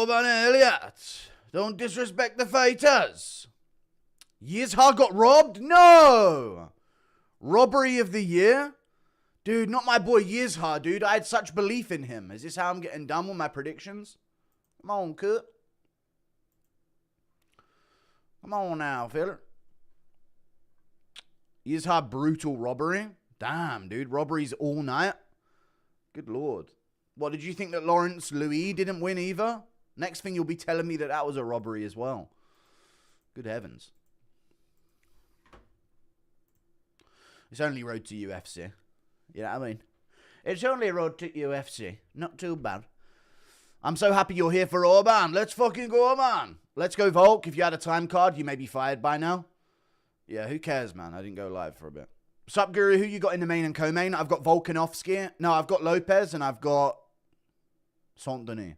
Oban and Elliot. Don't disrespect the fighters. Yizha got robbed? No! Robbery of the year? Dude, not my boy Yizha, dude. I had such belief in him. Is this how I'm getting done with my predictions? Come on, Kurt. Come on now, fella. Yizha brutal robbery? Damn, dude. Robberies all night? Good lord. What, did you think that Lawrence Louis didn't win either? Next thing you'll be telling me that that was a robbery as well. Good heavens. It's only road to UFC. You know what I mean? It's only a road to UFC. Not too bad. I'm so happy you're here for Oban. Let's fucking go, man. Let's go, Volk. If you had a time card, you may be fired by now. Yeah, who cares, man? I didn't go live for a bit. Sup, Guru? Who you got in the main and co-main? I've got Volkanovski. No, I've got Lopez and I've got Saint-Denis.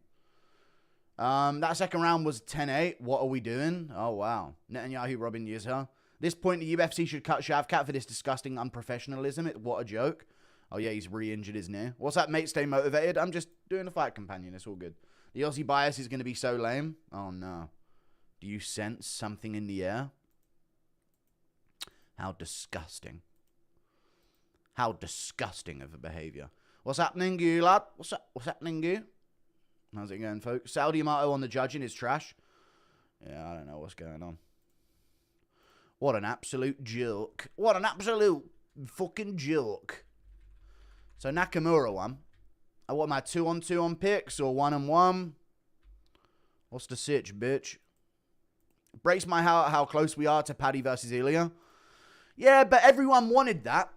That second round was 10-8. What are we doing? Oh, wow. Netanyahu robbing Yizha. This point, the UFC should cut Shavkat for this disgusting unprofessionalism. What a joke. Oh, yeah, he's re-injured his knee. What's that, mate? Stay motivated. I'm just doing a fight companion. It's all good. The Aussie bias is going to be so lame. Oh, no. Do you sense something in the air? How disgusting. How disgusting of a behavior. What's happening, you lad? What's happening, you? How's it going, folks? Saudi Mato on the judging is trash. Yeah, I don't know what's going on. What an absolute joke. What an absolute fucking joke. So Nakamura won. I want my 2-on-2 on picks or 1-on-1. What's the sitch, bitch? Breaks my heart how close we are to Paddy versus Ilya. Yeah, but everyone wanted that.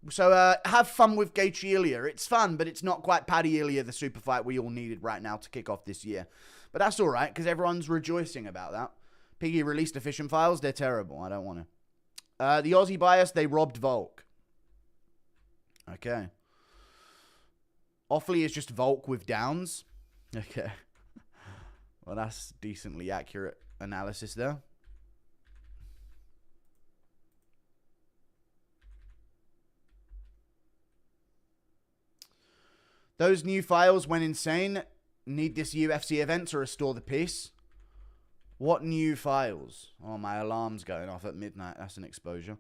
So have fun with Gaethje Ilya. It's fun, but it's not quite Paddy Ilya, the super fight we all needed right now to kick off this year. But that's all right, because everyone's rejoicing about that. Piggy released efficient files. They're terrible. I don't want to. The Aussie bias, they robbed Volk. Okay. Offley is just Volk with downs. Okay. Well, that's decently accurate analysis there. Those new files went insane. Need this UFC event to restore the peace. What new files? Oh, my alarm's going off at midnight. That's an exposure.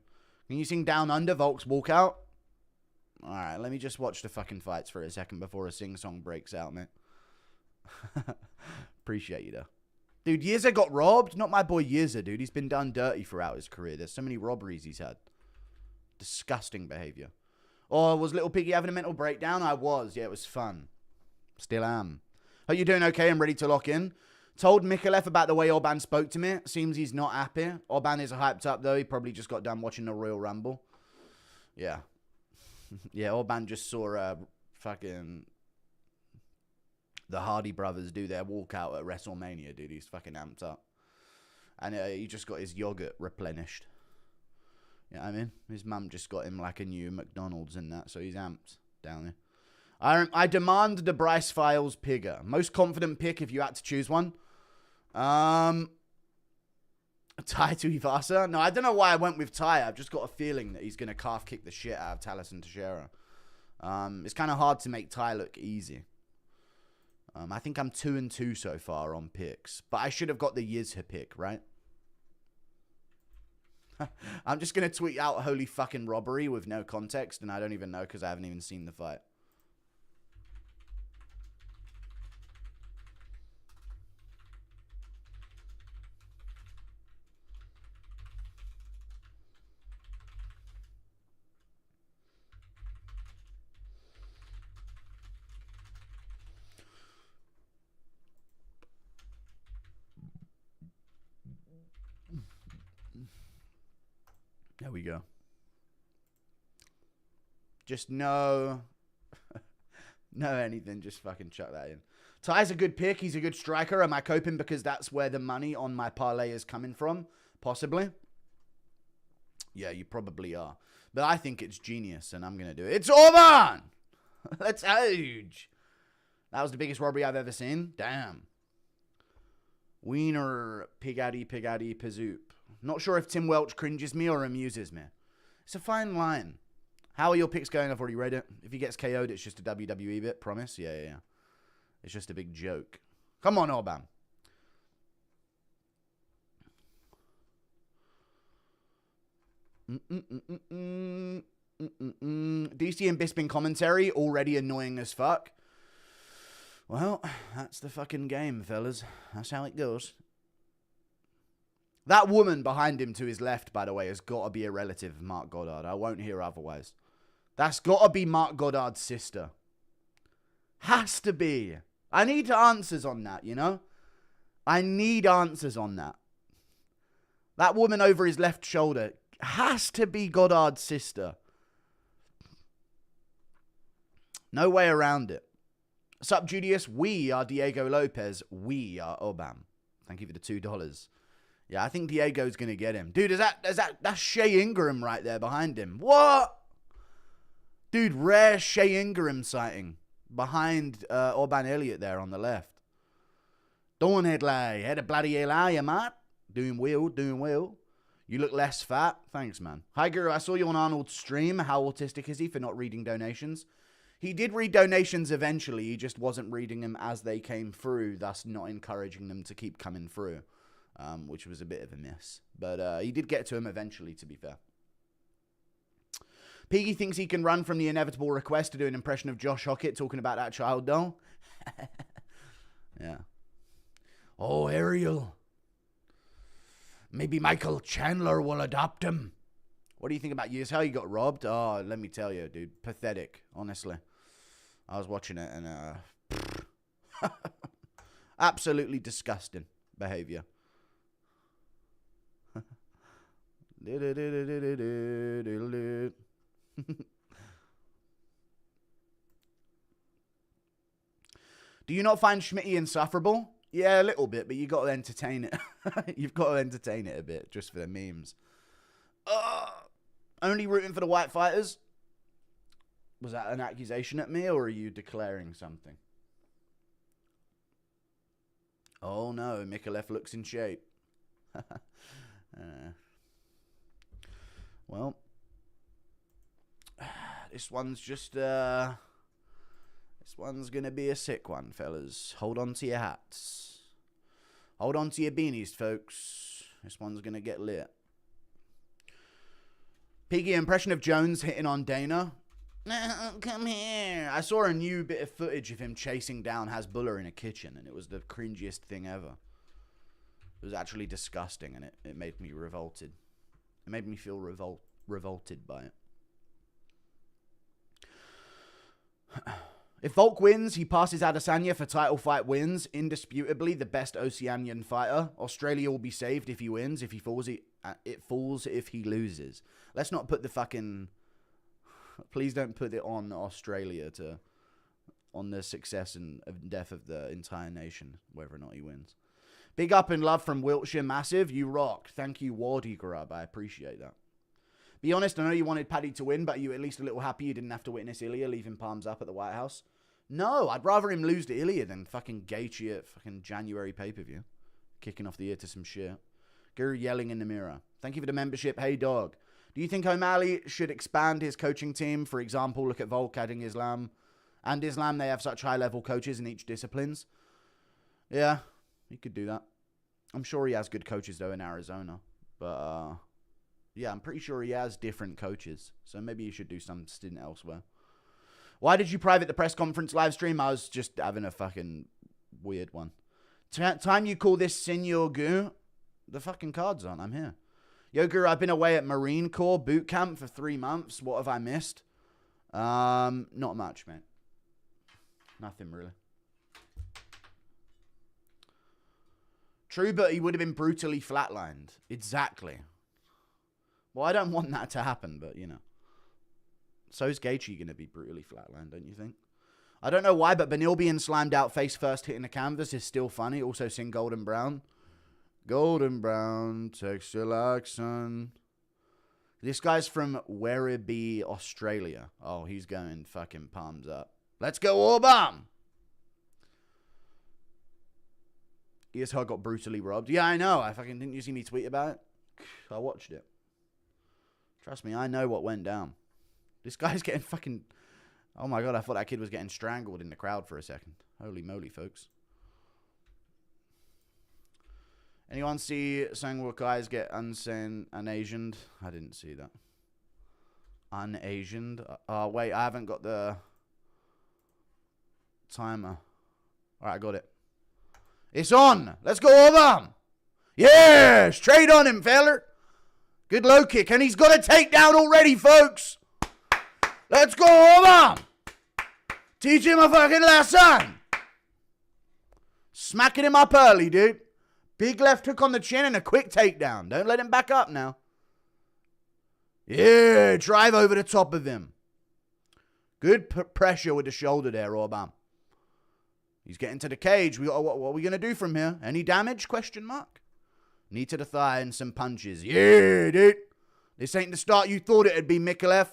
Can you sing Down Under, Volk's walkout? Alright, let me just watch the fucking fights for a second before a sing-song breaks out, mate. Appreciate you, though. Dude, Yizha got robbed? Not my boy Yizha, dude. He's been done dirty throughout his career. There's so many robberies he's had. Disgusting behavior. Oh, was Little Piggy having a mental breakdown? I was. Yeah, it was fun. Still am. Hope you're doing okay. I'm ready to lock in. Told Mlekov about the way Oban spoke to me. Seems he's not happy. Oban is hyped up, though. He probably just got done watching the Royal Rumble. Yeah. Yeah, Oban just saw fucking the Hardy brothers do their walkout at WrestleMania, dude. He's fucking amped up. And he just got his yogurt replenished. You know what I mean? His mum just got him like a new McDonald's and that, so he's amped down there. I demand the Bryce Files pigger. Most confident pick if you had to choose one. Tai Tuivasa. No, I don't know why I went with Tai. I've just got a feeling that he's going to calf kick the shit out of Talison Teixeira. It's kind of hard to make Tai look easy. I think I'm 2-2 so far on picks. But I should have got the Yizha pick, right? I'm just going to tweet out holy fucking robbery with no context, and I don't even know because I haven't even seen the fight. There we go. Just no anything. Just fucking chuck that in. Ty's a good pick. He's a good striker. Am I coping because that's where the money on my parlay is coming from? Possibly. Yeah, you probably are. But I think it's genius, and I'm going to do it. It's Oban! That's huge. That was the biggest robbery I've ever seen. Damn. Wiener, pigatti, pazoop. Not sure if Tim Welch cringes me or amuses me. It's a fine line. How are your picks going? I've already read it. If he gets KO'd, it's just a WWE bit. Promise? Yeah. It's just a big joke. Come on, Oban. DC and Bisping commentary already annoying as fuck. Well, that's the fucking game, fellas. That's how it goes. That woman behind him to his left, by the way, has got to be a relative of Mark Goddard. I won't hear otherwise. That's got to be Mark Goddard's sister. Has to be. I need answers on that, you know? I need answers on that. That woman over his left shoulder has to be Goddard's sister. No way around it. Sup, Julius? We are Diego Lopez. We are Oban. Thank you for the $2. Yeah, I think Diego's going to get him. Dude, that's Shea Ingram right there behind him. What? Dude, rare Shea Ingram sighting behind Oban Elliot there on the left. Dawn headlay. Head a bloody lie, mate. Doing well, doing well. You look less fat. Thanks, man. Hi, Guru. I saw you on Arnold's stream. How autistic is he for not reading donations? He did read donations eventually. He just wasn't reading them as they came through, thus not encouraging them to keep coming through, which was a bit of a miss. But he did get to him eventually, to be fair. Piggy thinks he can run from the inevitable request to do an impression of Josh Hockett talking about that child doll. Yeah. Oh, Ariel. Maybe Michael Chandler will adopt him. What do you think about you? How you got robbed? Oh, let me tell you, dude. Pathetic, honestly. I was watching it and absolutely disgusting behavior. Do you not find Schmitty insufferable? Yeah, a little bit, but you got to entertain it. You've got to entertain it a bit, just for the memes. Only rooting for the white fighters? Was that an accusation at me, or are you declaring something? Oh no, Mikalev looks in shape. Well, this one's just, this one's going to be a sick one, fellas. Hold on to your hats. Hold on to your beanies, folks. This one's going to get lit. Piggy, impression of Jones hitting on Dana. Come here. I saw a new bit of footage of him chasing down Hasbulla in a kitchen, and it was the cringiest thing ever. It was actually disgusting, and it made me revolted. It made me feel revolted by it. If Volk wins, he passes Adesanya for title fight wins. Indisputably the best Oceanian fighter. Australia will be saved if he wins. If he falls, it falls if he loses. Let's not put the fucking... Please don't put it on Australia on the success and death of the entire nation, whether or not he wins. Big up and love from Wiltshire, massive. You rock. Thank you, Wardy Grub. I appreciate that. Be honest, I know you wanted Paddy to win, but are you at least a little happy you didn't have to witness Ilya leaving palms up at the White House? No, I'd rather him lose to Ilya than fucking Gaethje at fucking January pay-per-view. Kicking off the ear to some shit. Guru yelling in the mirror. Thank you for the membership. Hey, dog. Do you think O'Malley should expand his coaching team? For example, look at Volk adding Islam. And Islam, they have such high-level coaches in each disciplines. Yeah, he could do that. I'm sure he has good coaches, though, in Arizona. But, yeah, I'm pretty sure he has different coaches. So maybe he should do some stint elsewhere. Why did you private the press conference live stream? I was just having a fucking weird one. Time you call this Senor Gu? The fucking card's on. I'm here. Yo, Guru, I've been away at Marine Corps boot camp for 3 months. What have I missed? Not much, mate. Nothing, really. True, but he would have been brutally flatlined. Exactly. Well, I don't want that to happen, but, you know. So is Gaethje going to be brutally flatlined, don't you think? I don't know why, but Benil being slammed out face first hitting the canvas is still funny. Also sing Golden Brown. Golden Brown, texture like sun. This guy's from Werribee, Australia. Oh, he's going fucking palms up. Let's go, Oban! ESH got brutally robbed. Yeah, I know. Didn't you see me tweet about it? I watched it. Trust me, I know what went down. This guy's getting fucking... Oh my god, I thought that kid was getting strangled in the crowd for a second. Holy moly, folks. Anyone see Sangwoo guys get unasianed? I didn't see that. Unasianed? Wait, I haven't got the timer. Alright, I got it. It's on! Let's go, Oban! Yeah! Straight on him, feller! Good low kick, and he's got a takedown already, folks! Let's go, Oban! Teach him a fucking lesson! Smacking him up early, dude. Big left hook on the chin and a quick takedown. Don't let him back up now. Yeah, drive over the top of him. Good pressure with the shoulder there, Oban. He's getting to the cage. What are we going to do from here? Any damage? Question mark. Knee to the thigh and some punches. Yeah, dude. This ain't the start you thought it'd be, Mlekov.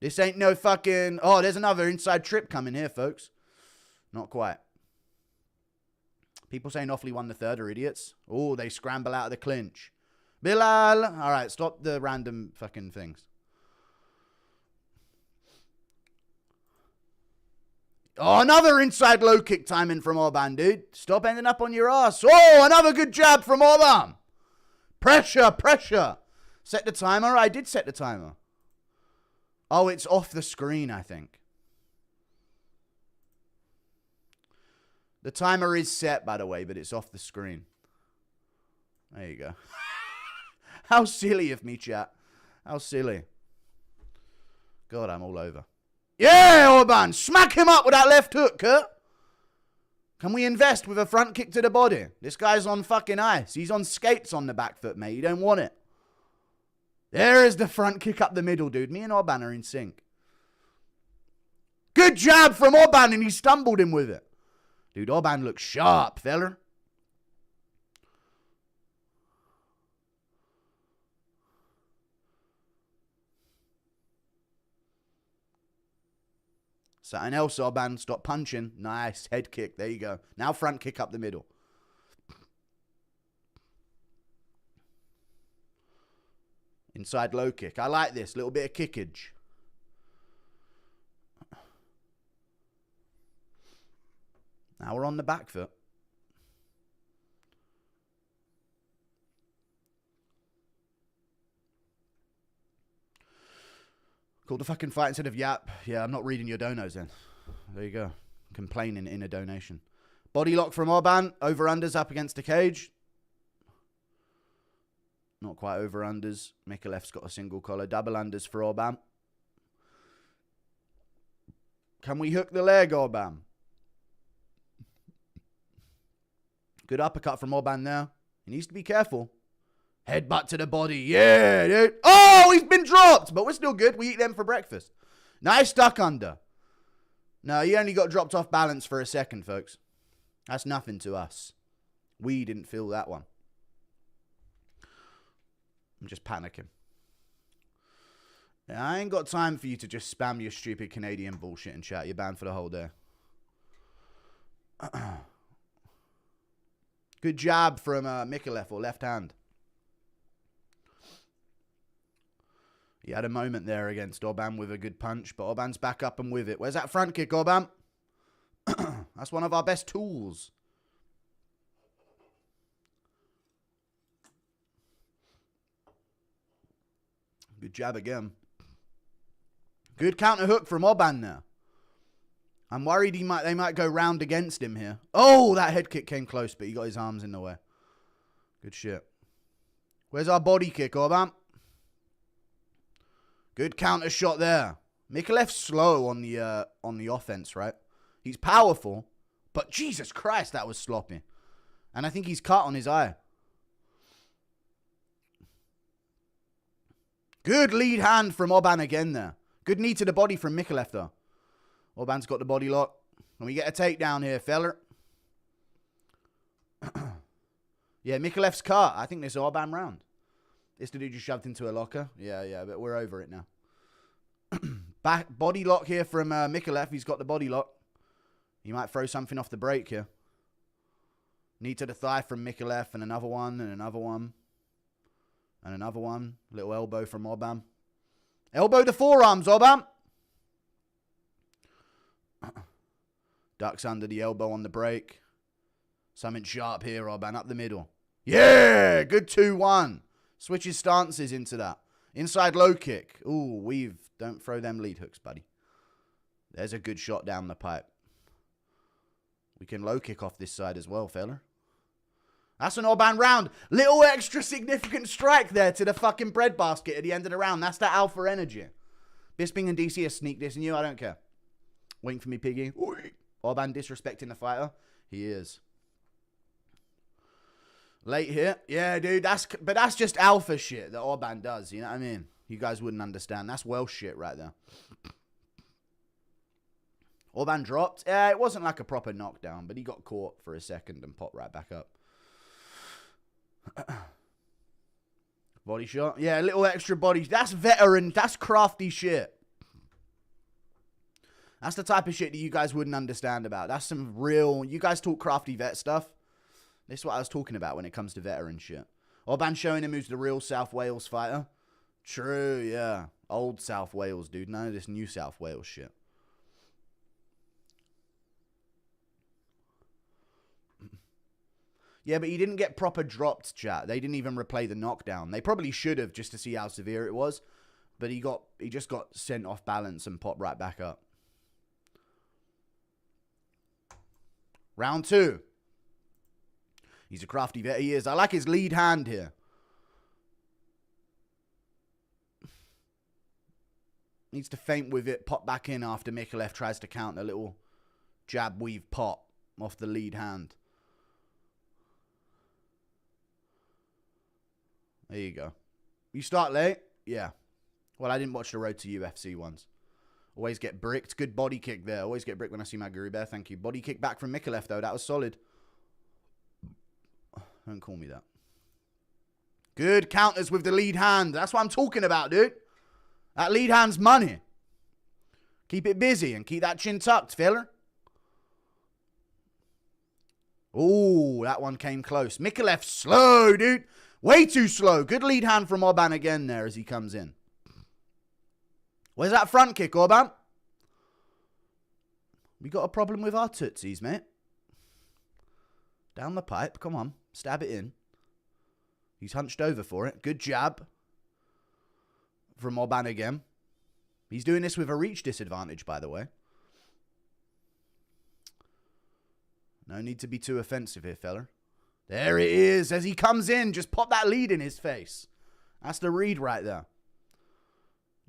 This ain't no fucking... Oh, there's another inside trip coming here, folks. Not quite. People saying Offley won the third are idiots. Oh, they scramble out of the clinch. Bilal. All right, stop the random fucking things. Oh, another inside low kick timing from Oban, dude. Stop ending up on your ass. Oh, another good jab from Oban. Pressure, pressure. Set the timer. I did set the timer. Oh, it's off the screen, I think. The timer is set, by the way, but it's off the screen. There you go. How silly of me, chat. How silly. God, I'm all over. Yeah, Oban. Smack him up with that left hook, Kurt. Can we invest with a front kick to the body? This guy's on fucking ice. He's on skates on the back foot, mate. You don't want it. There is the front kick up the middle, dude. Me and Oban are in sync. Good jab from Oban, and he stumbled him with it. Dude, Oban looks sharp, feller. Something else, Oban. Stop punching. Nice. Head kick. There you go. Now front kick up the middle. Inside low kick. I like this. Little bit of kickage. Now we're on the back foot. Called the fucking fight instead of yap. Yeah, I'm not reading your donos then. There you go. Complaining in a donation. Body lock from Oban. Over-unders up against the cage. Not quite over-unders. Mikolev's got a single collar. Double unders for Oban. Can we hook the leg, Oban? Good uppercut from Oban there. He needs to be careful. Headbutt to the body. Yeah, dude. Oh, he's been dropped. But we're still good. We eat them for breakfast. Nice duck under. No, he only got dropped off balance for a second, folks. That's nothing to us. We didn't feel that one. I'm just panicking. Yeah, I ain't got time for you to just spam your stupid Canadian bullshit in chat. You're banned for the whole day. Good jab from Mlekov, or left hand. He had a moment there against Oban with a good punch, but Oban's back up and with it. Where's that front kick, Oban? That's one of our best tools. Good jab again. Good counter hook from Oban there. I'm worried they might go round against him here. Oh, that head kick came close, but he got his arms in the way. Good shit. Where's our body kick, Oban? Good counter shot there. Mikolev's slow on the offense, right? He's powerful, but Jesus Christ, that was sloppy. And I think he's cut on his eye. Good lead hand from Oban again there. Good knee to the body from Mlekov, though. Oban's got the body lock. Can we get a takedown here, feller? Yeah, Mikolov's cut. I think this is Oban round. This dude just shoved into a locker. Yeah, but we're over it now. Back body lock here from Mlekov. He's got the body lock. He might throw something off the break here. Knee to the thigh from Mlekov, and another one, and another one. And another one. Little elbow from Oban. Elbow the forearms, Oban. Ducks under the elbow on the break. Something sharp here, Oban. Up the middle. Yeah, good 2-1. Switches stances into that. Inside low kick. Ooh, weave. Don't throw them lead hooks, buddy. There's a good shot down the pipe. We can low kick off this side as well, fella. That's an Oban round. Little extra significant strike there to the fucking breadbasket at the end of the round. That's that alpha energy. Bisping and DC are sneak dissing you. I don't care. Waiting for me, piggy. Oban disrespecting the fighter. He is. Late here. Yeah, dude. But that's just alpha shit that Oban does. You know what I mean? You guys wouldn't understand. That's Welsh shit right there. Oban dropped. Yeah, it wasn't like a proper knockdown, but he got caught for a second and popped right back up. Body shot. Yeah, a little extra body. That's veteran. That's crafty shit. That's the type of shit that you guys wouldn't understand about. That's some real... You guys talk crafty vet stuff. This is what I was talking about when it comes to veteran shit. Oban showing him who's the real South Wales fighter. True, yeah. Old South Wales, dude. None of this new South Wales shit. Yeah, but he didn't get proper dropped, chat. They didn't even replay the knockdown. They probably should have just to see how severe it was. But he just got sent off balance and popped right back up. Round 2. He's a crafty vet. He is. I like his lead hand here. Needs to feint with it. Pop back in after Mlekov tries to count a little jab weave pop off the lead hand. There you go. You start late? Yeah. Well, I didn't watch the Road to UFC ones. Always get bricked. Good body kick there. Always get bricked when I see my Guru Bear. Thank you. Body kick back from Mlekov, though. That was solid. Don't call me that. Good counters with the lead hand. That's what I'm talking about, dude. That lead hand's money. Keep it busy and keep that chin tucked, fella. Ooh, that one came close. Mlekov slow, dude. Way too slow. Good lead hand from Oban again there as he comes in. Where's that front kick, Oban? We got a problem with our tootsies, mate. Down the pipe. Come on. Stab it in. He's hunched over for it. Good jab from Oban again. He's doing this with a reach disadvantage, by the way. No need to be too offensive here, fella. There it is. As he comes in, just pop that lead in his face. That's the read right there.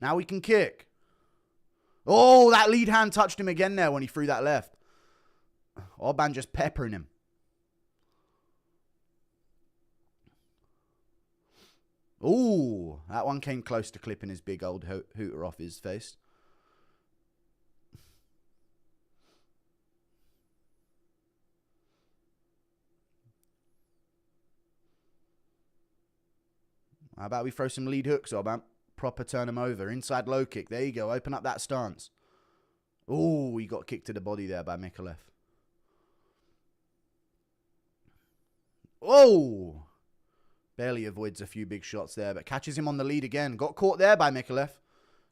Now we can kick. Oh, that lead hand touched him again there when he threw that left. Oban just peppering him. Ooh, that one came close to clipping his big old hooter off his face. How about we throw some lead hooks, Oban? Proper turn him over. Inside low kick. There you go. Open up that stance. Ooh, he got kicked to the body there by Mlekov. Oh! Barely avoids a few big shots there, but catches him on the lead again. Got caught there by Mlekov.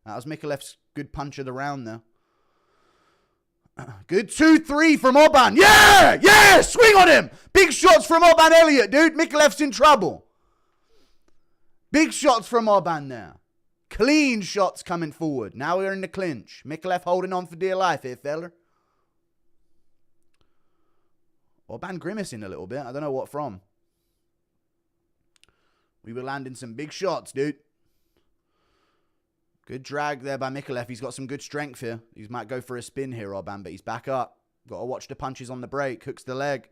That was Mikolov's good punch of the round there. Good 2-3 from Oban. Yeah! Yeah! Swing on him! Big shots from Oban Elliot, dude. Mikolov's in trouble. Big shots from Oban there. Clean shots coming forward. Now we're in the clinch. Mlekov holding on for dear life here, fella. Oban grimacing a little bit. I don't know what from. We were landing some big shots, dude. Good drag there by Mlekov. He's got some good strength here. He might go for a spin here, Oban, but he's back up. Got to watch the punches on the break. Hooks the leg.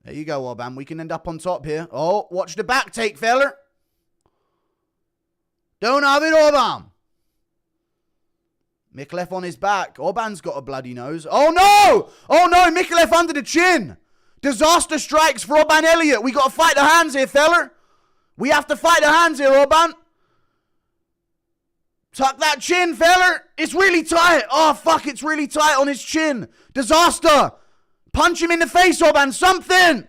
There you go, Oban. We can end up on top here. Oh, watch the back take, fella. Don't have it, Oban. Mlekov on his back. Oban's got a bloody nose. Oh, no! Oh, no! Mlekov under the chin. Disaster strikes for Oban Elliot. We got to fight the hands here, fella. We have to fight the hands here, Oban. Tuck that chin, fella. It's really tight. Oh, fuck. It's really tight on his chin. Disaster. Punch him in the face, Oban. Something.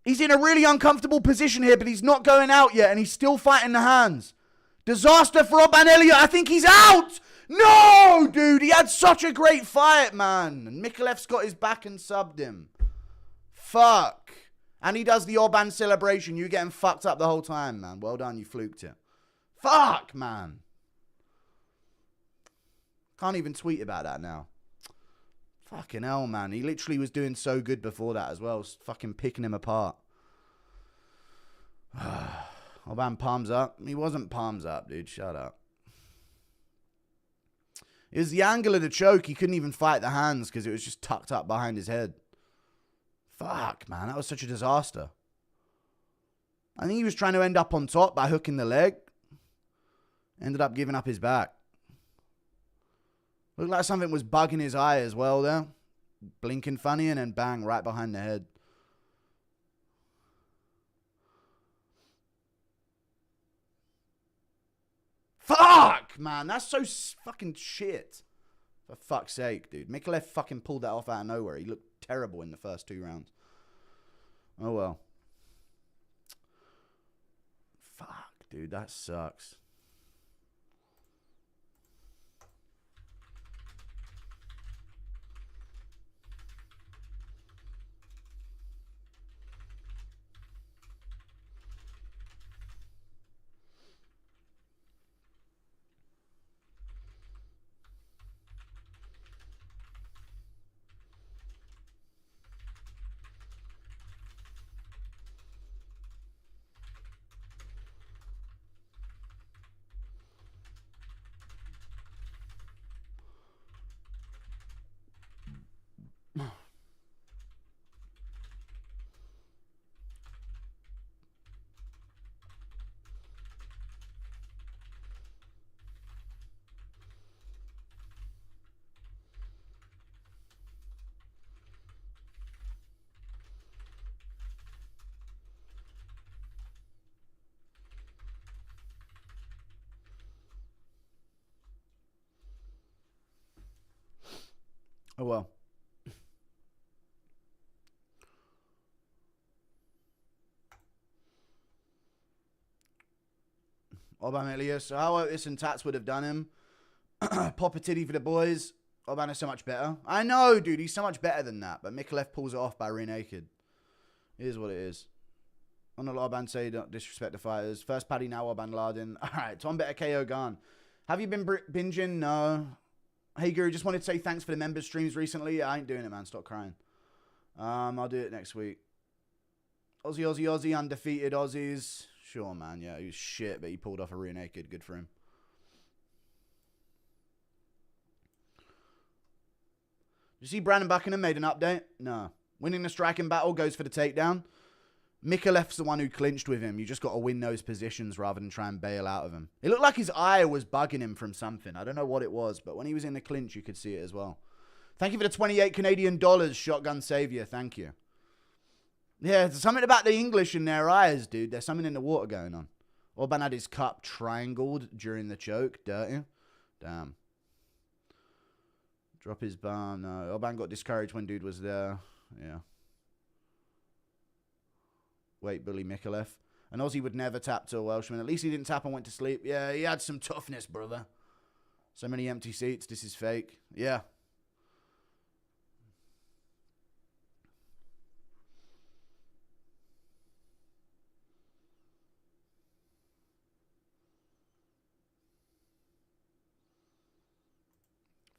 He's in a really uncomfortable position here, but he's not going out yet, and he's still fighting the hands. Disaster for Oban Elliot. I think he's out. No, dude, he had such a great fight, man. And Mikolev's got his back and subbed him. Fuck. And he does the Oban celebration. You getting fucked up the whole time, man. Well done, you fluked it. Fuck, man. Can't even tweet about that now. Fucking hell, man. He literally was doing so good before that as well. Fucking picking him apart. Oban palms up. He wasn't palms up, dude. Shut up. It was the angle of the choke. He couldn't even fight the hands because it was just tucked up behind his head. Fuck, man. That was such a disaster. I think he was trying to end up on top by hooking the leg. Ended up giving up his back. Looked like something was bugging his eye as well there. Blinking funny and then bang, right behind the head. Fuck, man. That's so fucking shit. For fuck's sake, dude. Mikolev fucking pulled that off out of nowhere. He looked terrible in the first 2 rounds. Oh, well. Fuck, dude. That sucks. Oh, well. Oban Elliot. So how Otis and Tats would have done him. Pop a titty for the boys. Oban is so much better. I know, dude. He's so much better than that. But Mikolev pulls it off by rear naked. It is what it is. On the Oban say, don't disrespect the fighters. First paddy, now Oban Lardin. All right. Tom better KO gone. Have you been binging? No. Hey, Guru, just wanted to say thanks for the members streams recently. I ain't doing it, man. Stop crying. I'll do it next week. Aussie, Aussie, Aussie. Undefeated Aussies. Sure, man. Yeah, he was shit, but he pulled off a rear naked. Good for him. Did you see Brandon Buchanan made an update? No. Winning the striking battle goes for the takedown. Mikolev's the one who clinched with him. You just got to win those positions rather than try and bail out of him. It looked like his eye was bugging him from something. I don't know what it was, but when he was in the clinch, you could see it as well. Thank you for the 28 Canadian dollars, Shotgun Savior. Thank you. Yeah, there's something about the English in their eyes, dude. There's something in the water going on. Oban had his cup triangled during the choke. Dirty. Damn. Drop his bar. No. Oban got discouraged when dude was there. Yeah. Wait, Bully Mikolev. An Aussie would never tap to a Welshman. At least he didn't tap and went to sleep. Yeah, he had some toughness, brother. So many empty seats. This is fake. Yeah.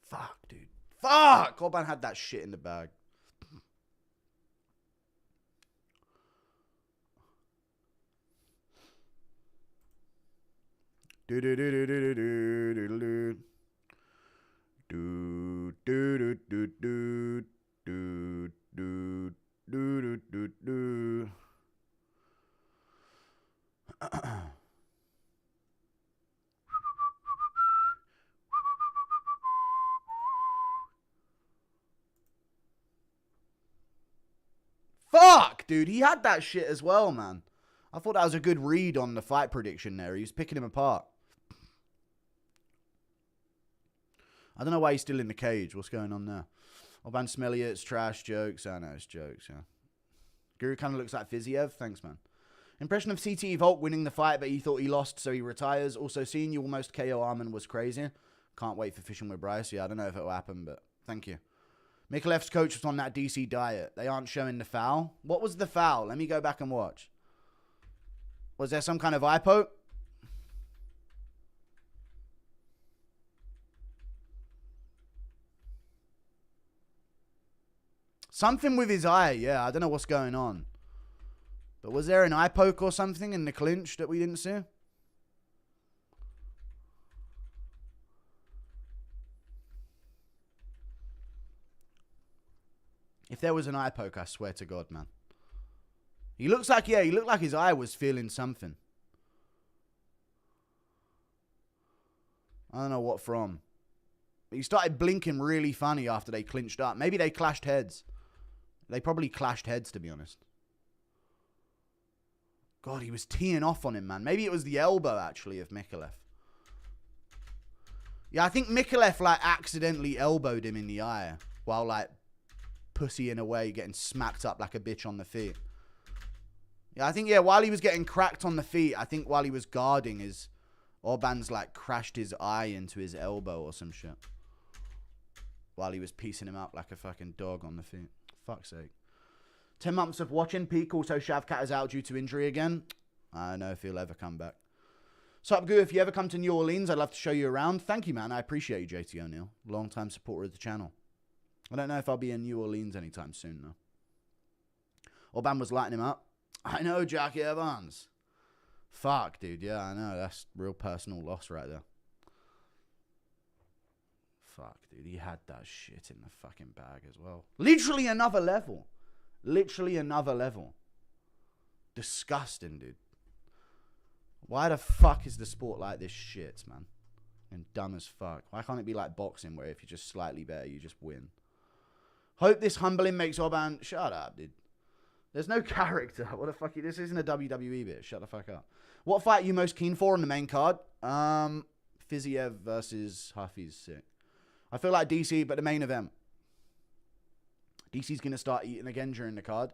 Fuck, dude. Fuck! Oban had that shit in the bag. Do do do do do do do do do do do do do do do do do. Fuck, dude, he had that shit as well, man. I thought that was a good read on the fight prediction there. He was picking him apart. I don't know why he's still in the cage. What's going on there? Oban Smelly, it's trash jokes. I know, it's jokes, yeah. Guru kind of looks like Fiziev. Thanks, man. Impression of CTE Volk winning the fight, but he thought he lost, so he retires. Also, seeing you almost KO Arman was crazy. Can't wait for fishing with Bryce. Yeah, I don't know if it'll happen, but thank you. Mikolev's coach was on that DC diet. They aren't showing the foul. What was the foul? Let me go back and watch. Was there some kind of eye poke? Something with his eye, yeah. I don't know what's going on. But was there an eye poke or something in the clinch that we didn't see? If there was an eye poke, I swear to God, man. He looks like, yeah, he looked like his eye was feeling something. I don't know what from. But he started blinking really funny after they clinched up. Maybe they clashed heads. They probably clashed heads, to be honest. God, he was teeing off on him, man. Maybe it was the elbow, actually, of Mikolev. Yeah, I think Mikolev, like, accidentally elbowed him in the eye. While, like, pussying away, getting smacked up like a bitch on the feet. Yeah, I think, yeah, while he was getting cracked on the feet, I think while he was guarding, his Oban's, like, crashed his eye into his elbow or some shit. While he was piecing him up like a fucking dog on the feet. Fuck's sake. 10 months of watching. Peak. Also, Shavkat is out due to injury again. I don't know if he'll ever come back. Sup, Goo? If you ever come to New Orleans, I'd love to show you around. Thank you, man. I appreciate you, JT O'Neill. Long-time supporter of the channel. I don't know if I'll be in New Orleans anytime soon, though. Oban was lighting him up. I know, Jackie Evans. Fuck, dude. Yeah, I know. That's real personal loss right there. Fuck, dude. He had that shit in the fucking bag as well. Literally another level. Literally another level. Disgusting, dude. Why the fuck is the sport like this shit, man? And dumb as fuck. Why can't it be like boxing where if you're just slightly better, you just win? Hope this humbling makes Oban... Shut up, dude. There's no character. What the fuck? This isn't a WWE bit. Shut the fuck up. What fight are you most keen for on the main card? Fiziev versus Huffy's sick. I feel like DC, but the main event. DC's going to start eating again during the card.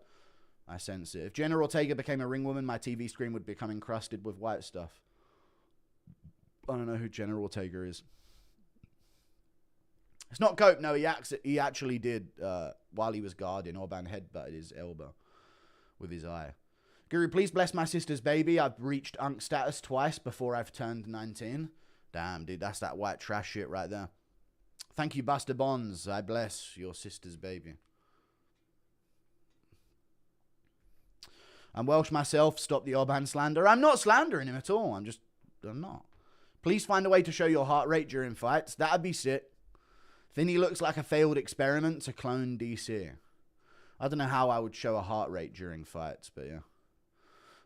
I sense it. If Jenna Ortega became a ring woman, my TV screen would become encrusted with white stuff. I don't know who Jenna Ortega is. It's not cope. No, he actually did, while he was guarding, Oban headbutted his elbow with his eye. Guru, please bless my sister's baby. I've reached Unk status twice before I've turned 19. Damn, dude, that's that white trash shit right there. Thank you, Buster Bonds. I bless your sister's baby. I'm Welsh myself. Stop the Oban slander. I'm not slandering him at all. I'm not. Please find a way to show your heart rate during fights. That'd be sick. Finney looks like a failed experiment to clone DC. I don't know how I would show a heart rate during fights, but yeah.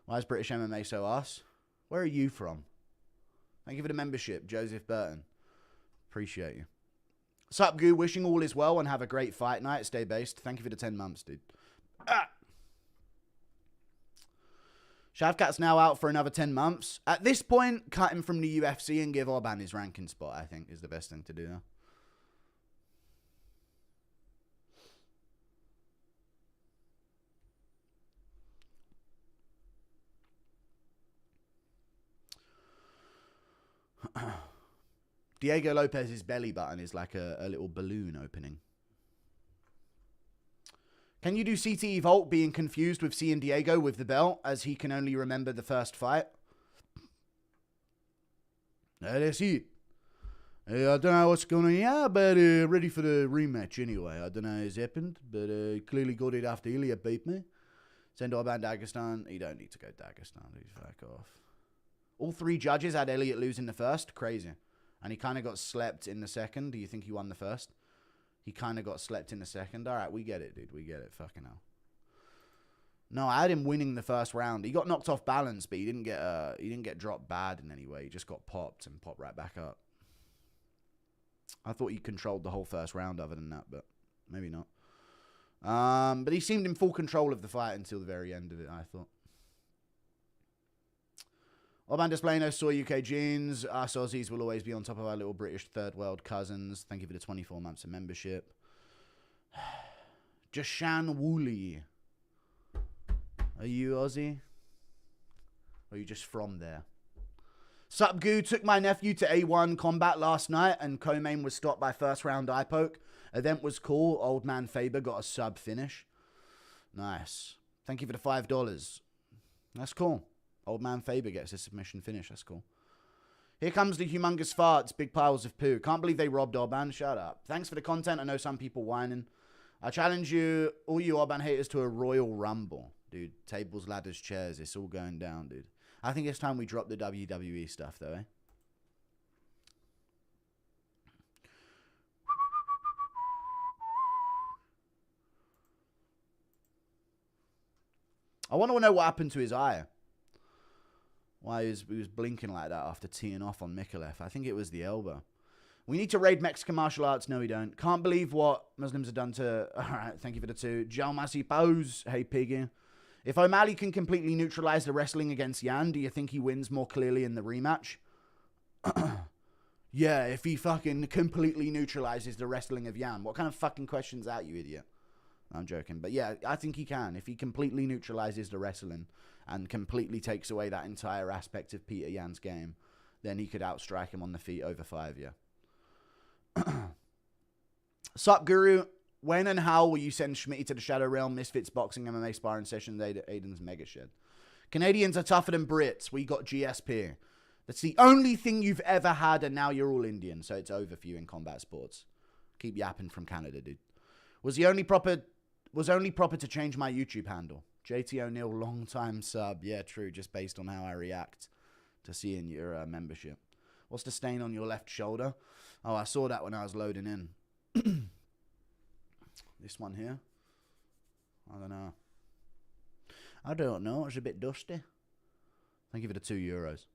Why is British MMA so ass? Where are you from? Thank you for the membership, Joseph Burton. Appreciate you. Sup, Goo? Wishing all is well and have a great fight night. Stay based. Thank you for the 10 months, dude. Shavkat's now out for another 10 months. At this point, cut him from the UFC and give Oban his ranking spot, I think, is the best thing to do now. Diego Lopez's belly button is like a little balloon opening. Can you do CTE Volt being confused with seeing Diego with the belt as he can only remember the first fight? Let's see. I don't know what's going on. Yeah, but ready for the rematch anyway. I don't know how it's happened, but clearly got it after Elliot beat me. Send Oban Dagestan. You don't need to go Dagestan. Dude, fuck off. All three judges had Elliot losing the first. Crazy. And he kind of got slept in the second. Do you think he won the first? He kind of got slept in the second. All right, we get it, dude. We get it. Fucking hell. No, I had him winning the first round. He got knocked off balance, but he didn't get dropped bad in any way. He just got popped and popped right back up. I thought he controlled the whole first round other than that, but maybe not. But he seemed in full control of the fight until the very end of it, I thought. Oban displaying those soy UK jeans. Us Aussies will always be on top of our little British third world cousins. Thank you for the 24 months of membership. Jashan Woolley. Are you Aussie? Or are you just from there? Sup Goo, took my nephew to A1 combat last night and co-main was stopped by first round eye poke. Event was cool. Old man Faber got a sub finish. Nice. Thank you for the $5. That's cool. Old man Faber gets a submission finish. That's cool. Here comes the humongous farts. Big piles of poo. Can't believe they robbed Oban. Shut up. Thanks for the content. I know some people whining. I challenge you, all you Oban haters, to a Royal Rumble. Dude, tables, ladders, chairs. It's all going down, dude. I think it's time we drop the WWE stuff, though, eh? I want to know what happened to his eye. Why he was blinking like that after teeing off on Mlekov. I think it was the elbow. We need to raid Mexican martial arts. No, we don't. Can't believe what Muslims have done to... All right, thank you for the 2. Jalmasi Pose. Hey, piggy. If O'Malley can completely neutralize the wrestling against Yan, do you think he wins more clearly in the rematch? Yeah, if he fucking completely neutralizes the wrestling of Yan. What kind of fucking question's that, you idiot? I'm joking. But yeah, I think he can. If he completely neutralizes the wrestling and completely takes away that entire aspect of Peter Yan's game, then he could outstrike him on the feet over 5, yeah. Sup, Guru? When and how will you send Schmitty to the Shadow Realm, Misfits Boxing MMA sparring sessions, Aiden's Mega Shed? Canadians are tougher than Brits. We got GSP. That's the only thing you've ever had, and now you're all Indian, so it's over for you in combat sports. Keep yapping from Canada, dude. Was only proper to change my YouTube handle. JT O'Neill, long time sub. Yeah, true, just based on how I react to seeing your membership. What's the stain on your left shoulder? Oh, I saw that when I was loading in. This one here. I don't know. It's a bit dusty. Thank you for the €2.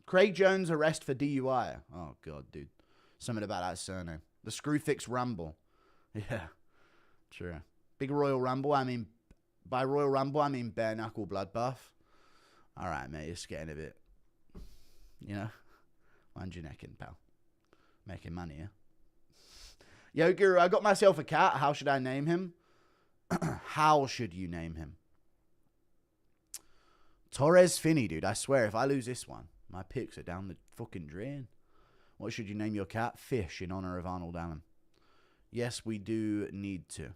Craig Jones arrest for DUI. Oh, God, dude. Something about that surname. The Screwfix Rumble. Yeah, true. Big Royal Rumble. By Royal Rumble, I mean bare knuckle bloodbath. All right, mate. It's getting a bit, mind your neck in, pal. Making money, yeah? Yo, Guru, I got myself a cat. How should I name him? How should you name him? Torres Finney, dude. I swear, if I lose this one, my picks are down the fucking drain. What should you name your cat? Fish, in honor of Arnold Allen. Yes, we do need to.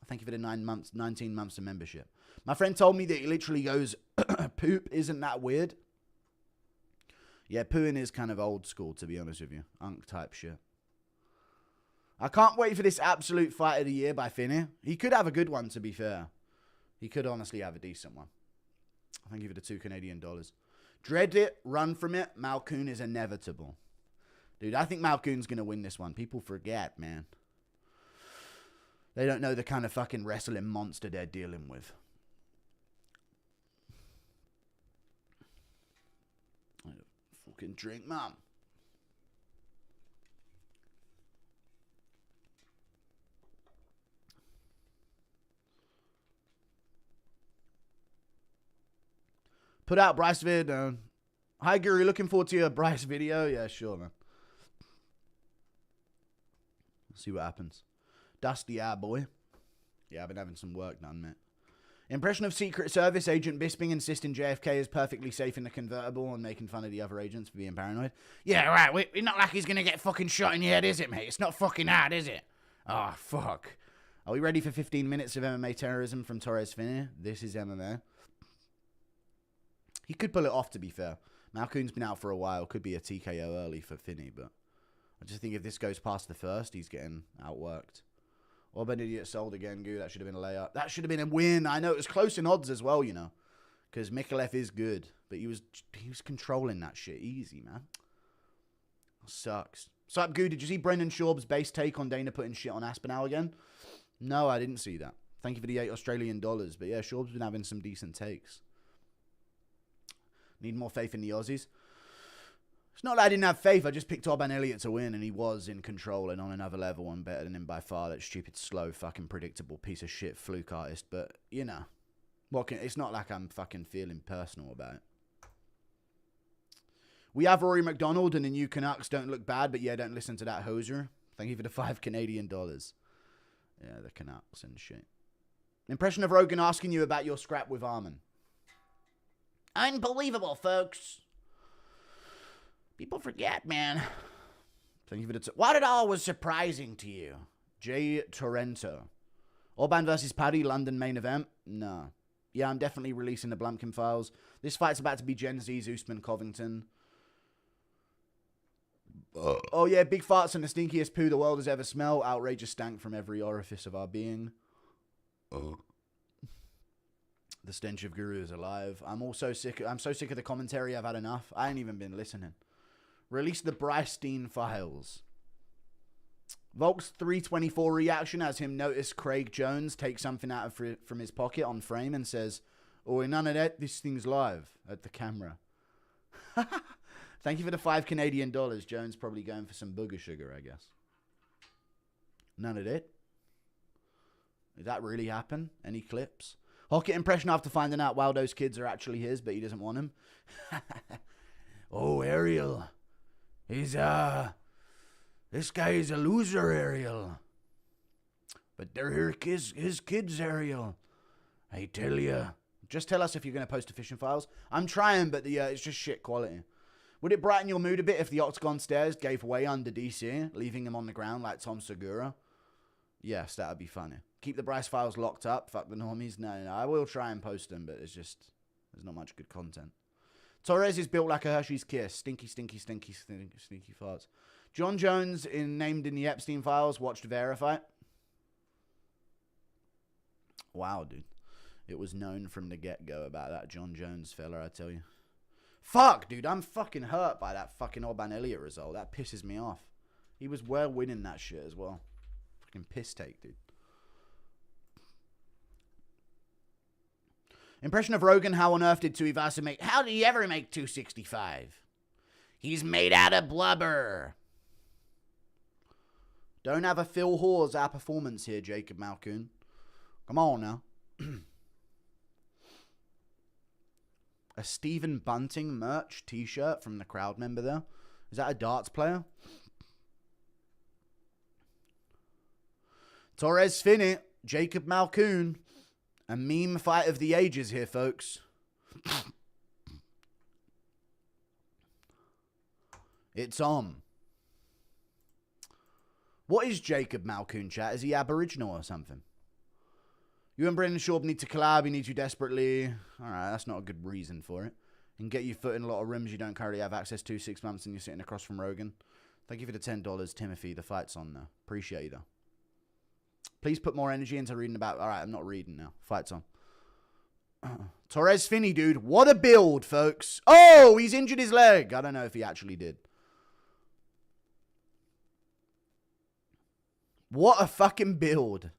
Thank you for the 19 months of membership. My friend told me that he literally goes, poop, isn't that weird? Yeah, pooing is kind of old school, to be honest with you. Unk type shit. I can't wait for this absolute fight of the year by Finney. He could have a good one, to be fair. He could honestly have a decent one. Thank you for the $2 Canadian. Dread it, run from it. Malcoun is inevitable. Dude, I think Malcoun's going to win this one. People forget, man. They don't know the kind of fucking wrestling monster they're dealing with. Fucking drink, mum. Put out Bryce vid. Hi, Guru. Looking forward to your Bryce video. Yeah, sure, man. See what happens. Dusty boy. Yeah, I've been having some work done, mate. Impression of Secret Service Agent Bisping insisting JFK is perfectly safe in the convertible and making fun of the other agents for being paranoid. Yeah, right. We're not like he's going to get fucking shot in the head, is it, mate? It's not fucking hard, is it? Oh, fuck. Are we ready for 15 minutes of MMA terrorism from Torres Finney? This is MMA. He could pull it off, to be fair. Malcoun's been out for a while. Could be a TKO early for Finney, but I just think if this goes past the first, he's getting outworked. Oban idiot sold again, Goo. That should have been a layup. That should have been a win. I know it was close in odds as well, because Mlekov is good, but he was controlling that shit easy, man. Sucks. Sup, Goo? Did you see Brendan Schaub's base take on Dana putting shit on Aspinall again? No, I didn't see that. Thank you for the $8 Australian. But yeah, Schaub's been having some decent takes. Need more faith in the Aussies. It's not that I didn't have faith. I just picked Oban Elliot to win, and he was in control and on another level and better than him by far. That stupid, slow, fucking predictable piece of shit fluke artist. But, it's not like I'm fucking feeling personal about it. We have Rory McDonald, and the new Canucks don't look bad, but yeah, don't listen to that hoser. Thank you for the $5 Canadian. Yeah, the Canucks and shit. Impression of Rogan asking you about your scrap with Armin. Unbelievable, folks. People forget, man. Thank you for the... What at all was surprising to you? J. Torrento. Oban versus Paddy, London main event? No. Yeah, I'm definitely releasing the Blumpkin files. This fight's about to be Gen Z's Usman Covington. Oh yeah, big farts and the stinkiest poo the world has ever smelled. Outrageous stank from every orifice of our being. The stench of Guru is alive. I'm so sick of the commentary. I've had enough. I ain't even been listening. Release the Brystein files. Volk's 324 reaction as him notice Craig Jones take something out from his pocket on frame and says, "Oh, none of that. This thing's live," at the camera. Thank you for the $5 Canadian. Jones probably going for some booger sugar, I guess. None of it. Did that really happen? Any clips? Hockett impression after finding out Waldo's kids are actually his, but he doesn't want them. Oh, Ariel. He's, this guy is a loser, Ariel. But they're his kids, Ariel. I tell ya. Just tell us if you're going to post the fishing files. I'm trying, but it's just shit quality. Would it brighten your mood a bit if the Octagon stairs gave way under DC, leaving him on the ground like Tom Segura? Yes, that would be funny. Keep the Bryce files locked up. Fuck the normies. No. I will try and post them, but there's not much good content. Torres is built like a Hershey's Kiss. Stinky farts. John Jones, named in the Epstein files, watched Verify. Wow, dude. It was known from the get-go about that John Jones fella, I tell you. Fuck, dude. I'm fucking hurt by that fucking Oban Elliot result. That pisses me off. He was well winning that shit as well. Fucking piss take, dude. Impression of Rogan. How on earth did Tuivasa make... How did he ever make 265? He's made out of blubber. Don't have a Phil Hawes our performance here, Jacob Malcoun. Come on now. A Stephen Bunting merch t-shirt from the crowd member there. Is that a darts player? Torres Finney, Jacob Malcoun. A meme fight of the ages here, folks. It's on. What is Jacob Malcoun, chat? Is he Aboriginal or something? You and Brendan Schaub need to collab. He needs you desperately. Alright, that's not a good reason for it. And get your foot in a lot of rooms you don't currently have access to 6 months and you're sitting across from Rogan. Thank you for the $10, Timothy. The fight's on now. Appreciate you, though. Please put more energy into reading about... Alright, I'm not reading now. Fight's on. Torres Finney, dude. What a build, folks. Oh, he's injured his leg. I don't know if he actually did. What a fucking build.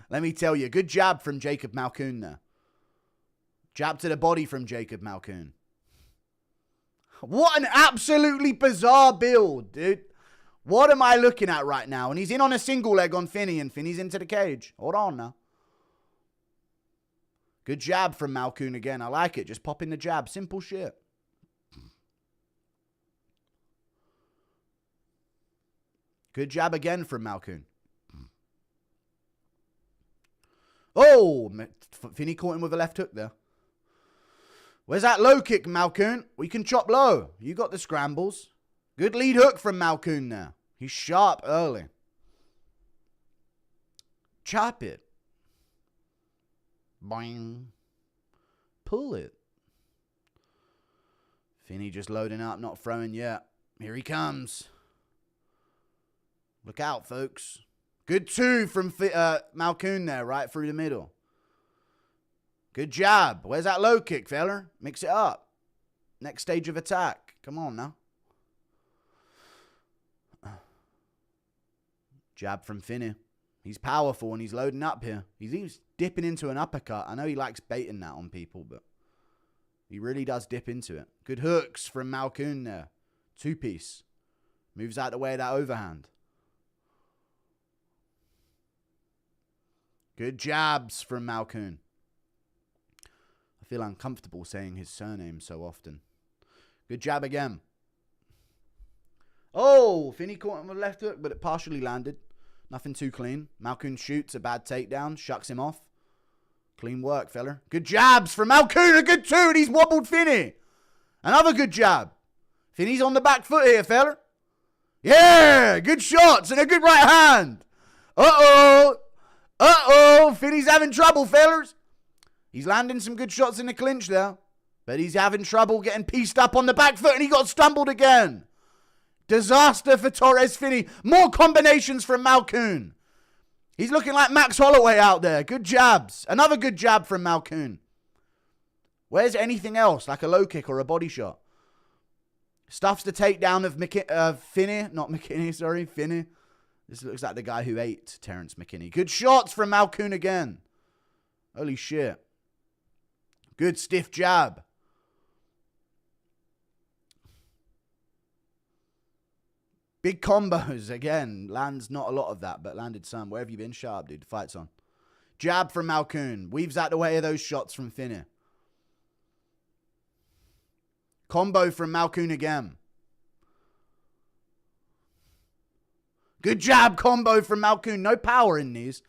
Let me tell you. Good jab from Jacob Malcoun there. Jab to the body from Jacob Malcoun. What an absolutely bizarre build, dude. What am I looking at right now? And he's in on a single leg on Finney, and Finney's into the cage. Hold on now. Good jab from Malcoun again. I like it. Just pop in the jab. Simple shit. Good jab again from Malcoun. Oh, Finney caught him with a left hook there. Where's that low kick, Malcoun? We can chop low. You got the scrambles. Good lead hook from Malcoun there. He's sharp early. Chop it. Boing. Pull it. Finney just loading up, not throwing yet. Here he comes. Look out, folks. Good two from Malcoun there, right through the middle. Good jab. Where's that low kick, fella? Mix it up. Next stage of attack. Come on now. Jab from Finney. He's powerful and he's loading up here. He's dipping into an uppercut. I know he likes baiting that on people, but he really does dip into it. Good hooks from Malcoun there. Two-piece. Moves out the way of that overhand. Good jabs from Malcoun. I feel uncomfortable saying his surname so often. Good jab again. Oh, Finney caught him with a left hook, but it partially landed. Nothing too clean. Malcoun shoots a bad takedown, shucks him off. Clean work, fella. Good jabs from Malcoun, a good two, and he's wobbled Finney. Another good jab. Finney's on the back foot here, fella. Yeah, good shots and a good right hand. Uh-oh. Uh-oh. Finney's having trouble, fellas. He's landing some good shots in the clinch there. But he's having trouble getting pieced up on the back foot and he got stumbled again. Disaster for Torres Finney. More combinations from Malcoun. He's looking like Max Holloway out there. Good jabs. Another good jab from Malcoun. Where's anything else, like a low kick or a body shot? Stuffs the takedown of Finney. Not McKinney, sorry. Finney. This looks like the guy who ate Terrence McKinney. Good shots from Malcoun again. Holy shit. Good stiff jab. Big combos again. Lands not a lot of that, but landed some. Where have you been? Sharp, dude. The fight's on. Jab from Malcoun. Weaves out the way of those shots from Finney. Combo from Malcoun again. Good jab combo from Malcoun. No power in these.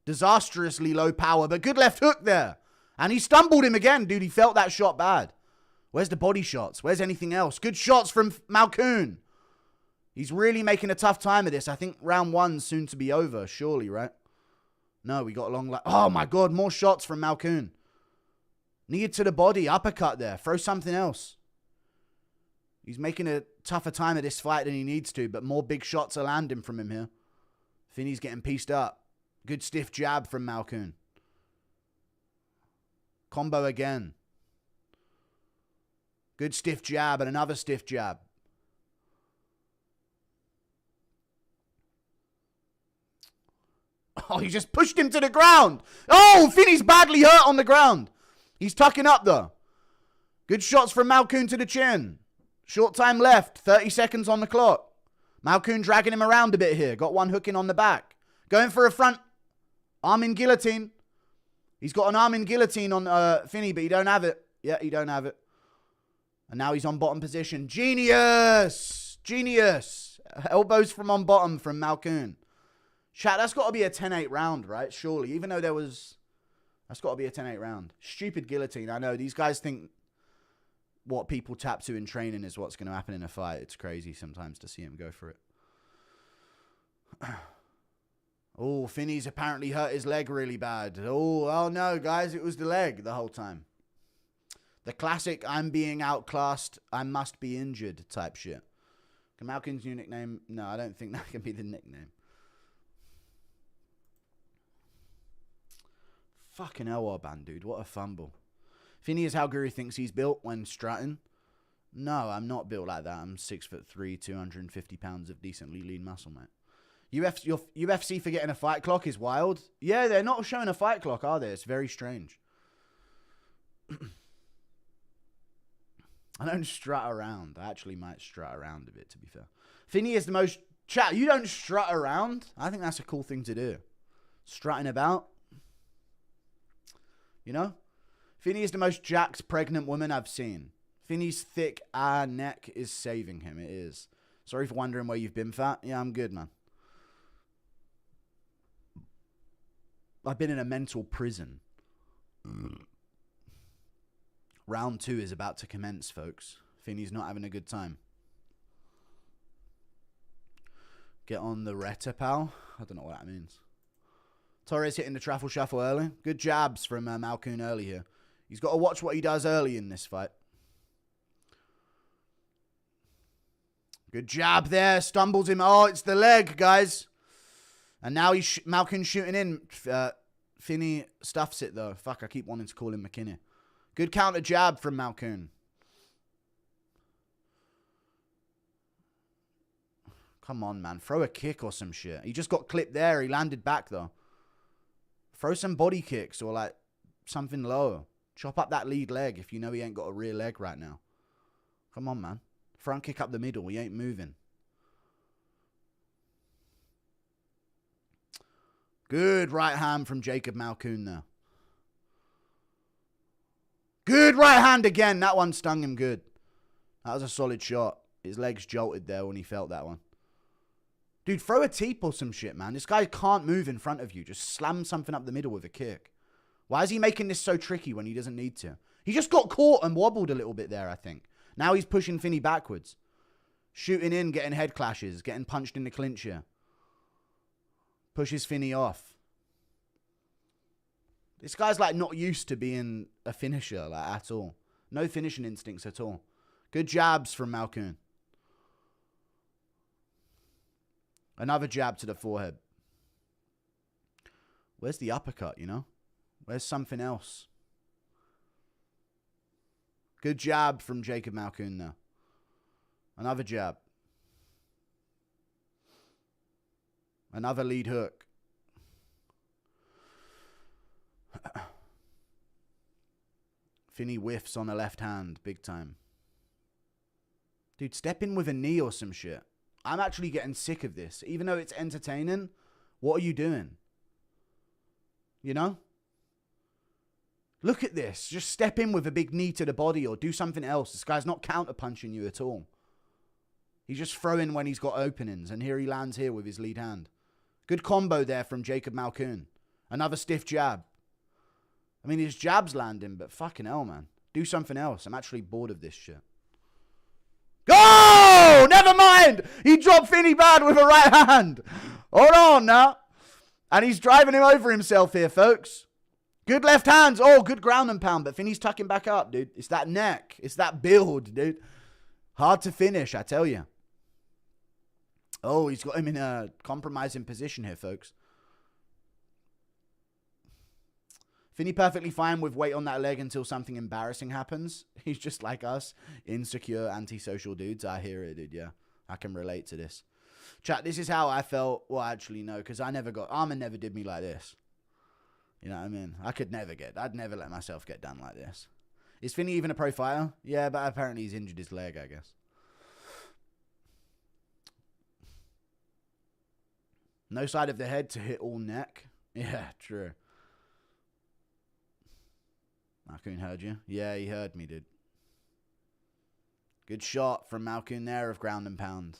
Disastrously low power, but good left hook there. And he stumbled him again, dude. He felt that shot bad. Where's the body shots? Where's anything else? Good shots from Malcoun. He's really making a tough time of this. I think round one's soon to be over, surely, right? No, we got a long... Oh, my God. More shots from Malcoun. Knee to the body. Uppercut there. Throw something else. He's making a tougher time of this fight than he needs to, but more big shots are landing from him here. Finney's getting pieced up. Good stiff jab from Malcoun. Combo again. Good stiff jab and another stiff jab. Oh, he just pushed him to the ground. Oh, Finney's badly hurt on the ground. He's tucking up, though. Good shots from Malcoun to the chin. Short time left. 30 seconds on the clock. Malcoun dragging him around a bit here. Got one hook in on the back. Going for a front arm in guillotine. He's got an arm in guillotine on Finney, but he don't have it. Yeah, he don't have it. And now he's on bottom position. Genius! Genius! Elbows from on bottom from Malcoun. Chat, that's got to be a 10-8 round, right? Surely. Even though there was... That's got to be a 10-8 round. Stupid guillotine. I know. These guys think what people tap to in training is what's going to happen in a fight. It's crazy sometimes to see him go for it. Oh, Finney's apparently hurt his leg really bad. Oh no, guys. It was the leg the whole time. The classic, I'm being outclassed, I must be injured type shit. Can Malcoun's new nickname? No, I don't think that can be the nickname. Fucking hell, Oban, dude. What a fumble. Finney is how Guru thinks he's built when strutting. No, I'm not built like that. I'm 6'3", 250 pounds of decently lean muscle, mate. Your UFC for getting a fight clock is wild. Yeah, they're not showing a fight clock, are they? It's very strange. I don't strut around. I actually might strut around a bit, to be fair. Finney is the most... Chat, you don't strut around? I think that's a cool thing to do. Strutting about. You know? Finney is the most jacked pregnant woman I've seen. Finney's thick neck is saving him. It is. Sorry for wondering where you've been, fat. Yeah, I'm good, man. I've been in a mental prison. Round 2 is about to commence, folks. Finney's not having a good time. Get on the reta, pal. I don't know what that means. Torres hitting the truffle shuffle early. Good jabs from Malcoun early here. He's got to watch what he does early in this fight. Good jab there. Stumbles him. Oh, it's the leg, guys. And now he's Malcoun shooting in. Finney stuffs it, though. Fuck, I keep wanting to call him McKinney. Good counter jab from Malcoun. Come on, man. Throw a kick or some shit. He just got clipped there. He landed back, though. Throw some body kicks or, like, something low. Chop up that lead leg if you know he ain't got a rear leg right now. Come on, man. Front kick up the middle. He ain't moving. Good right hand from Jacob Malcoun there. Good right hand again. That one stung him good. That was a solid shot. His legs jolted there when he felt that one. Dude, throw a teep or some shit, man. This guy can't move in front of you. Just slam something up the middle with a kick. Why is he making this so tricky when he doesn't need to? He just got caught and wobbled a little bit there, I think. Now he's pushing Finney backwards. Shooting in, getting head clashes, getting punched in the clinch here. Pushes Finney off. This guy's like not used to being a finisher like at all. No finishing instincts at all. Good jabs from Malcoun. Another jab to the forehead. Where's the uppercut, you know? Where's something else? Good jab from Jacob Malcoun there. Another jab. Another lead hook. Finney whiffs on the left hand, big time. Dude, step in with a knee or some shit. I'm actually getting sick of this. Even though it's entertaining, what are you doing? You know? Look at this. Just step in with a big knee to the body or do something else. This guy's not counter-punching you at all. He's just throwing when he's got openings. And here he lands here with his lead hand. Good combo there from Jacob Malcoun. Another stiff jab. I mean, his jab's landing, but fucking hell, man. Do something else. I'm actually bored of this shit. Go! Never mind! He dropped Finney bad with a right hand. Hold on now. And he's driving him over himself here, folks. Good left hands. Oh, good ground and pound. But Finney's tucking back up, dude. It's that neck. It's that build, dude. Hard to finish, I tell you. Oh, he's got him in a compromising position here, folks. Finney perfectly fine with weight on that leg until something embarrassing happens. He's just like us. Insecure, antisocial dudes. I hear it, dude, yeah. I can relate to this. Chat, this is how I felt. Well, actually, no, because Armin never did me like this. You know what I mean? I'd never let myself get done like this. Is Finney even a pro fighter? Yeah, but apparently he's injured his leg, I guess. No side of the head to hit all neck. Yeah, true. Malcoun heard you. Yeah, he heard me, dude. Good shot from Malcoun there of ground and pound.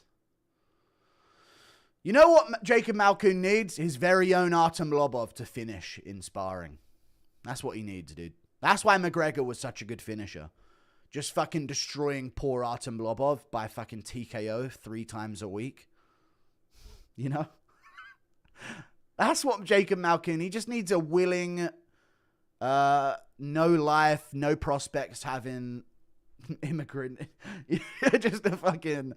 You know what Jacob Malcoun needs? His very own Artem Lobov to finish in sparring. That's what he needs, dude. That's why McGregor was such a good finisher. Just fucking destroying poor Artem Lobov by fucking TKO 3 times a week. You know? That's what Jacob Malcoun, he just needs a willing, no life, no prospects having immigrant. Just to fucking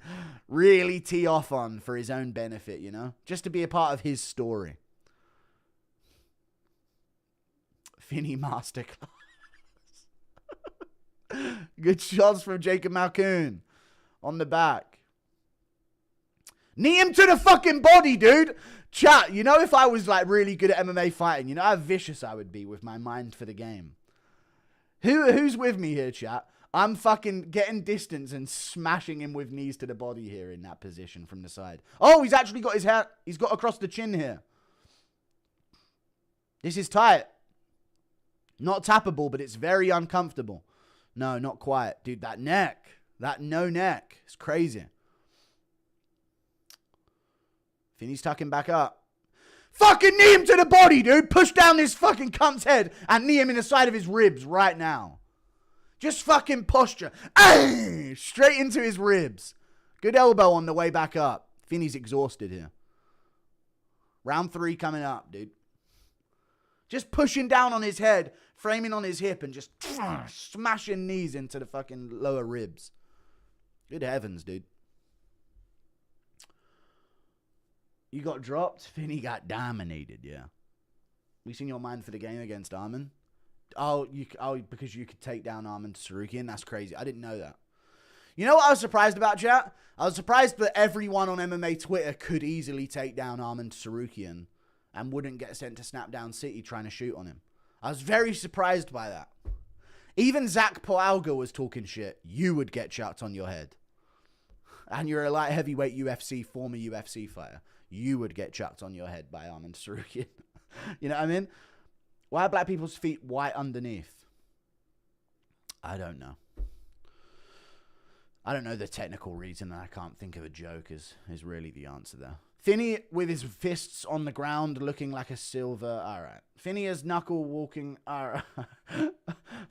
really tee off on for his own benefit, you know? Just to be a part of his story. Finney masterclass. Good shots from Jacob Malcoun on the back. Knee him to the fucking body, dude. Chat, you know if I was like really good at MMA fighting, you know how vicious I would be with my mind for the game. Who's with me here, chat? I'm fucking getting distance and smashing him with knees to the body here in that position from the side. Oh, he's actually got his hair. He's got across the chin here. This is tight. Not tappable, but it's very uncomfortable. No, not quite. Dude, that neck. That no neck. It's crazy. Finney's tucking back up. Fucking knee him to the body, dude. Push down this fucking cunt's head and knee him in the side of his ribs right now. Just fucking posture. Ay! Straight into his ribs. Good elbow on the way back up. Finney's exhausted here. Round 3 coming up, dude. Just pushing down on his head, framing on his hip, and just smashing knees into the fucking lower ribs. Good heavens, dude. You got dropped. Finney got dominated, yeah. We seen your mind for the game against Armin? Oh, because you could take down Armin Tsarukyan? That's crazy. I didn't know that. You know what I was surprised about, chat? I was surprised that everyone on MMA Twitter could easily take down Armin Tsarukyan and wouldn't get sent to Snapdown City trying to shoot on him. I was very surprised by that. Even Zach Poalga was talking shit. You would get chucked on your head. And you're a light heavyweight former UFC fighter. You would get chucked on your head by Armin Tsarukyan. You know what I mean? Why are black people's feet white underneath? I don't know. I don't know the technical reason. I can't think of a joke is really the answer there. Finney with his fists on the ground looking like a silver. All right. Finney is knuckle walking. All right.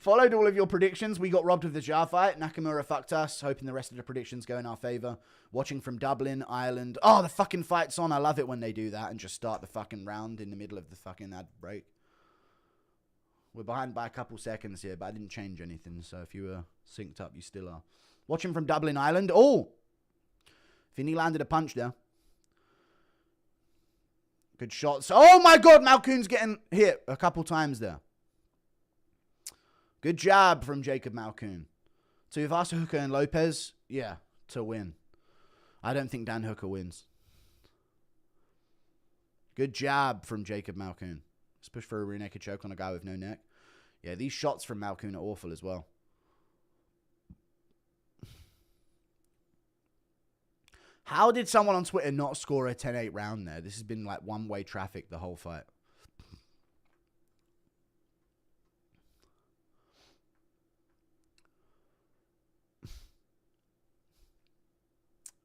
Followed all of your predictions. We got robbed of the Jar fight. Nakamura fucked us. Hoping the rest of the predictions go in our favor. Watching from Dublin, Ireland. Oh, the fucking fight's on. I love it when they do that and just start the fucking round in the middle of the fucking ad break. We're behind by a couple seconds here, but I didn't change anything. So if you were synced up, you still are. Watching from Dublin, Ireland. Oh! Finney landed a punch there. Good shots. Oh my God, Malcoun's getting hit a couple times there. Good jab from Jacob Malcoun. Tuivasa, Hooker, and Lopez. Yeah, to win. I don't think Dan Hooker wins. Good jab from Jacob Malcoun. Let's push for a rear naked choke on a guy with no neck. Yeah, these shots from Malcoun are awful as well. How did someone on Twitter not score a 10-8 round there? This has been like one-way traffic the whole fight.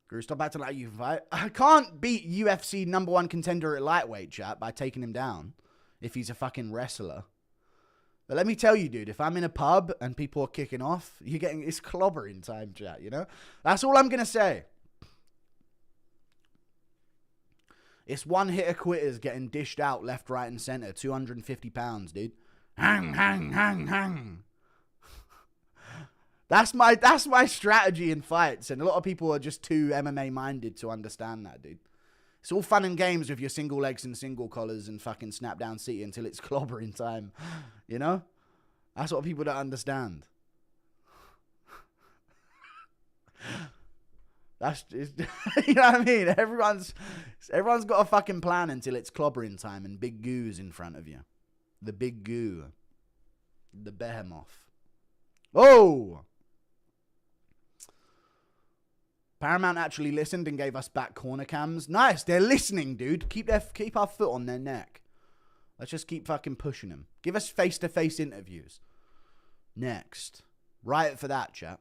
Guru, stop acting like you can fight. I can't beat UFC #1 contender at lightweight, chat, by taking him down if he's a fucking wrestler. But let me tell you, dude, if I'm in a pub and people are kicking off, you're getting, it's clobbering time, chat, you know? That's all I'm going to say. It's one-hitter quitters getting dished out left, right, and center. 250 pounds, dude. Hang, hang, hang, hang. That's my strategy in fights. And a lot of people are just too MMA-minded to understand that, dude. It's all fun and games with your single legs and single collars and fucking snap down city until it's clobbering time. You know? That's what people don't understand. That's just, you know what I mean? Everyone's got a fucking plan until it's clobbering time and big goo's in front of you. The big goo. The behemoth. Oh! Paramount actually listened and gave us back corner cams. Nice, they're listening, dude. Keep our foot on their neck. Let's just keep fucking pushing them. Give us face-to-face interviews. Next. Riot for that, chat.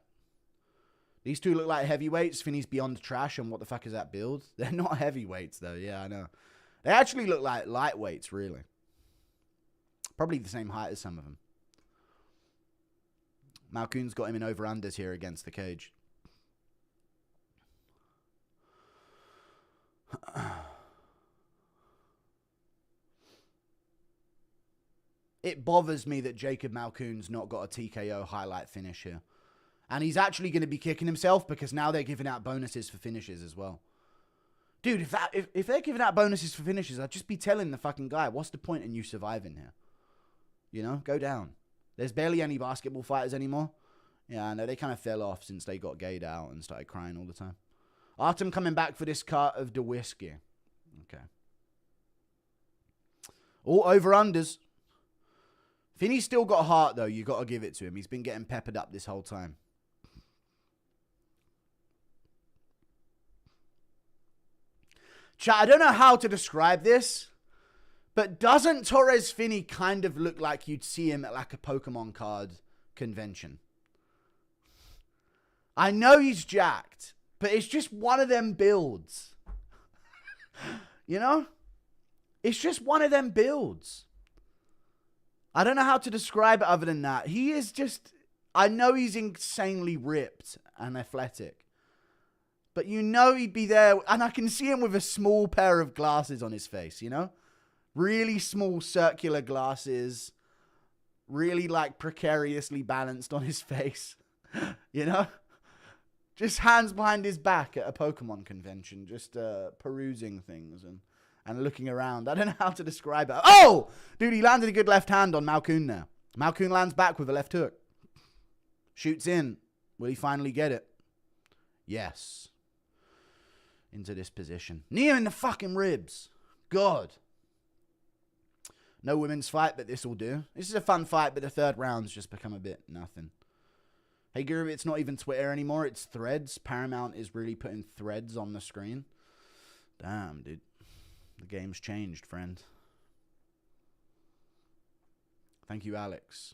These two look like heavyweights. Finney's beyond trash, and what the fuck is that build? They're not heavyweights, though. Yeah, I know. They actually look like lightweights, really. Probably the same height as some of them. Malcoun's got him in over-unders here against the cage. It bothers me that Jacob Malcoun's not got a TKO highlight finish here. And he's actually going to be kicking himself because now they're giving out bonuses for finishes as well. Dude, if they're giving out bonuses for finishes, I'd just be telling the fucking guy, what's the point in you surviving here? You know, go down. There's barely any basketball fighters anymore. Yeah, I know they kind of fell off since they got gayed out and started crying all the time. Artem coming back for this cut of the whiskey. Okay. All over-unders. Finney's still got heart, though. You got to give it to him. He's been getting peppered up this whole time. Chat, I don't know how to describe this, but doesn't Torres Finney kind of look like you'd see him at like a Pokemon card convention? I know he's jacked, but it's just one of them builds. You know? It's just one of them builds. I don't know how to describe it other than that. He is just... I know he's insanely ripped and athletic. But you know he'd be there. And I can see him with a small pair of glasses on his face, you know? Really small circular glasses. Really like precariously balanced on his face. You know? Just hands behind his back at a Pokemon convention. Just perusing things and looking around. I don't know how to describe it. Oh! Dude, he landed a good left hand on Malcoun there. Malcoun lands back with a left hook. Shoots in. Will he finally get it? Yes. Into this position. Knee in the fucking ribs. God. No women's fight, but this will do. This is a fun fight, but the third round's just become a bit nothing. Hey, Guru, it's not even Twitter anymore. It's Threads. Paramount is really putting Threads on the screen. Damn, dude. The game's changed, friend. Thank you, Alex.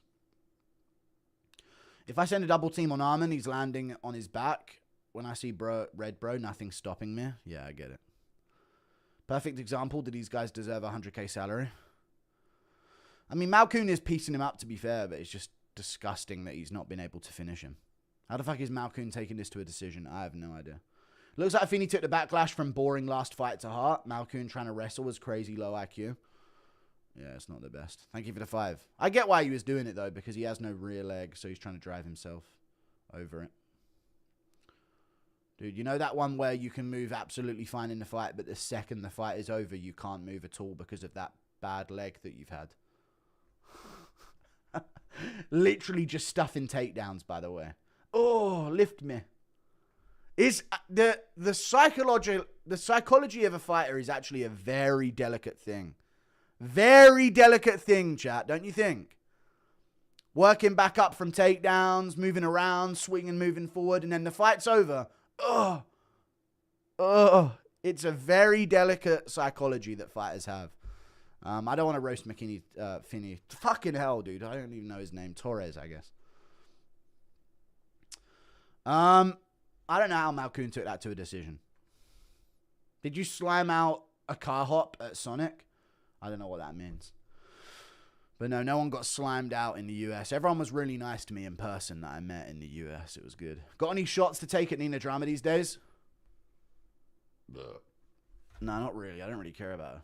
If I send a double team on Armin, he's landing on his back. When I see red bro, nothing's stopping me. Yeah, I get it. Perfect example. Do these guys deserve a 100k salary? I mean, Malcoun is piecing him up, to be fair, but it's just disgusting that he's not been able to finish him. How the fuck is Malcoun taking this to a decision? I have no idea. Looks like Finney took the backlash from boring last fight to heart. Malcoun trying to wrestle was crazy low IQ. Yeah, it's not the best. Thank you for the 5. I get why he was doing it, though, because he has no rear leg, so he's trying to drive himself over it. Dude, you know that one where you can move absolutely fine in the fight, but the second the fight is over, you can't move at all because of that bad leg that you've had? Literally just stuffing takedowns, by the way. Oh, lift me. Is the psychology of a fighter is actually a very delicate thing. Very delicate thing, chat, don't you think? Working back up from takedowns, moving around, swinging, moving forward, and then the fight's over. It's a very delicate psychology that fighters have. I don't want to roast Finney. Fucking hell, dude. I don't even know his name. Torres, I guess. I don't know how Malcoun took that to a decision. Did you slime out a car hop at Sonic? I don't know what that means. But no one got slimed out in the US. Everyone was really nice to me in person that I met in the US. It was good. Got any shots to take at Nina Drama these days? No, not really. I don't really care about her.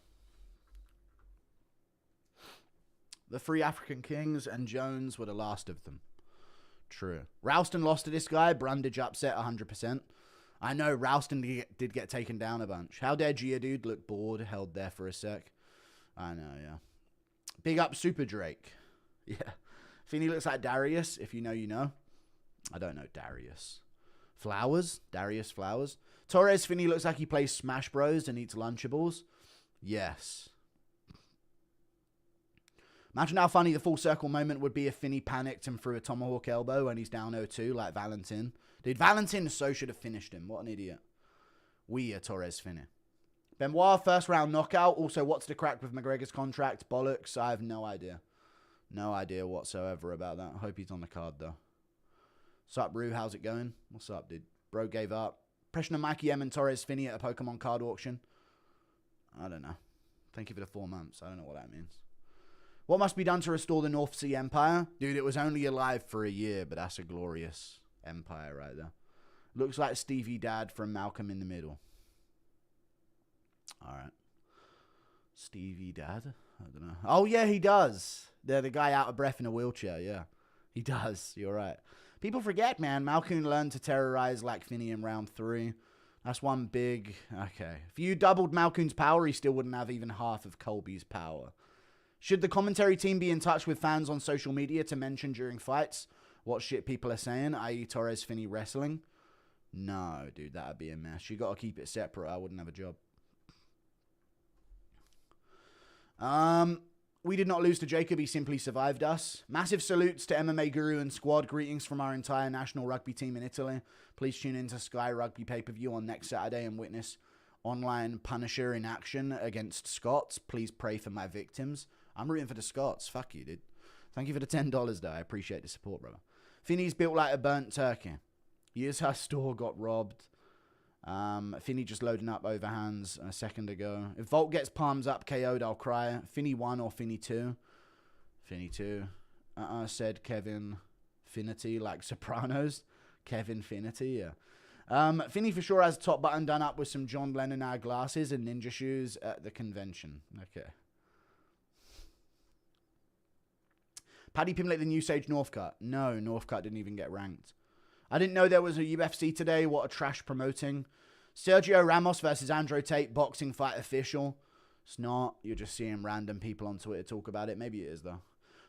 The 3 African Kings and Jones were the last of them. True. Ralston lost to this guy. Brundage upset 100%. I know Ralston did get taken down a bunch. How dare Gia, dude? Look bored. Held there for a sec. I know, yeah. Big up Super Drake. Yeah. Finney looks like Darius. If you know, you know. I don't know Darius. Flowers? Darius Flowers. Torres, Finney looks like he plays Smash Bros. And eats Lunchables. Yes. Imagine how funny the full circle moment would be if Finney panicked and threw a tomahawk elbow when he's down 0-2 like Valentin. Dude, Valentin so should have finished him. What an idiot. We are Torres Finney. Benoist, first round knockout. Also, what's the crack with McGregor's contract? Bollocks. I have no idea. No idea whatsoever about that. I hope he's on the card, though. Sup, Rue? How's it going? What's up, dude? Bro gave up. Impression of Mikey M and Torres Finney at a Pokemon card auction. I don't know. Thank you for the 4 months. I don't know what that means. What must be done to restore the North Sea Empire? Dude, it was only alive for a year, but that's a glorious empire right there. Looks like Stevie Dad from Malcolm in the Middle. All right. Stevie Dad? I don't know. Oh, yeah, he does. They're the guy out of breath in a wheelchair, yeah. He does. You're right. People forget, man. Malcoun learned to terrorize like Finney in round 3. That's one big... Okay. If you doubled Malcoun's power, he still wouldn't have even half of Colby's power. Should the commentary team be in touch with fans on social media to mention during fights what shit people are saying, i.e. Torres Finney wrestling? No, dude, that'd be a mess. You got to keep it separate. I wouldn't have a job. We did not lose to Jacob. He simply survived us. Massive salutes to MMA Guru and squad. Greetings from our entire national rugby team in Italy. Please tune in to Sky Rugby pay-per-view on next Saturday and witness online Punisher in action against Scots. Please pray for my victims. I'm rooting for the Scots. Fuck you, dude. Thank you for the $10, though. I appreciate the support, brother. Finney's built like a burnt turkey. Years her store got robbed. Finney just loading up overhands a second ago. If Volk gets palms up KO'd, I'll cry. Finney 1 or Finney 2? Finney 2. Said Kevin Finity, like Sopranos. Kevin Finity, yeah. Finney for sure has top button done up with some John Lennon eyeglasses and ninja shoes at the convention. Okay. Paddy Pimlet, the new Sage Northcutt. No, Northcutt didn't even get ranked. I didn't know there was a UFC today. What a trash promoting. Sergio Ramos versus Andrew Tate, boxing fight official. It's not. You're just seeing random people on Twitter talk about it. Maybe it is, though.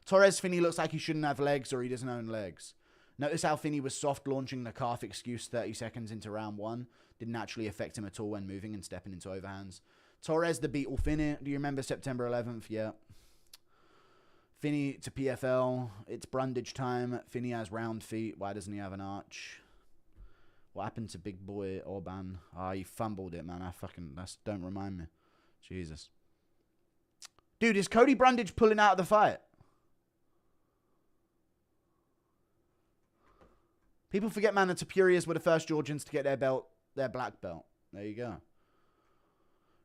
Torres Finney looks like he shouldn't have legs or he doesn't own legs. Notice how Finney was soft launching the calf excuse 30 seconds into round 1. Didn't actually affect him at all when moving and stepping into overhands. Torres the Beetle Finney. Do you remember September 11th? Yeah. Finney to PFL. It's Brundage time. Finney has round feet. Why doesn't he have an arch? What happened to big boy Oban? He fumbled it, man. Don't remind me. Jesus. Dude, is Cody Brundage pulling out of the fight? People forget, man, the Tapurias were the first Georgians to get their black belt. There you go.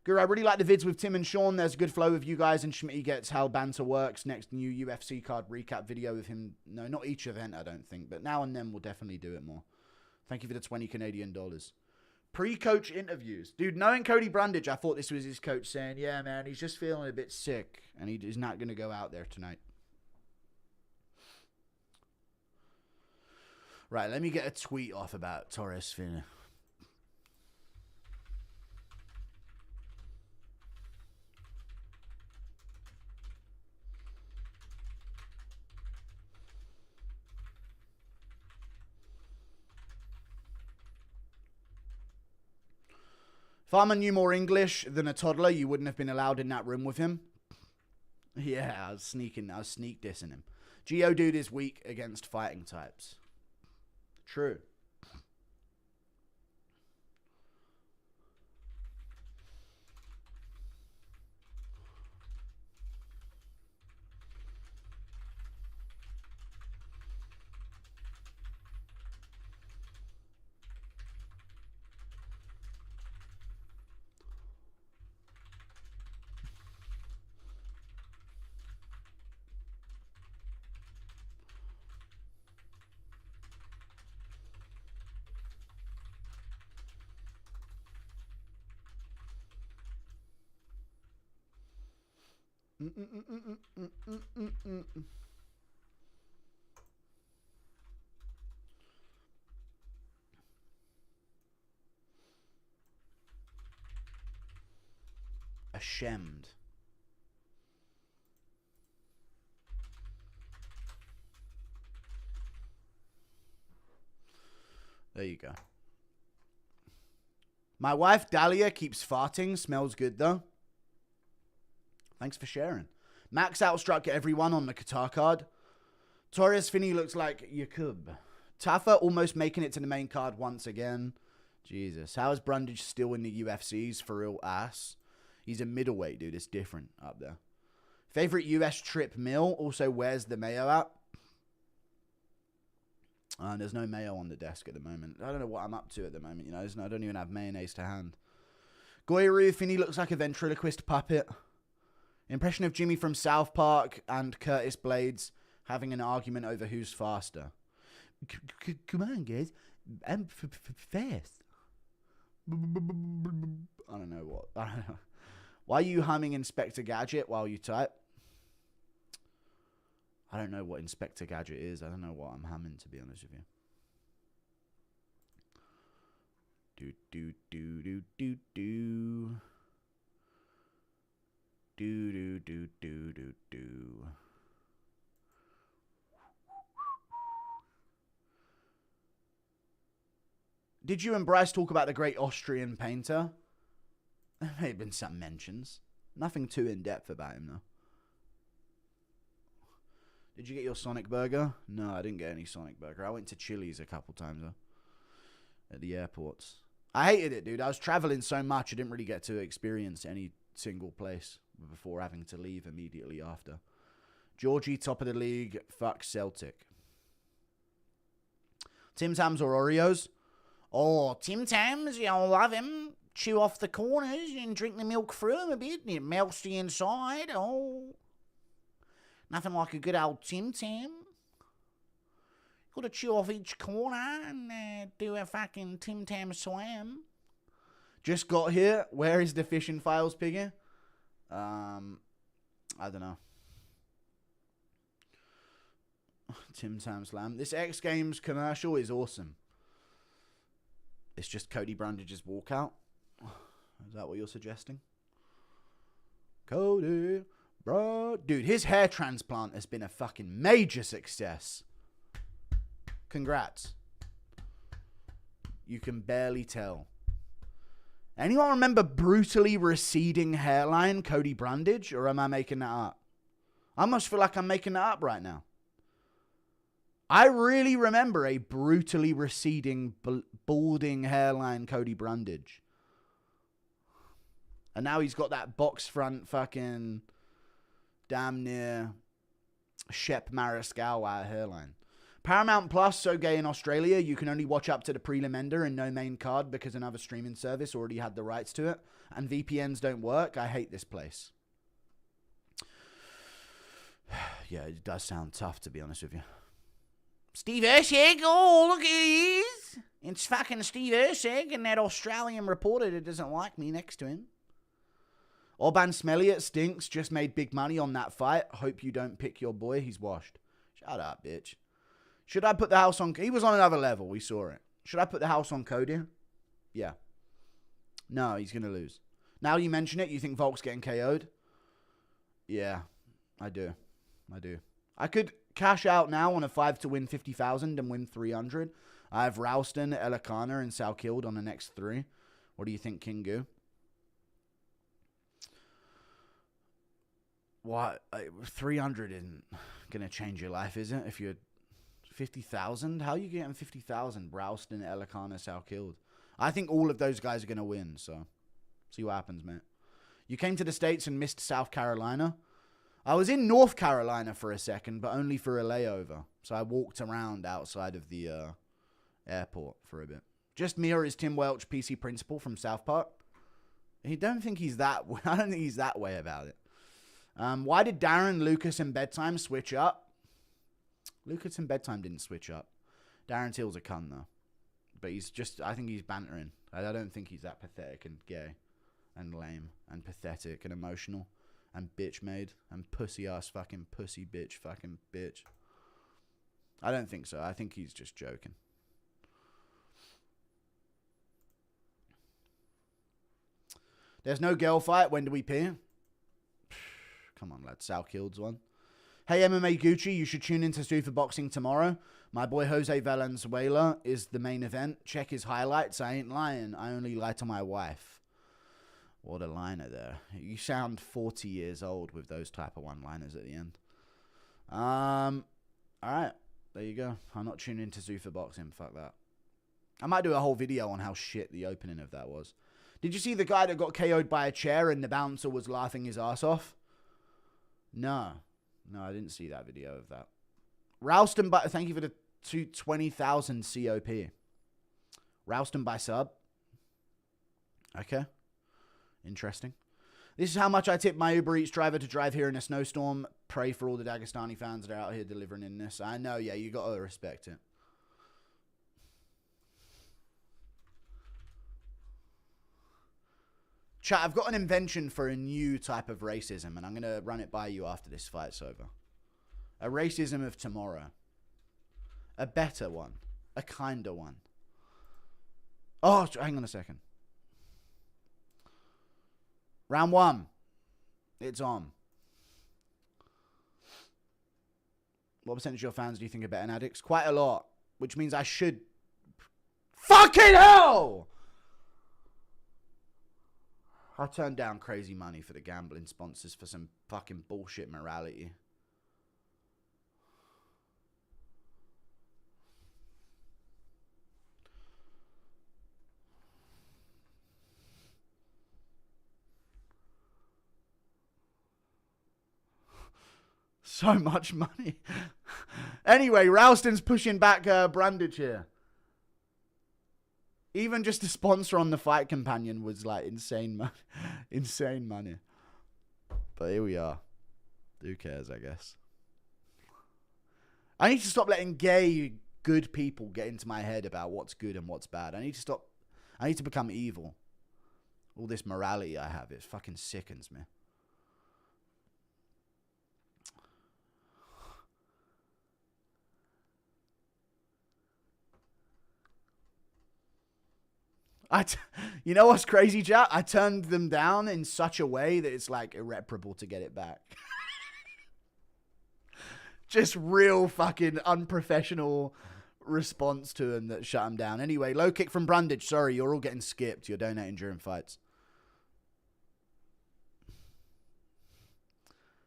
Guru, I really like the vids with Tim and Sean. There's a good flow with you guys, and Schmitty gets how banter works. Next new UFC card recap video with him. No, not each event, I don't think, but now and then we'll definitely do it more. Thank you for the 20 Canadian dollars. Pre-coach interviews. Dude, knowing Cody Brundage, I thought this was his coach saying, yeah, man, he's just feeling a bit sick, and he's not going to go out there tonight. Right, let me get a tweet off about Torres Fina. If Arman knew more English than a toddler, you wouldn't have been allowed in that room with him. Yeah, I was sneak dissing him. Geodude is weak against fighting types. True. Ashamed. There you go. My wife Dahlia keeps farting. Smells good though. Thanks for sharing. Max outstruck everyone on the Qatar card. Torres Finney looks like Yakub. Tafa almost making it to the main card once again. Jesus. How is Brundage still in the UFCs for real ass? He's a middleweight, dude. It's different up there. Favorite US trip meal? Also, where's the mayo at? There's no mayo on the desk at the moment. I don't know what I'm up to at the moment. You know, I don't even have mayonnaise to hand. Goyru Finney looks like a ventriloquist puppet. Impression of Jimmy from South Park and Curtis Blades having an argument over who's faster. Come on, guys. I'm fast. I don't know what. I don't know. Why are you humming Inspector Gadget while you type? I don't know what Inspector Gadget is. I don't know what I'm humming, to be honest with you. Do, do, do, do, do, do. Do, do, do, do, do, do. Did you and Bryce talk about the great Austrian painter? There may have been some mentions. Nothing too in-depth about him, though. Did you get your Sonic Burger? No, I didn't get any Sonic Burger. I went to Chili's a couple times, though. At the airports. I hated it, dude. I was traveling so much, I didn't really get to experience any single place before having to leave immediately after. Georgie, top of the league. Fuck Celtic. Tim Tams or Oreos? Oh, Tim Tams, you'll love him. Chew off the corners and drink the milk through them a bit, and it melts the inside. Oh, nothing like a good old Tim Tam. Got to chew off each corner and do a fucking Tim Tam swam. Just got here. Where is the fishing files, Piggy? I don't know. Tim Tam Slam. This X Games commercial is awesome. It's just Cody Brundage's walkout. Is that what you're suggesting? Cody, bro. Dude, his hair transplant has been a fucking major success. Congrats. You can barely tell. Anyone remember brutally receding hairline Cody Brundage? Or am I making that up? I almost feel like I'm making that up right now. I really remember a brutally receding, balding hairline Cody Brundage. And now he's got that box front fucking damn near Shep Mariscal hairline. Paramount Plus, so gay in Australia, you can only watch up to the prelim ender and no main card because another streaming service already had the rights to it. And VPNs don't work. I hate this place. Yeah, it does sound tough, to be honest with you. Steve Ersheg, oh, look at these. It's fucking Steve Ersheg and that Australian reporter that doesn't like me next to him. Oban Elliot stinks, just made big money on that fight. Hope you don't pick your boy, he's washed. Shut up, bitch. Should I put the house on... He was on another level, we saw it. Should I put the house on Cody? Yeah. No, he's going to lose. Now you mention it, you think Volk's getting KO'd? Yeah, I do. I could cash out now on a 5 to win 50,000 and win 300. I have Ralston, Elikana, and Skild on the next 3. What do you think, Kingu? What? 300 isn't going to change your life, is it? If you're 50,000? How are you getting 50,000? Ralston, Elikana, Skild. I think all of those guys are going to win, so see what happens, mate. You came to the States and missed South Carolina. I was in North Carolina for a second, but only for a layover. So I walked around outside of the airport for a bit. Just mirrors Tim Welch, PC principal from South Park. I don't think he's that way about it. Why did Darren, Lucas, and Bedtime switch up? Lucas and Bedtime didn't switch up. Darren Till's a cunt, though. But I think he's bantering. I don't think he's that pathetic and gay and lame and pathetic and emotional and bitch made and pussy ass fucking pussy bitch fucking bitch. I don't think so. I think he's just joking. There's no girl fight. When do we pee? Come on, lad. Sal Kild's one. Hey, MMA Gucci, you should tune into Super Boxing tomorrow. My boy Jose Valenzuela is the main event. Check his highlights. I ain't lying. I only lie to my wife. What a liner there. You sound 40 years old with those type of one-liners at the end. All right. There you go. I'm not tuning into Super Boxing. Fuck that. I might do a whole video on how shit the opening of that was. Did you see the guy that got KO'd by a chair and the bouncer was laughing his ass off? No. No, I didn't see that video of that. Ralston, thank you for the 20,000 COP. Ralston by sub. Okay. Interesting. This is how much I tip my Uber Eats driver to drive here in a snowstorm. Pray for all the Dagestani fans that are out here delivering in this. I know, yeah, you got to respect it. Chat, I've got an invention for a new type of racism, and I'm going to run it by you after this fight's over. A racism of tomorrow. A better one. A kinder one. Oh, hang on a second. Round 1. It's on. What percentage of your fans do you think are betting addicts? Quite a lot. Which means I should... Fucking hell! I turned down crazy money for the gambling sponsors for some fucking bullshit morality. So much money. Anyway, Ralston's pushing back Brundage here. Even just a sponsor on the Fight Companion was like insane money. Insane money. But here we are. Who cares, I guess. I need to stop letting gay, good people get into my head about what's good and what's bad. I need to stop. I need to become evil. All this morality I have, it fucking sickens me. You know what's crazy, chat? I turned them down in such a way that it's like irreparable to get it back. Just real fucking unprofessional response to them that shut them down. Anyway, low kick from Brundage. Sorry, you're all getting skipped. You're donating during fights.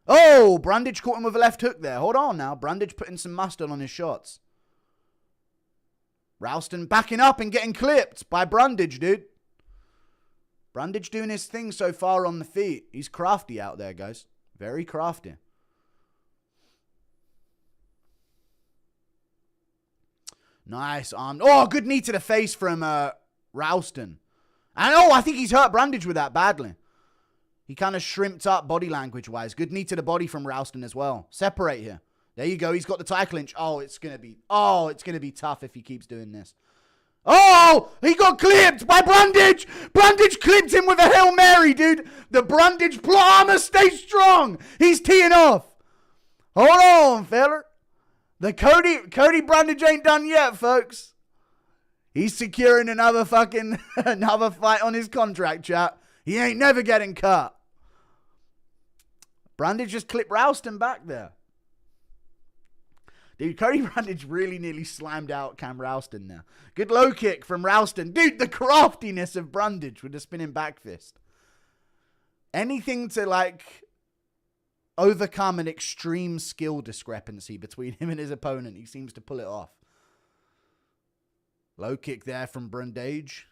Oh, Brundage caught him with a left hook there. Hold on now. Brundage putting some mustard on his shots. Ralston backing up and getting clipped by Brundage, dude. Brundage doing his thing so far on the feet. He's crafty out there, guys. Very crafty. Nice arm. Oh, good knee to the face from Ralston. And I think he's hurt Brundage with that badly. He kind of shrimped up body language-wise. Good knee to the body from Ralston as well. Separate here. There you go. He's got the tie clinch. It's going to be tough if he keeps doing this. Oh, he got clipped by Brundage. Brundage clipped him with a Hail Mary, dude. The Brundage plot armor stays strong. He's teeing off. Hold on, fella. The Cody Brundage ain't done yet, folks. He's securing another fight on his contract, chat. He ain't never getting cut. Brundage just clipped Ralston back there. Dude, Cody Brundage really nearly slammed out Cam Ralston there. Good low kick from Ralston. Dude, the craftiness of Brundage with the spinning back fist. Anything to, overcome an extreme skill discrepancy between him and his opponent. He seems to pull it off. Low kick there from Brundage.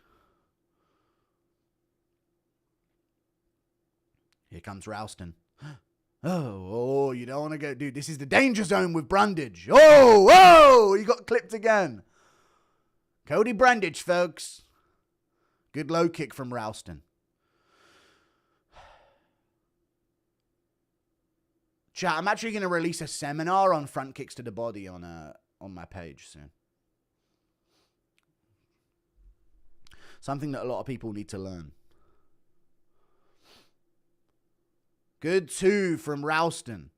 Here comes Ralston. Oh, you don't want to go. Dude, this is the danger zone with Brundage. Oh, he got clipped again. Cody Brundage, folks. Good low kick from Ralston. Chat, I'm actually going to release a seminar on front kicks to the body on my page soon. Something that a lot of people need to learn. Good 2 from Ralston.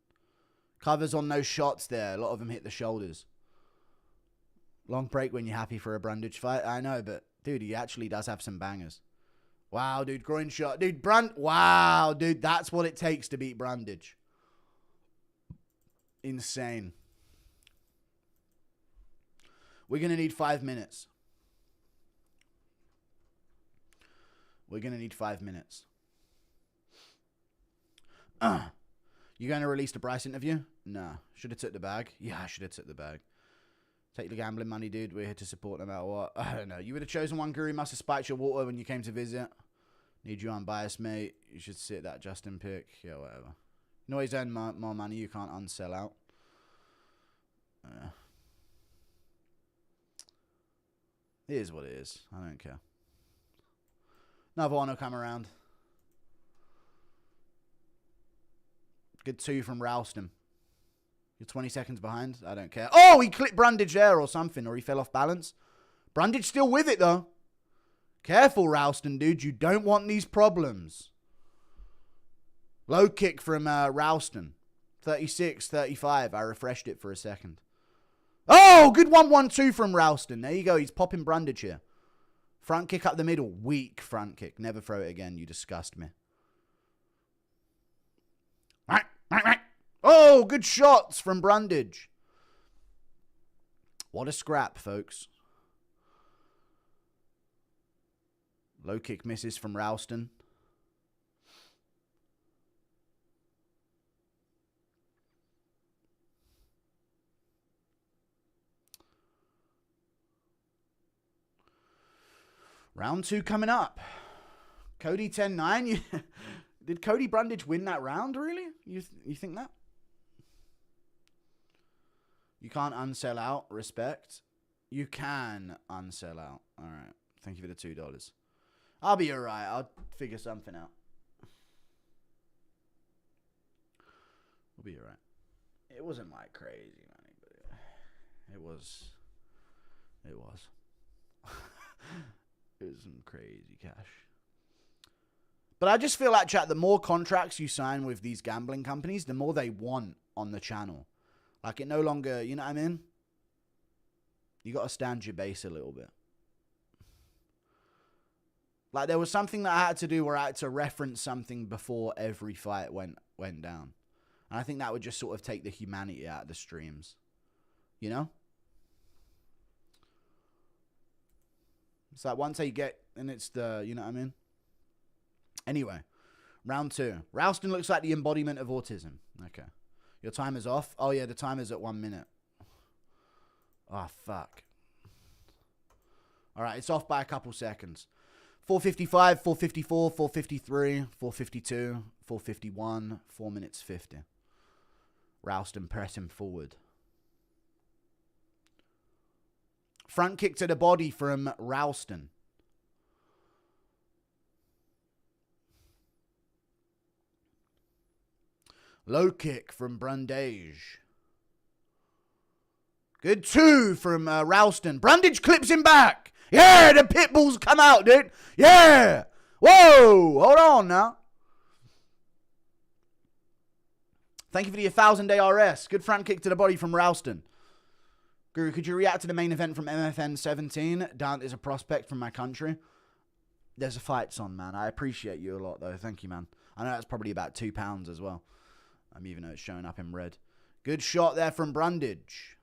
Covers on those shots there. A lot of them hit the shoulders. Long break when you're happy for a Brundage fight. I know, but dude, he actually does have some bangers. Wow, dude, groin shot. Dude, wow, dude, that's what it takes to beat Brundage. Insane. We're going to need 5 minutes. We're going to need 5 minutes. You going to release the Bryce interview? Nah. Should have took the bag. Yeah, I should have took the bag. Take the gambling money, dude. We're here to support no matter what. I don't know. You would have chosen one guru. Must have spiked your water when you came to visit. Need you unbiased, mate. You should sit that Justin pick. Yeah, whatever. You know he's earned more money. You can't unsell out. It is what it is. I don't care. Another one will come around. Good 2 from Ralston. You're 20 seconds behind. I don't care. Oh, he clipped Brundage there or something. Or he fell off balance. Brundage still with it, though. Careful, Ralston, dude. You don't want these problems. Low kick from Ralston. 36, 35. I refreshed it for a second. Oh, good 1-1-2 from Ralston. There you go. He's popping Brundage here. Front kick up the middle. Weak front kick. Never throw it again. You disgust me. Oh, good shots from Brundage. What a scrap, folks. Low kick misses from Ralston. Round 2 coming up. Cody 10-9. Did Cody Brundage win that round, really? You think that? You can't unsell out. Respect. You can unsell out. All right. Thank you for the $2. I'll be all right. I'll figure something out. We'll be all right. It wasn't like crazy money, but it was. It was. It was some crazy cash. But I just feel like, chat, the more contracts you sign with these gambling companies, the more they want on the channel. Like, it no longer, you know what I mean? You got to stand your base a little bit. Like, there was something that I had to do where I had to reference something before every fight went down. And I think that would just sort of take the humanity out of the streams. You know? It's like once they get, and it's the, you know what I mean? Anyway, round 2. Ralston looks like the embodiment of autism. Okay. Your timer's off? Oh, yeah, the timer's at 1 minute. Oh, fuck. All right, it's off by a couple seconds. 4:55, 4:54, 4:53, 4:52, 4:51, 4 minutes 50. Ralston pressing forward. Front kick to the body from Ralston. Low kick from Brundage. Good 2 from Ralston. Brundage clips him back. Yeah, the pit bulls come out, dude. Yeah. Whoa, hold on now. Thank you for the 1,000 ARS. Good front kick to the body from Ralston. Guru, could you react to the main event from MFN 17? Dante's a prospect from my country. There's a fights on, man. I appreciate you a lot, though. Thank you, man. I know that's probably about £2 as well. Even though it's showing up in red. Good shot there from Brundage.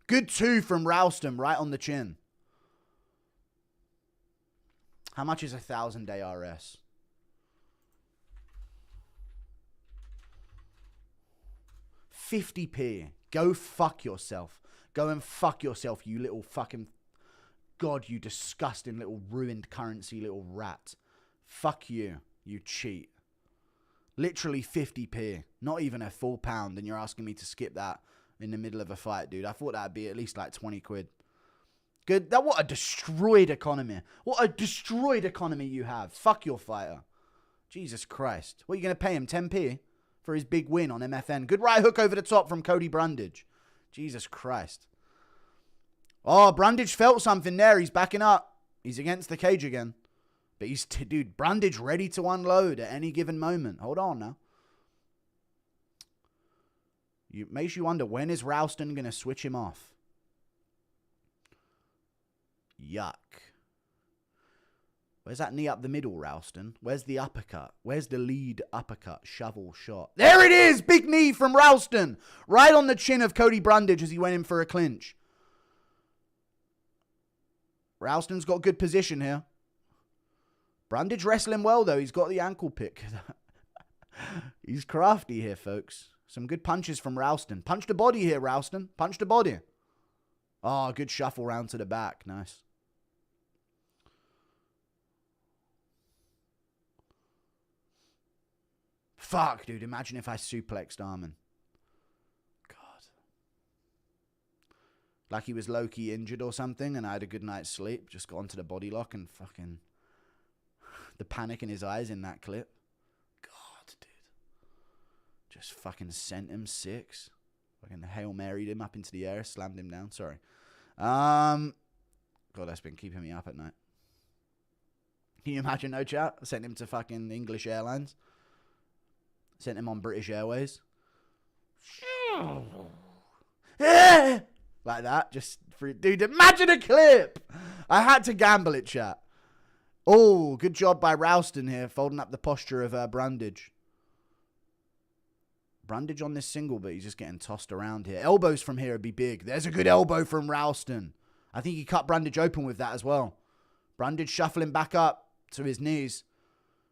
Good 2 from Ralston, right on the chin. How much is 1,000 ARS? $50p. Go fuck yourself. Go and fuck yourself, you little fucking... God, you disgusting little ruined currency little rat. Fuck you, you cheat. Literally 50p. Not even a full pound, and you're asking me to skip that in the middle of a fight, dude. I thought that'd be at least like 20 quid. Good. That, what a destroyed economy. What a destroyed economy you have. Fuck your fighter. Jesus Christ. What are you going to pay him? 10p for his big win on MFN. Good right hook over the top from Cody Brundage. Jesus Christ. Oh, Brundage felt something there. He's backing up. He's against the cage again. But he's, dude, Brundage ready to unload at any given moment. Hold on now. Makes you wonder, when is Ralston going to switch him off? Yuck. Where's that knee up the middle, Ralston? Where's the uppercut? Where's the lead uppercut shovel shot? There it is! Big knee from Ralston. Right on the chin of Cody Brundage as he went in for a clinch. Ralston's got good position here. Brundage wrestling well, though. He's got the ankle pick. He's crafty here, folks. Some good punches from Ralston. Punch the body here, Ralston. Punch the body. Oh, good shuffle round to the back. Nice. Fuck, dude. Imagine if I suplexed Armin. God. Like he was low-key injured or something and I had a good night's sleep. Just got onto the body lock and fucking... the panic in his eyes in that clip. God, dude. Just fucking sent him 6. Fucking Hail Mary'd him up into the air. Slammed him down. Sorry. God, that's been keeping me up at night. Can you imagine, no chat? I sent him to fucking English Airlines. Sent him on British Airways. Like that. Just for, dude, imagine a clip. I had to gamble it, chat. Oh, good job by Ralston here, folding up the posture of Brundage. Brundage on this single, but he's just getting tossed around here. Elbows from here would be big. There's a good elbow from Ralston. I think he cut Brundage open with that as well. Brundage shuffling back up to his knees.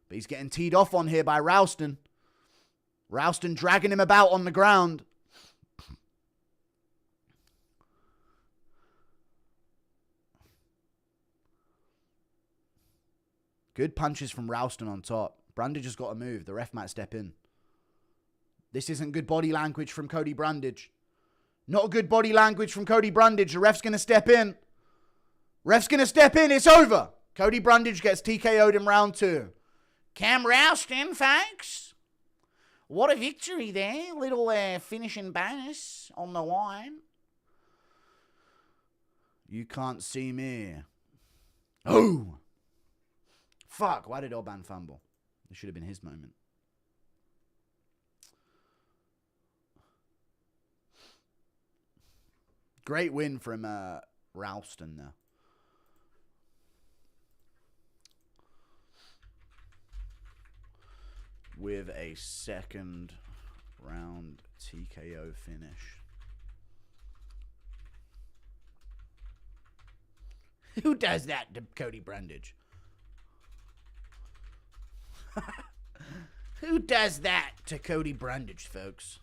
But he's getting teed off on here by Ralston. Ralston dragging him about on the ground. Good punches from Ralston on top. Brundage has got to move. The ref might step in. This isn't good body language from Cody Brundage. Not good body language from Cody Brundage. The ref's going to step in. Ref's going to step in. It's over. Cody Brundage gets TKO'd in round 2. Cam Ralston, folks. What a victory there. Little finishing bonus on the line. You can't see me. Oh! Fuck, why did Oban fumble? It should have been his moment. Great win from Ralston there. With a second round TKO finish. Who does that to Cody Brundage? Who does that to Cody Brundage, folks?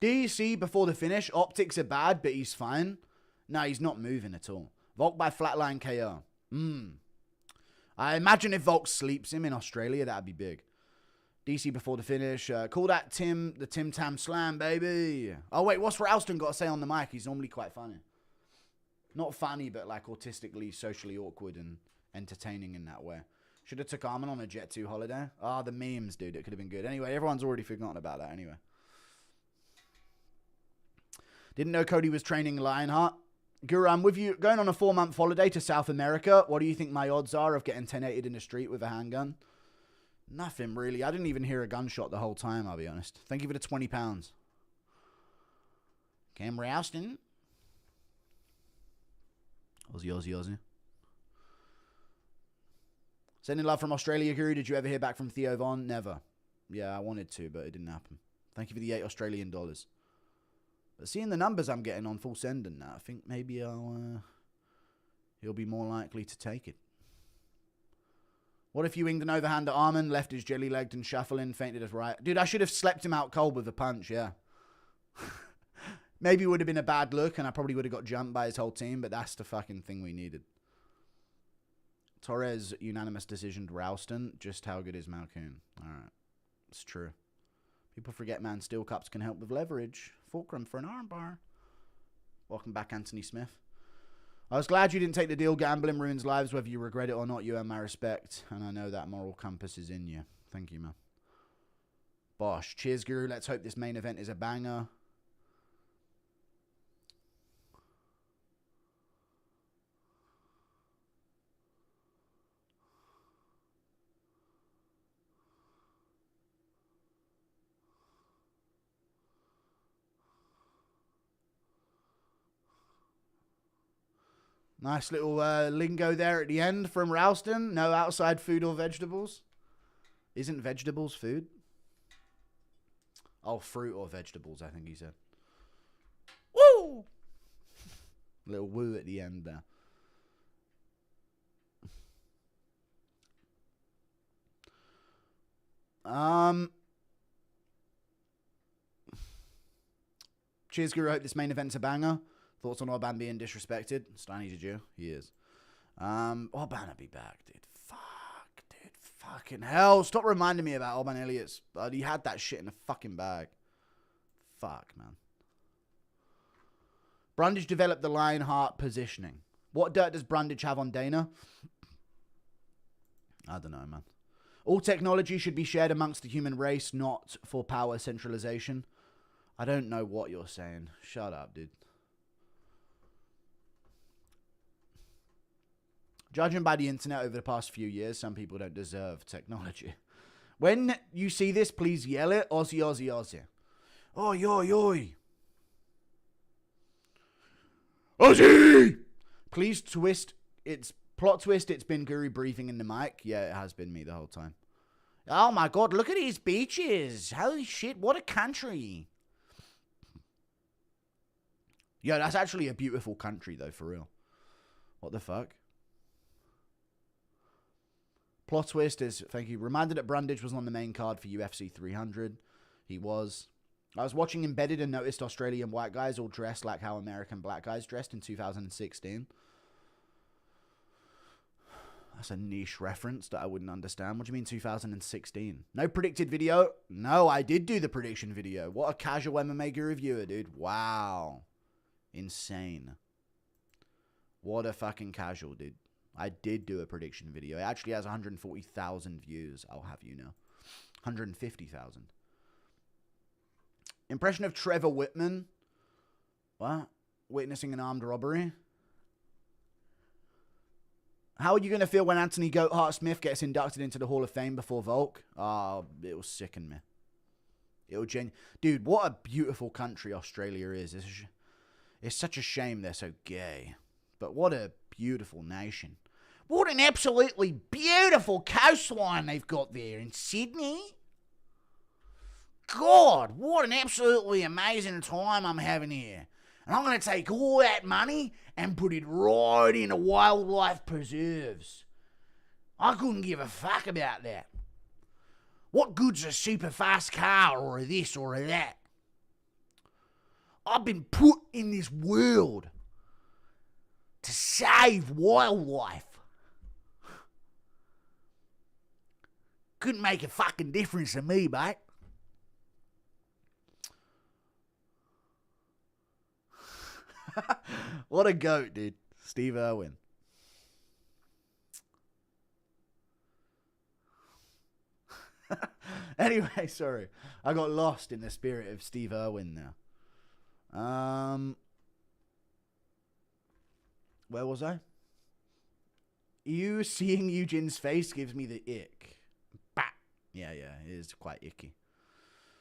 DC before the finish. Optics are bad, but he's fine. No, he's not moving at all. Volk by flatline KO. I imagine if Volk sleeps him in Australia, that'd be big. DC before the finish. Call that the Tim Tam Slam, baby. Oh, wait, what's Ralston got to say on the mic? He's normally quite funny. Not funny, but like autistically, socially awkward and entertaining in that way. Should have took Armin on a Jet 2 holiday. The memes, dude. It could have been good. Anyway, everyone's already forgotten about that anyway. Didn't know Cody was training Lionheart. Guru, I'm with you. Going on a 4-month holiday to South America. What do you think my odds are of getting 10-8'd in the street with a handgun? Nothing, really. I didn't even hear a gunshot the whole time, I'll be honest. Thank you for the £20. Cam Ralston. Aussie. Sending love from Australia, Guru. Did you ever hear back from Theo Von? Never. Yeah, I wanted to, but it didn't happen. Thank you for the $8 Australian. But seeing the numbers I'm getting on full send and that, I think maybe he'll be more likely to take it. What if you winged an overhand at Armin, left his jelly-legged and shuffling, fainted as right? Dude, I should have slept him out cold with a punch, yeah. Maybe it would have been a bad look, and I probably would have got jumped by his whole team, but that's the fucking thing we needed. Torres, unanimous decision to Ralston. Just how good is Malcoun? All right. It's true. People forget, man, steel cups can help with leverage. Fulcrum for an armbar. Welcome back, Anthony Smith. I was glad you didn't take the deal. Gambling ruins lives, whether you regret it or not. You earn my respect, and I know that moral compass is in you. Thank you, man. Bosh. Cheers, Guru. Let's hope this main event is a banger. Nice little lingo there at the end from Ralston. No outside food or vegetables. Isn't vegetables food? Oh, fruit or vegetables, I think he said. Woo! Little woo at the end there. Cheers, Guru. Hope this main event's a banger. Thoughts on Oban being disrespected? Steiny's a Jew. He is. Oban will be back, dude. Fuck, dude. Fucking hell. Stop reminding me about Oban Elliot's. He had that shit in a fucking bag. Fuck, man. Brundage developed the Lionheart positioning. What dirt does Brundage have on Dana? I don't know, man. All technology should be shared amongst the human race, not for power centralization. I don't know what you're saying. Shut up, dude. Judging by the internet over the past few years, some people don't deserve technology. When you see this, please yell it. Aussie, Aussie, Aussie. Oi, oi, oi. Aussie! Please twist. Plot twist. It's been Guru breathing in the mic. Yeah, it has been me the whole time. Oh my God, look at these beaches. Holy shit, what a country. Yo, that's actually a beautiful country though, for real. What the fuck? Plot twist is, thank you, reminded that Brundage was on the main card for UFC 300. He was. I was watching Embedded and noticed Australian white guys all dressed like how American black guys dressed in 2016. That's a niche reference that I wouldn't understand. What do you mean 2016? No predicted video? No, I did do the prediction video. What a casual MMA reviewer, dude. Wow. Insane. What a fucking casual, dude. I did do a prediction video. It actually has 140,000 views, I'll have you know. 150,000. Impression of Trevor Whitman. What? Witnessing an armed robbery. How are you going to feel when Anthony Goatheart Smith gets inducted into the Hall of Fame before Volk? It'll sicken me. Dude, what a beautiful country Australia is. It's such a shame they're so gay. But what a beautiful nation. What an absolutely beautiful coastline they've got there in Sydney. God, what an absolutely amazing time I'm having here. And I'm going to take all that money and put it right into wildlife preserves. I couldn't give a fuck about that. What good's a super fast car or a this or a that? I've been put in this world to save wildlife. Couldn't make a fucking difference to me, mate. What a goat, dude. Steve Irwin. Anyway, sorry. I got lost in the spirit of Steve Irwin there. Where was I? You seeing Eugene's face gives me the ick. Bah. Yeah, it is quite icky.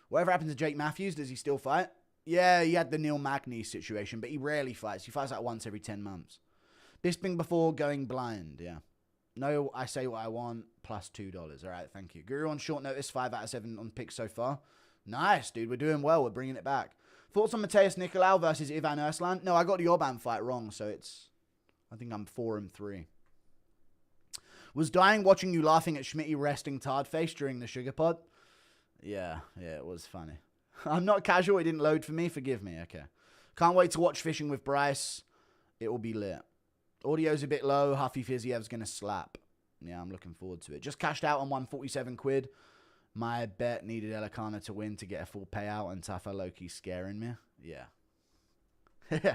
Whatever happened to Jake Matthews? Does he still fight? Yeah, he had the Neil Magny situation, but he rarely fights. He fights like once every 10 months. Bisping before going blind, yeah. No, I say what I want, plus $2. All right, thank you. Guru on short notice, 5 out of 7 on picks so far. Nice, dude. We're doing well. We're bringing it back. Thoughts on Mateus Nicolau versus Ivan Erslan? No, I got the Oban fight wrong, so it's... I think I'm 4-3. Was dying watching you laughing at Schmitty resting tard face during the sugar pod. Yeah, it was funny. I'm not casual. It didn't load for me. Forgive me. Okay. Can't wait to watch Fishing with Bryce. It will be lit. Audio's a bit low. Huffy Fiziev's going to slap. Yeah, I'm looking forward to it. Just cashed out on 147 quid. My bet needed Elikana to win to get a full payout, and Tafa Loki scaring me. Yeah.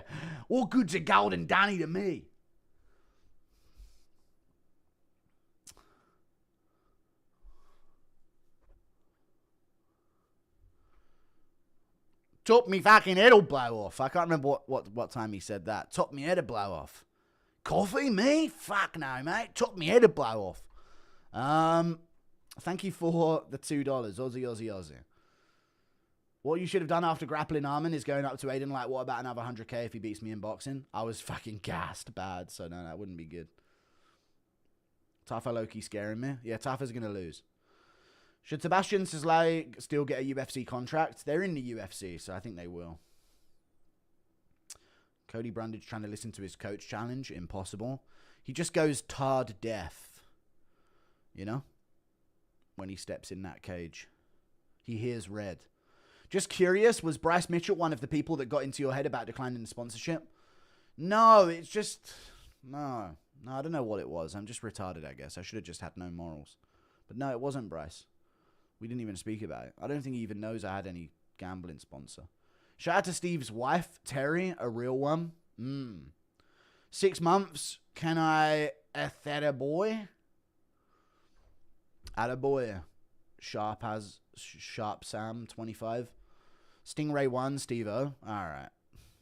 All good's a golden Danny to me. Top me fucking head'll blow off. I can't remember what time he said that. Top me head'll blow off. Coffee? Me? Fuck no, mate. Top me head'll blow off. Thank you for the $2. Aussie. What you should have done after grappling Armin is going up to Aiden like, what about another 100k if he beats me in boxing? I was fucking gassed bad, so no, that wouldn't be good. Tafa Loki scaring me. Yeah, Tafa's going to lose. Should Sebastian Sisley still get a UFC contract? They're in the UFC, so I think they will. Cody Brundage trying to listen to his coach challenge. Impossible. He just goes tard deaf. You know? When he steps in that cage. He hears red. Just curious, was Bryce Mitchell one of the people that got into your head about declining the sponsorship? No, it's just... No, I don't know what it was. I'm just retarded, I guess. I should have just had no morals. But no, it wasn't Bryce. We didn't even speak about it. I don't think he even knows I had any gambling sponsor. Shout out to Steve's wife, Terry, a real one. 6 months. Can I attaboy? Attaboy. Sharp Sam, 25. Stingray 1, Steve-O. Alright.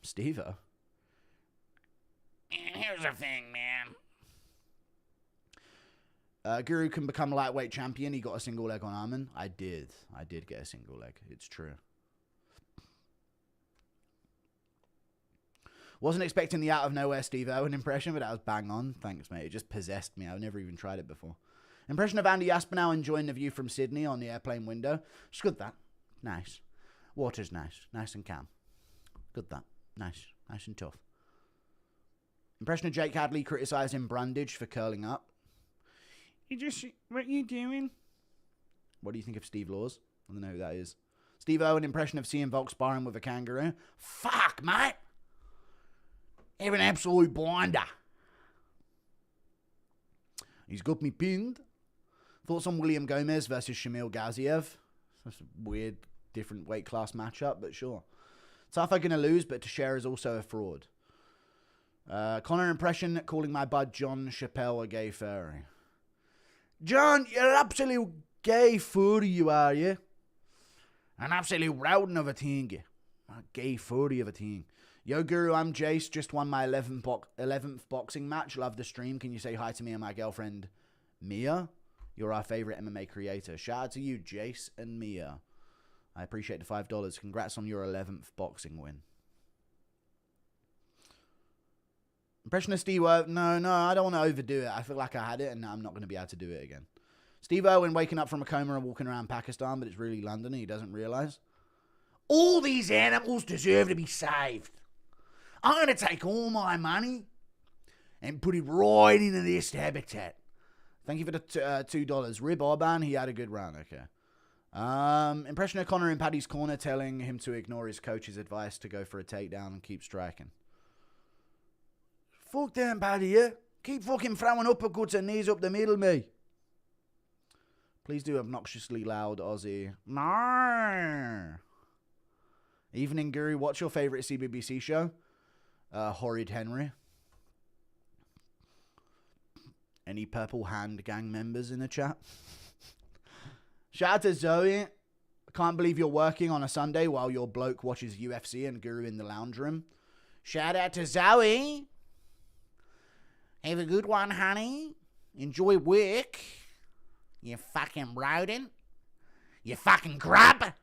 Steve-O? Here's the thing, man. Guru can become lightweight champion. He got a single leg on Armin. I did get a single leg. It's true. Wasn't expecting the out of nowhere Steve Owen impression, but that was bang on. Thanks, mate. It just possessed me. I've never even tried it before. Impression of Andy Aspinall enjoying the view from Sydney on the airplane window. It's good, that. Nice. Water's nice. Nice and calm. Good, that. Nice. Nice and tough. Impression of Jake Hadley criticising Brundage for curling up. What are you doing? What do you think of Steve Laws? I don't know who that is. Steve Owen impression of CM Volk sparring with a kangaroo. Fuck, mate. Have an absolute blinder. He's got me pinned. Thoughts on William Gomez versus Shamil Gaziev? That's a weird, different weight class matchup, but sure. Tafa going to lose, but Teixeira is also a fraud. Connor impression calling my bud John Chappelle a gay furry. John, you're an absolute gay furry, you are, you? An absolute rowden of a thing. A gay furry of a thing. Yo, Guru, I'm Jace. Just won my 11th boxing match. Love the stream. Can you say hi to me and my girlfriend, Mia? You're our favorite MMA creator. Shout out to you, Jace and Mia. I appreciate the $5. Congrats on your 11th boxing win. Impression of Steve Owen. No, I don't want to overdo it. I feel like I had it, and now I'm not going to be able to do it again. Steve Owen waking up from a coma and walking around Pakistan, but it's really London, and he doesn't realise. All these animals deserve to be saved. I'm going to take all my money and put it right into this habitat. Thank you for the $2. Rib Oban, he had a good run. Okay. Impression of Connor in Paddy's corner telling him to ignore his coach's advice to go for a takedown and keep striking. Fuck them, Paddy, yeah? Keep fucking throwing uppercuts and knees up the middle, me. Please do obnoxiously loud Aussie. No. Evening Guru, what's your favourite CBBC show? Horrid Henry. Any Purple Hand gang members in the chat? Shout out to Zoe. I can't believe you're working on a Sunday while your bloke watches UFC and Guru in the lounge room. Shout out to Zoe. Have a good one, honey. Enjoy work. You fucking rodent. You fucking grub.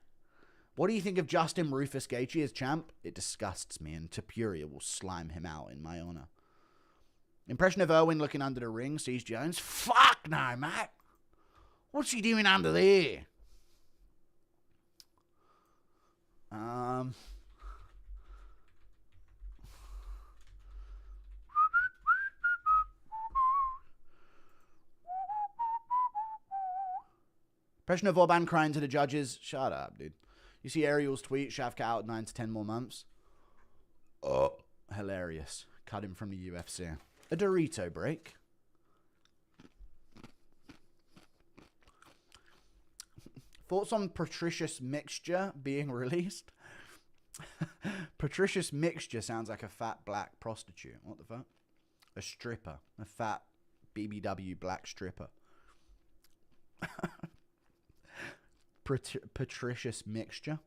What do you think of Justin Rufus Gaethje as champ? It disgusts me, and Tapuria will slime him out in my honor. Impression of Irwin looking under the ring, sees Jones. Fuck no, mate. What's he doing under there? Impression of Oban crying to the judges. Shut up, dude. You see Ariel's tweet, Shavka out 9 to 10 more months. Oh, hilarious. Cut him from the UFC. A Dorito break. Thoughts on Patricious Mixture being released? Patricious Mixture sounds like a fat black prostitute. What the fuck? A stripper. A fat BBW black stripper. Patricious Mixture.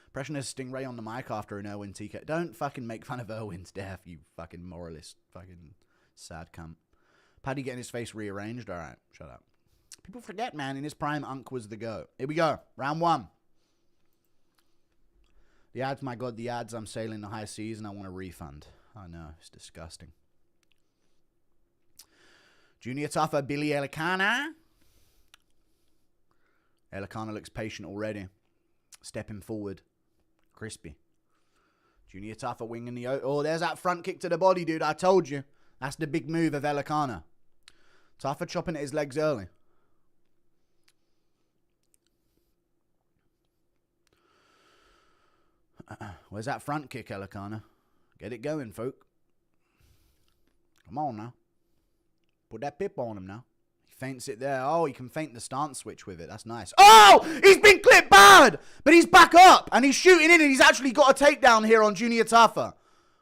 Impressionist Stingray on the mic after an Irwin TK. Don't fucking make fun of Irwin's death, you fucking moralist. Fucking sad cunt. Paddy getting his face rearranged? Alright, shut up. People forget, man. In his prime, Unk was the GOAT. Here we go. Round 1. The ads, my God, the ads. I'm sailing the high seas and I want a refund. I know, it's disgusting. Junior Tougher, Billy Elicana. Elicana looks patient already. Stepping forward. Crispy. Junior Tougher winging the... Oh, there's that front kick to the body, dude. I told you. That's the big move of Elicana. Tougher chopping at his legs early. Where's that front kick, Elicana? Get it going, folk. Come on now. Put that pip on him now. He feints it there. Oh, he can feint the stance switch with it. That's nice. Oh! He's been clipped bad! But he's back up. And he's shooting in and he's actually got a takedown here on Junior Tougher.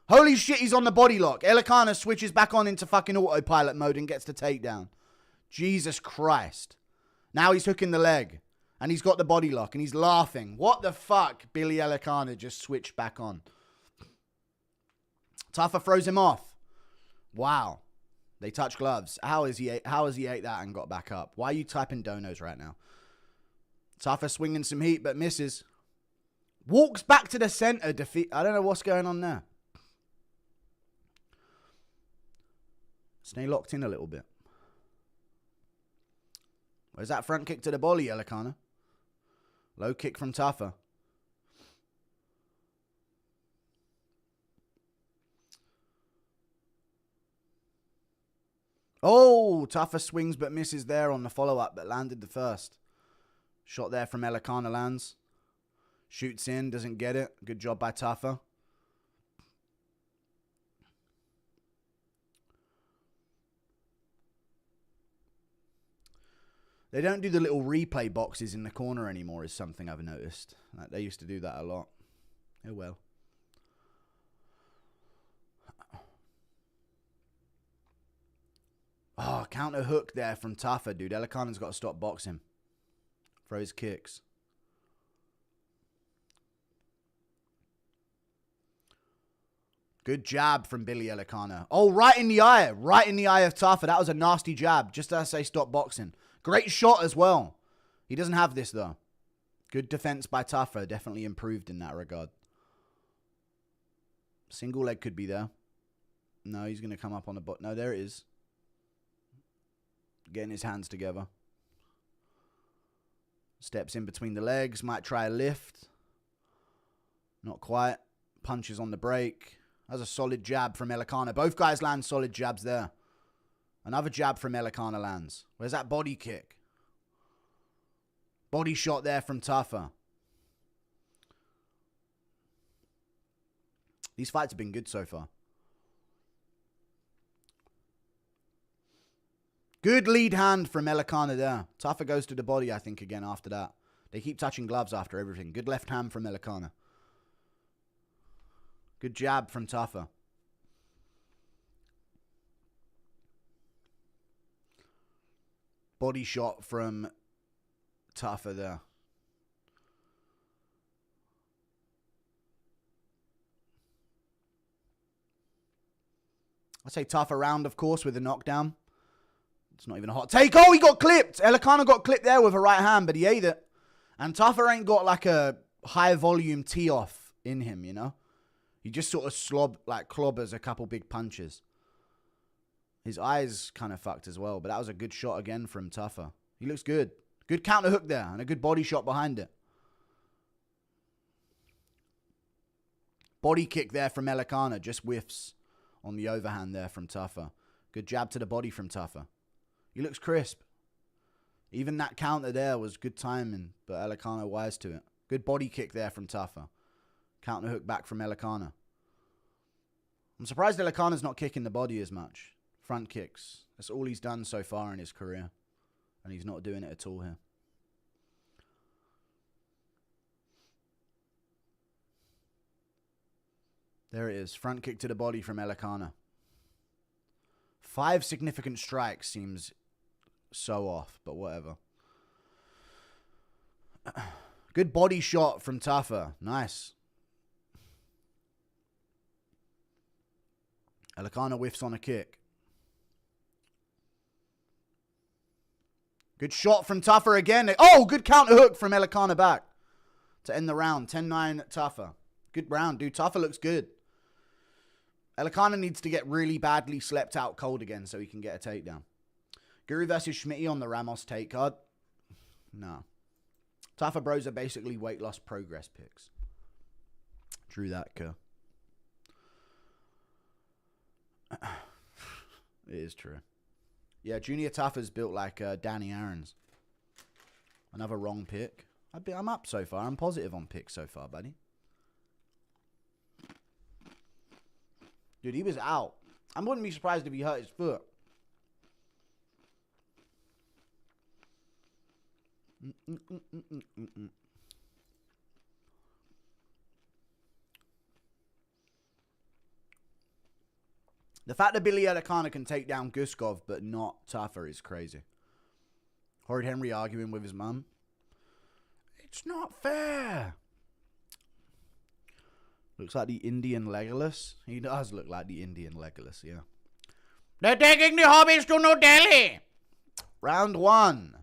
Holy shit, he's on the body lock. Elicana switches back on into fucking autopilot mode and gets the takedown. Jesus Christ. Now he's hooking the leg. And he's got the body lock and he's laughing. What the fuck? Billy Elicana just switched back on. Tougher throws him off. Wow. They touch gloves. How has he ate that and got back up? Why are you typing donos right now? Tougher swinging some heat but misses. Walks back to the center. Defeat. I don't know what's going on there. Stay locked in a little bit. Where's that front kick to the body, Elicana? Low kick from Tougher. Oh, Tougher swings but misses there on the follow-up, but landed the first. Shot there from Elicana lands. Shoots in, doesn't get it. Good job by Tougher. They don't do the little replay boxes in the corner anymore is something I've noticed. Like, they used to do that a lot. Oh well. Oh, counter hook there from Tougher, dude. Elicana's got to stop boxing. Throws kicks. Good jab from Billy Elicana. Oh, right in the eye. Right in the eye of Tougher. That was a nasty jab. Just as I say, stop boxing. Great shot as well. He doesn't have this, though. Good defense by Tougher. Definitely improved in that regard. Single leg could be there. No, he's going to come up on the butt. No, there it is. Getting his hands together. Steps in between the legs. Might try a lift. Not quite. Punches on the break. That's a solid jab from Elicana. Both guys land solid jabs there. Another jab from Elicana lands. Where's that body kick? Body shot there from Tougher. These fights have been good so far. Good lead hand from Elikana there. Tougher goes to the body, I think, again after that. They keep touching gloves after everything. Good left hand from Elikana. Good jab from Tougher. Body shot from Tougher there. I say Tougher round, of course, with a knockdown. It's not even a hot take. Oh, he got clipped. Elikana got clipped there with a right hand, but he ate it. And Tougher ain't got like a high volume tee off in him, you know? He just sort of clobbers a couple big punches. His eyes kind of fucked as well, but that was a good shot again from Tougher. He looks good. Good counter hook there and a good body shot behind it. Body kick there from Elikana, just whiffs on the overhand there from Tougher. Good jab to the body from Tougher. He looks crisp. Even that counter there was good timing, but Elikana wise to it. Good body kick there from Tougher. Counter hook back from Elikana. I'm surprised Elikana's not kicking the body as much. Front kicks. That's all he's done so far in his career. And he's not doing it at all here. There it is. Front kick to the body from Elikana. 5 significant strikes seems so off, but whatever. Good body shot from Tougher. Nice. Elikana whiffs on a kick. Good shot from Tougher again. Oh, good counter hook from Elikana back to end the round. 10-9 Tougher. Good round, dude. Tougher looks good. Elikana needs to get really badly slept out cold again so he can get a takedown. Guru versus Schmitty on the Ramos take card. No. Tougher bros are basically weight loss progress picks. Drew that, Kerr. It is true. Yeah, Junior Tougher's built like Danny Aaron's. Another wrong pick. I'm up so far. I'm positive on picks so far, buddy. Dude, he was out. I wouldn't be surprised if he hurt his foot. The fact that Billy Elikana can take down Guskov but not Tougher is crazy. Horrid Henry arguing with his mum. It's not fair. Looks like the Indian Legolas. He does look like the Indian Legolas, yeah. They're taking the hobbies to New Delhi. Round 1.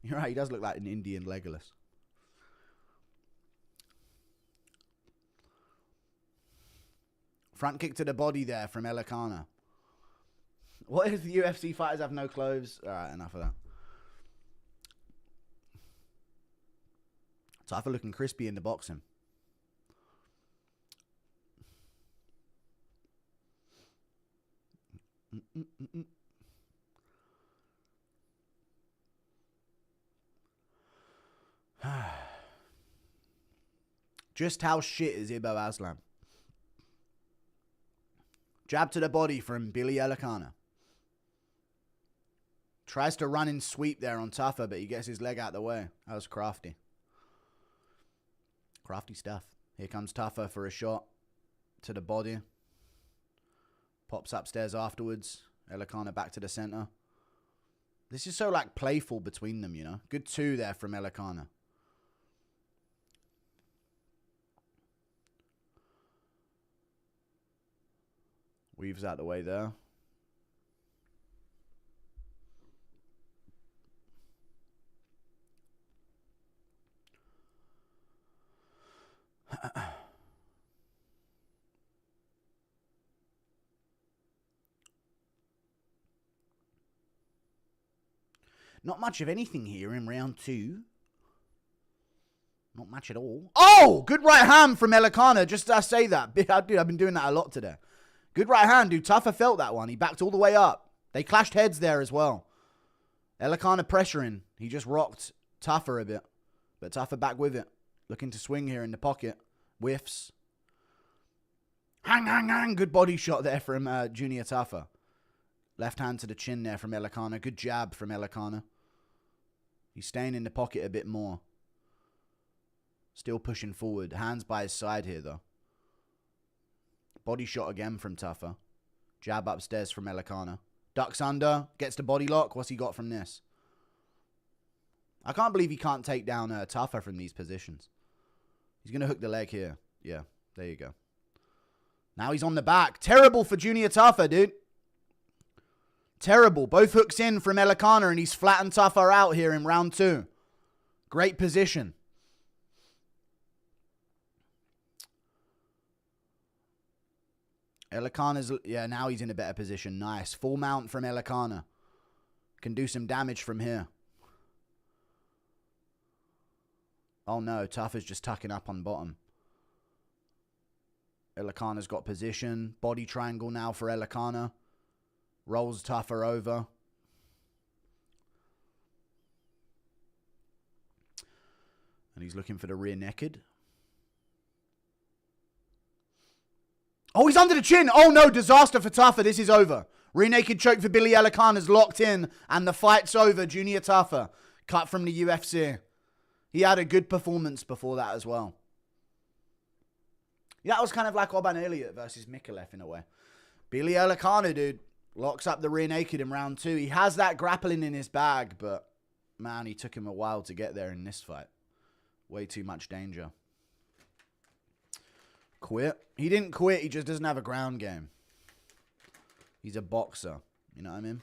You're right, he does look like an Indian Legolas. Front kick to the body there from Elikana. What if the UFC fighters have no clothes? Alright, enough of that. Tougher looking crispy in the boxing. Just how shit is Ibo Aslam? Jab to the body from Billy Elikana. Tries to run and sweep there on Tougher, but he gets his leg out the way. That was crafty. Crafty stuff. Here comes Tougher for a shot to the body. Pops upstairs afterwards. Elikana back to the center. This is so like playful between them, you know. Good 2 there from Elikana. Weaves out the way there. Not much of anything here in round 2. Not much at all. Oh! Good right hand from Elikana. Just I say that. Dude, I've been doing that a lot today. Good right hand, dude. Tougher felt that one. He backed all the way up. They clashed heads there as well. Elikana pressuring. He just rocked Tougher a bit. But Tougher back with it. Looking to swing here in the pocket. Whiffs. Hang. Good body shot there from Junior Tougher. Left hand to the chin there from Elikana. Good jab from Elikana. He's staying in the pocket a bit more. Still pushing forward. Hands by his side here, though. Body shot again from Tougher. Jab upstairs from Elikana. Ducks under. Gets the body lock. What's he got from this? I can't believe he can't take down Tougher from these positions. He's going to hook the leg here. Yeah, there you go. Now he's on the back. Terrible for Junior Tougher, dude. Terrible. Both hooks in from Elikana, and he's flattened Tougher out here in round 2. Great position. Elikana's, yeah, now he's in a better position. Nice. Full mount from Elikana. Can do some damage from here. Oh no, Tougher's just tucking up on bottom. Elikana's got position. Body triangle now for Elikana. Rolls Tougher over. And he's looking for the rear naked. Oh, he's under the chin. Oh no, disaster for Tougher. This is over. Rear naked choke for Billy Elikana's locked in. And the fight's over. Junior Tougher. Cut from the UFC. He had a good performance before that as well. Yeah, that was kind of like Oban Elliot versus Mlekov in a way. Billy Elikana, dude, locks up the rear naked in round 2. He has that grappling in his bag, but man, he took him a while to get there in this fight. Way too much danger. Quit. He didn't quit. He just doesn't have a ground game. He's a boxer. You know what I mean?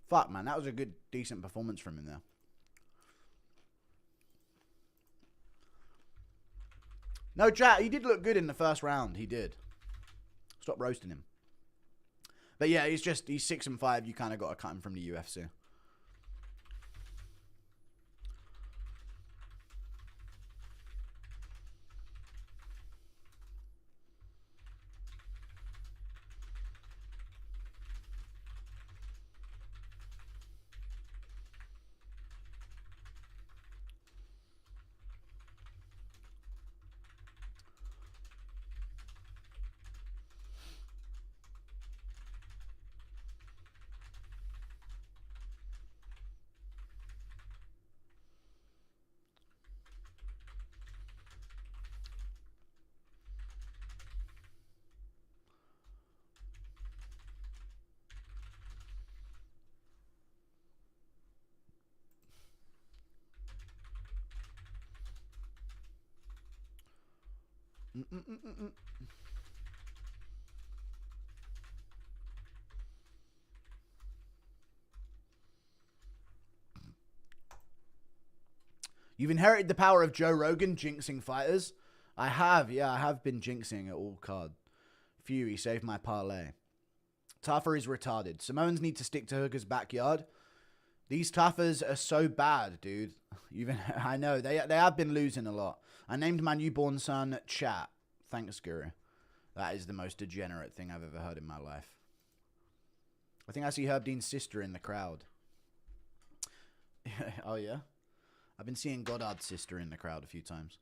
Fuck, man. That was a good, decent performance from him there. No, chat. He did look good in the first round. He did. Stop roasting him. But yeah, he's 6-5. You kind of got to cut him from the UFC. You've inherited the power of Joe Rogan jinxing fighters. I have, yeah, I have been jinxing at all card. Fury saved my parlay. Tougher is retarded. Samoans need to stick to Hooker's backyard. These Toughers are so bad, dude. I know, they have been losing a lot. I named my newborn son Chat. Thanks, Guru. That is the most degenerate thing I've ever heard in my life. I think I see Herb Dean's sister in the crowd. Oh, yeah? I've been seeing Goddard's sister in the crowd a few times.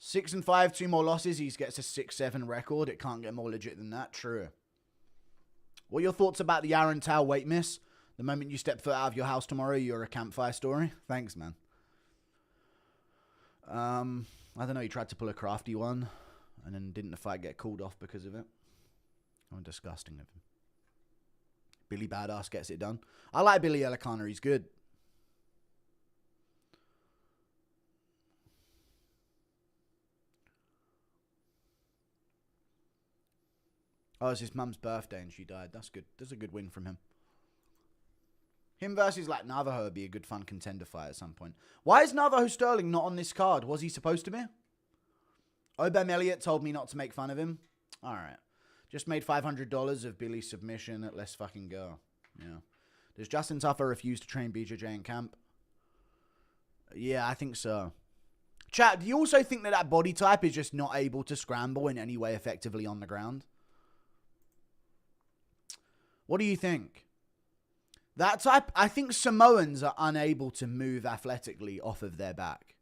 6-5, 2 more losses. He gets a 6-7 record. It can't get more legit than that. True. What are your thoughts about the Aaron Tao weight miss? The moment you step foot out of your house tomorrow, you're a campfire story. Thanks, man. I don't know. He tried to pull a crafty one. And then didn't the fight get called off because of it? Oh, disgusting of him. Billy Badass gets it done. I like Billy Elikana. He's good. Oh, it's his mum's birthday and she died. That's good. That's a good win from him. Him versus like Navajo would be a good fun contender fight at some point. Why is Navajo Sterling not on this card? Was he supposed to be? Oban Elliot told me not to make fun of him. All right. Just made $500 of Billy's submission. Let's fucking go. Yeah. Does Justin Tougher refuse to train BJJ in camp? Yeah, I think so. Chat, do you also think that body type is just not able to scramble in any way effectively on the ground? What do you think? That type, I think Samoans are unable to move athletically off of their back.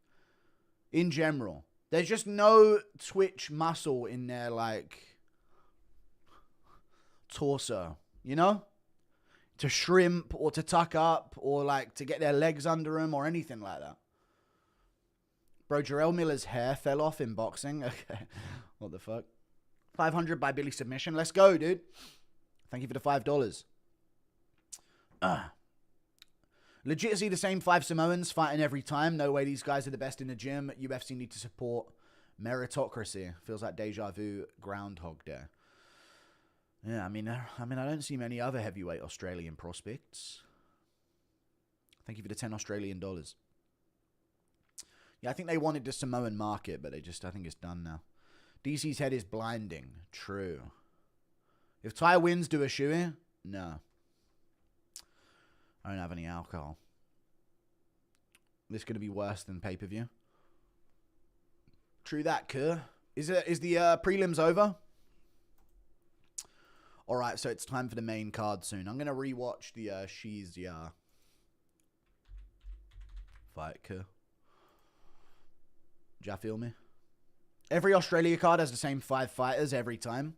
In general. There's just no twitch muscle in their, like, torso. You know? To shrimp or to tuck up or, like, to get their legs under them or anything like that. Bro, Jarrell Miller's hair fell off in boxing. Okay. What the fuck? 500 by Billy submission. Let's go, dude. Thank you for the $5. Legit see the same 5 Samoans fighting every time. No way these guys are the best in the gym. UFC need to support meritocracy. Feels like deja vu Groundhog Day. Yeah, I mean, I don't see many other heavyweight Australian prospects. Thank you for the 10 Australian dollars. Yeah, I think they wanted the Samoan market, but I think it's done now. DC's head is blinding. True. If Tai wins, do a shoe-in? No. I don't have any alcohol. This is going to be worse than pay-per-view. True that, Kerr. Is the prelims over? Alright, so it's time for the main card soon. I'm going to rewatch the Shizia fight, Kerr. Do you feel me? Every Australia card has the same 5 fighters every time.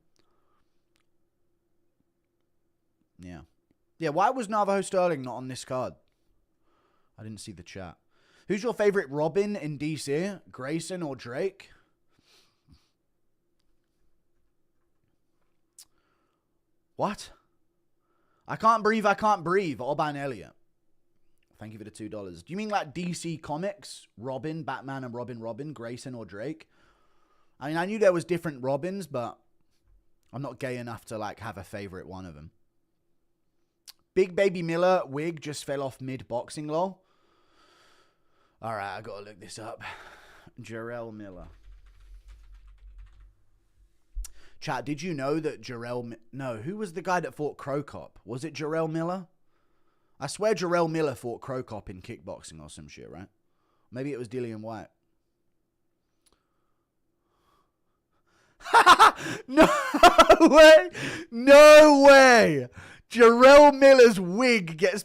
Yeah. Yeah, why was Navajo Sterling not on this card? I didn't see the chat. Who's your favorite Robin in DC? Grayson or Drake? What? I can't breathe, I can't breathe. Oban Elliot. Thank you for the $2. Do you mean like DC Comics? Robin, Batman and Robin, Grayson or Drake? I mean, I knew there was different Robins, but I'm not gay enough to like have a favorite one of them. Big Baby Miller wig just fell off mid-boxing, lol. Alright, I gotta look this up. Jarrell Miller. Chat, did you know that No, who was the guy that fought Crocop? Was it Jarrell Miller? I swear Jarrell Miller fought Crocop in kickboxing or some shit, right? Maybe it was Dillian White. No way! No way! Jarrell Miller's wig gets...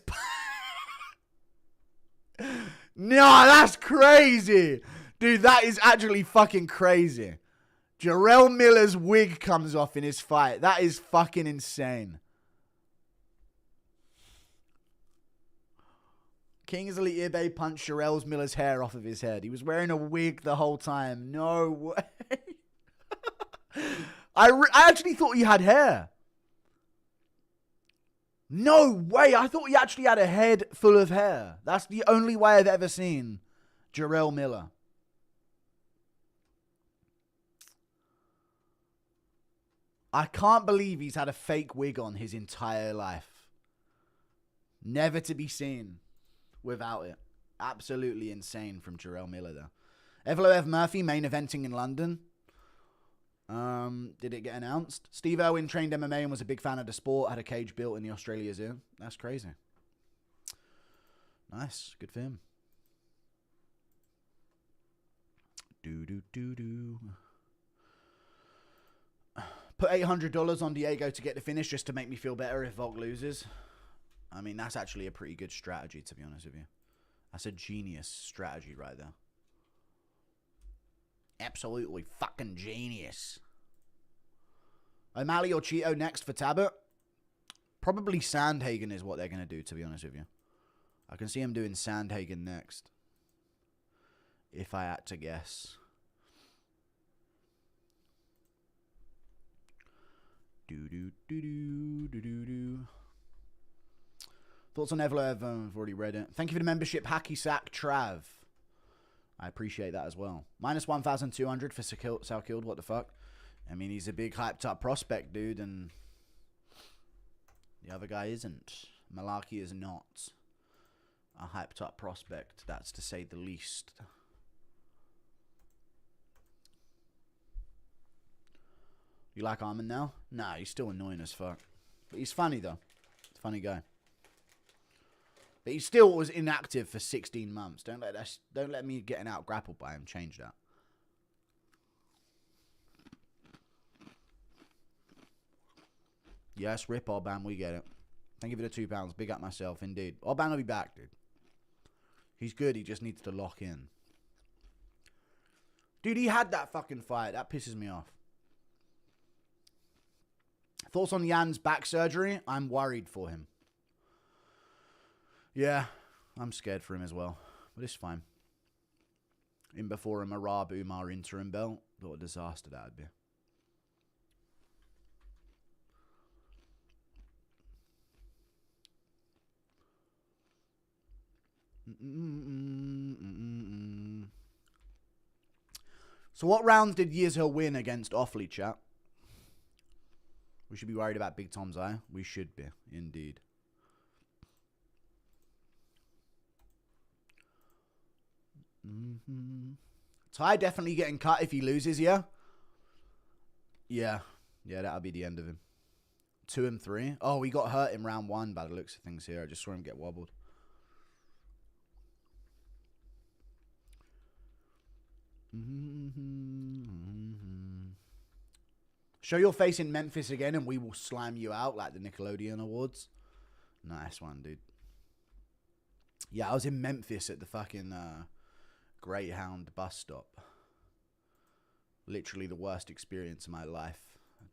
No, that's crazy! Dude, that is actually fucking crazy. Jarrell Miller's wig comes off in his fight. That is fucking insane. Kingsley Ibe punched Jarrell Miller's hair off of his head. He was wearing a wig the whole time. No way. I actually thought he had hair. No way. I thought he actually had a head full of hair. That's the only way I've ever seen Jarrell Miller. I can't believe he's had a fake wig on his entire life. Never to be seen without it. Absolutely insane from Jarrell Miller, though. Evloev Murphy main eventing in London. Did it get announced? Steve Irwin trained MMA and was a big fan of the sport. Had a cage built in the Australia Zoo. That's crazy. Nice. Good for him. Put $800 on Diego to get the finish just to make me feel better if Volk loses. I mean, that's actually a pretty good strategy, to be honest with you. That's a genius strategy right there. Absolutely fucking genius. O'Malley or Cheeto next for Tabit? Probably Sandhagen is what they're going to do, to be honest with you. I can see him doing Sandhagen next. If I had to guess. Thoughts on Evloev? I've already read it. Thank you for the membership, Hacky Sack Trav. I appreciate that as well. Minus 1,200 for Skild. What the fuck? I mean, he's a big hyped up prospect, dude, and the other guy isn't. Malarkey is not a hyped up prospect. That's to say the least. You like Armin now? Nah, he's still annoying as fuck. But he's funny, though. He's a funny guy. But he still was inactive for 16 months. Don't let me getting out grappled by him change that. Yes, rip Oban. We get it. Thank you for the £2. Big up myself, indeed. Oban will be back, dude. He's good. He just needs to lock in. Dude, he had that fucking fight. That pisses me off. Thoughts on Jan's back surgery? I'm worried for him. Yeah, I'm scared for him as well. But it's fine. In before a Marab Umar interim belt. What a disaster that would be. So what rounds did Yizha win against Offley, chat? We should be worried about Big Tom's eye. We should be, indeed. Tai definitely getting cut if he loses, yeah? Yeah, that'll be the end of him. 2 and 3. Oh, he got hurt in round 1 by the looks of things here. I just saw him get wobbled. Show your face in Memphis again and we will slime you out like the Nickelodeon Awards. Nice one, dude. Yeah, I was in Memphis at the fucking Greyhound bus stop. Literally the worst experience of my life.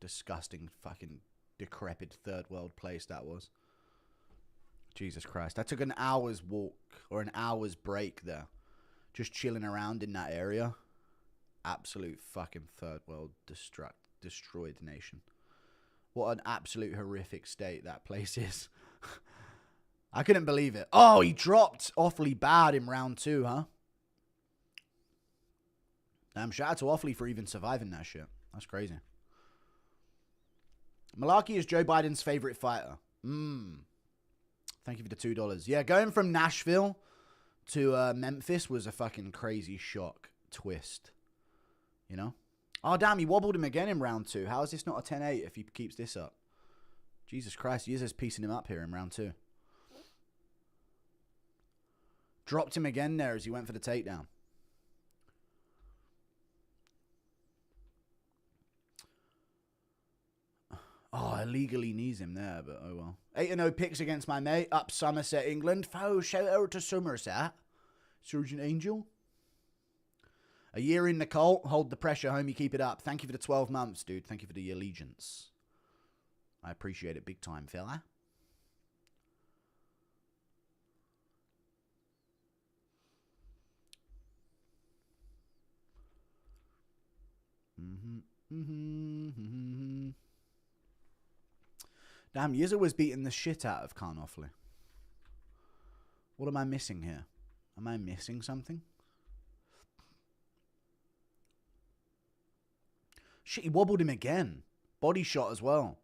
Disgusting fucking decrepit third world place that was. Jesus Christ. I took an hour's walk or an hour's break there. Just chilling around in that area. Absolute fucking third world destroyed nation. What an absolute horrific state that place is. I couldn't believe it. Oh, he dropped awfully bad in round 2, huh? Shout out to Offley for even surviving that shit. That's crazy. Malarkey is Joe Biden's favorite fighter. Thank you for the $2. Yeah, going from Nashville to Memphis was a fucking crazy shock twist. You know? Oh, damn, he wobbled him again in round 2. How is this not a 10-8 if he keeps this up? Jesus Christ, Yizza's piecing him up here in round 2. Dropped him again there as he went for the takedown. Oh, illegally knees him there, but oh well. 8-0 picks against my mate up Somerset, England. Shout out to Somerset. Surgeon Angel. A year in the cult. Hold the pressure, homie. Keep it up. Thank you for the 12 months, dude. Thank you for the allegiance. I appreciate it big time, fella. Damn, Yizza was beating the shit out of Khan Offley. What am I missing here? Am I missing something? Shit, he wobbled him again. Body shot as well.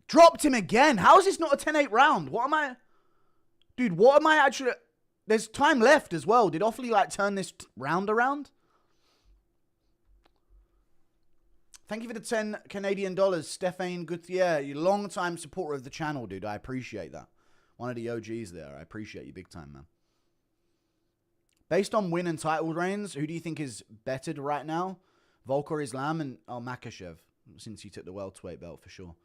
Dropped him again. How is this not a 10-8 round? What am I... Dude, what am I actually... There's time left as well. Did Offley, like, turn this round around? Thank you for the 10 Canadian dollars, Stéphane Gauthier. You're a long-time supporter of the channel, dude. I appreciate that. One of the OGs there. I appreciate you big time, man. Based on win and title reigns, who do you think is bettered right now? Volker Islam and Makhachev, since he took the welterweight belt for sure.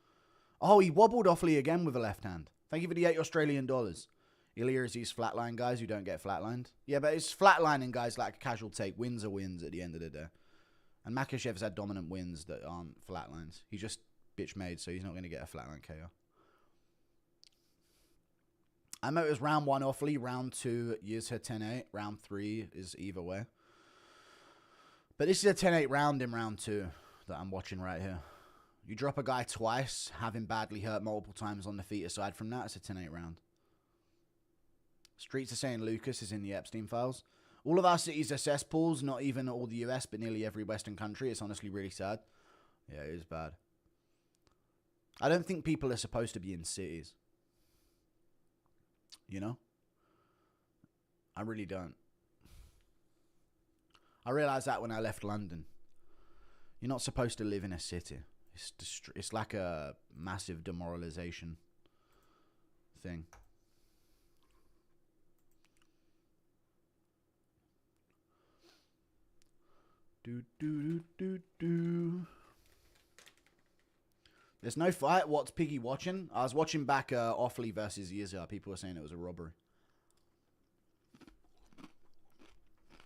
Oh, he wobbled Offley again with a left hand. Thank you for the 8 Australian dollars. Ilya is these flatline guys who don't get flatlined. Yeah, but it's flatlining guys like a casual take. Wins are wins at the end of the day. And Makhachev's had dominant wins that aren't flatlines. He's just bitch made, so he's not going to get a flatline KO. I know it was round 1 Offley, round 2 Yizha 10-8, round 3 is either way. But this is a 10-8 round in round 2 that I'm watching right here. You drop a guy twice, have him badly hurt multiple times on the feet. Aside from that, it's a 10-8 round. Streets are saying Lucas is in the Epstein files. All of our cities are cesspools, not even all the US, but nearly every Western country. It's honestly really sad. Yeah, it is bad. I don't think people are supposed to be in cities. You know? I really don't. I realised that when I left London. You're not supposed to live in a city. It's like a massive demoralisation thing. There's no fight. What's Piggy watching? I was watching back Offley versus Yizza. People were saying it was a robbery.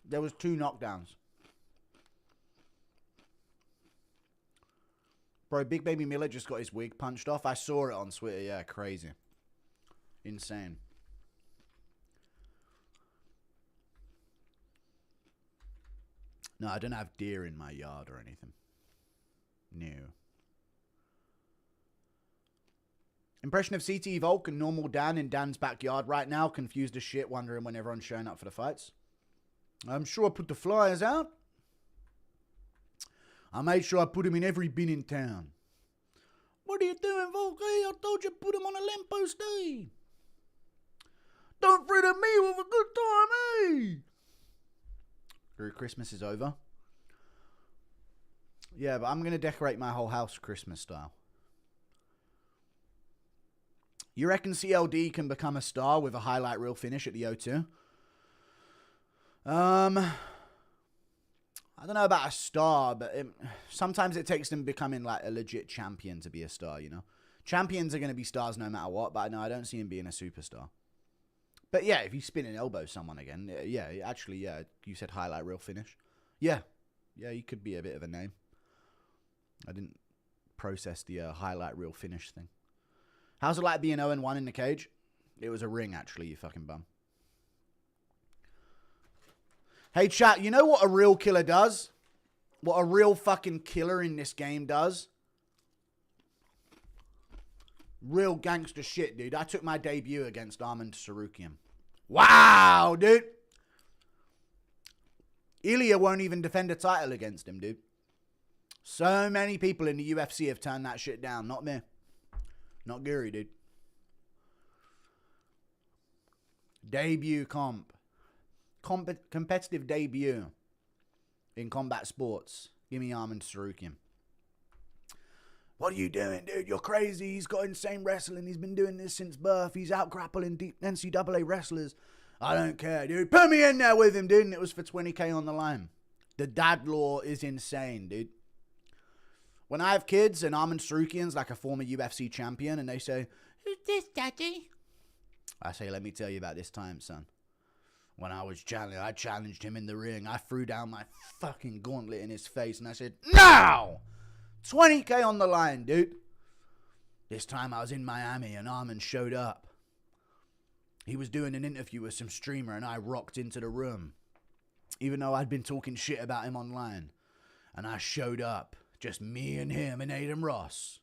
There was 2 knockdowns. Bro, Big Baby Miller just got his wig punched off. I saw it on Twitter. Yeah, crazy. Insane. No, I don't have deer in my yard or anything. No. Impression of CT Volk and Normal Dan in Dan's backyard right now. Confused as shit, wondering when everyone's showing up for the fights. I'm sure I put the flyers out. I made sure I put him in every bin in town. What are you doing, Volky? I told you put him on a lamppost, eh? Don't threaten me with a good time, eh? Christmas is over. Yeah, but I'm going to decorate my whole house Christmas style. You reckon CLD can become a star with a highlight reel finish at the O2? I don't know about a star, but sometimes it takes them becoming like a legit champion to be a star, you know? Champions are going to be stars no matter what, but no, I don't see him being a superstar. But yeah, if you spin and elbow someone again, yeah, actually, yeah, you said highlight reel finish. Yeah, you could be a bit of a name. I didn't process the highlight reel finish thing. How's it like being 0-1 in the cage? It was a ring, actually, you fucking bum. Hey, chat, you know what a real killer does? What a real fucking killer in this game does? Real gangster shit, dude. I took my debut against Armand Sarukian. Wow, dude. Ilya won't even defend a title against him, dude. So many people in the UFC have turned that shit down. Not me. Not Guri, dude. Debut comp. Competitive debut in combat sports. Give me Armand Sarukian. What are you doing, dude? You're crazy. He's got insane wrestling. He's been doing this since birth. He's out grappling deep NCAA wrestlers. I don't care, dude. Put me in there with him, dude. And it was for 20K on the line. The dad law is insane, dude. When I have kids and Armand Sarukian's like a former UFC champion and they say, "Who's this, daddy?" I say, "Let me tell you about this time, son. When I was challenged, I challenged him in the ring. I threw down my fucking gauntlet in his face and I said, now! 20K on the line, dude. This time I was in Miami and Armand showed up. He was doing an interview with some streamer and I rocked into the room. Even though I'd been talking shit about him online. And I showed up. Just me and him and Adam Ross.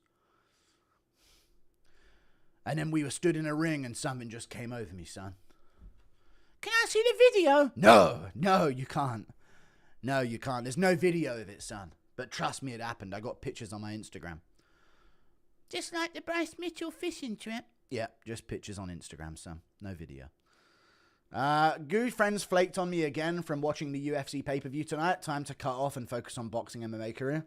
And then we were stood in a ring and something just came over me, son. Can I see the video? No, you can't. No, you can't. There's no video of it, son. But trust me, it happened. I got pictures on my Instagram. Just like the Bryce Mitchell fishing trip? Yeah, just pictures on Instagram, son. No video. Goo friends flaked on me again from watching the UFC pay-per-view tonight. Time to cut off and focus on boxing MMA career.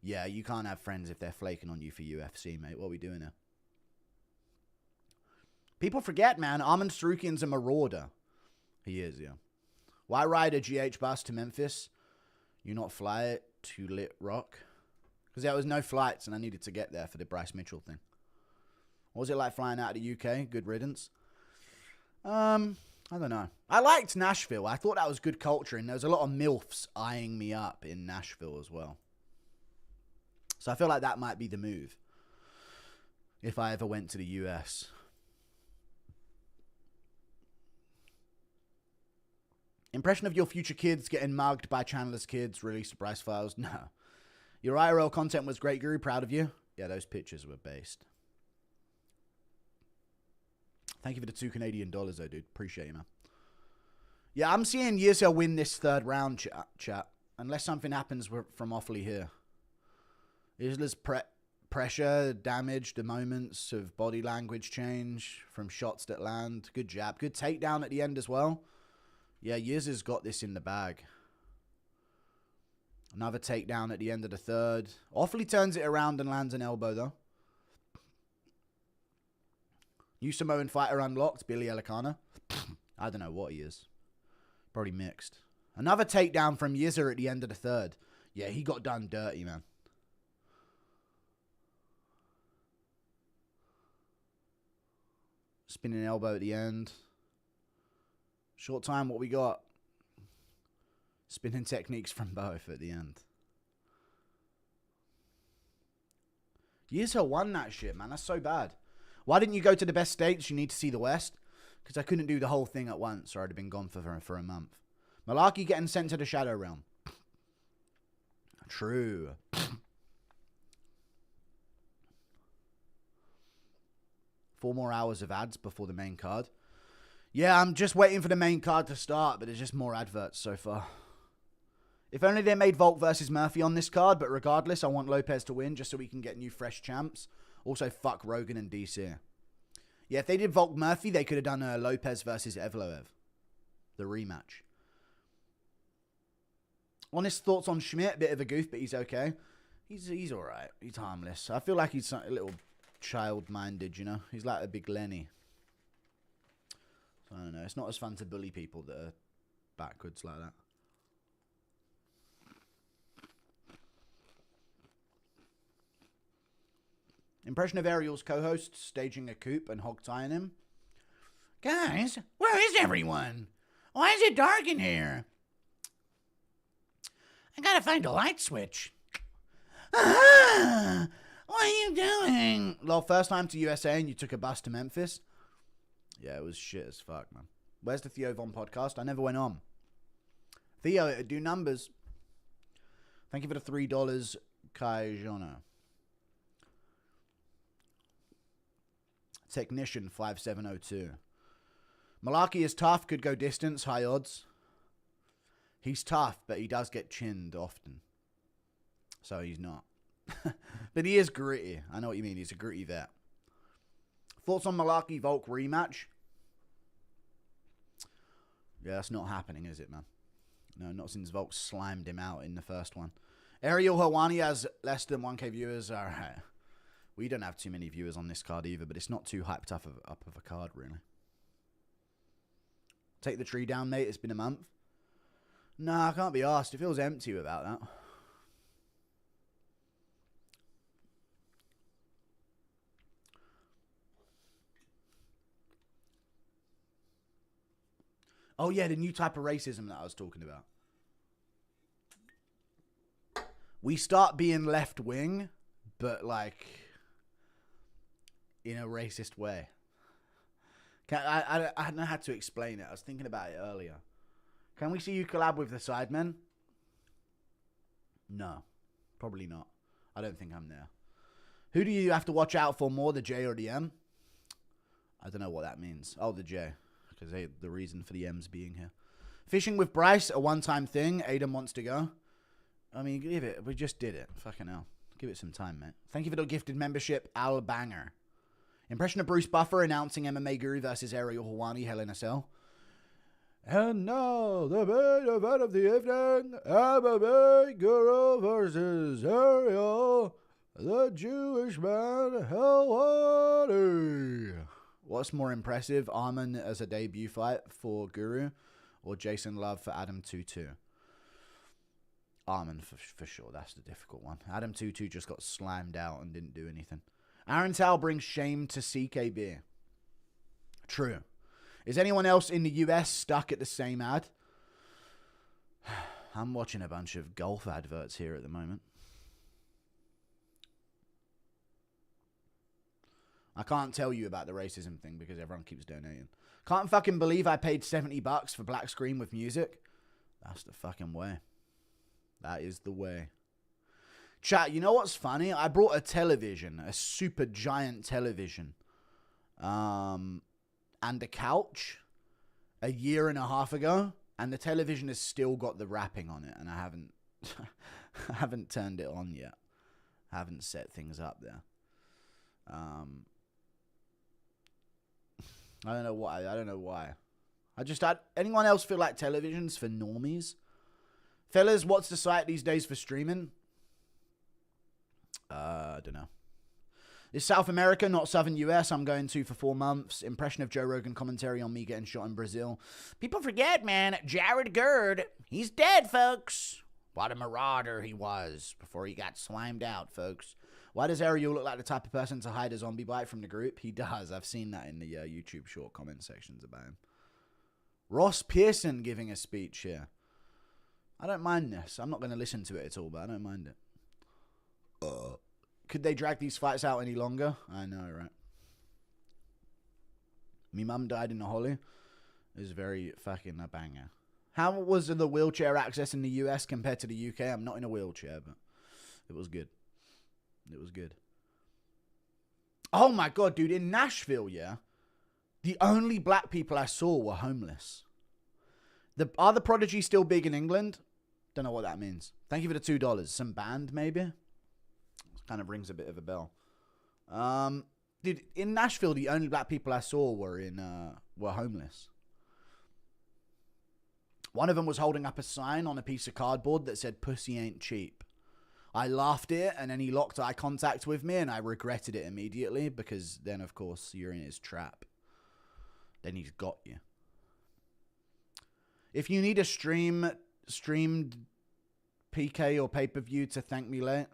Yeah, you can't have friends if they're flaking on you for UFC, mate. What are we doing here? People forget, man. Armand Sarukian's a marauder. He is, yeah. Why ride a GH bus to Memphis? You not fly it to Lit Rock? Because there was no flights and I needed to get there for the Bryce Mitchell thing. What was it like flying out of the UK? Good riddance. I don't know. I liked Nashville. I thought that was good culture and there was a lot of MILFs eyeing me up in Nashville as well. So I feel like that might be the move if I ever went to the US. Impression of your future kids getting mugged by Chandler's kids, release surprise files? No. Your IRL content was great, Guru. Proud of you. Yeah, those pictures were based. Thank you for the $2 Canadian, though, dude. Appreciate you, man. Yeah, I'm seeing Yisrael win this third round, chat. Unless something happens from Offley here. Isla's pressure, damage, the moments of body language change from shots that land. Good jab. Good takedown at the end as well. Yeah, Yiz has got this in the bag. Another takedown at the end of the third. Offley turns it around and lands an elbow, though. New Samoan fighter unlocked, Billy Elikana. I don't know what he is. Probably mixed. Another takedown from Yizzer at the end of the third. Yeah, he got done dirty, man. Spinning elbow at the end. Short time, what we got? Spinning techniques from both at the end. Yizha won that shit, man. That's so bad. Why didn't you go to the best states? You need to see the West. Because I couldn't do the whole thing at once, or I'd have been gone for a month. Malarkey getting sent to the Shadow Realm. True. 4 more hours of ads before the main card. Yeah, I'm just waiting for the main card to start, but there's just more adverts so far. If only they made Volk versus Murphy on this card, but regardless, I want Lopez to win just so we can get new fresh champs. Also, fuck Rogan and DC. Yeah, if they did Volk Murphy, they could have done Lopez versus Evloev. The rematch. Honest thoughts on Schmidt, bit of a goof, but he's okay. He's alright. He's harmless. I feel like he's a little child-minded, you know? He's like a big Lenny. So I don't know. It's not as fun to bully people that are backwards like that. Impression of Ariel's co-host staging a coup and hog-tying him. Guys, where is everyone? Why is it dark in here? I gotta find a light switch. Ah, what are you doing? Lol, first time to USA and you took a bus to Memphis? Yeah, it was shit as fuck, man. Where's the Theo Von podcast? I never went on. Theo, it'd do numbers. Thank you for the $3, Kai Jono. Technician 5702. Malarkey is tough, could go distance, high odds. He's tough, but he does get chinned often. So he's not. But he is gritty. I know what you mean. He's a gritty vet. Thoughts on Malarkey Volk rematch? Yeah, that's not happening, is it, man? No, not since Volk slimed him out in the first one. Ariel Helwani has less than 1k viewers. All right. We don't have too many viewers on this card either, but it's not too hyped up of a card, really. Take the tree down, mate. It's been a month. Nah, I can't be asked. It feels empty without that. Oh, yeah, the new type of racism that I was talking about. We start being left-wing, but, like, in a racist way. I don't know how to explain it. I was thinking about it earlier. Can we see you collab with the Sidemen? No, probably not. I don't think I'm there. Who do you have to watch out for more, the J or the M? I don't know what that means. Oh, the J. Because the reason for the M's being here. Fishing with Bryce, a one-time thing. Adam wants to go. I mean, give it. We just did it. Fucking hell. Give it some time, mate. Thank you for the gifted membership, Al Banger. Impression of Bruce Buffer announcing MMA Guru versus Ariel Helwani, Hell in a Cell. And now, the main event of the evening, MMA Guru versus Ariel, the Jewish man, Helwani. What's more impressive, Arman as a debut fight for Guru, or Jason Love for Adam 2-2? Arman for sure, that's the difficult one. Adam 2-2 just got slammed out and didn't do anything. Aaron Tal brings shame to CKB. True. Is anyone else in the US stuck at the same ad? I'm watching a bunch of golf adverts here at the moment. I can't tell you about the racism thing because everyone keeps donating. Can't fucking believe I paid $70 for black screen with music. That's the fucking way. That is the way. Chat, you know what's funny? I brought a television, a super giant television, and a couch a year and a half ago, and the television has still got the wrapping on it, and I haven't turned it on yet. I haven't set things up there. I don't know why. Anyone else feel like television's for normies? Fellas, what's the site these days for streaming? I don't know. Is South America, not Southern US, I'm going to for 4 months. Impression of Joe Rogan commentary on me getting shot in Brazil. People forget, man, Jared Gerd, he's dead, folks. What a marauder he was before he got slimed out, folks. Why does Ariel look like the type of person to hide a zombie bite from the group? He does. I've seen that in the YouTube short comment sections about him. Ross Pearson giving a speech here. I don't mind this. I'm not going to listen to it at all, but I don't mind it. Could they drag these fights out any longer? I know, right? Me mum died in the holly. It was very fucking a banger. How was the wheelchair access in the US compared to the UK? I'm not in a wheelchair, but it was good. It was good. Oh my God, dude. In Nashville, yeah, the only black people I saw were homeless. Are the Prodigy still big in England? Don't know what that means. Thank you for the $2. Some band, maybe? Kind of rings a bit of a bell. Dude, in Nashville, the only black people I saw were homeless. One of them was holding up a sign on a piece of cardboard that said, "Pussy ain't cheap." I laughed at it, and then he locked eye contact with me, and I regretted it immediately, because then, of course, you're in his trap. Then he's got you. If you need a streamed PK or pay-per-view to thank me late.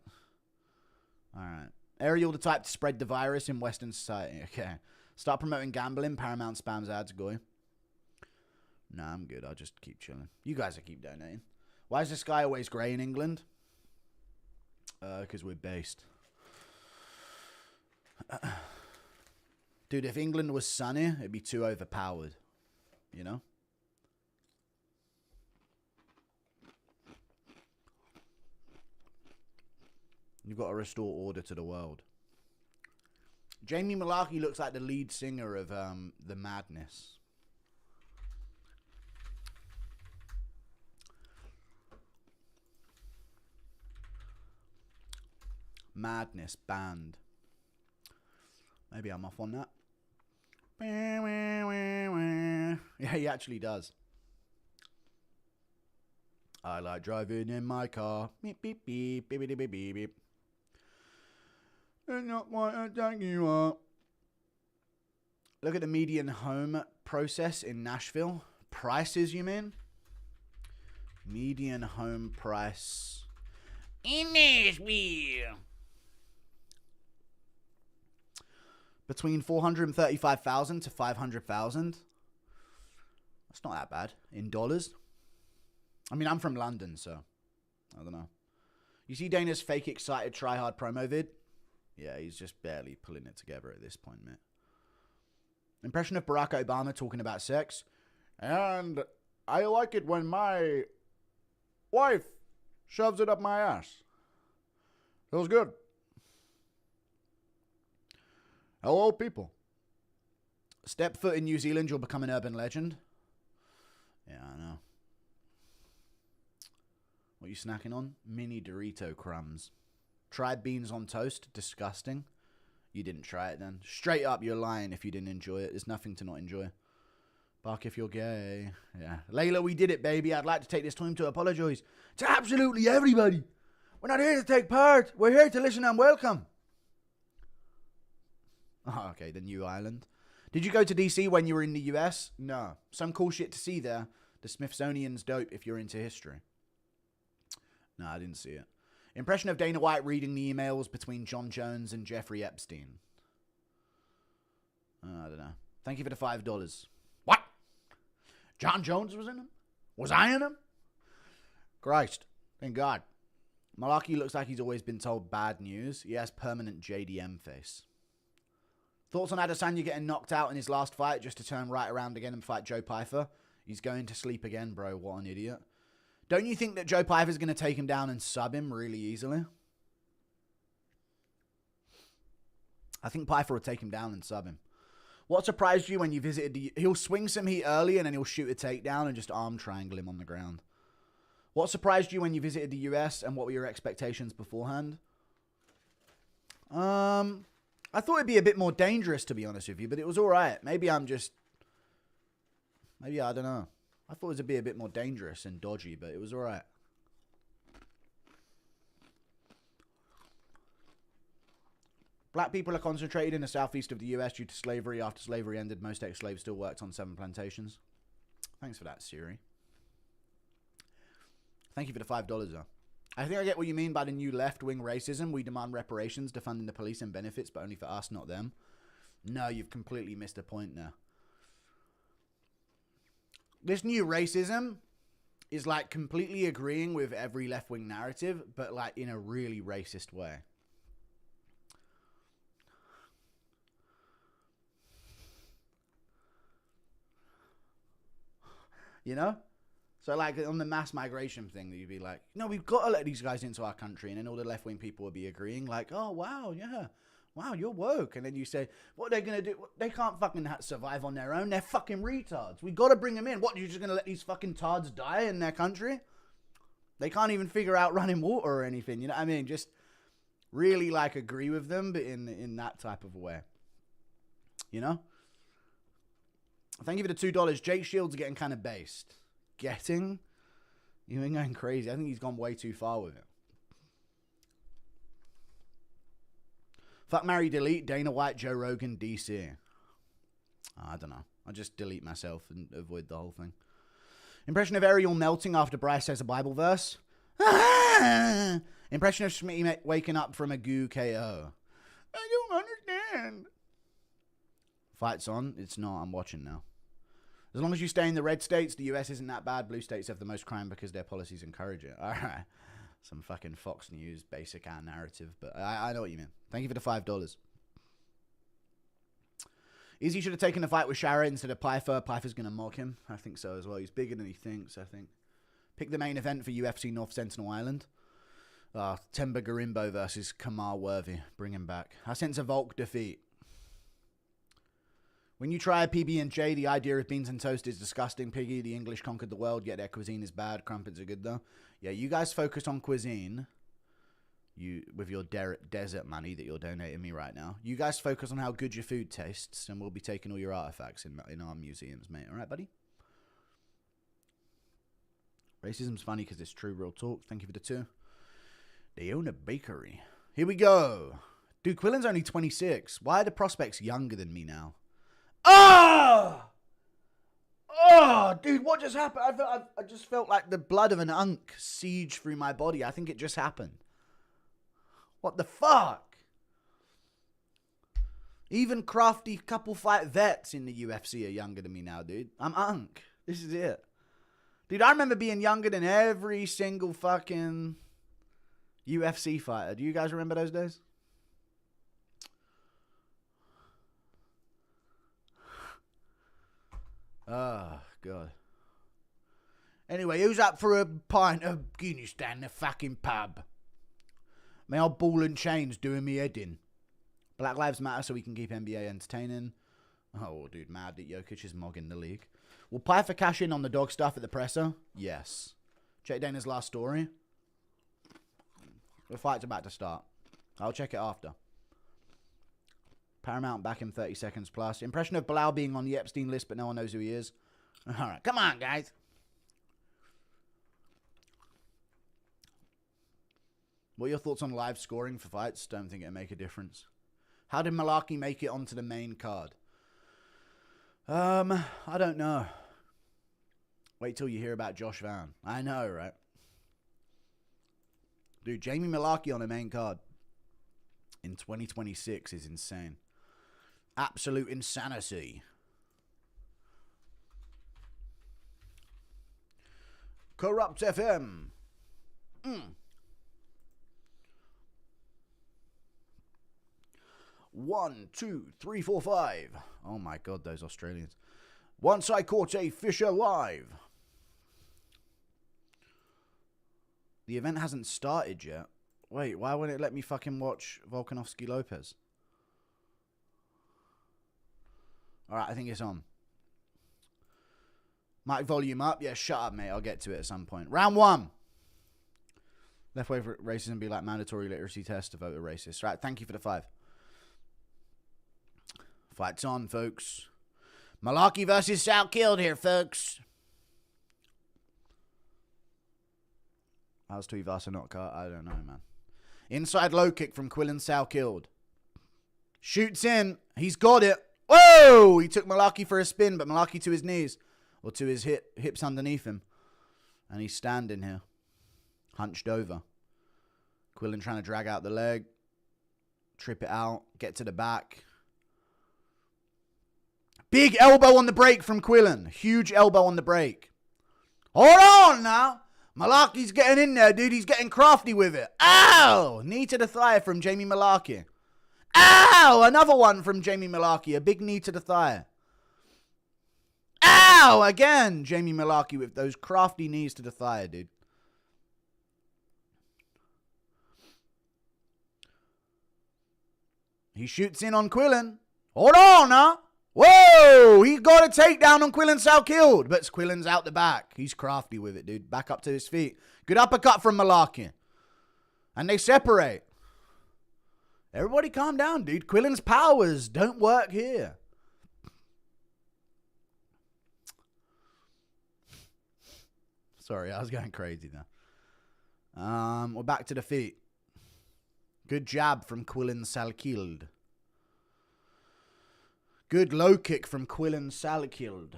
All right. Ariel the type to spread the virus in Western society. Okay. Start promoting gambling. Paramount spams ads, goy. Nah, I'm good. I'll just keep chilling. You guys will keep donating. Why is the sky always grey in England? Because we're based. Dude, if England was sunny, it'd be too overpowered. You know? You've got to restore order to the world. Jamie Malarkey looks like the lead singer of The Madness. Madness band. Maybe I'm off on that. Yeah, he actually does. I like driving in my car. Beep, beep, beep, beep, beep, beep, beep, beep. And not quite attack you up. Look at the median home process in Nashville. Prices, you mean? Median home price in Nashville. Between $435,000 to $500,000. That's not that bad in dollars. I mean, I'm from London, so I don't know. You see Dana's fake excited try hard promo vid? Yeah, he's just barely pulling it together at this point, mate. Impression of Barack Obama talking about sex. And I like it when my wife shoves it up my ass. Feels good. Hello, people. Step foot in New Zealand, you'll become an urban legend. Yeah, I know. What are you snacking on? Mini Dorito crumbs. Tried beans on toast. Disgusting. You didn't try it then. Straight up, you're lying if you didn't enjoy it. There's nothing to not enjoy. Bark if you're gay. Yeah. Layla, we did it, baby. I'd like to take this time to apologise to absolutely everybody. We're not here to take part. We're here to listen and welcome. Oh, okay, the new island. Did you go to DC when you were in the US? No. Some cool shit to see there. The Smithsonian's dope if you're into history. No, I didn't see it. Impression of Dana White reading the emails between John Jones and Jeffrey Epstein. I don't know. Thank you for the $5. What? John Jones was in them? Was I in them? Christ. Thank God. Malaki looks like he's always been told bad news. He has permanent JDM face. Thoughts on Adesanya getting knocked out in his last fight just to turn right around again and fight Joe Pyfer? He's going to sleep again, bro. What an idiot. Don't you think that Joe Pyfer's going to take him down and sub him really easily? I think Pyfer will take him down and sub him. What surprised you when you visited the... He'll swing some heat early and then he'll shoot a takedown and just arm triangle him on the ground. What surprised you when you visited the US and what were your expectations beforehand? I thought it'd be a bit more dangerous, to be honest with you, but it was all right. Maybe I don't know. I thought it would be a bit more dangerous and dodgy, but it was all right. Black people are concentrated in the southeast of the US due to slavery. After slavery ended, most ex-slaves still worked on 7 plantations. Thanks for that, Siri. Thank you for the $5, though. I think I get what you mean by the new left-wing racism. We demand reparations, defunding the police and benefits, but only for us, not them. No, you've completely missed a point there. This new racism is like completely agreeing with every left-wing narrative, but like in a really racist way. You know? So like on the mass migration thing, you'd be like, no, we've got to let these guys into our country. And then all the left-wing people would be agreeing like, oh, wow, yeah. Wow, you're woke. And then you say, what are they going to do? They can't fucking survive on their own. They're fucking retards. We got to bring them in. What, you're just going to let these fucking tards die in their country? They can't even figure out running water or anything. You know what I mean? Just really like agree with them, but in that type of a way. You know? Thank you for the $2. Jake Shields getting kind of based. Getting? You've been going crazy. I think he's gone way too far with it. Fuck, marry, delete, Dana White, Joe Rogan, DC. I don't know. I'll just delete myself and avoid the whole thing. Impression of Ariel melting after Bryce says a Bible verse. Impression of Schmitty waking up from a goo KO. I don't understand. Fight's on. It's not. I'm watching now. As long as you stay in the red states, the US isn't that bad. Blue states have the most crime because their policies encourage it. All right. Some fucking Fox News basic narrative, but I know what you mean. Thank you for the $5. Izzy should have taken the fight with Shara instead of Pyfer. Pyfer's going to mock him. I think so as well. He's bigger than he thinks, I think. Pick the main event for UFC North Sentinel Island. Temba Garimbo versus Kamar Worthy. Bring him back. I sense a Volk defeat. When you try a PB&J, the idea of beans and toast is disgusting. Piggy, the English conquered the world, yet their cuisine is bad. Crumpets are good, though. Yeah, you guys focus on cuisine. You with your desert money that you're donating me right now. You guys focus on how good your food tastes, and we'll be taking all your artifacts in our museums, mate. All right, buddy? Racism's funny because it's true, real talk. Thank you for the 2. They own a bakery. Here we go. Dude, Quillen's only 26. Why are the prospects younger than me now? Oh! Oh, dude, what just happened? I just felt like the blood of an unk siege through my body. I think it just happened. What the fuck? Even crafty couple fight vets in the UFC are younger than me now, dude. I'm unk. This is it. Dude, I remember being younger than every single fucking UFC fighter. Do you guys remember those days? Oh, God. Anyway, who's up for a pint of Guinness down the fucking pub? My old ball and chains doing me head in. Black Lives Matter so we can keep NBA entertaining. Oh, dude, mad that Jokic is mogging the league. Will Pyfer cash in on the dog stuff at the presser? Yes. Check Dana's last story. The fight's about to start. I'll check it after. Paramount back in 30 seconds plus. Impression of Bilal being on the Epstein list, but no one knows who he is. All right, come on, guys. What are your thoughts on live scoring for fights? Don't think it'll make a difference. How did Malarkey make it onto the main card? I don't know. Wait till you hear about Josh Van. I know, right? Dude, Jamie Malarkey on a main card in 2026 is insane. Absolute insanity. Corrupt FM. 1, 2, 3, 4, 5. Oh my God, those Australians. Once I caught a fish alive. The event hasn't started yet. Wait, why wouldn't it let me fucking watch Vulkanovski Lopez? Alright, I think it's on. Mic volume up. Yeah, shut up, mate. I'll get to it at some point. Round 1. Left wave racism be like mandatory literacy test to vote a racist. Right, thank you for the 5. Fight's on, folks. Malarkey versus Skild here, folks. How's Tuivasa not cut? I don't know, man. Inside low kick from Quillen Skild. Shoots in. He's got it. Whoa! He took Malarkey for a spin, but Malarkey to his knees. Or to his hips underneath him. And he's standing here. Hunched over. Quillen trying to drag out the leg. Trip it out. Get to the back. Big elbow on the break from Quillen. Huge elbow on the break. Hold on now. Malarkey's getting in there, dude. He's getting crafty with it. Ow! Knee to the thigh from Jamie Malarkey. Ow! Another one from Jamie Malarkey. A big knee to the thigh. Ow! Again, Jamie Malarkey with those crafty knees to the thigh, dude. He shoots in on Quillen. Hold on now. Whoa! He got a takedown on Quillen Skild, but Quillen's out the back. He's crafty with it, dude. Back up to his feet. Good uppercut from Malarkey. And they separate. Everybody calm down, dude. Quillen's powers don't work here. Sorry, I was going crazy there. We're back to the feet. Good jab from Quillen Skild. Good low kick from Quillen Skild.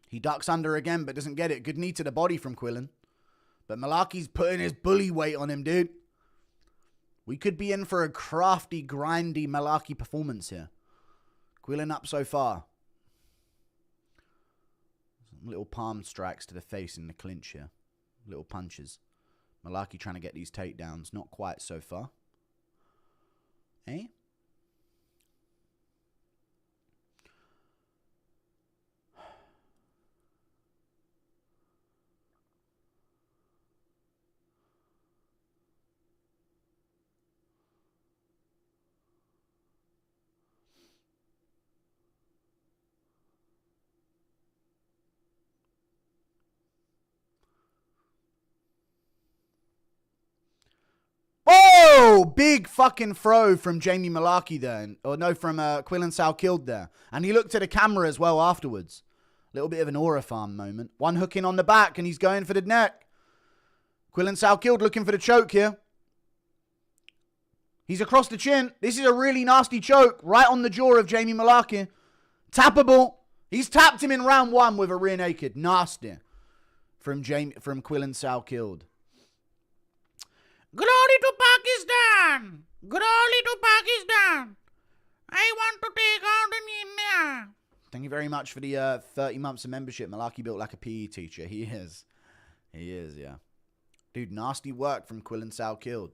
He ducks under again, but doesn't get it. Good knee to the body from Quillen. But Malarkey's putting his bully weight on him, dude. We could be in for a crafty, grindy Malarkey performance here. Quillen up so far. Some little palm strikes to the face in the clinch here. Little punches. Malarkey trying to get these takedowns. Not quite so far. Eh? Oh, big fucking throw from Jamie Malarkey there. Or no, from Quillen Skild there. And he looked at the camera as well afterwards. A little bit of an aura farm moment. One hook in on the back and he's going for the neck. Quillen Skild looking for the choke here. He's across the chin. This is a really nasty choke right on the jaw of Jamie Malarkey. Tappable. He's tapped him in round one with a rear naked. Nasty. From Quillen Skild. Glory to Pakistan! Glory to Pakistan! I want to take out India! Thank you very much for the 30 months of membership. Malarkey built like a PE teacher. He is. He is, yeah. Dude, nasty work from Quillen Skild.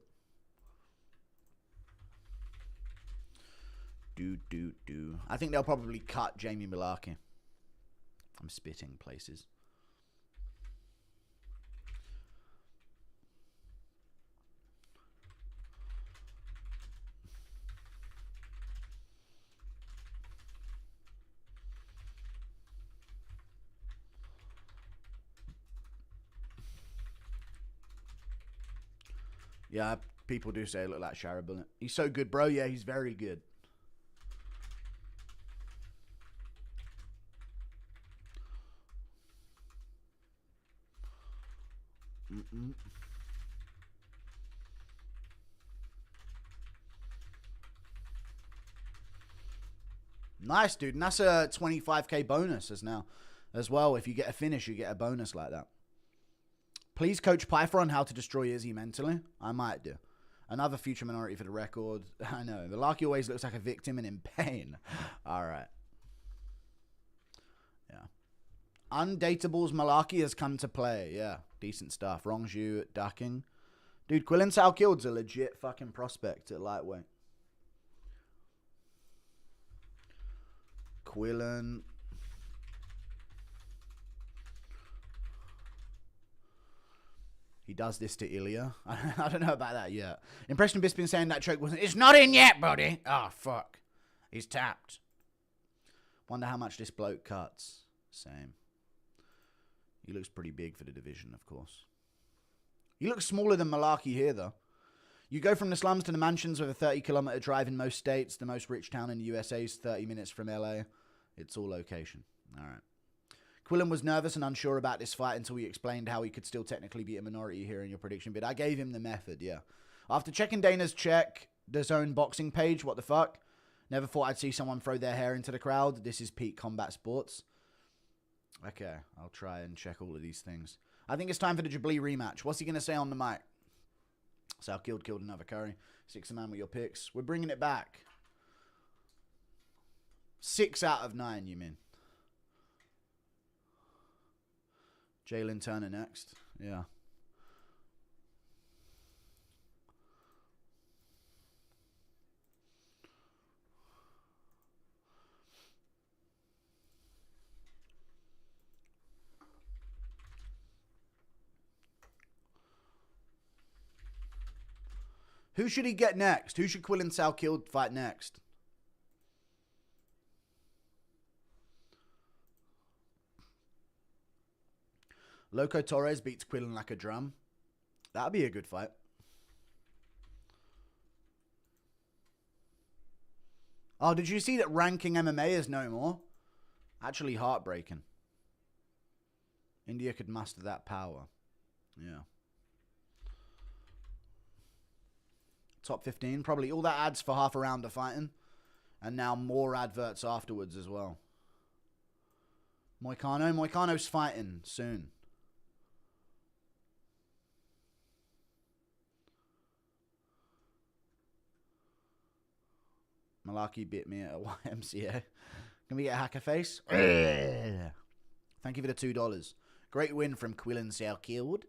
Do. I think they'll probably cut Jamie Malarkey. I'm spitting places. Yeah, people do say I look like Shara Bullet. He's so good, bro. Yeah, he's very good. Nice, dude. And that's a 25k bonus as well. If you get a finish, you get a bonus like that. Please coach Python on how to destroy Izzy mentally. I might do. Another future minority for the record. I know. Malarkey always looks like a victim and in pain. All right. Yeah. Undateable's Malarkey has come to play. Yeah. Decent stuff. Rongju ducking. Dude, Quillen Skild's a legit fucking prospect at lightweight. Quillen. He does this to Ilya. I don't know about that yet. Impression Bisping saying that choke wasn't... It's not in yet, buddy. Oh, fuck. He's tapped. Wonder how much this bloke cuts. Same. He looks pretty big for the division, of course. He looks smaller than Malarkey here, though. You go from the slums to the mansions with a 30-kilometer drive in most states. The most rich town in the USA is 30 minutes from LA. It's all location. All right. Quillen was nervous and unsure about this fight until he explained how he could still technically be a minority here in your prediction bid. I gave him the method, yeah. After checking Dana's the zone boxing page, what the fuck? Never thought I'd see someone throw their hair into the crowd. This is peak combat sports. Okay, I'll try and check all of these things. I think it's time for the Jabli rematch. What's he going to say on the mic? Skild killed another curry. 6-man with your picks. We're bringing it back. 6 out of 9, you mean? Jalen Turner next. Yeah. Who should he get next? Who should Quillen Skild fight next? Loco Torres beats Quillen like a drum. That'd be a good fight. Oh, did you see that ranking MMA is no more? Actually heartbreaking. India could muster that power. Yeah. Top 15. Probably all that ads for half a round of fighting. And now more adverts afterwards as well. Moicano's fighting soon. Malarkey bit me at a YMCA. Can we get a hacker face? Thank you for the $2. Great win from Quillen Skild.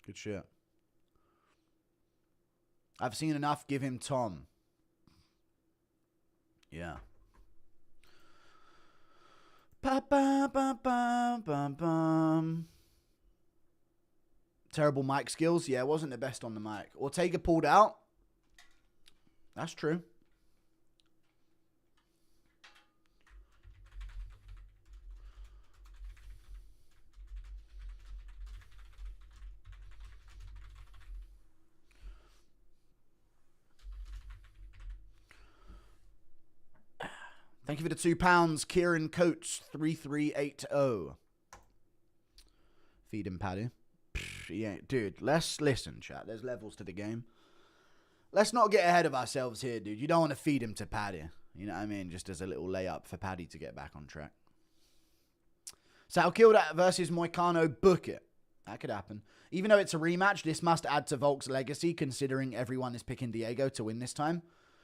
Good shit. I've seen enough. Give him Tom. Yeah. Terrible mic skills. Yeah, it wasn't the best on the mic. Ortega pulled out. That's true. Thank you for the £2. Kieran Coates 3380. Feed him, Paddy. Yeah, dude, let's listen, chat. There's levels to the game. Let's not get ahead of ourselves here, dude. You don't want to feed him to Paddy. You know what I mean? Just as a little layup for Paddy to get back on track. Skild versus Moicano. Book it. That could happen. Even though it's a rematch, this must add to Volk's legacy, considering everyone is picking Diego to win this time.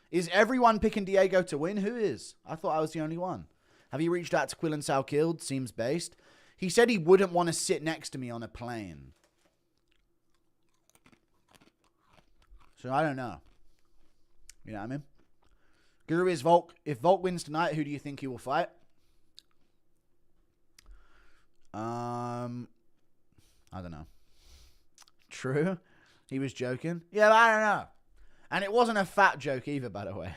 Is everyone picking Diego to win? Who is? I thought I was the only one. Have you reached out to Quillen Skild? Seems based. He said he wouldn't want to sit next to me on a plane. So I don't know. You know what I mean? Guru is Volk. If Volk wins tonight, who do you think he will fight? I don't know. True. He was joking. Yeah, but I don't know. And it wasn't a fat joke either, by the way.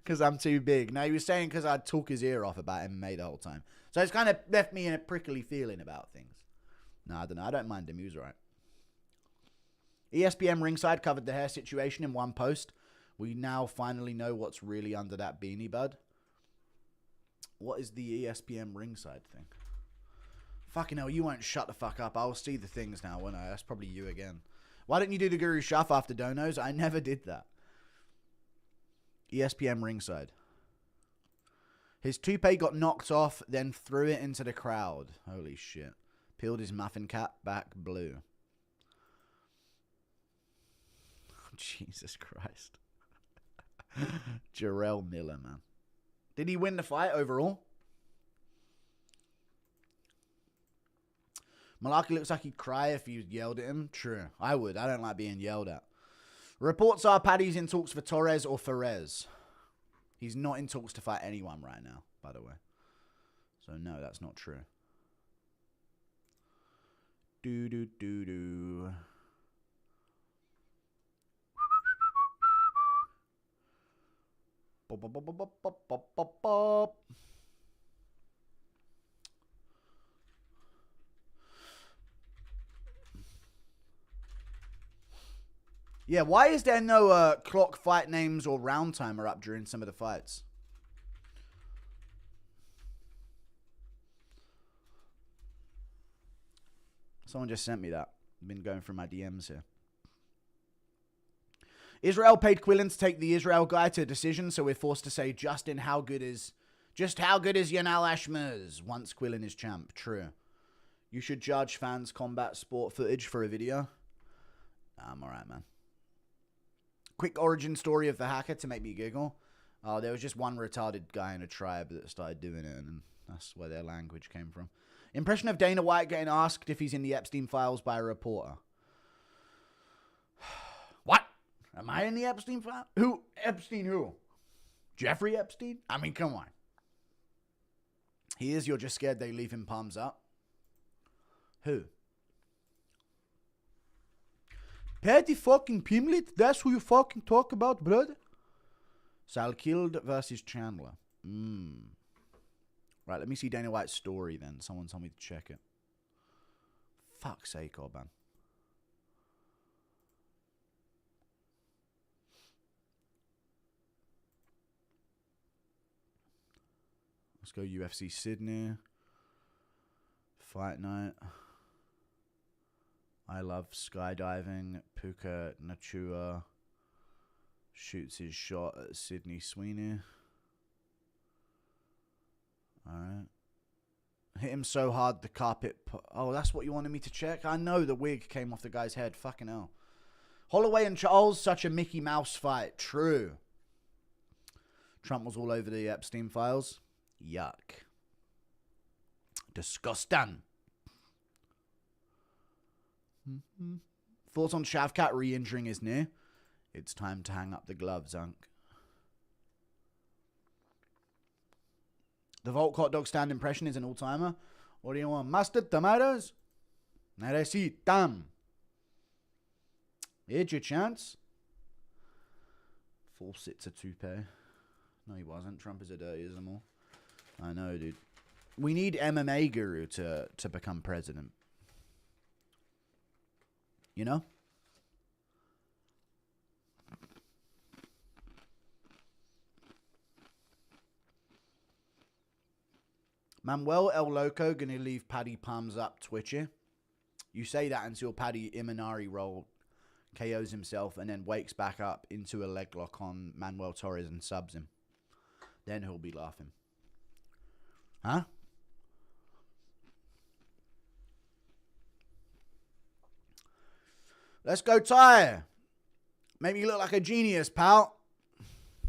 Because I'm too big. No, he was saying because I'd talk his ear off about MMA the whole time. So it's kind of left me in a prickly feeling about things. No, I don't know. I don't mind him. He was right. ESPN Ringside covered the hair situation in one post. We now finally know what's really under that beanie, bud. What is the ESPN Ringside thing? Fucking hell, you won't shut the fuck up. I'll see the things now, won't I? That's probably you again. Why didn't you do the Guru Shuff after Donos? I never did that. ESPN Ringside. His toupee got knocked off, then threw it into the crowd. Holy shit. Peeled his muffin cap back blue. Jesus Christ. Jarrell Miller, man. Did he win the fight overall? Malarkey looks like he'd cry if you yelled at him. True. I would. I don't like being yelled at. Reports are Paddy's in talks for Torres or Ferez. He's not in talks to fight anyone right now, by the way. So, no, that's not true. Do. Bop, bop, bop, bop, bop, bop, bop, bop. Yeah, why is there no clock fight names or round timer up during some of the fights? Someone just sent me that. I've been going through my DMs here. Israel paid Quillen to take the Israel guy to a decision, so we're forced to say, Justin, how good is Just how good is Yanal Ashmers? Once Quillin is champ. True. You should judge fans' combat sport footage for a video. I'm alright, man. Quick origin story of the hacker to make me giggle. Oh, there was just one retarded guy in a tribe that started doing it, and that's where their language came from. Impression of Dana White getting asked if he's in the Epstein files by a reporter. What? Am I in the Epstein file? Who? Epstein who? Jeffrey Epstein? I mean, come on. He is, you're just scared they leave him palms up. Who? Patty fucking Pimlet? That's who you fucking talk about, brother? Skild versus Chandler. Right, let me see Dana White's story then. Someone told me to check it. Fuck's sake, Oban. Let's go UFC Sydney. Fight night. I love skydiving. Puka Nachua shoots his shot at Sydney Sweeney. Alright. Hit him so hard the carpet... Oh, that's what you wanted me to check? I know the wig came off the guy's head. Fucking hell. Holloway and Charles, such a Mickey Mouse fight. True. Trump was all over the Epstein files. Yuck. Disgusting. Thoughts on Shavkat re-injuring his knee? It's time to hang up the gloves, Unc. The Volt hot dog stand impression is an all-timer. What do you want? Mustard, tomatoes? Necesitam. Here's your chance. Fawcett's a toupee. No, he wasn't. Trump is a dirty as them all. I know, dude. We need MMA guru to become president. You know? Manuel El Loco gonna leave Paddy palms up twitchy. You say that until Paddy Imanari roll KOs himself and then wakes back up into a leg lock on Manuel Torres and subs him. Then he'll be laughing. Huh? Let's go, Tai. Make me look like a genius, pal.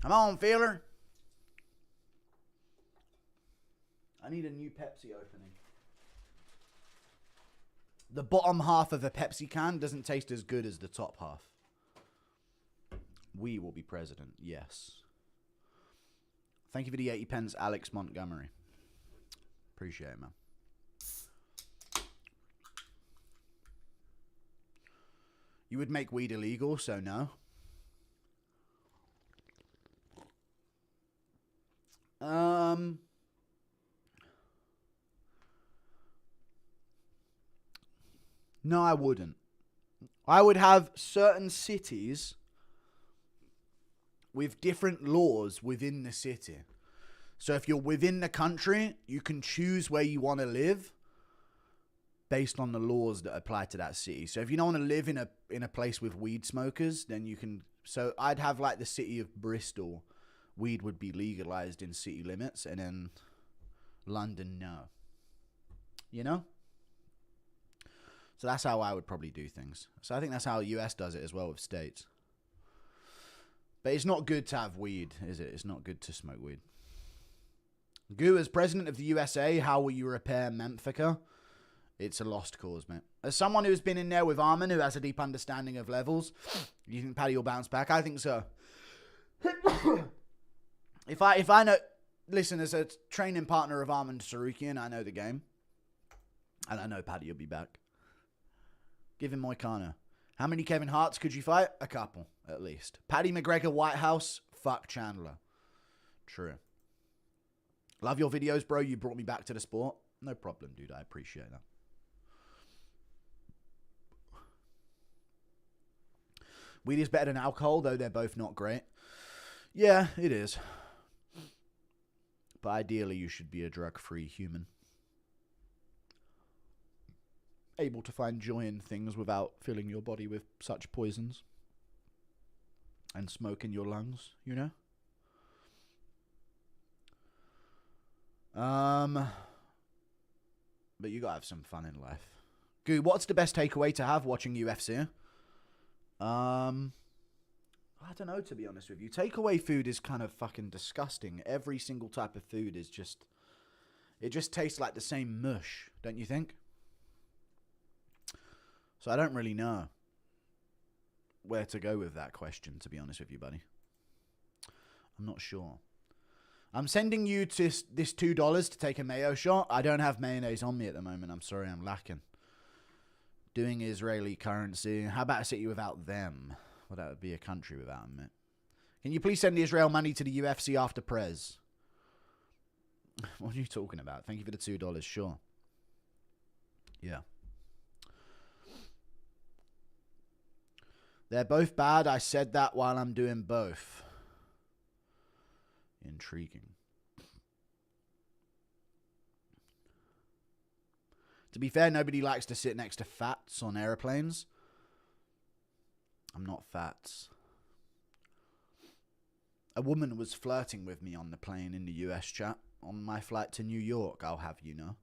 Come on, feeler. I need a new Pepsi opening. The bottom half of a Pepsi can doesn't taste as good as the top half. We will be president, yes. Thank you for the 80 pence, Alex Montgomery. Appreciate it, man. You would make weed illegal, so no. No, I wouldn't. I would have certain cities with different laws within the city. So if you're within the country, you can choose where you want to live based on the laws that apply to that city. So if you don't want to live in a place with weed smokers, then you can... So I'd have like the city of Bristol. Weed would be legalized in city limits, and then London, no. You know? So that's how I would probably do things. So I think that's how the US does it as well with states. But it's not good to have weed, is it? It's not good to smoke weed. Gu, as president of the USA, how will you repair Memphica? It's a lost cause, mate. As someone who's been in there with Armin, who has a deep understanding of levels, you think Paddy will bounce back? I think so. If I know... Listen, as a training partner of Armin Sarukian, I know the game. And I know Paddy will be back. Give him Moicano. How many Kevin Harts could you fight? A couple, at least. Paddy McGregor, White House. Fuck Chandler. True. Love your videos, bro. You brought me back to the sport. No problem, dude. I appreciate that. Weed is better than alcohol, though they're both not great. Yeah, it is. But ideally, you should be a drug-free human. Able to find joy in things without filling your body with such poisons. And smoke in your lungs, you know? But you gotta have some fun in life. Goo, what's the best takeaway to have watching UFC? I don't know, to be honest with you. Takeaway food is kind of fucking disgusting. Every single type of food is just... It just tastes like the same mush, don't you think? So I don't really know where to go with that question, to be honest with you, buddy. I'm not sure. I'm sending you to this $2 to take a mayo shot. I don't have mayonnaise on me at the moment. I'm sorry, I'm lacking. Doing Israeli currency. How about I sit you without them? Well, that would be a country without them, mate. Can you please send the Israel money to the UFC after Prez? What are you talking about? Thank you for the $2. Sure. Yeah. They're both bad. I said that while I'm doing both. Intriguing. To be fair, nobody likes to sit next to fats on airplanes. I'm not fats. A woman was flirting with me on the plane in the US, chat. On my flight to New York, I'll have you know.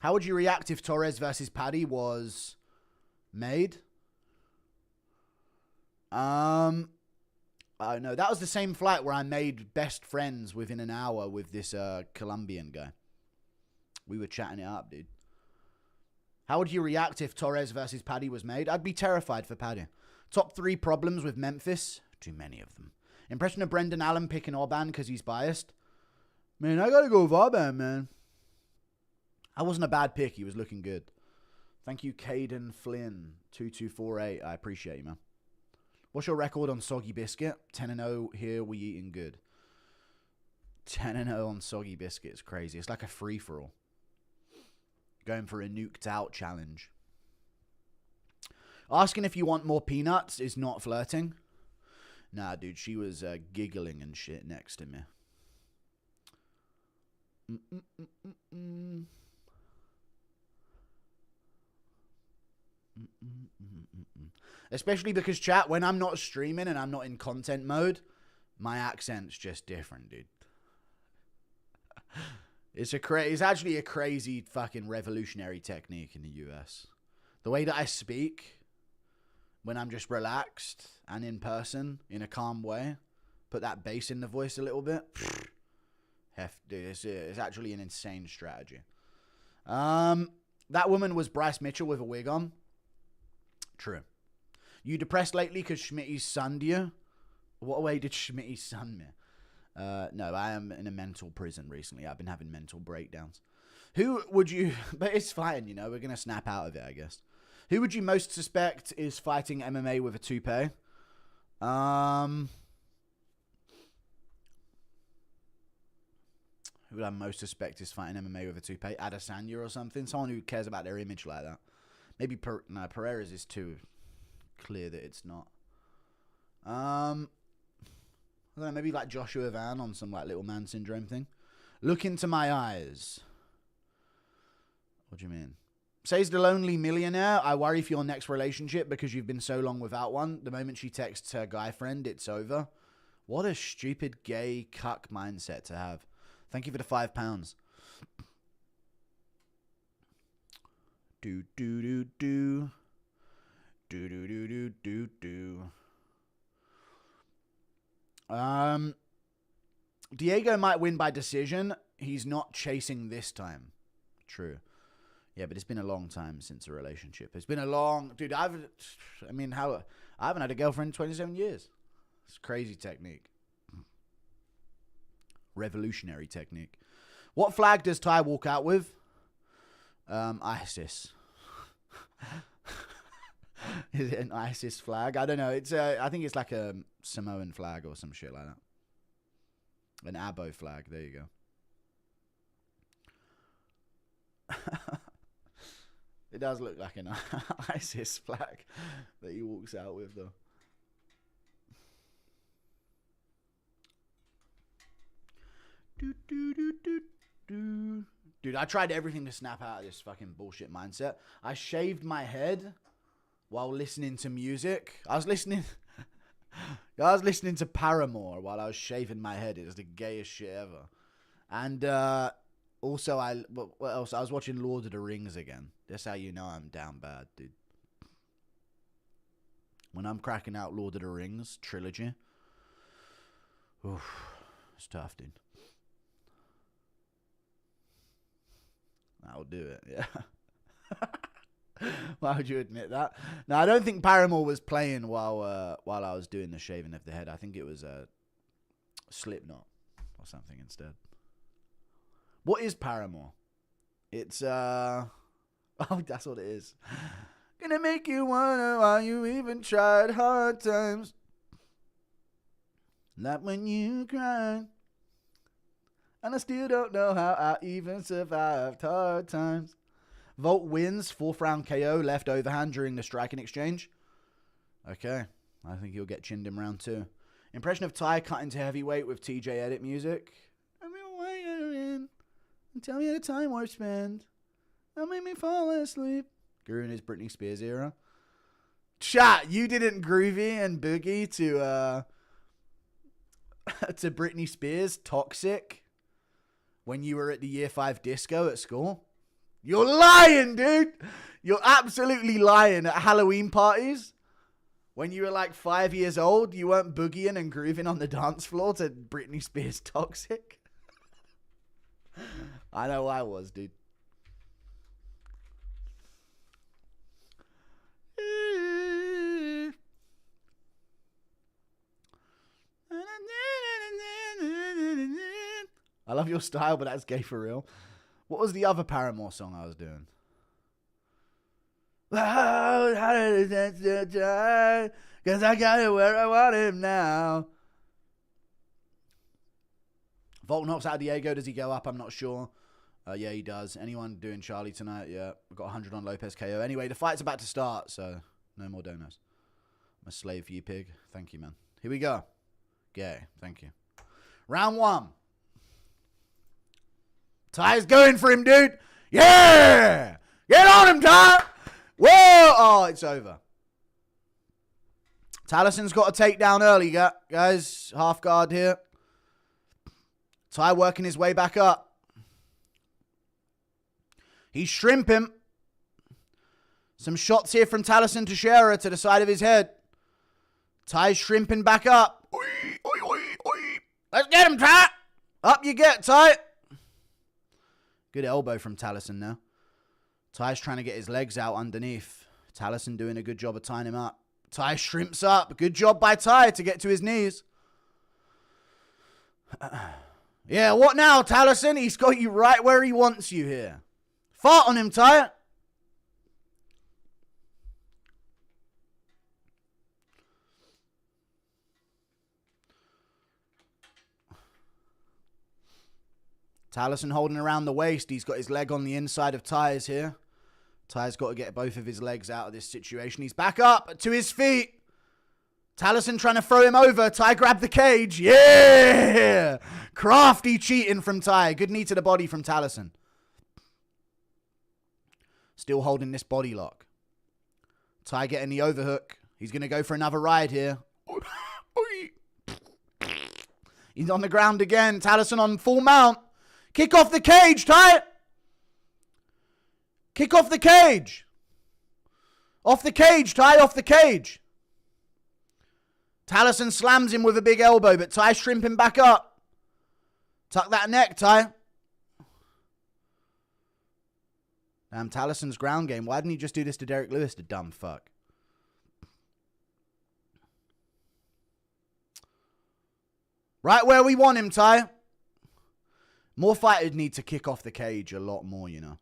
How would you react if Torres versus Paddy was made? I don't know. That was the same flight where I made best friends within an hour with this Colombian guy. We were chatting it up, dude. How would you react if Torres versus Paddy was made? I'd be terrified for Paddy. Top 3 problems with Memphis. Too many of them. Impression of Brendan Allen picking Oban because he's biased. Man, I gotta go with Oban, man. That wasn't a bad pick. He was looking good. Thank you, Caden Flynn. 2248. I appreciate you, man. What's your record on Soggy Biscuit? 10-0 here, we eating good. 10-0 on Soggy Biscuit is crazy. It's like a free-for-all. Going for a nuked out challenge. Asking if you want more peanuts is not flirting. Nah, dude, she was giggling and shit next to me. Especially because, chat, when I'm not streaming and I'm not in content mode, my accent's just different, dude. It's actually a crazy fucking revolutionary technique in the US. The way that I speak when I'm just relaxed and in person in a calm way, put that bass in the voice a little bit. Dude, it's actually an insane strategy. That woman was Bryce Mitchell with a wig on. True. You depressed lately because Schmitty's sunned you? What way did Schmitty sun me? No, I am in a mental prison recently. I've been having mental breakdowns. Who would you... But it's fine, you know. We're going to snap out of it, I guess. Who would you most suspect is fighting MMA with a toupee? Who would I most suspect is fighting MMA with a toupee? Adesanya or something? Someone who cares about their image like that. Maybe... No, Pereira's is too clear that it's not. I don't know, maybe like Joshua Van on some like little man syndrome thing. Look into my eyes. What do you mean? Says the lonely millionaire. I worry for your next relationship because you've been so long without one. The moment she texts her guy friend, it's over. What a stupid gay cuck mindset to have. Thank you for the £5. Do do do do. Do do do do do do. Diego might win by decision. He's not chasing this time. True. Yeah, but it's been a long time since a relationship. It's been a long... Dude, I haven't had a girlfriend in 27 years. It's a crazy technique. Revolutionary technique. What flag does Tai walk out with? ISIS. Is it an ISIS flag? I don't know. It's I think it's like a Samoan flag or some shit like that. An Abo flag. There you go. It does look like an ISIS flag that he walks out with, though. Dude, I tried everything to snap out of this fucking bullshit mindset. I shaved my head while listening to music. I was listening I was listening to Paramore while I was shaving my head. It was the gayest shit ever. And also, what else? I was watching Lord of the Rings again. That's how you know I'm down bad, dude. When I'm cracking out Lord of the Rings trilogy, oof, it's tough, dude. That'll do it, yeah. Why would you admit that? No, I don't think Paramore was playing while I was doing the shaving of the head. I think it was Slipknot or something instead. What is Paramore? It's oh, that's what it is. Gonna make you wonder why you even tried. Hard times, like when you cried, and I still don't know how I even survived hard times. Volt wins, 4th round KO, left overhand during the striking exchange. Okay, I think he'll get chinned in round 2. Impression of Tai cut into heavyweight with TJ edit music. I'm in and tell me the time we've spent. Don't make me fall asleep. Grew in his Britney Spears era. Chat, you didn't groovy and boogie to to Britney Spears Toxic when you were at the year 5 disco at school? You're lying, dude. You're absolutely lying. At Halloween parties, when you were like 5 years old, you weren't boogieing and grooving on the dance floor to Britney Spears Toxic? I know I was, dude. I love your style, but that's gay for real. What was the other Paramore song I was doing? Cause I got it where I want him now. Volt knocks out Diego. Does he go up? I'm not sure. Yeah, he does. Anyone doing Charlie tonight? Yeah. We've got 100 on Lopez KO. Anyway, the fight's about to start, so no more donos. I'm a slave for you, pig. Thank you, man. Here we go. Gay. Thank you. Round 1. Ty's going for him, dude. Yeah! Get on him, Ty! Whoa! Oh, it's over. Talison's got a takedown early, guys. Half guard here. Ty working his way back up. He's shrimping. Some shots here from Talison to Scherer to the side of his head. Ty's shrimping back up. Oi, oi, oi, oi. Let's get him, Ty. Up you get, Ty. Good elbow from Talison now. Ty's trying to get his legs out underneath. Talison doing a good job of tying him up. Ty shrimps up. Good job by Ty to get to his knees. Yeah, what now, Talison? He's got you right where he wants you here. Fart on him, Ty. Talison holding around the waist. He's got his leg on the inside of Ty's here. Ty's got to get both of his legs out of this situation. He's back up to his feet. Talison trying to throw him over. Ty grabbed the cage. Yeah! Crafty cheating from Ty. Good knee to the body from Talison. Still holding this body lock. Ty getting the overhook. He's going to go for another ride here. He's on the ground again. Talison on full mount. Kick off the cage, Ty. Kick off the cage. Off the cage, Ty. Off the cage. Talison slams him with a big elbow, but Ty shrimping back up. Tuck that neck, Ty. Damn, Talison's ground game. Why didn't he just do this to Derek Lewis, the dumb fuck? Right where we want him, Ty. More fighters need to kick off the cage a lot more, you know.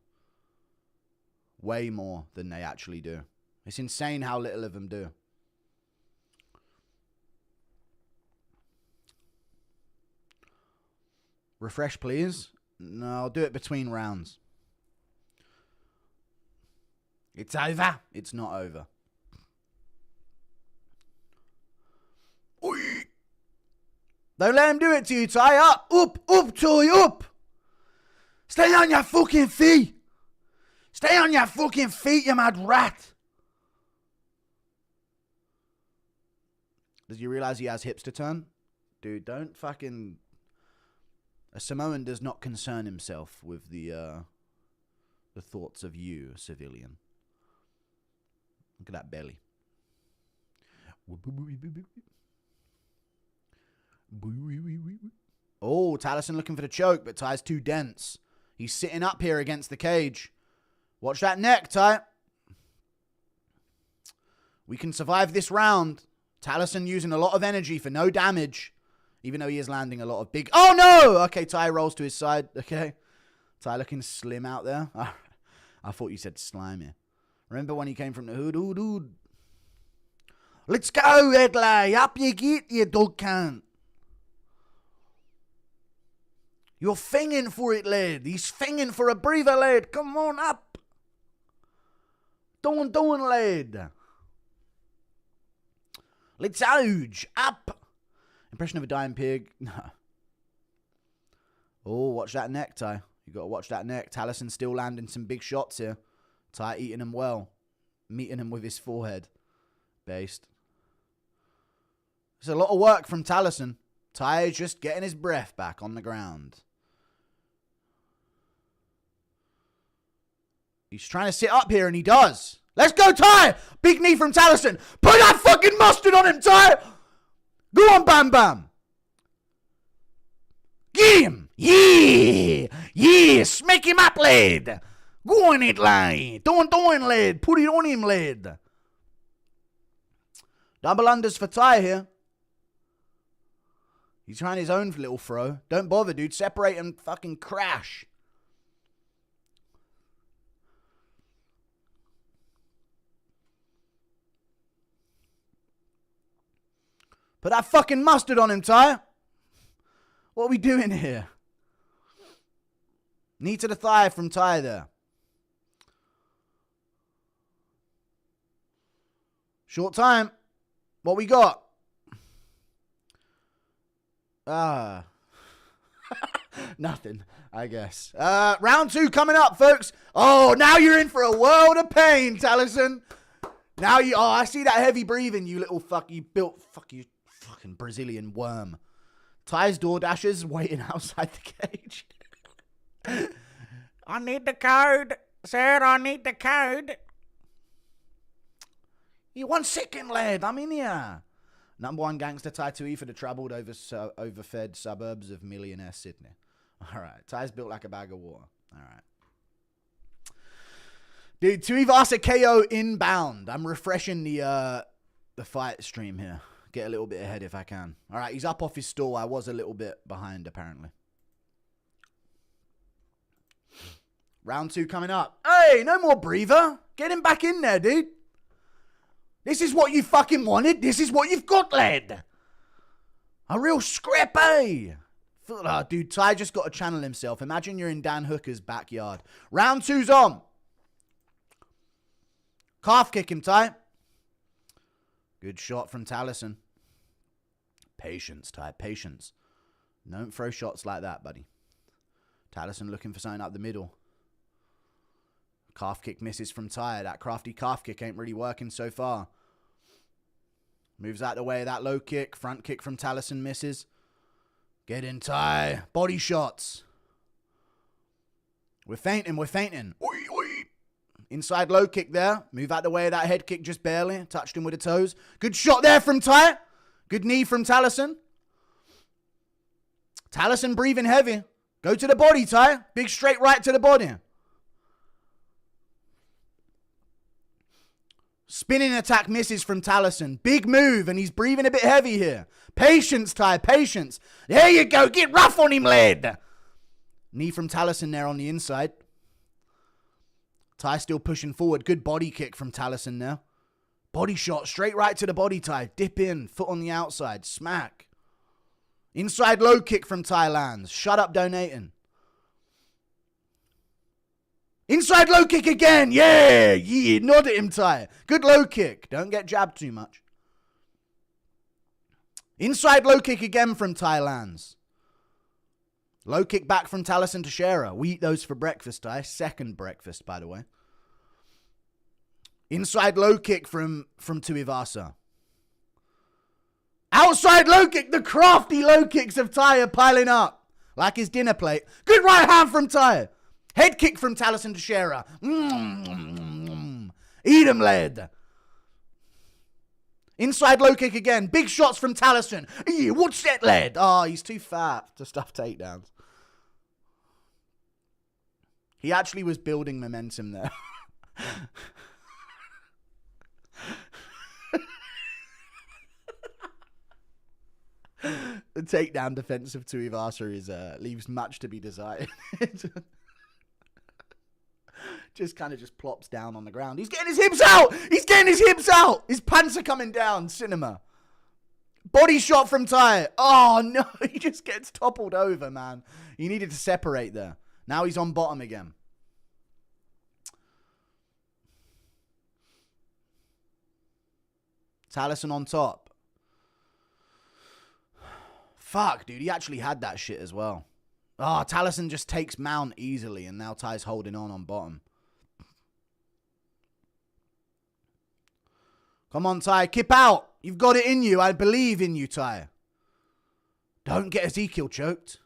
Way more than they actually do. It's insane how little of them do. Refresh, please. No, I'll do it between rounds. It's over. It's not over. Oi. Don't let him do it to you, Ty. Up, Toy, up. Stay on your fucking feet. Stay on your fucking feet, you mad rat. Does he realize he has hips to turn? Dude, don't fucking... A Samoan does not concern himself with the thoughts of you, civilian. Look at that belly. Oh, Talison looking for the choke, but Tai's too dense. He's sitting up here against the cage. Watch that neck, Tai. We can survive this round. Talison using a lot of energy for no damage. Even though he is landing a lot of big... Oh, no! Okay, Tai rolls to his side. Okay. Tai looking slim out there. I thought you said slimy. Remember when he came from the hood? Let's go, Edley. Up you get, you dog cunt. You're finging for it, lad. He's finging for a breather, lad. Come on, up. Doing, lad. Let's ouge. Up. Impression of a dying pig. No. Oh, watch that neck, Tai. You got to watch that neck. Talison still landing some big shots here. Tai eating him well. Meeting him with his forehead. Based. It's a lot of work from Talison. Tai just getting his breath back on the ground. He's trying to sit up here, and he does. Let's go, Tai! Big knee from Talison. Put that fucking mustard on him, Tai! Go on, Bam Bam! Get him! Yeah! Yeah! Smack him up, lad! Go on it, lad! Don't, lad! Put it on him, lad! Double unders for Tai here. He's trying his own little throw. Don't bother, dude. Separate and fucking crash. Put that fucking mustard on him, Tai. What are we doing here? Knee to the thigh from Tai there. Short time. What we got? Nothing, I guess. Round 2 coming up, folks. Oh, now you're in for a world of pain, Talison. Now you... Oh, I see that heavy breathing, you little fuck. You built... Fuck you. Fucking Brazilian worm. Tai's DoorDashers waiting outside the cage. I need the code. Sir, I need the code. You 1 second, lad. I'm in here. Number 1 gangster Tai Tuivasa for the troubled, overfed suburbs of millionaire Sydney. All right. Tai's built like a bag of water. All right. Dude, Tuivasa KO inbound. I'm refreshing the fight stream here. Get a little bit ahead if I can. All right, he's up off his stool. I was a little bit behind, apparently. Round 2 coming up. Hey, no more breather. Get him back in there, dude. This is what you fucking wanted. This is what you've got, lad. A real scrap, eh? Oh, dude, Tai just got to channel himself. Imagine you're in Dan Hooker's backyard. Round 2's on. Calf kick him, Tai. Good shot from Talison. Patience, Tai. Patience. Don't throw shots like that, buddy. Talison looking for something up the middle. Calf kick misses from Tai. That crafty calf kick ain't really working so far. Moves out the way of that low kick. Front kick from Talison misses. Get in, Tai. Body shots. We're fainting. We're fainting. Oi, oi. Inside low kick there. Move out the way of that head kick just barely. Touched him with the toes. Good shot there from Tai. Good knee from Talison. Talison breathing heavy. Go to the body, Tai. Big straight right to the body. Spinning attack misses from Talison. Big move, and he's breathing a bit heavy here. Patience, Tai. Patience. There you go. Get rough on him, lad. Knee from Talison there on the inside. Tai still pushing forward. Good body kick from Talison now. Body shot. Straight right to the body, Tai. Dip in. Foot on the outside. Smack. Inside low kick from Tai lands. Shut up donating. Inside low kick again. Yeah. Yeah. Nod at him, Tai. Good low kick. Don't get jabbed too much. Inside low kick again from Tai lands. Low kick back from Talison to Shearer. We eat those for breakfast, Tai. Second breakfast, by the way. Inside low kick from Tuivasa. Outside low kick. The crafty low kicks of Tai are piling up. Like his dinner plate. Good right hand from Tai. Head kick from Talison to Shearer. Eat him, lad. Inside low kick again. Big shots from Talison. What's that, lad? Oh, he's too fat to stuff takedowns. He actually was building momentum there. The takedown defense of Tuivasa leaves much to be desired. Just kind of plops down on the ground. He's getting his hips out. He's getting his hips out. His pants are coming down. Cinema. Body shot from Tai. Oh, no. He just gets toppled over, man. He needed to separate there. Now he's on bottom again. Talison on top. Fuck, dude. He actually had that shit as well. Oh, Talison just takes mount easily, and now Tai's holding on bottom. Come on, Tai. Kip out. You've got it in you. I believe in you, Tai. Don't get Ezekiel choked.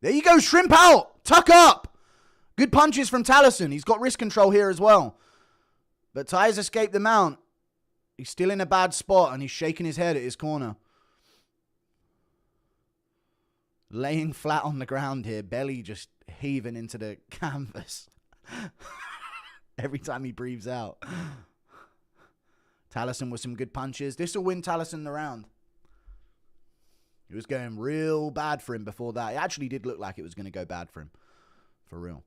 There you go. Shrimp out. Tuck up. Good punches from Talison. He's got wrist control here as well. But Tai's escaped the mount. He's still in a bad spot, and he's shaking his head at his corner. Laying flat on the ground here, belly just heaving into the canvas. Every time he breathes out. Talison with some good punches. This will win Talison the round. It was going real bad for him before that. It actually did look like it was going to go bad for him. For real.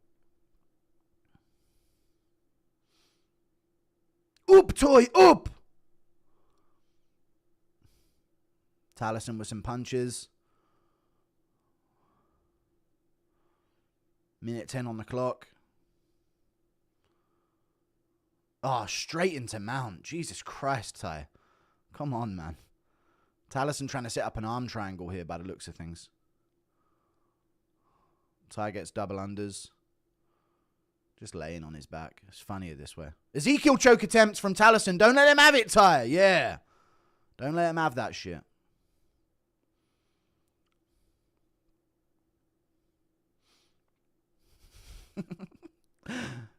Oop, toy, oop! Talison with some punches. Minute 10 on the clock. Oh, straight into mount. Jesus Christ, Tai. Come on, man. Talison trying to set up an arm triangle here by the looks of things. Tai gets double unders. Just laying on his back. It's funnier this way. Ezekiel choke attempts from Talison. Don't let him have it, Tai. Yeah. Don't let him have that shit.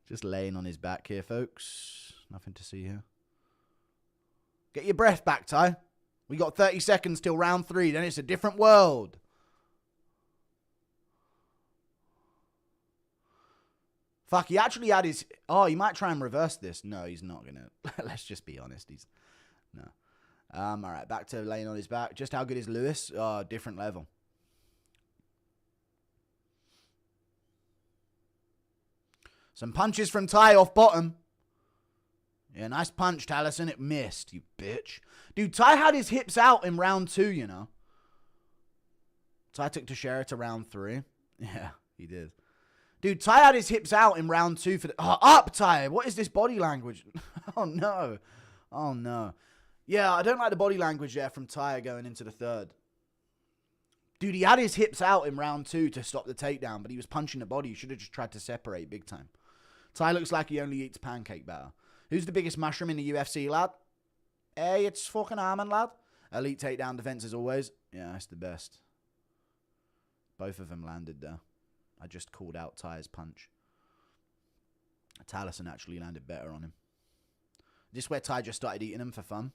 Just laying on his back here, folks. Nothing to see here. Get your breath back, Tai. We got 30 seconds till round 3. Then it's a different world. Fuck, he actually had his... Oh, he might try and reverse this. No, he's not going to. Let's just be honest. He's... No. All right, back to laying on his back. Just how good is Lewis? Oh, different level. Some punches from Tai off bottom. Yeah, nice punch, Talison. It missed, you bitch. Dude, Tai had his hips out in round 2, you know. Tai took Teixeira to round 3. Yeah, he did. Dude, Tai had his hips out in round 2 for the... Oh, up, Tai! What is this body language? Oh, no. Oh, no. Yeah, I don't like the body language there from Tai going into the 3rd. Dude, he had his hips out in round 2 to stop the takedown, but he was punching the body. He should have just tried to separate big time. Tai looks like he only eats pancake batter. Who's the biggest mushroom in the UFC, lad? Hey, it's fucking Armin, lad. Elite takedown defense as always. Yeah, that's the best. Both of them landed there. I just called out Tai's punch. Talison actually landed better on him. This is where Tai just started eating him for fun.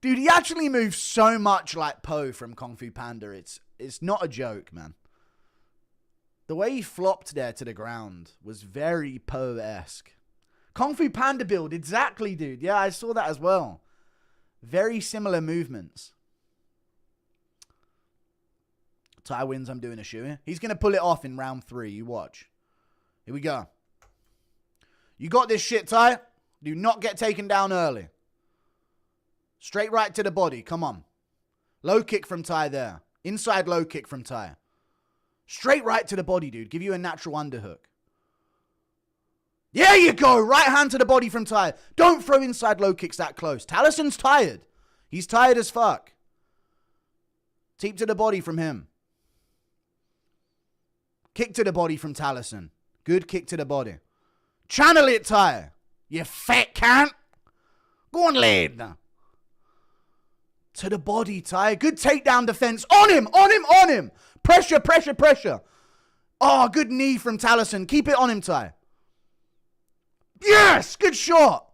Dude, he actually moves so much like Po from Kung Fu Panda. It's not a joke, man. The way he flopped there to the ground was very Po-esque. Kung Fu Panda build, exactly, dude. Yeah, I saw that as well. Very similar movements. Tai wins, I'm doing a shoe. He's going to pull it off in round 3. You watch. Here we go. You got this shit, Tai. Do not get taken down early. Straight right to the body. Come on. Low kick from Tai there. Inside low kick from Tai. Straight right to the body, dude. Give you a natural underhook. There you go. Right hand to the body from Tai. Don't throw inside low kicks that close. Talison's tired. He's tired as fuck. Teep to the body from him. Kick to the body from Talison. Good kick to the body. Channel it, Tai. You fat cunt. Go on, lad. To the body, Tai. Good takedown defense. On him, on him, on him. Pressure, pressure, pressure. Oh, good knee from Talison. Keep it on him, Tai. Yes, good shot.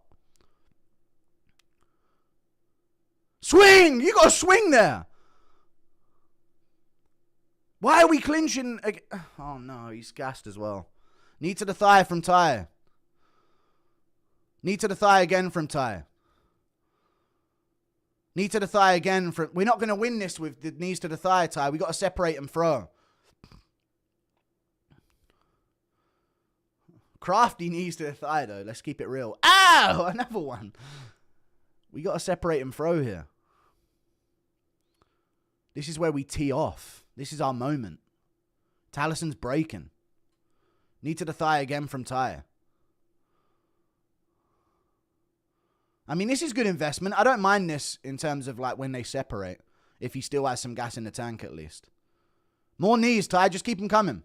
Swing. You got to swing there. Why are we clinching? Oh, no, he's gassed as well. Knee to the thigh from Tai. Knee to the thigh again from Tai. Knee to the thigh again. We're not going to win this with the knees to the thigh, Tai. We got to separate and throw. Crafty knees to the thigh, though. Let's keep it real. Ow! Another one. We got to separate and throw here. This is where we tee off. This is our moment. Talison's breaking. Knee to the thigh again from Tai. I mean, this is good investment. I don't mind this in terms of like when they separate. If he still has some gas in the tank at least. More knees, Tai. Just keep them coming.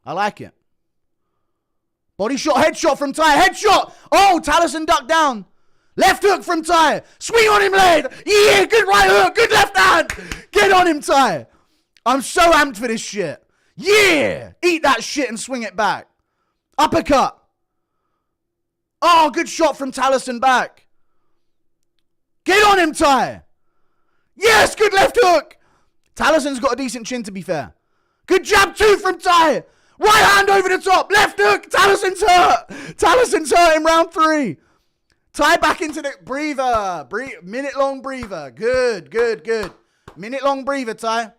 I like it. Body shot, headshot from Tai. Headshot! Oh, Talison ducked down. Left hook from Tai. Swing on him, lad. Yeah, good right hook. Good left hand. Get on him, Tai. I'm so amped for this shit. Yeah! Eat that shit and swing it back. Uppercut. Oh, good shot from Talison back. Get on him, Tai. Yes, good left hook. Talison's got a decent chin, to be fair. Good jab too from Tai. Right hand over the top. Left hook. Talison's hurt. Talison's hurt in round 3. Tai back into the breather. Minute-long breather. Good, good, good. Minute-long breather, Tai.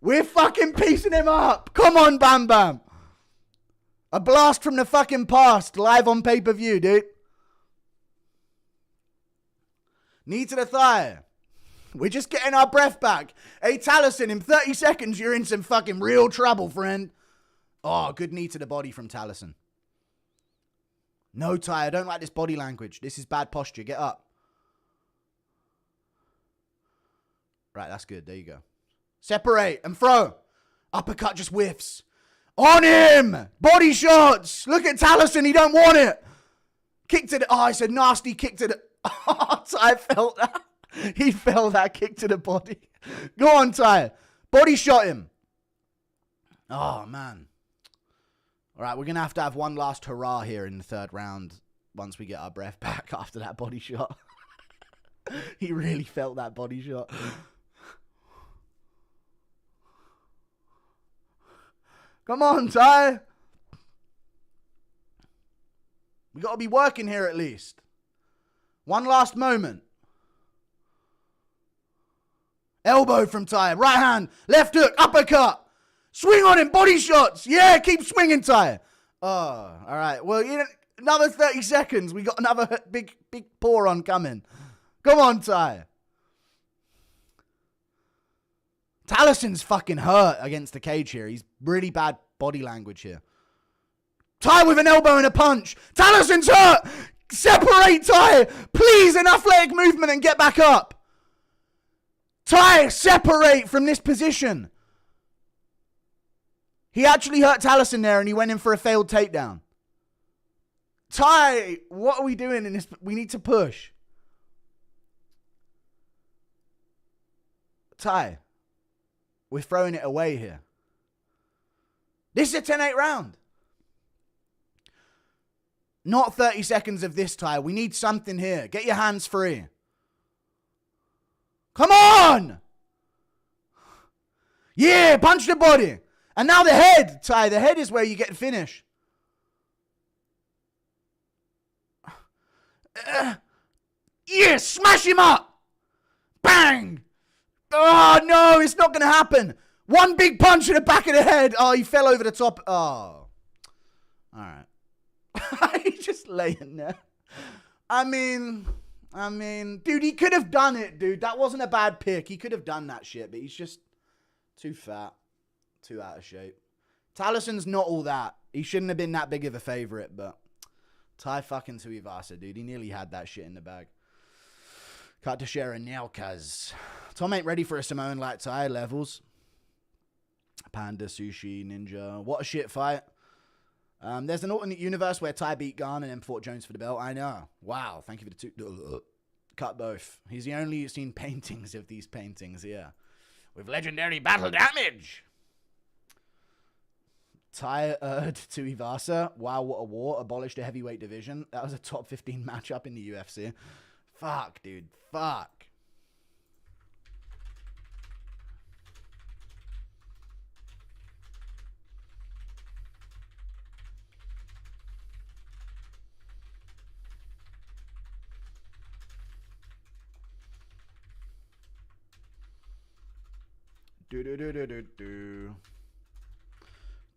We're fucking piecing him up. Come on, Bam Bam. A blast from the fucking past. Live on pay-per-view, dude. Knee to the thigh. We're just getting our breath back. Hey, Talison, in 30 seconds, you're in some fucking real trouble, friend. Oh, good knee to the body from Talison. No, Tai, I don't like this body language. This is bad posture. Get up. Right, that's good. There you go. Separate and throw. Uppercut just whiffs. On him! Body shots! Look at Talison, he don't want it. Kick to the... Oh, it's a nasty kick to the... Oh, Tai felt that. He felt that kick to the body. Go on, Tai. Body shot him. Oh, man. All right, we're going to have one last hurrah here in the 3rd round once we get our breath back after that body shot. He really felt that body shot. Come on, Tai. We got to be working here at least. One last moment. Elbow from Tai. Right hand. Left hook. Uppercut. Swing on him. Body shots. Yeah, keep swinging, Tai. Oh, all right. Well, another 30 seconds. We got another big pour on coming. Come on, Tai. Talison's fucking hurt against the cage here. He's really bad body language here. Tai with an elbow and a punch. Talison's hurt. Separate, Tai. Please, an athletic movement and get back up. Tai, separate from this position. He actually hurt Talison there and he went in for a failed takedown. Tai, what are we doing in this? We need to push. Tai, we're throwing it away here. This is a 10-8 round. Not 30 seconds of this, Tai. We need something here. Get your hands free. Come on! Yeah, punch the body. And now the head, Tai. The head is where you get the finish. Yeah, smash him up. Bang. Oh, no, it's not going to happen. One big punch in the back of the head. Oh, he fell over the top. Oh. All right. He's just laying there. I mean, dude, he could have done it, dude. That wasn't a bad pick. He could have done that shit, but he's just too fat. Too out of shape. Talison's not all that. He shouldn't have been that big of a favorite, but Tai fucking Tuivasa, dude. He nearly had that shit in the bag. Cut to share a nail, cuz. Tom ain't ready for a Samoan like Tai levels. Panda, Sushi, Ninja. What a shit fight. There's an alternate universe where Tai beat Garn and then fought Jones for the belt. I know. Wow. Thank you for the two. Cut both. He's the only seen paintings of these paintings here. With legendary battle damage. Tai Tuivasa. Wow, what a war. Abolished a heavyweight division. That was a top 15 matchup in the UFC. Fuck, dude. Fuck.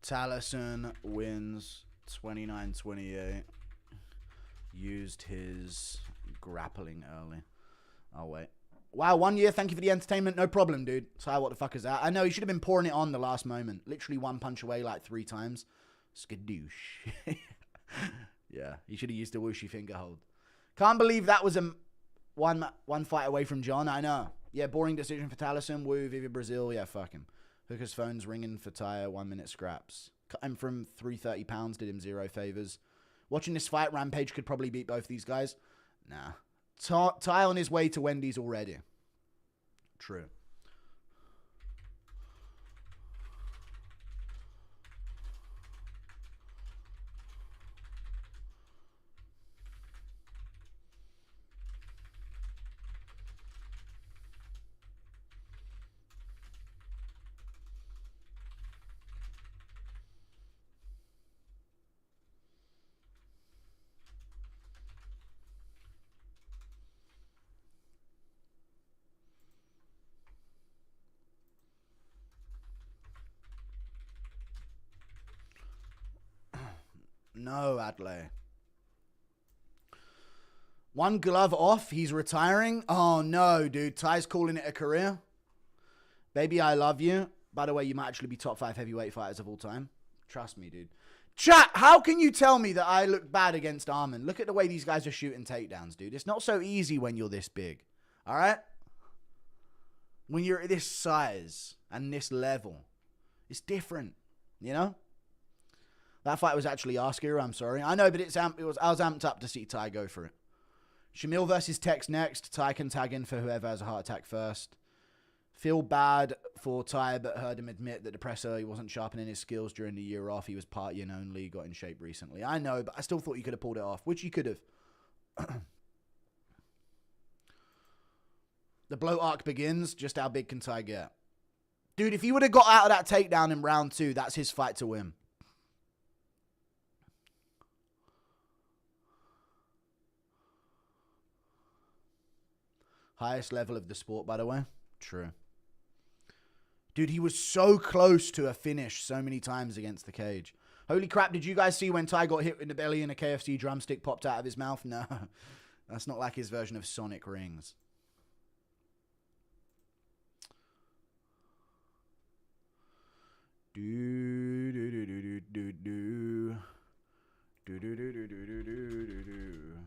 Talison wins 29-28. Used his grappling early. Oh, wait. Wow, 1 year. Thank you for the entertainment. No problem, dude. So what the fuck is that? I know he should have been pouring it on the last moment. Literally one punch away like 3 times. Skadoosh. Yeah, he should have used a whooshy finger hold. Can't believe that was a one fight away from John. I know. Yeah, boring decision for Talison. Woo, Viva Brazil. Yeah, fuck him. Hooker's phone's ringing for Tyre. 1 minute scraps. Cut him from 330 pounds. Did him 0 favors. Watching this fight, Rampage could probably beat both these guys. Nah. Ty on his way to Wendy's already. True. No, Adley. One glove off. He's retiring. Oh, no, dude. Ty's calling it a career. Baby, I love you. By the way, you might actually be top 5 heavyweight fighters of all time. Trust me, dude. Chat, how can you tell me that I look bad against Armin? Look at the way these guys are shooting takedowns, dude. It's not so easy when you're this big. All right? When you're at this size and this level. It's different, you know? That fight was actually askier, I'm sorry. I know, but I was amped up to see Ty go for it. Shamil versus Tex next. Ty can tag in for whoever has a heart attack first. Feel bad for Ty, but heard him admit that the presser, he wasn't sharpening his skills during the year off. He was partying only, got in shape recently. I know, but I still thought you could have pulled it off, which you could have. The blow arc begins. Just how big can Ty get? Dude, if he would have got out of that takedown in round 2, that's his fight to win. Highest level of the sport, by the way. True. Dude, he was so close to a finish so many times against the cage. Holy crap, did you guys see when Ty got hit in the belly and a KFC drumstick popped out of his mouth? No, that's not like his version of Sonic Rings. Do do do do do do do do do do do do do do do.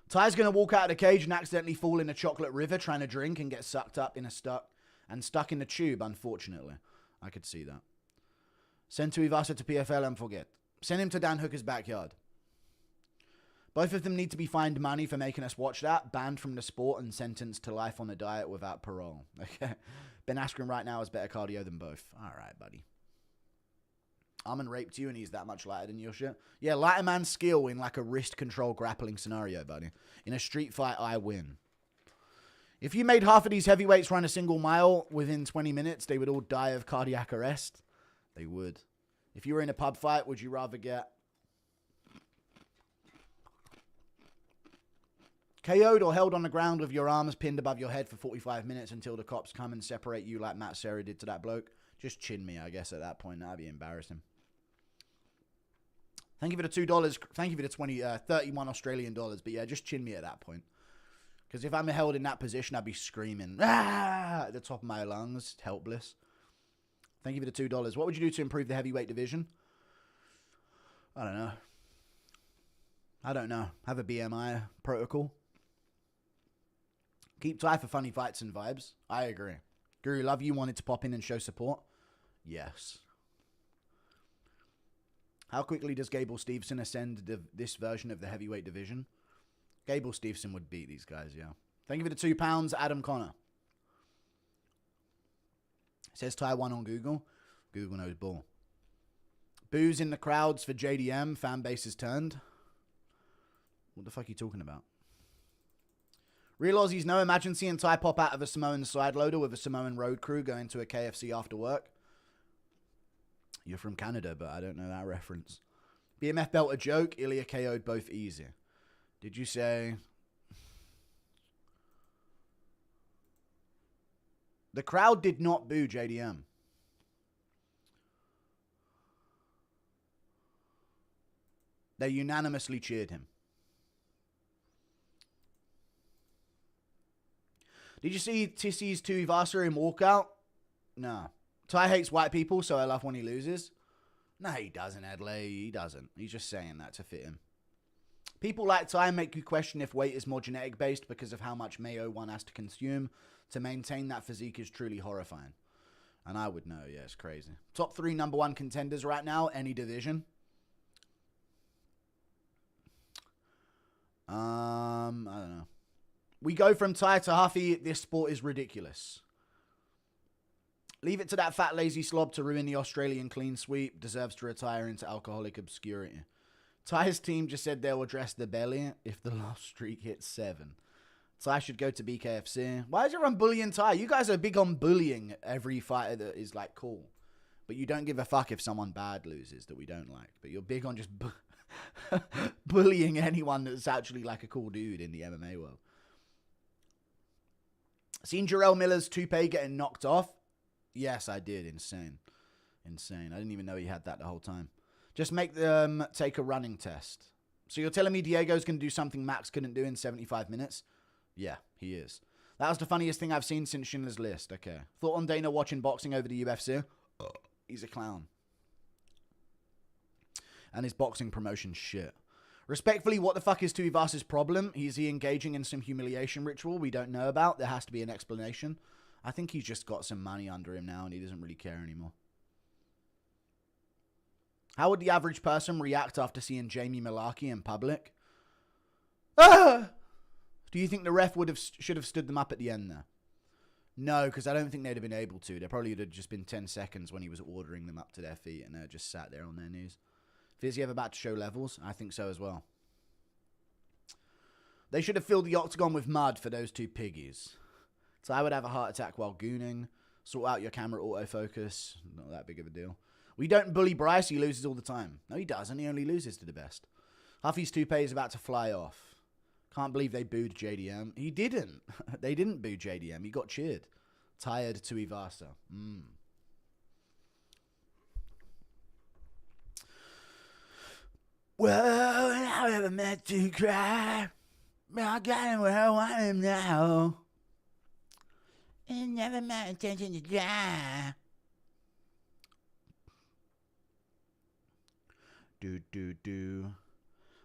Ty's going to walk out of the cage and accidentally fall in a chocolate river trying to drink and get sucked up in a stuck in the tube, unfortunately. I could see that. Send Tuivasa to PFL and forget. Send him to Dan Hooker's backyard. Both of them need to be fined money for making us watch that, banned from the sport and sentenced to life on a diet without parole. Okay. Ben Askren right now has better cardio than both. All right, buddy. Armin raped you and he's that much lighter than your shit. Yeah, lighter man skill in like a wrist control grappling scenario, buddy. In a street fight, I win. If you made half of these heavyweights run a single mile within 20 minutes, they would all die of cardiac arrest. They would. If you were in a pub fight, would you rather get KO'd or held on the ground with your arms pinned above your head for 45 minutes until the cops come and separate you like Matt Serra did to that bloke? Just chin me, I guess, at that point. That'd be embarrassing. Thank you for the $2. Thank you for the 31 Australian dollars. But yeah, just chin me at that point. Because if I'm held in that position, I'd be screaming at the top of my lungs, helpless. Thank you for the $2. What would you do to improve the heavyweight division? I don't know. Have a BMI protocol. Keep Tai for funny fights and vibes. I agree. Guru, love you wanted to pop in and show support. Yes. How quickly does Gable Stevenson ascend this version of the heavyweight division? Gable Stevenson would beat these guys, yeah. Thank you for the £2, Adam Connor. Says Taiwan on Google. Google knows ball. Boos in the crowds for JDM. Fan base is turned. What the fuck are you talking about? Real Aussies know. Imagine seeing Tai pop out of a Samoan side loader with a Samoan road crew going to a KFC after work. You're from Canada, but I don't know that reference. BMF belt a joke. Ilya KO'd both easy. Did you say... The crowd did not boo JDM. They unanimously cheered him. Did you see Tissi's Tuivasa in walkout? No. Tai hates white people, so I laugh when he loses. No, he doesn't, Adley. He doesn't. He's just saying that to fit him. People like Tai make you question if weight is more genetic-based because of how much mayo one has to consume. To maintain that physique is truly horrifying. And I would know, yeah, it's crazy. Top 3 number 1 contenders right now, any division. I don't know. We go from Tai to Huffy. This sport is ridiculous. Leave it to that fat lazy slob to ruin the Australian clean sweep. Deserves to retire into alcoholic obscurity. Tai's team just said they'll address the belly if the loss streak hits 7. Tai should go to BKFC. Why is everyone bullying Tai? You guys are big on bullying every fighter that is, like, cool. But you don't give a fuck if someone bad loses that we don't like. But you're big on just bullying anyone that's actually, like, a cool dude in the MMA world. Seen Jarrell Miller's toupee getting knocked off? Yes, I did. Insane. Insane. I didn't even know he had that the whole time. Just make them take a running test. So you're telling me Diego's going to do something Max couldn't do in 75 minutes? Yeah, he is. That was the funniest thing I've seen since Schindler's List. Okay. Thought on Dana watching boxing over the UFC? He's a clown. And his boxing promotion shit. Respectfully, what the fuck is Tuivasa's problem? Is he engaging in some humiliation ritual we don't know about? There has to be an explanation. I think he's just got some money under him now and he doesn't really care anymore. How would the average person react after seeing Jamie Malarkey in public? Ah! Do you think the ref should have stood them up at the end there? No, because I don't think they'd have been able to. There probably would have just been 10 seconds when he was ordering them up to their feet and they just sat there on their knees. Fiziev about to show levels? I think so as well. They should have filled the octagon with mud for those two piggies. So I would have a heart attack while gooning. Sort out your camera autofocus. Not that big of a deal. We don't bully Bryce. He loses all the time. No, he doesn't. He only loses to the best. Huffy's toupee is about to fly off. Can't believe they booed JDM. He didn't. They didn't boo JDM. He got cheered. Tired Tuivasa. Well, I never meant to cry. But I got him where I want him now. And never my intention to die. Do.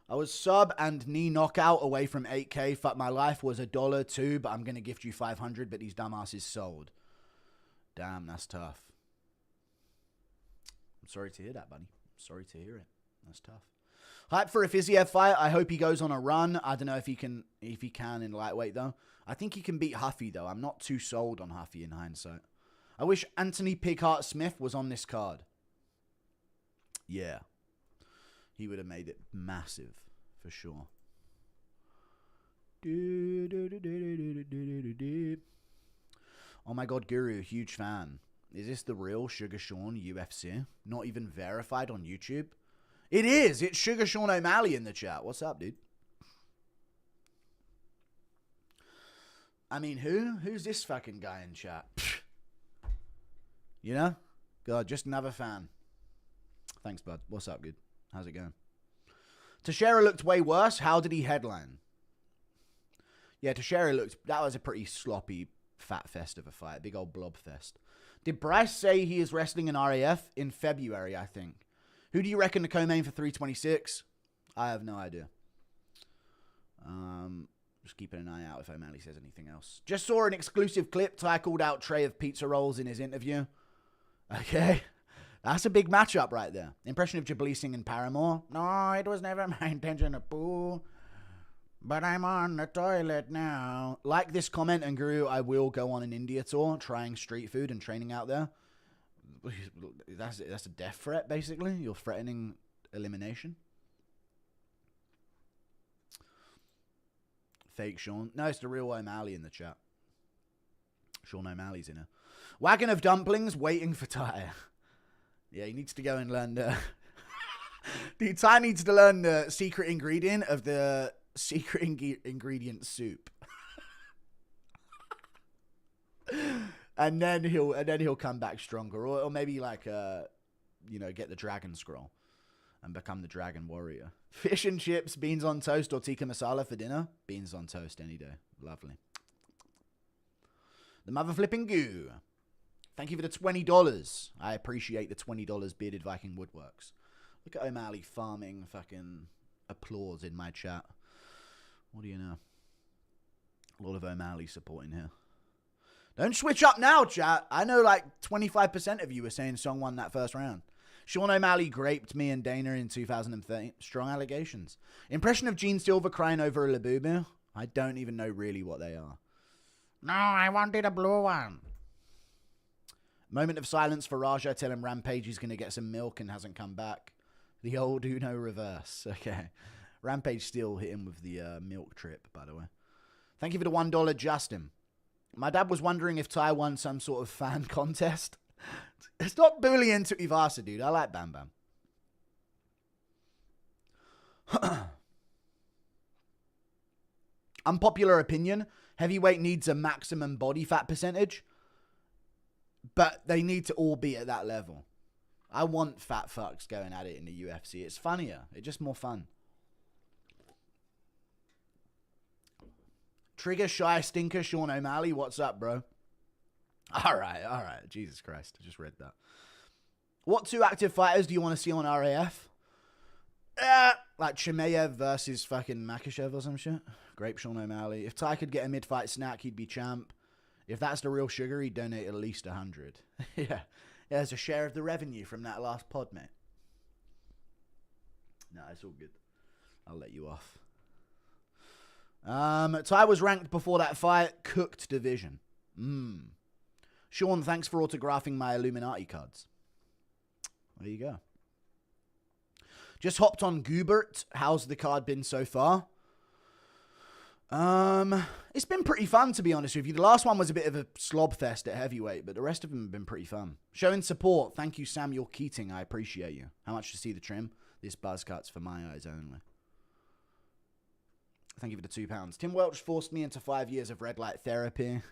I was sub and knee knockout away from 8K. Fuck my life was $1 too, but I'm going to gift you 500, but these dumbasses sold. Damn, that's tough. I'm sorry to hear that, buddy. Sorry to hear it. That's tough. Hype for a Fiziev fight. I hope he goes on a run. I don't know if he can in lightweight, though. I think he can beat Huffy, though. I'm not too sold on Huffy in hindsight. I wish Anthony Pigheart Smith was on this card. Yeah. He would have made it massive, for sure. Oh my god, Guru, huge fan. Is this the real Sugar Sean UFC? Not even verified on YouTube? It is! It's Sugar Sean O'Malley in the chat. What's up, dude? I mean, who? Who's this fucking guy in chat? You know? God, just another fan. Thanks, bud. What's up, good? How's it going? Teixeira looked way worse. How did he headline? Yeah, Teixeira looked... That was a pretty sloppy fat fest of a fight. Big old blob fest. Did Bryce say he is wrestling in RAF? In February, I think. Who do you reckon to co-main for 326? I have no idea. Just keeping an eye out if O'Malley says anything else. Just saw an exclusive clip. Tai called out Trey of pizza rolls in his interview. Okay. That's a big matchup right there. Impression of Jablising and Paramore. No, it was never my intention to poo. But I'm on the toilet now. Like this comment, and Guru, I will go on an India tour, trying street food and training out there. That's a death threat, basically. You're threatening elimination. Fake Sean. No, it's the real O'Malley in the chat. Sean O'Malley's in it. Wagon of dumplings waiting for Tai. Yeah, he needs to go and learn the... Dude, Tai needs to learn the secret ingredient of the secret ingredient soup. and then he'll come back stronger. Or maybe like, get the dragon scroll and become the dragon warrior. Fish and chips, beans on toast, or tikka masala for dinner? Beans on toast any day. Lovely. The mother flipping goo. Thank you for the $20. I appreciate the $20 Bearded Viking Woodworks. Look at O'Malley farming fucking applause in my chat. What do you know? A lot of O'Malley supporting here. Don't switch up now, chat. I know like 25% of you were saying Song won that first round. Sean O'Malley graped me and Dana in 2013. Strong allegations. Impression of Gene Silver crying over a Labubu? I don't even know really what they are. No, I wanted a blue one. Moment of silence for Raja. Tell him Rampage is going to get some milk and hasn't come back. The old Uno reverse. Okay. Rampage still hit him with the milk trip, by the way. Thank you for the $1, Justin. My dad was wondering if Tai won some sort of fan contest. Stop bullying Tai Tuivasa, dude. I like Bam Bam. Unpopular opinion. Heavyweight needs a maximum body fat percentage. But they need to all be at that level. I want fat fucks going at it in the UFC. It's funnier. It's just more fun. Trigger Shy Stinker Sean O'Malley. What's up, bro? All right. Jesus Christ. I just read that. What two active fighters do you want to see on RAF? Like Chimaev versus fucking Makhachev or some shit. Grape Sean O'Malley. If Tai could get a mid-fight snack, he'd be champ. If that's the real sugar, he'd donate at least 100. Yeah. There's a share of the revenue from that last pod, mate. No, it's all good. I'll let you off. Tai was ranked before that fight. Cooked division. Sean, thanks for autographing my Illuminati cards. There you go. Just hopped on Goobert. How's the card been so far? It's been pretty fun, to be honest with you. The last one was a bit of a slob fest at heavyweight, but the rest of them have been pretty fun. Showing support. Thank you, Samuel Keating. I appreciate you. How much to see the trim? This buzz cut's for my eyes only. Thank you for the £2. Tim Welch forced me into 5 years of red light therapy.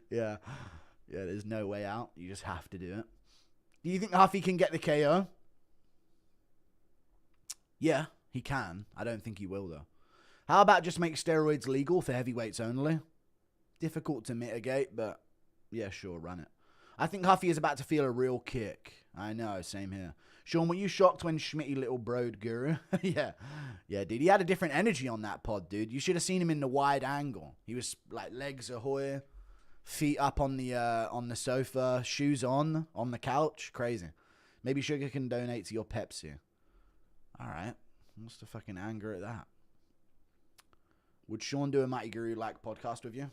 Yeah, there's no way out. You just have to do it. Do you think Huffy can get the KO? Yeah, he can. I don't think he will, though. How about just make steroids legal for heavyweights only? Difficult to mitigate, but yeah, sure, run it. I think Huffy is about to feel a real kick. I know, same here. Sean, were you shocked when Schmitty little broed Guru? Yeah, dude. He had a different energy on that pod, dude. You should have seen him in the wide angle. He was like legs ahoy, feet up on the sofa, shoes on the couch. Crazy. Maybe Sugar can donate to your Pepsi. All right. What's the fucking anger at that? Would Sean do a Mighty Guru-like podcast with you?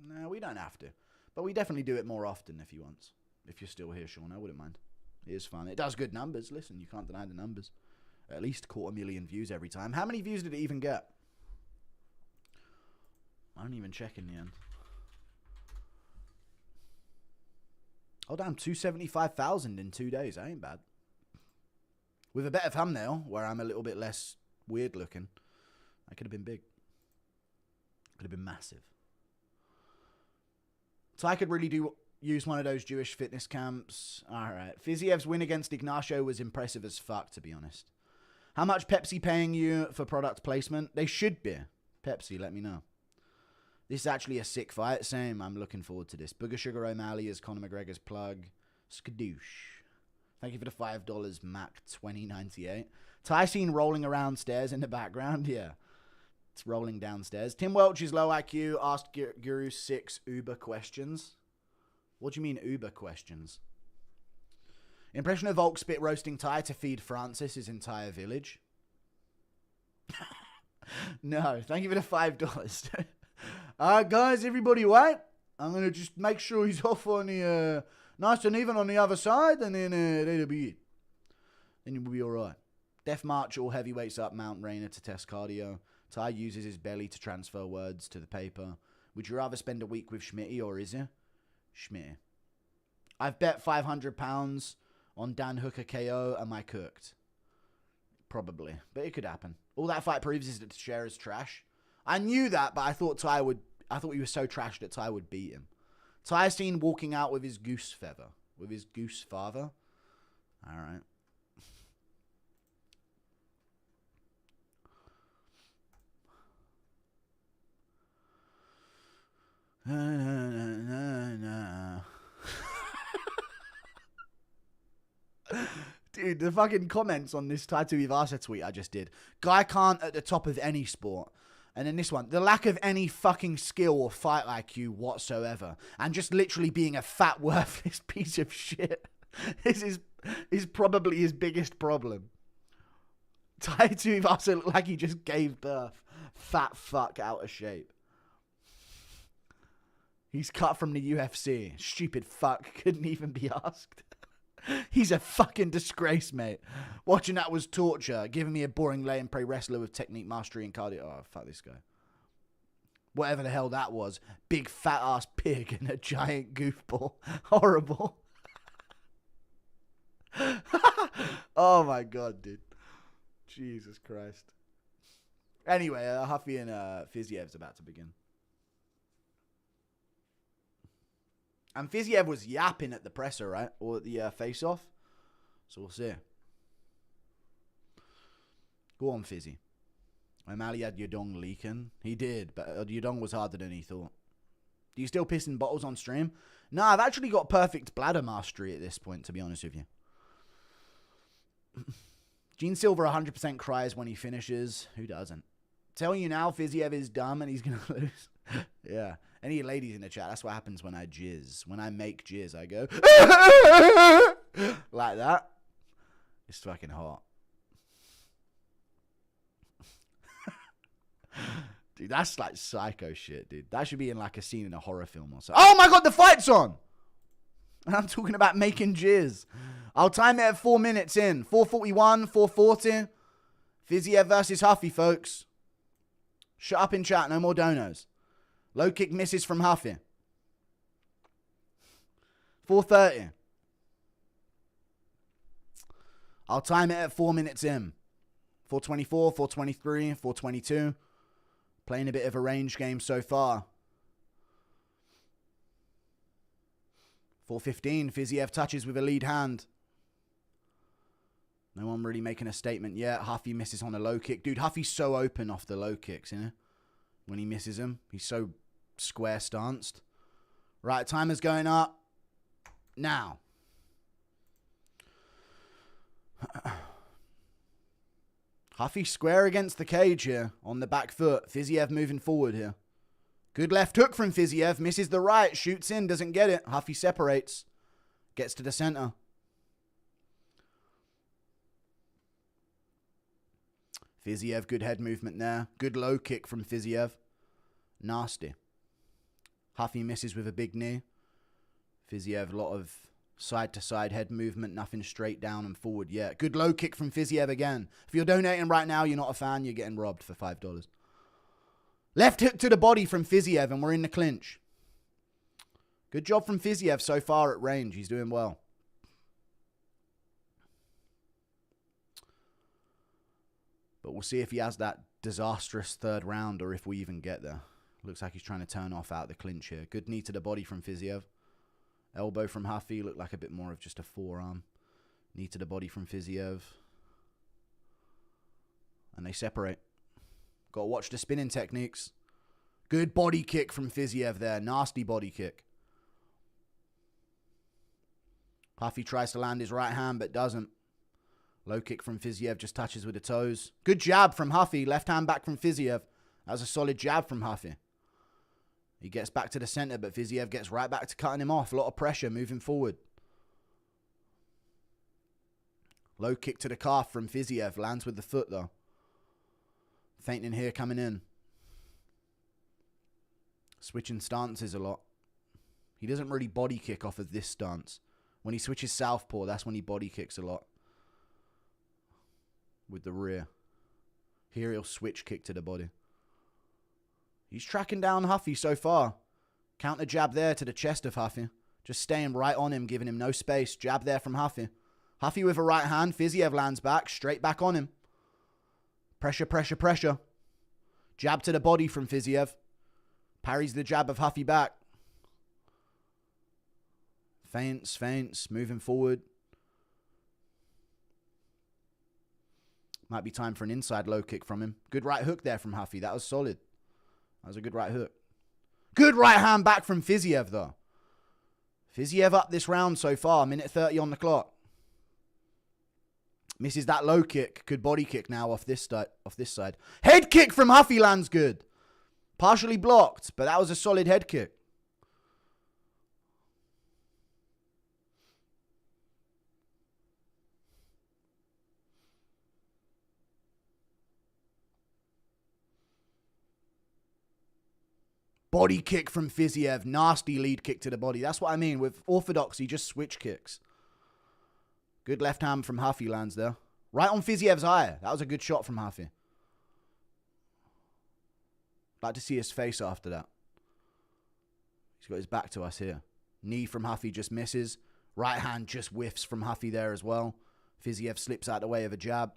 No, we don't have to. But we definitely do it more often if he wants. If you're still here, Sean, I wouldn't mind. It is fun. It does good numbers. Listen, you can't deny the numbers. At least 250,000 views every time. How many views did it even get? I don't even check in the end. Oh, damn. 275,000 in 2 days. That ain't bad. With a better thumbnail, where I'm a little bit less weird looking, that could have been big. Could have been massive. So I could really do use one of those Jewish fitness camps. All right. Fiziev's win against Ignacio was impressive as fuck, to be honest. How much Pepsi paying you for product placement? They should be. Pepsi, let me know. This is actually a sick fight. Same. I'm looking forward to this. Booger Sugar O'Malley is Conor McGregor's plug. Skadoosh. Thank you for the $5, Mac 2098. Tyson rolling around stairs in the background. Yeah. It's rolling downstairs. Tim Welch is low IQ. Asked Guru 6 Uber questions. What do you mean Uber questions? Impression of Volk spit roasting Ty to feed Francis his entire village. No. Thank you for the $5. Alright, guys. Everybody wait. I'm going to just make sure he's off on the... nice and even on the other side, and then that'll be it. Then you'll be alright. Death March, all heavyweights up Mount Rainier to test cardio. Ty uses his belly to transfer words to the paper. Would you rather spend a week with Schmitty or Izzy? Schmitty. I've bet £500 on Dan Hooker KO. Am I cooked? Probably, but it could happen. All that fight proves is that Teixeira is trash. I knew that, but I thought he was so trash that Ty would beat him. Ty seen walking out with his goose feather. With his goose father. Alright. Dude, the fucking comments on this Tai Tuivasa tweet I just did. Guy can't at the top of any sport. And then this one, the lack of any fucking skill or fight IQ whatsoever. And just literally being a fat, worthless piece of shit. This is probably his biggest problem. Tai Tuivasa looked like he just gave birth. Fat fuck out of shape. He's cut from the UFC. Stupid fuck. Couldn't even be asked. He's a fucking disgrace, mate. Watching that was torture. Giving me a boring lay and pray wrestler with technique, mastery, and cardio. Oh, fuck this guy. Whatever the hell that was. Big fat ass pig and a giant goofball. Horrible. Oh my god, dude. Jesus Christ. Anyway, Huffy and Fiziev's about to begin. And Fiziev was yapping at the presser, right? Or at the face-off. So we'll see. Go on, Fizzy. O'Malley had Yudong leaking. He did, but Yudong was harder than he thought. Do you still piss in bottles on stream? No, I've actually got perfect bladder mastery at this point, to be honest with you. Gene Silver 100% cries when he finishes. Who doesn't? Tell you now, Fiziev is dumb and he's going to lose. Yeah. Any ladies in the chat, that's what happens when I jizz. When I make jizz, I go like that. It's fucking hot. Dude, that's like psycho shit, dude. That should be in like a scene in a horror film or something. Oh my god, the fight's on! And I'm talking about making jizz. I'll time it at 4 minutes in. 4:41, 4:40. Fiziev versus Huffy, folks. Shut up in chat, no more donos. Low kick misses from Huffy. 4:30. I'll time it at 4 minutes in. 4:24, 4:23, 4:22. Playing a bit of a range game so far. 4:15. Fiziev touches with a lead hand. No one really making a statement yet. Huffy misses on a low kick. Dude, Huffy's so open off the low kicks, you know? When he misses him. He's so square stanced. Right, timer's going up. Now. Huffy square against the cage here. On the back foot. Fiziev moving forward here. Good left hook from Fiziev. Misses the right. Shoots in. Doesn't get it. Huffy separates. Gets to the center. Fiziev, good head movement there. Good low kick from Fiziev. Nasty. Huffy misses with a big knee. Fiziev, a lot of side-to-side head movement. Nothing straight down and forward yet. Good low kick from Fiziev again. If you're donating right now, you're not a fan, you're getting robbed for $5. Left hook to the body from Fiziev, and we're in the clinch. Good job from Fiziev so far at range. He's doing well. But we'll see if he has that disastrous third round or if we even get there. Looks like he's trying to turn off out the clinch here. Good knee to the body from Fiziev. Elbow from Huffy looked like a bit more of just a forearm. Knee to the body from Fiziev. And they separate. Got to watch the spinning techniques. Good body kick from Fiziev there. Nasty body kick. Huffy tries to land his right hand but doesn't. Low kick from Fiziev, just touches with the toes. Good jab from Huffy. Left hand back from Fiziev. That was a solid jab from Huffy. He gets back to the center, but Fiziev gets right back to cutting him off. A lot of pressure moving forward. Low kick to the calf from Fiziev. Lands with the foot though. Feinting here, coming in. Switching stances a lot. He doesn't really body kick off of this stance. When he switches southpaw, that's when he body kicks a lot. With the rear. Here he'll switch kick to the body. He's tracking down Huffy so far. Counter jab there to the chest of Huffy. Just staying right on him, giving him no space. Jab there from Huffy. Huffy with a right hand. Fiziev lands back. Straight back on him. Pressure, pressure, pressure. Jab to the body from Fiziev. Parries the jab of Huffy back. Feints, feints. Moving forward. Might be time for an inside low kick from him. Good right hook there from Huffy. That was solid. That was a good right hook. Good right hand back from Fiziev, though. Fiziev up this round so far. Minute 30 on the clock. Misses that low kick. Good body kick now off this side. Head kick from Huffy lands good. Partially blocked, but that was a solid head kick. Body kick from Fiziev. Nasty lead kick to the body. That's what I mean. With orthodoxy, just switch kicks. Good left hand from Huffy lands there. Right on Fiziev's eye. That was a good shot from Huffy. Like to see his face after that. He's got his back to us here. Knee from Huffy just misses. Right hand just whiffs from Huffy there as well. Fiziev slips out the way of a jab.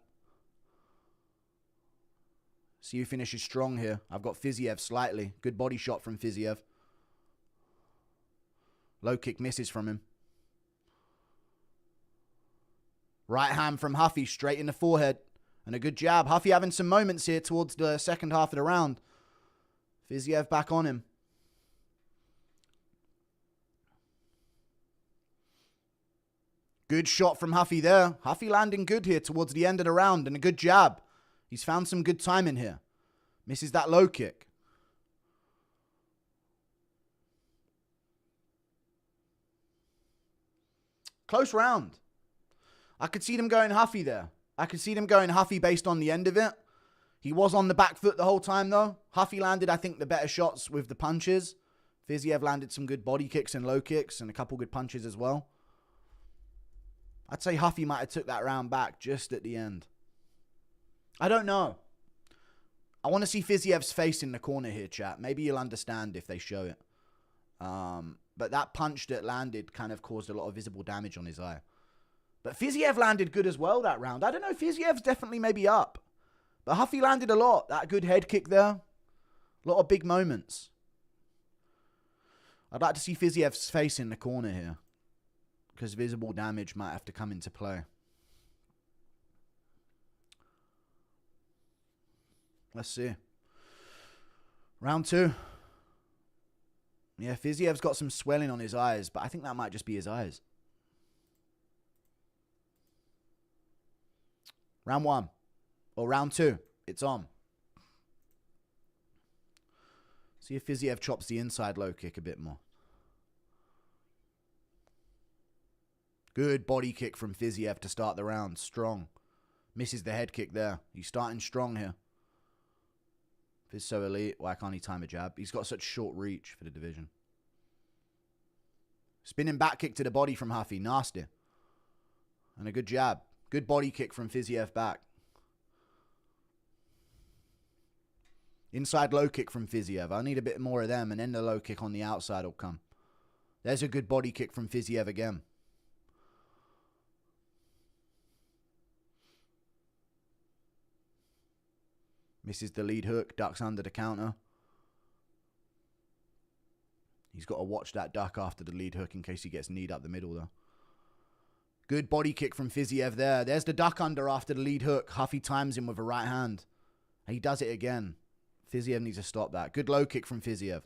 See who finishes strong here. I've got Fiziev slightly. Good body shot from Fiziev. Low kick misses from him. Right hand from Huffy straight in the forehead. And a good jab. Huffy having some moments here towards the second half of the round. Fiziev back on him. Good shot from Huffy there. Huffy landing good here towards the end of the round. And a good jab. He's found some good timing here. Misses that low kick. Close round. I could see them going Huffy there. I could see them going Huffy based on the end of it. He was on the back foot the whole time though. Huffy landed, I think, the better shots with the punches. Fiziev landed some good body kicks and low kicks and a couple good punches as well. I'd say Huffy might have took that round back just at the end. I don't know. I want to see Fiziev's face in the corner here, chat. Maybe you'll understand if they show it. But that punch that landed kind of caused a lot of visible damage on his eye. But Fiziev landed good as well that round. I don't know. Fiziev's definitely maybe up. But Huffy landed a lot. That good head kick there. A lot of big moments. I'd like to see Fiziev's face in the corner here. Because visible damage might have to come into play. Let's see. Round 2. Yeah, Fiziev's got some swelling on his eyes, but I think that might just be his eyes. Round 1. Or round 2. It's on. See if Fiziev chops the inside low kick a bit more. Good body kick from Fiziev to start the round. Strong. Misses the head kick there. He's starting strong here. If he's so elite, why can't he time a jab? He's got such short reach for the division. Spinning back kick to the body from Huffy. Nasty. And a good jab. Good body kick from Fiziev back. Inside low kick from Fiziev. I need a bit more of them, and then the low kick on the outside will come. There's a good body kick from Fiziev again. Misses the lead hook. Ducks under the counter. He's got to watch that duck after the lead hook in case he gets kneed up the middle, though. Good body kick from Fiziev there. There's the duck under after the lead hook. Huffy times him with a right hand. He does it again. Fiziev needs to stop that. Good low kick from Fiziev.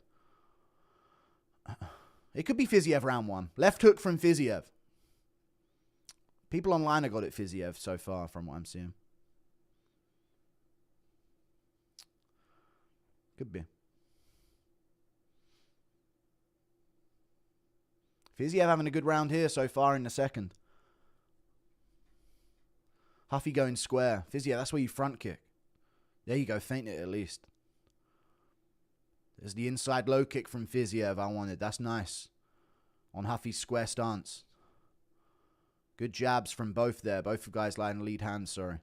It could be Fiziev round 1. Left hook from Fiziev. People online have got it Fiziev so far from what I'm seeing. Could be. Fiziev having a good round here so far in the second. Huffy going square. Fiziev, that's where you front kick. There you go, feint it at least. There's the inside low kick from Fiziev I wanted. That's nice. On Huffy's square stance. Good jabs from both there. Both guys lying lead hands, sorry.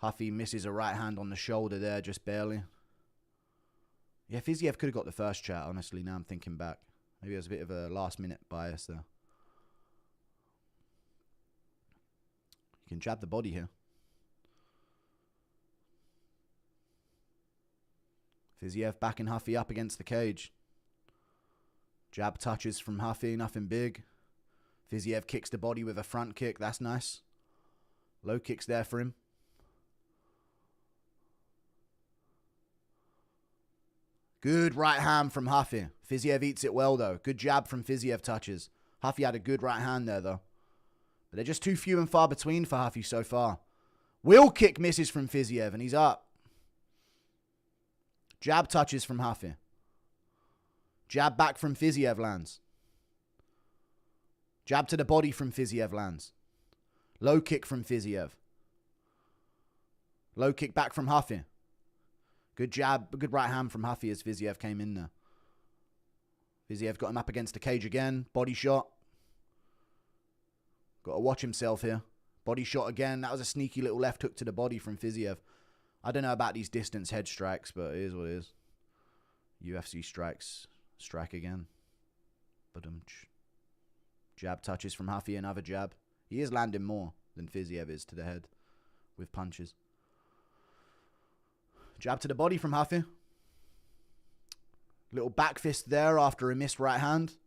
Huffy misses a right hand on the shoulder there, just barely. Yeah, Fiziev could have got the first chat, honestly, now I'm thinking back. Maybe there's a bit of a last-minute bias there. You can jab the body here. Fiziev backing Huffy up against the cage. Jab touches from Huffy, nothing big. Fiziev kicks the body with a front kick. That's nice. Low kicks there for him. Good right hand from Huffy. Fiziev eats it well, though. Good jab from Fiziev touches. Huffy had a good right hand there, though. But they're just too few and far between for Huffy so far. Wheel kick misses from Fiziev, and he's up. Jab touches from Huffy. Jab back from Fiziev lands. Jab to the body from Fiziev lands. Low kick from Fiziev. Low kick back from Huffy. Good jab, good right hand from Huffy as Fiziev came in there. Fiziev got him up against the cage again. Body shot. Got to watch himself here. Body shot again. That was a sneaky little left hook to the body from Fiziev. I don't know about these distance head strikes, but it is what it is. UFC strikes. Strike again. Ba-dum-tsh. Jab touches from Huffy. Another jab. He is landing more than Fiziev is to the head with punches. Jab to the body from Huffy. Little back fist there after a missed right hand.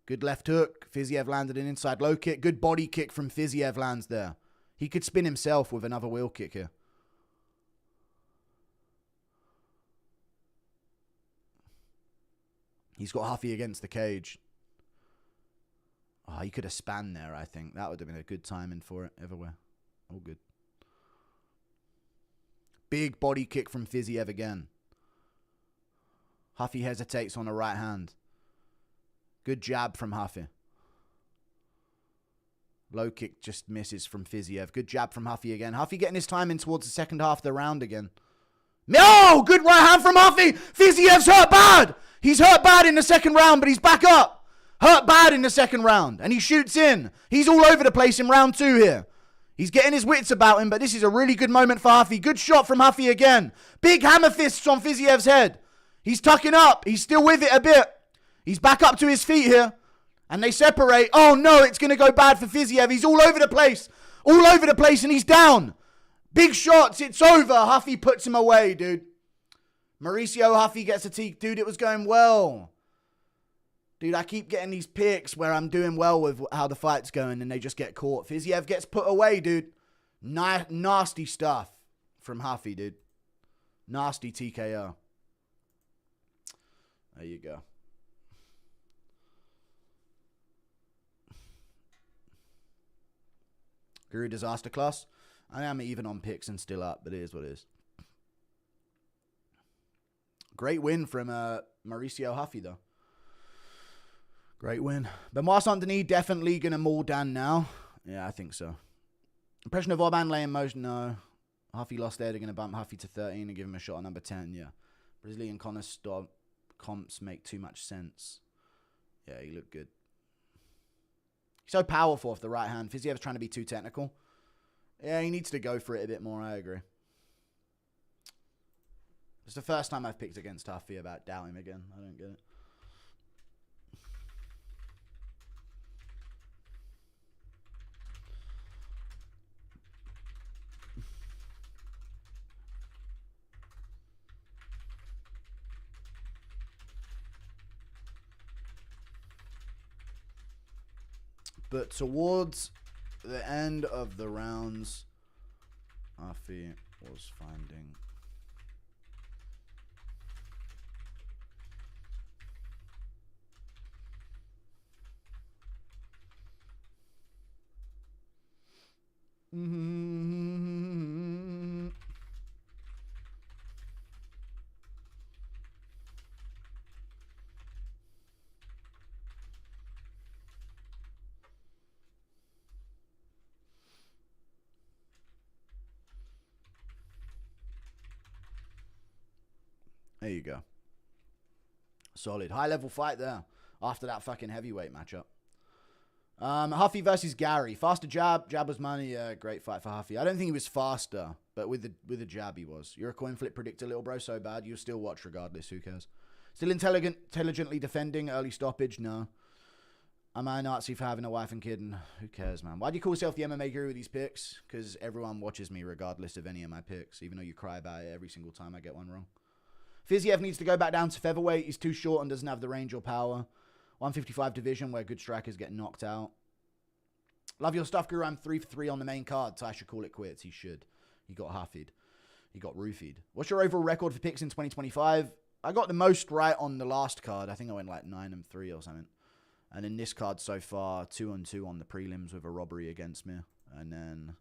Good left hook. Fiziev landed an inside low kick. Good body kick from Fiziev lands there. He could spin himself with another wheel kick here. He's got Huffy against the cage. Oh, he could have spanned there, I think. That would have been a good timing for it everywhere. All good. Big body kick from Fiziev again. Huffy hesitates on the right hand. Good jab from Huffy. Low kick just misses from Fiziev. Good jab from Huffy again. Huffy getting his time in towards the second half of the round again. No! Good right hand from Huffy. Fiziev's hurt bad. He's hurt bad in the second round, but he's back up. Hurt bad in the second round. And he shoots in. He's all over the place in round 2 here. He's getting his wits about him, but this is a really good moment for Huffy. Good shot from Huffy again. Big hammer fists on Fiziev's head. He's tucking up. He's still with it a bit. He's back up to his feet here. And they separate. Oh no, it's going to go bad for Fiziev. He's all over the place. All over the place and he's down. Big shots. It's over. Huffy puts him away, dude. Mauricio Huffy gets a tee. Dude, it was going well. Dude, I keep getting these picks where I'm doing well with how the fight's going and they just get caught. Fiziev gets put away, dude. Nasty stuff from Huffy, dude. Nasty TKO. There you go. Guru Disaster Class. I am even on picks and still up, but it is what it is. Great win from Mauricio Huffy, though. Great win. Benoist Saint-Denis definitely going to maul Dan now. Yeah, I think so. Impression of Oban laying motion? No. Huffy lost there. They're going to bump Huffy to 13 and give him a shot at number 10. Yeah. Brazilian comps make too much sense. Yeah, he looked good. He's so powerful off the right hand. Fiziev's trying to be too technical. Yeah, he needs to go for it a bit more. I agree. It's the first time I've picked against Huffy about doubt him again. I don't get it. But towards the end of the rounds, Ruffy was finding... There you go. Solid. High-level fight there after that fucking heavyweight matchup. Huffy versus Gary. Faster jab. Jab was money. Yeah, great fight for Huffy. I don't think he was faster, but with the jab he was. You're a coin flip predictor, little bro. So bad. You'll still watch regardless. Who cares? Still intelligently defending. Early stoppage. No. Am I a Nazi for having a wife and kid? And who cares, man? Why do you call yourself the MMA guru with these picks? Because everyone watches me regardless of any of my picks, even though you cry about it every single time I get one wrong. Fiziev needs to go back down to featherweight. He's too short and doesn't have the range or power. 155 division where good strikers get knocked out. Love your stuff, Guru. I'm 3 for 3 on the main card, so I should call it quits. He should. He got huffied. He got roofied. What's your overall record for picks in 2025? I got the most right on the last card. I think I went like 9 and 3 or something. And in this card so far, 2 and 2 on the prelims with a robbery against me. And then,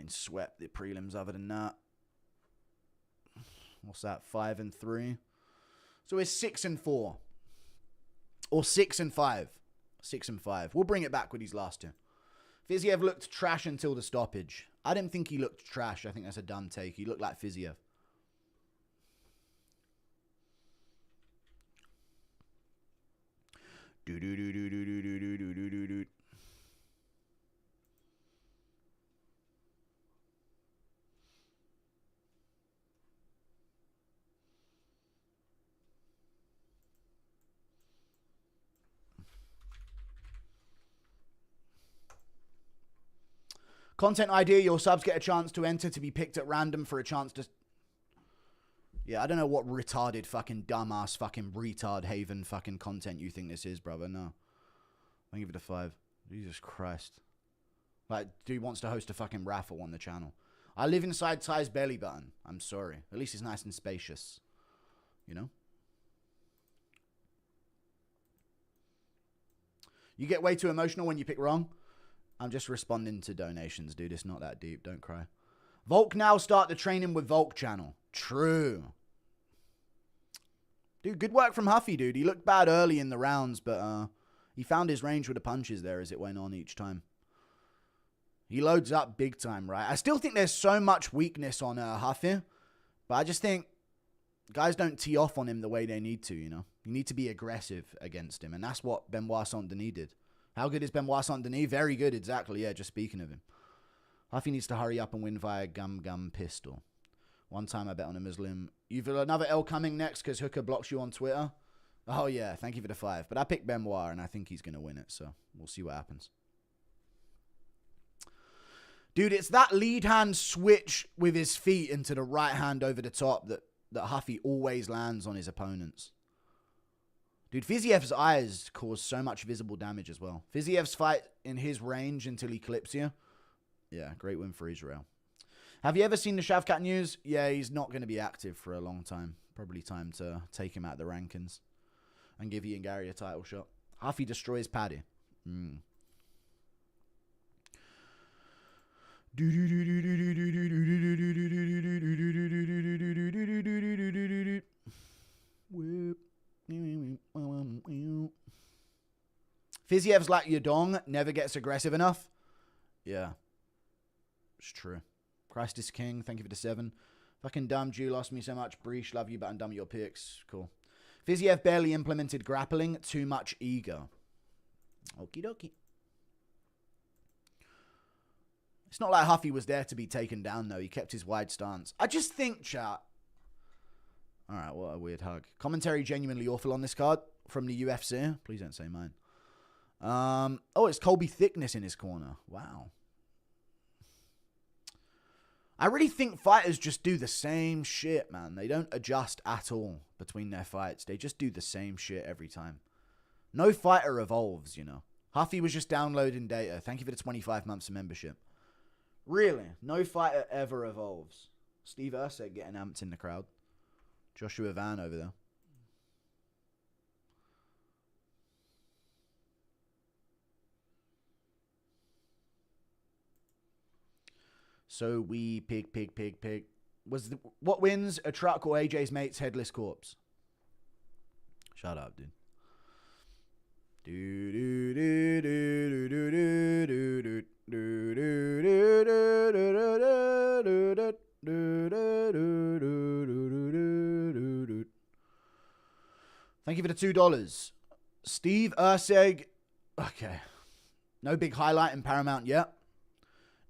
swept the prelims other than that. What's that? 5 and 3. So we're 6 and 4. Or 6 and 5. 6 and 5. We'll bring it back with these last two. Fiziev looked trash until the stoppage. I didn't think he looked trash. I think that's a dumb take. He looked like Fiziev. Do-do-do-do-do-do-do-do-do-do-do. Content idea, your subs get a chance to enter to be picked at random for a chance to... Yeah, I don't know what retarded fucking dumbass fucking retard haven fucking content you think this is, brother. No. I'll give it a 5. Jesus Christ. Like, dude wants to host a fucking raffle on the channel. I live inside Ty's belly button. I'm sorry. At least it's nice and spacious. You know? You get way too emotional when you pick wrong. I'm just responding to donations, dude. It's not that deep. Don't cry. Volk now start the training with Volk channel. True. Dude, good work from Huffy, dude. He looked bad early in the rounds, but he found his range with the punches there as it went on each time. He loads up big time, right? I still think there's so much weakness on Huffy, but I just think guys don't tee off on him the way they need to, you know? You need to be aggressive against him, and that's what Benoist Saint-Denis did. How good is Benoist Saint-Denis? Very good, exactly. Yeah, just speaking of him. Huffy needs to hurry up and win via gum pistol. One time I bet on a Muslim. You've got another L coming next because Hooker blocks you on Twitter. Oh, yeah. Thank you for the 5. But I picked Benoist, and I think he's going to win it. So we'll see what happens. Dude, it's that lead hand switch with his feet into the right hand over the top that Huffy always lands on his opponents. Dude, Fiziev's eyes cause so much visible damage as well. Fiziev's fight in his range until he clips you. Yeah, great win for Israel. Have you ever seen the Shavkat news? Yeah, he's not going to be active for a long time. Probably time to take him out of the rankings and give Ian Gary a title shot. Huffy destroys Paddy. Fiziev's like Yadong, never gets aggressive enough. Yeah, it's true. Christ is king. Thank you for the 7. Fucking dumb. Jew lost me so much. Breach, love you, but I'm dumb at your picks. Cool. Fiziev barely implemented grappling. Too much ego. Okie dokie. It's not like Huffy was there to be taken down, though. He kept his wide stance. I just think, chat. All right, what a weird hug. Commentary genuinely awful on this card from the UFC. Please don't say mine. Oh, it's Colby Thickness in his corner. Wow. I really think fighters just do the same shit, man. They don't adjust at all between their fights. They just do the same shit every time. No fighter evolves, you know. Huffy was just downloading data. Thank you for the 25 months of membership. Really? No fighter ever evolves. Steve Urseg getting amped in the crowd. Joshua Van over there. So we pig. What wins? A truck or AJ's mate's headless corpse? Shut up, dude. Thank you for the $2. Steve Urseg. Okay. No big highlight in Paramount yet.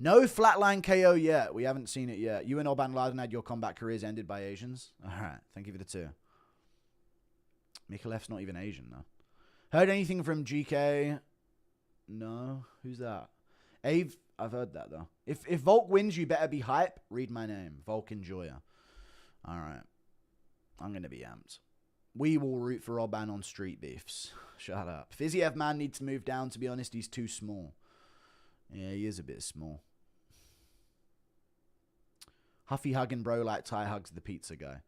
No flatline KO yet. We haven't seen it yet. You and Oban Laden had your combat careers ended by Asians. All right. Thank you for the 2. Mikalev's not even Asian, though. Heard anything from GK? No. Who's that? Ave? I've heard that, though. If Volk wins, you better be hype. Read my name. Volk Enjoyer. All right. I'm going to be amped. We will root for Oban on street beefs. Shut up. Fiziev man needs to move down. To be honest, he's too small. Yeah, he is a bit small. Huffy hugging bro like Ty hugs the pizza guy.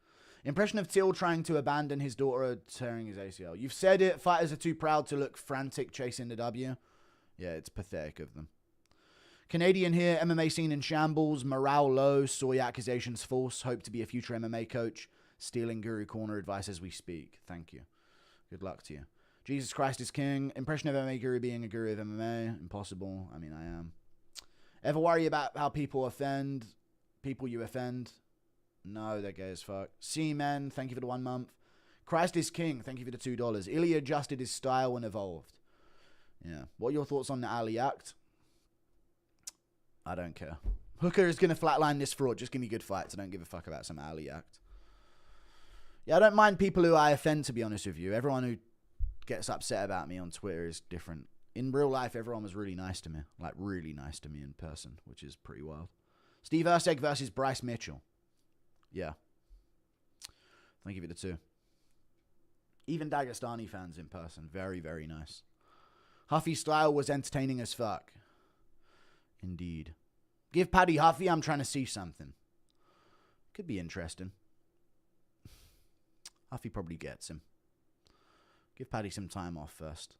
Impression of Till trying to abandon his daughter, tearing his ACL. You've said it. Fighters are too proud to look frantic chasing the W. Yeah, it's pathetic of them. Canadian here. MMA scene in shambles. Morale low. Soy accusations false. Hope to be a future MMA coach. Stealing Guru Corner advice as we speak. Thank you. Good luck to you. Jesus Christ is king. Impression of MMA guru being a guru of MMA. Impossible. I mean, I am. Ever worry about how people offend? People you offend? No, they're gay as fuck. C-Men, thank you for the 1 month. Christ is king, thank you for the $2. Ilya adjusted his style and evolved. Yeah. What are your thoughts on the Ali act? I don't care. Hooker is going to flatline this fraud. Just give me good fights. I don't give a fuck about some Ali act. Yeah, I don't mind people who I offend, to be honest with you. Everyone who gets upset about me on Twitter is different. In real life, everyone was really nice to me. Like, really nice to me in person, which is pretty wild. Steve Urseg versus Bryce Mitchell. Yeah. Thank you for the 2. Even Dagestani fans in person. Very, very nice. Huffy's style was entertaining as fuck. Indeed. Give Paddy Huffy, I'm trying to see something. Could be interesting. Huffy probably gets him. Give Paddy some time off first.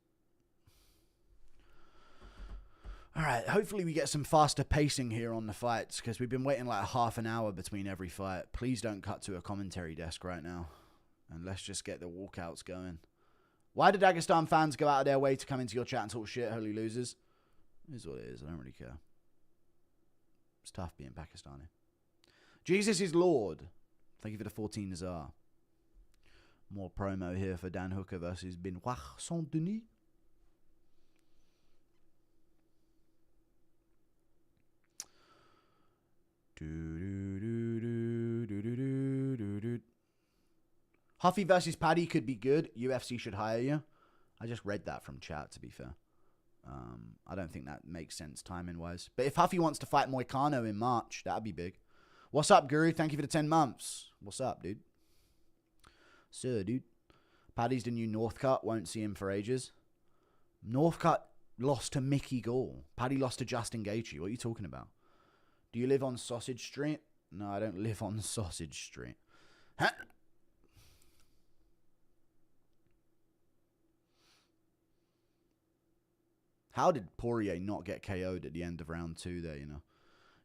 All right, hopefully we get some faster pacing here on the fights because we've been waiting like half an hour between every fight. Please don't cut to a commentary desk right now. And let's just get the walkouts going. Why do Dagestan fans go out of their way to come into your chat and talk shit, holy losers? It is what it is. I don't really care. It's tough being Pakistani. Jesus is Lord. Thank you for the 14 Nazar. More promo here for Dan Hooker versus Benoist Saint-Denis. Huffy versus Paddy could be good. UFC should hire you. I just read that from chat, to be fair. I don't think that makes sense timing-wise. But if Huffy wants to fight Moicano in March, that'd be big. What's up, Guru? Thank you for the 10 months. What's up, dude? Sir, dude. Paddy's the new Northcutt. Won't see him for ages. Northcutt lost to Mickey Gall. Paddy lost to Justin Gaethje. What are you talking about? Do you live on Sausage Street? No, I don't live on Sausage Street. Huh? How did Poirier not get KO'd at the end of round 2 there, you know?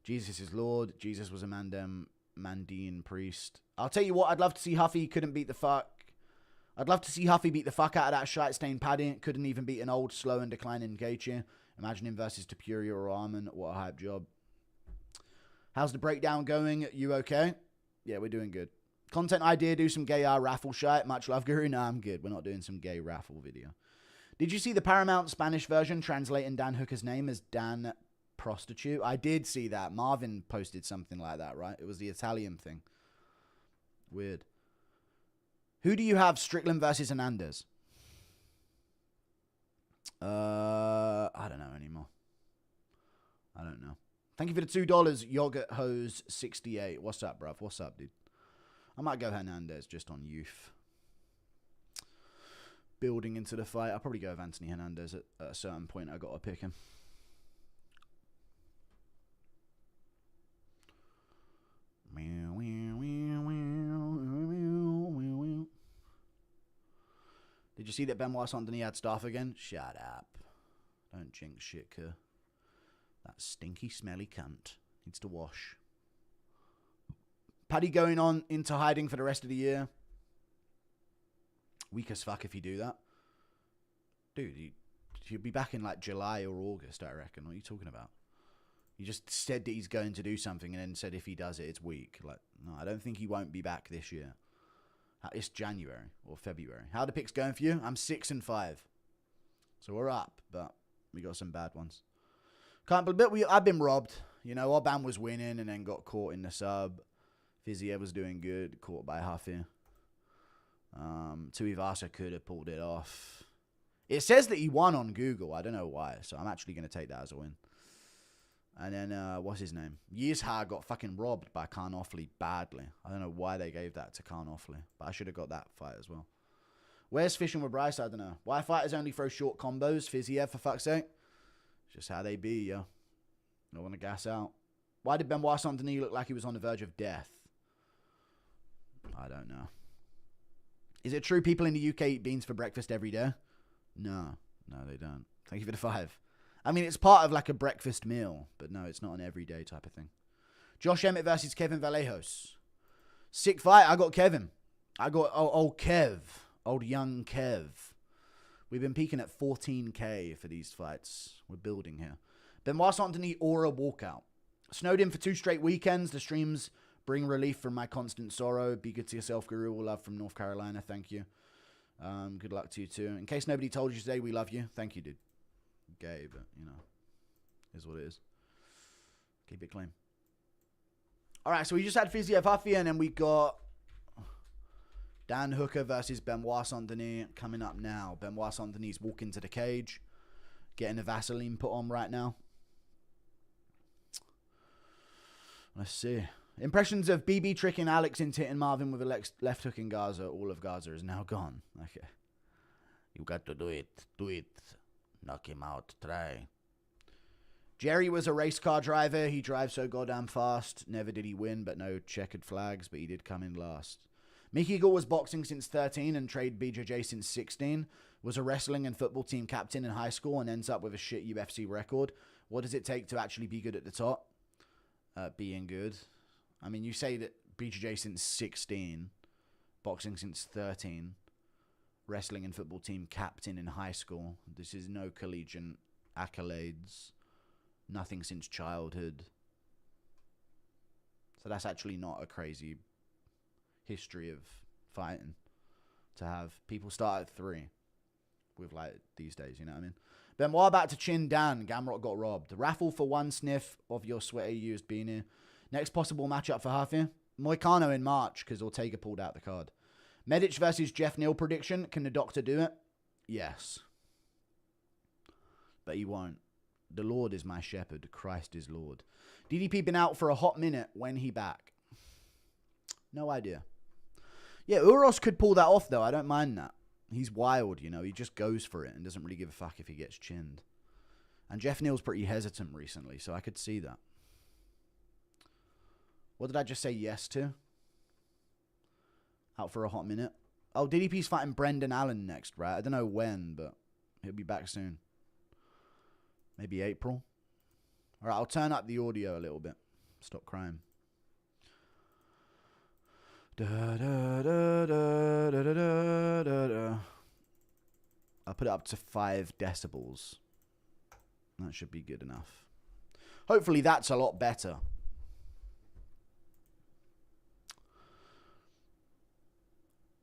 Jesus is Lord. Jesus was a Mandean priest. I'll tell you what, I'd love to see Huffy couldn't beat the fuck. I'd love to see Huffy beat the fuck out of that shite-stained Paddy. Couldn't even beat an old, slow, and declining Gaethje. Imagine him versus Tapuria or Arman. What a hype job. How's the breakdown going? You okay? Yeah, we're doing good. Content idea, do some gay raffle shite. Much love, Guru. No, I'm good. We're not doing some gay raffle video. Did you see the Paramount Spanish version translating Dan Hooker's name as Dan Prostitute? I did see that. Marvin posted something like that, right? It was the Italian thing. Weird. Who do you have, Strickland versus Hernandez? I don't know anymore. I don't know. Thank you for the $2. Yogurt Hose 68. What's up, bruv? What's up, dude? I might go Hernandez just on youth. building into the fight. I'll probably go with Anthony Hernandez at a certain point. I got to pick him. Did you see that Benoist Saint-Denis had staff again? Shut up. Don't jinx shit, Kerr. That stinky, smelly cunt needs to wash. Paddy going on into hiding for the rest of the year. Weak as fuck if you do that. Dude, he'll be back in like July or August, I reckon. What are you talking about? You just said that he's going to do something and then said if he does it, it's weak. Like, no, I don't think he won't be back this year. It's January or February. How are the picks going for you? I'm 6-5. So we're up, but we got some bad ones. Can't believe I've been robbed. You know, Oban was winning and then got caught in the sub. Fiziev was doing good, caught by Ruffy. Tuivasa could have pulled it off. It says that he won on Google. I don't know why, so I'm actually going to take that as a win. And then, what's his name? Yizha got fucking robbed by Karnofli badly. I don't know why they gave that to Karnofli, but I should have got that fight as well. Where's Fishing with Bryce? I don't know. Why fighters only throw short combos? Fiziev, for fuck's sake. It's just how they be, yo. Don't want to gas out. Why did Benoist Saint-Denis look like he was on the verge of death? I don't know. Is it true people in the UK eat beans for breakfast every day? No. No, they don't. Thank you for the 5. I mean, it's part of like a breakfast meal, but no, it's not an everyday type of thing. Josh Emmett versus Kevin Vallejos. Sick fight. I got Kevin. I got old Kev. Old young Kev. We've been peaking at 14k for these fights. We're building here. Benoist Saint-Denis aura walkout. Snowed in for 2 straight weekends. The streams bring relief from my constant sorrow. Be good to yourself, Guru. All love from North Carolina. Thank you. Good luck to you too. In case nobody told you today, we love you. Thank you, dude. Gay, but, you know, is what it is. Keep it clean. All right, so we just had Fiziev Ruffy, and then we got Dan Hooker versus Benoist Saint-Denis coming up now. Benoist Saint-Denis walking to the cage, getting the Vaseline put on right now. Let's see. Impressions of BB tricking Alex into hitting Marvin with a left hook in Gaza. All of Gaza is now gone. Okay. You got to do it. Do it. Knock him out. Try. Jerry was a race car driver. He drives so goddamn fast. Never did he win, but no checkered flags, but he did come in last. Mickey Gall was boxing since 13 and trained BJJ since 16. Was a wrestling and football team captain in high school and ends up with a shit UFC record. What does it take to actually be good at the top? Being good. I mean, you say that BJJ since 16, boxing since 13, wrestling and football team captain in high school. This is no collegiate accolades. Nothing since childhood. So that's actually not a crazy history of fighting to have. People start at 3 with, like, these days, you know what I mean? Benoit back to chin Dan. Gamrot got robbed. Raffle for 1 sniff of your sweaty used beanie. Next possible matchup for Ruffy. Moicano in March because Ortega pulled out the card. Medic versus Jeff Neal prediction. Can the doctor do it? Yes. But he won't. The Lord is my shepherd. Christ is Lord. DDP been out for a hot minute. When he back? No idea. Yeah, Uros could pull that off, though. I don't mind that. He's wild, you know. He just goes for it and doesn't really give a fuck if he gets chinned. And Jeff Neal's pretty hesitant recently, so I could see that. What did I just say yes to? Out for a hot minute. Oh, DDP's fighting Brendan Allen next, right? I don't know when, but he'll be back soon. Maybe April. All right, I'll turn up the audio a little bit. Stop crying. Da, da, da, da, da, da, da, da. I'll put it up to 5 decibels. That should be good enough. Hopefully that's a lot better.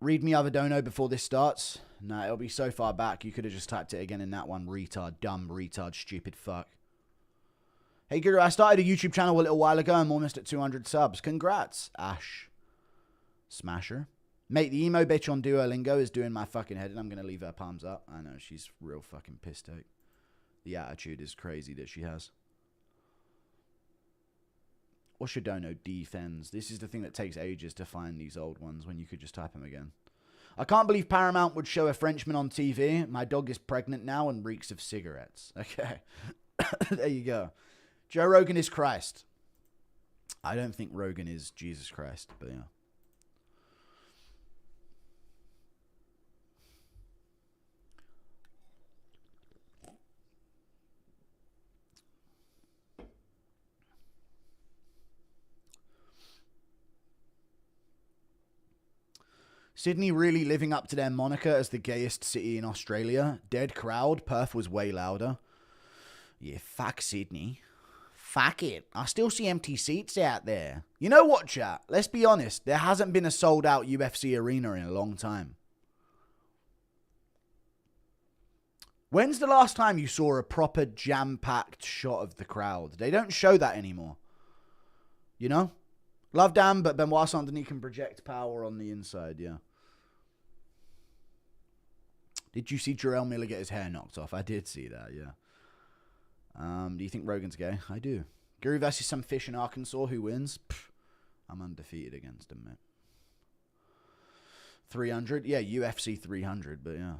Read me other dono before this starts. No, it'll be so far back. You could have just typed it again in that one. Retard, dumb, retard, stupid fuck. Hey, Guru, I started a YouTube channel a little while ago. I'm almost at 200 subs. Congrats, Ash. Smasher. Mate, the emo bitch on Duolingo is doing my fucking head, and I'm going to leave her palms up. I know, she's real fucking pissed out. The attitude is crazy that she has. Or Shadono defends. This is the thing that takes ages to find these old ones when you could just type them again. I can't believe Paramount would show a Frenchman on TV. My dog is pregnant now and reeks of cigarettes. Okay. There you go. Joe Rogan is Christ. I don't think Rogan is Jesus Christ, but yeah. Sydney really living up to their moniker as the gayest city in Australia. Dead crowd. Perth was way louder. Yeah, fuck Sydney. Fuck it. I still see empty seats out there. You know what, chat? Let's be honest. There hasn't been a sold-out UFC arena in a long time. When's the last time you saw a proper jam-packed shot of the crowd? They don't show that anymore. You know? Love Dan, but Benoist Saint-Denis can project power on the inside, yeah. Did you see Jarrell Miller get his hair knocked off? I did see that, yeah. Do you think Rogan's gay? I do. Guru versus some fish in Arkansas. Who wins? Pff, I'm undefeated against him, mate. 300? Yeah, UFC 300, but yeah.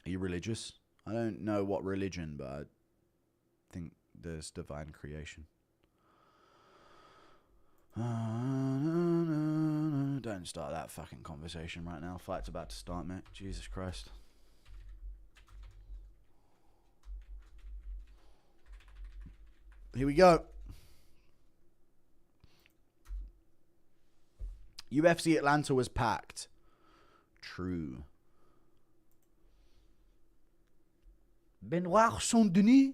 Are you religious? I don't know what religion, but I think there's divine creation. Don't start that fucking conversation right now. Fight's about to start, mate. Jesus Christ. Here we go. UFC Atlanta was packed. True. Benoist Saint-Denis.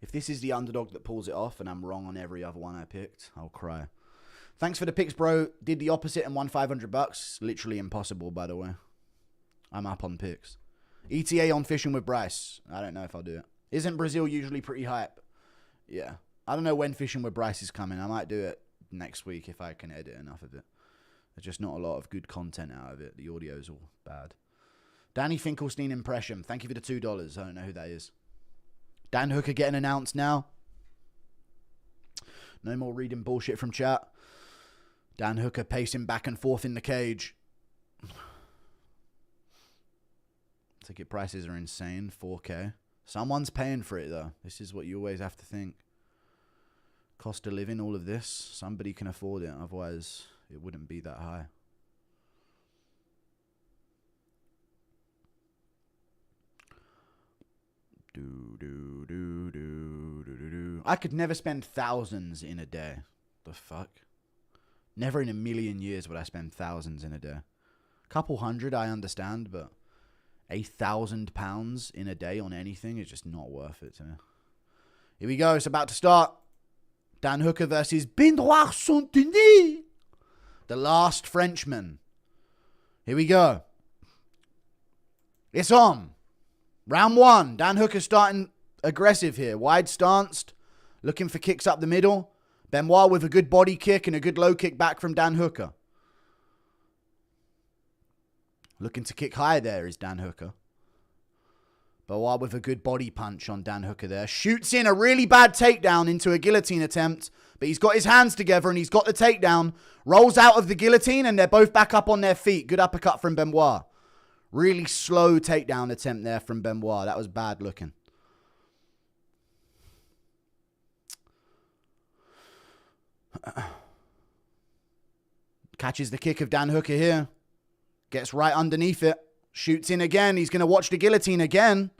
If this is the underdog that pulls it off and I'm wrong on every other one I picked, I'll cry. Thanks for the picks, bro. Did the opposite and won $500. Literally impossible, by the way. I'm up on picks. ETA on fishing with Bryce. I don't know if I'll do it. Isn't Brazil usually pretty hype? Yeah. I don't know when fishing with Bryce is coming. I might do it next week if I can edit enough of it. There's just not a lot of good content out of it. The audio's all bad. Danny Finkelstein impression. Thank you for the $2. I don't know who that is. Dan Hooker getting announced now. No more reading bullshit from chat. Dan Hooker pacing back and forth in the cage. Ticket prices are insane. 4K. Someone's paying for it, though. This is what you always have to think. Cost of living, all of this. Somebody can afford it. Otherwise, it wouldn't be that high. I could never spend thousands in a day. The fuck? Never in a million years would I spend thousands in a day. Couple hundred, I understand, but £1,000 in a day on anything is just not worth it to me. Here we go. It's about to start. Dan Hooker versus Benoist Saint-Denis. The last Frenchman. Here we go. It's on. Round one. Dan Hooker starting aggressive here. Wide stanced. Looking for kicks up the middle. Benoist with a good body kick and a good low kick back from Dan Hooker. Looking to kick high there is Dan Hooker. Benoist with a good body punch on Dan Hooker there. Shoots in a really bad takedown into a guillotine attempt. But he's got his hands together and he's got the takedown. Rolls out of the guillotine and they're both back up on their feet. Good uppercut from Benoist. Really slow takedown attempt there from Benoist. That was bad looking. Catches the kick of Dan Hooker here. Gets right underneath it. Shoots in again. He's going to watch the guillotine again.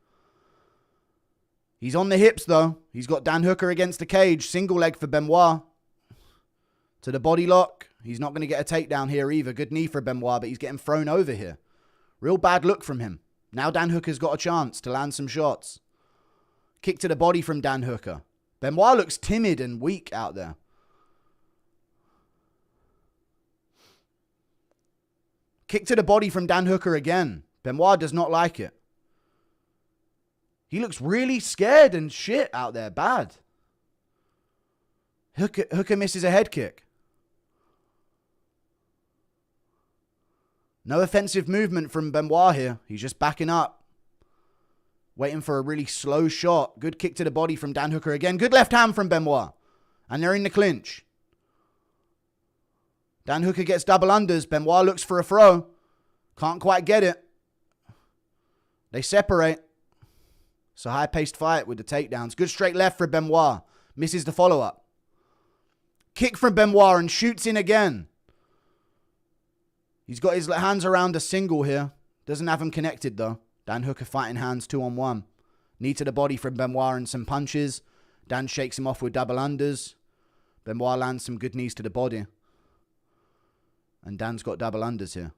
He's on the hips, though. He's got Dan Hooker against the cage. Single leg for Benoist. To the body lock. He's not going to get a takedown here either. Good knee for Benoist, but he's getting thrown over here. Real bad look from him. Now Dan Hooker's got a chance to land some shots. Kick to the body from Dan Hooker. Benoist looks timid and weak out there. Kick to the body from Dan Hooker again. Benoist does not like it. He looks really scared and shit out there. Bad. Hooker misses a head kick. No offensive movement from Benoist here. He's just backing up. Waiting for a really slow shot. Good kick to the body from Dan Hooker again. Good left hand from Benoist. And they're in the clinch. Dan Hooker gets double unders. Benoist looks for a throw. Can't quite get it. They separate. It's a high-paced fight with the takedowns. Good straight left for Benoist. Misses the follow-up. Kick from Benoist and shoots in again. He's got his hands around a single here. Doesn't have them connected though. Dan Hooker fighting hands 2-on-1. Knee to the body from Benoist and some punches. Dan shakes him off with double unders. Benoist lands some good knees to the body. And Dan's got double unders here.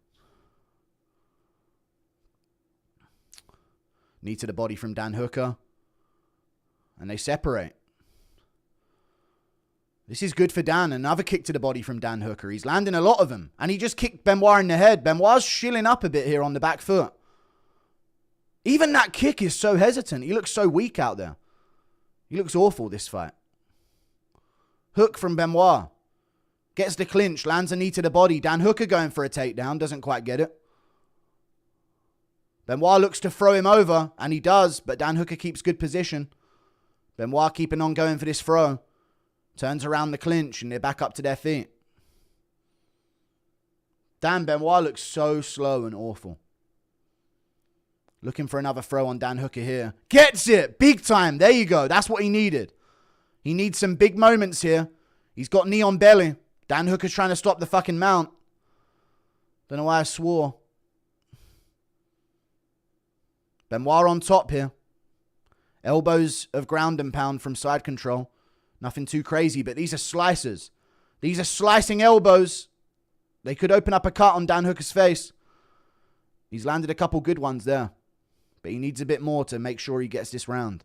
Knee to the body from Dan Hooker. And they separate. This is good for Dan. Another kick to the body from Dan Hooker. He's landing a lot of them. And he just kicked Benoist in the head. Benoist's shilling up a bit here on the back foot. Even that kick is so hesitant. He looks so weak out there. He looks awful this fight. Hook from Benoist. Gets the clinch. Lands a knee to the body. Dan Hooker going for a takedown. Doesn't quite get it. Benoist looks to throw him over. And he does. But Dan Hooker keeps good position. Benoist keeping on going for this throw. Turns around the clinch. And they're back up to their feet. Damn, Benoist looks so slow and awful. Looking for another throw on Dan Hooker here. Gets it. Big time. There you go. That's what he needed. He needs some big moments here. He's got knee on belly. Dan Hooker's trying to stop the fucking mount. Don't know why I swore. Benoist on top here. Elbows of ground and pound from side control. Nothing too crazy, but these are slicers. These are slicing elbows. They could open up a cut on Dan Hooker's face. He's landed a couple good ones there. But he needs a bit more to make sure he gets this round.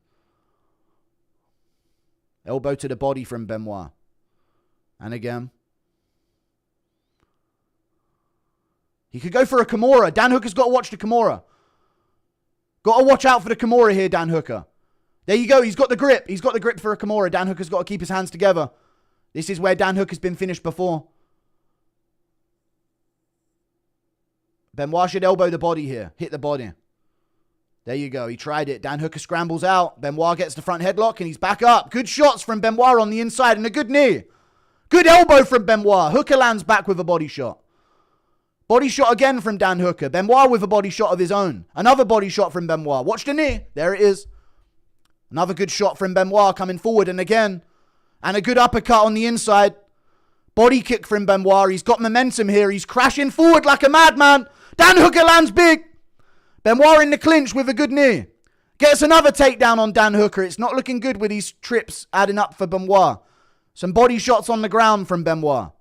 Elbow to the body from Benoist. And again. He could go for a Kimura. Dan Hooker's got to watch the Kimura. Got to watch out for the Kimura here, Dan Hooker. There you go. He's got the grip. He's got the grip for a Kimura. Dan Hooker's got to keep his hands together. This is where Dan Hooker's been finished before. Benoist should elbow the body here. Hit the body. There you go. He tried it. Dan Hooker scrambles out. Benoist gets the front headlock and he's back up. Good shots from Benoist on the inside and a good knee. Good elbow from Benoist. Hooker lands back with a body shot. Body shot again from Dan Hooker. Benoist with a body shot of his own. Another body shot from Benoist. Watch the knee. There it is. Another good shot from Benoist coming forward and again. And a good uppercut on the inside. Body kick from Benoist. He's got momentum here. He's crashing forward like a madman. Dan Hooker lands big. Benoist in the clinch with a good knee. Gets another takedown on Dan Hooker. It's not looking good with these trips adding up for Benoist. Some body shots on the ground from Benoist.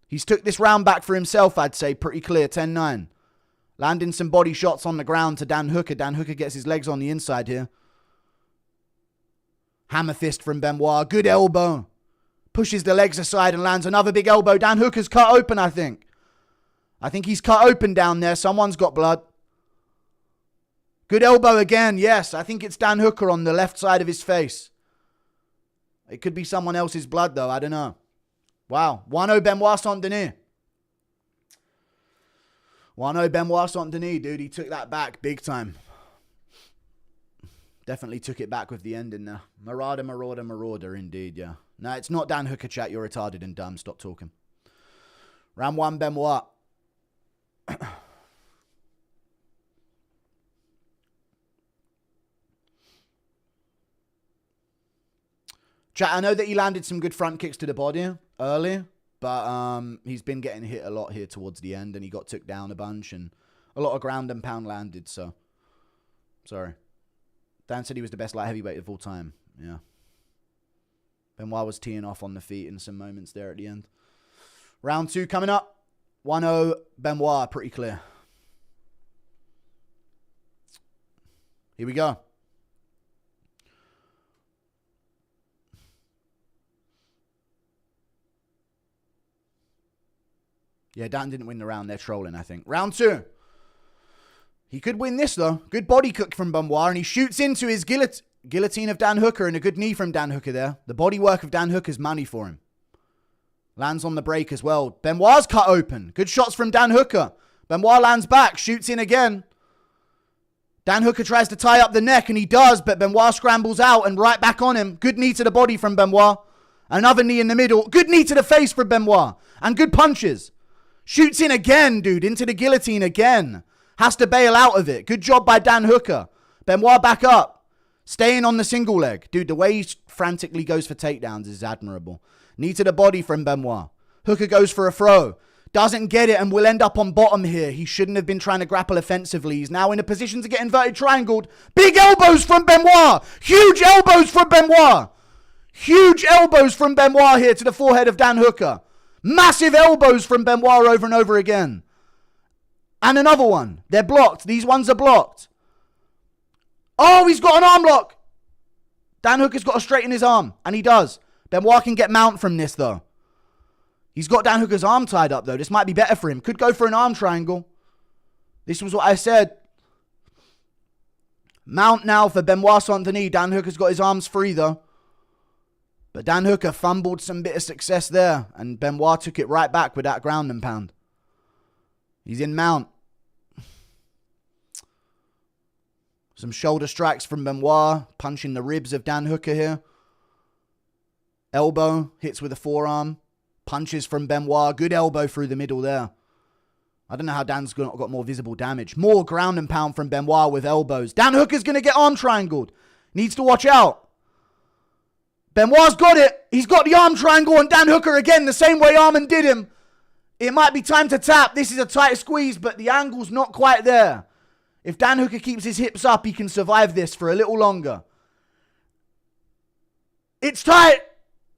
He's took this round back for himself, I'd say. Pretty clear, 10-9. Landing some body shots on the ground to Dan Hooker. Dan Hooker gets his legs on the inside here. Hammer fist from Benoist. Good elbow. Pushes the legs aside and lands another big elbow. Dan Hooker's cut open, I think. I think he's cut open down there. Someone's got blood. Good elbow again. Yes, I think it's Dan Hooker on the left side of his face. It could be someone else's blood, though. I don't know. Wow. 1-0 Benoist Saint-Denis. 1-0 Benoist Saint-Denis, dude. He took that back big time. Definitely took it back with the ending there. Marauder, indeed, yeah. No, it's not Dan Hooker, chat. You're retarded and dumb. Stop talking. Round 1, Benoist. Chat, I know that he landed some good front kicks to the body early, but he's been getting hit a lot here towards the end, and he got took down a bunch, and a lot of ground and pound landed, so sorry. Dan said he was the best light heavyweight of all time. Yeah. Benoist was teeing off on the feet in some moments there at the end. Round 2 coming up. 1-0 Benoist, pretty clear. Here we go. Yeah, Dan didn't win the round. They're trolling, I think. Round 2. He could win this, though. Good body cook from Benoist, and he shoots into his guillotine of Dan Hooker, and a good knee from Dan Hooker there. The body work of Dan Hooker's money for him. Lands on the break as well. Benoist's cut open. Good shots from Dan Hooker. Benoist lands back, shoots in again. Dan Hooker tries to tie up the neck, and he does, but Benoist scrambles out and right back on him. Good knee to the body from Benoist. Another knee in the middle. Good knee to the face for Benoist. And good punches. Shoots in again, dude. Into the guillotine again. Has to bail out of it. Good job by Dan Hooker. Benoist back up. Staying on the single leg. Dude, the way he frantically goes for takedowns is admirable. Knee to the body from Benoist. Hooker goes for a throw. Doesn't get it and will end up on bottom here. He shouldn't have been trying to grapple offensively. He's now in a position to get inverted triangled. Big elbows from Benoist. Huge elbows from Benoist. Huge elbows from Benoist here to the forehead of Dan Hooker. Massive elbows from Benoist over and over again. And another one. They're blocked. These ones are blocked. Oh, he's got an arm lock. Dan Hooker's got to straighten his arm. And he does. Benoist can get mount from this, though. He's got Dan Hooker's arm tied up, though. This might be better for him. Could go for an arm triangle. This was what I said. Mount now for Benoist Saint-Denis. Dan Hooker's got his arms free, though. But Dan Hooker fumbled some bit of success there. And Benoist took it right back with that ground and pound. He's in mount. Some shoulder strikes from Benoist. Punching the ribs of Dan Hooker here. Elbow. Hits with a forearm. Punches from Benoist. Good elbow through the middle there. I don't know how Dan's got more visible damage. More ground and pound from Benoist with elbows. Dan Hooker's going to get arm triangled. Needs to watch out. Benoist's got it. He's got the arm triangle on Dan Hooker again, the same way Arman did him. It might be time to tap. This is a tight squeeze, but the angle's not quite there. If Dan Hooker keeps his hips up, he can survive this for a little longer. It's tight.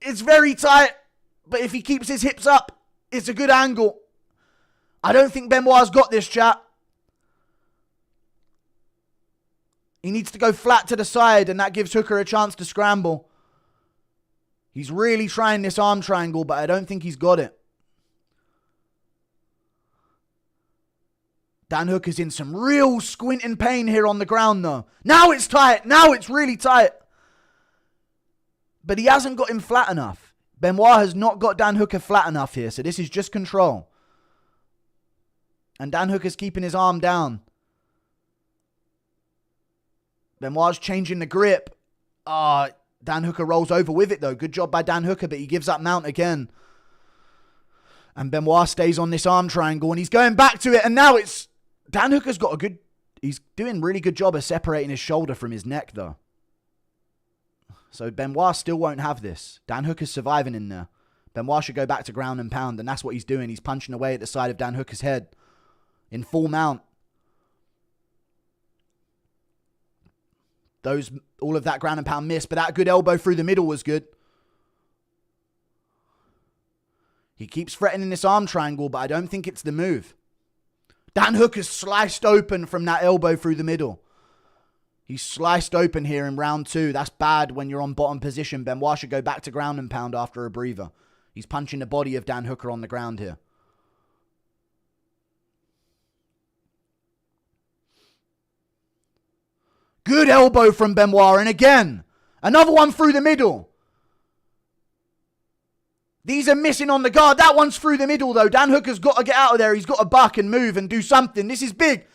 It's very tight. But if he keeps his hips up, it's a good angle. I don't think Benoist's got this, chat. He needs to go flat to the side, and that gives Hooker a chance to scramble. He's really trying this arm triangle, but I don't think he's got it. Dan Hooker's in some real squinting pain here on the ground, though. Now it's tight. Now it's really tight. But he hasn't got him flat enough. Benoist has not got Dan Hooker flat enough here, so this is just control. And Dan Hooker's keeping his arm down. Benoist's changing the grip. Dan Hooker rolls over with it, though. Good job by Dan Hooker, but he gives up mount again. And Benoist stays on this arm triangle, and he's going back to it, and now it's... Dan Hooker's got a good... He's doing a really good job of separating his shoulder from his neck, though. So Benoist still won't have this. Dan Hooker's surviving in there. Benoist should go back to ground and pound, and that's what he's doing. He's punching away at the side of Dan Hooker's head in full mount. All of that ground and pound missed, but that good elbow through the middle was good. He keeps threatening this arm triangle, but I don't think it's the move. Dan Hooker's sliced open from that elbow through the middle. He's sliced open here in round 2. That's bad when you're on bottom position. Benoist should go back to ground and pound after a breather. He's punching the body of Dan Hooker on the ground here. Good elbow from Benoist, and again, another one through the middle. These are missing on the guard. That one's through the middle, though. Dan Hooker's got to get out of there. He's got to buck and move and do something. This is big.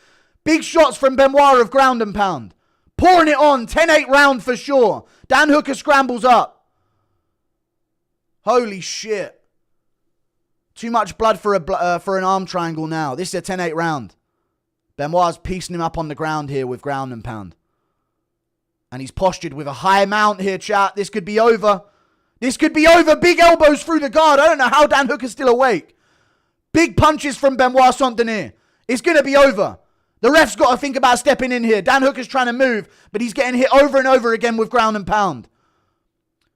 Big shots from Benoist of ground and pound. Pouring it on. 10-8 round for sure. Dan Hooker scrambles up. Holy shit. Too much blood for an arm triangle now. This is a 10-8 round. Benoist's piecing him up on the ground here with ground and pound. And he's postured with a high mount here, chat. This could be over. This could be over. Big elbows through the guard. I don't know how Dan Hooker's still awake. Big punches from Benoist Saint-Denis. It's going to be over. The ref's got to think about stepping in here. Dan Hooker's trying to move, but he's getting hit over and over again with ground and pound.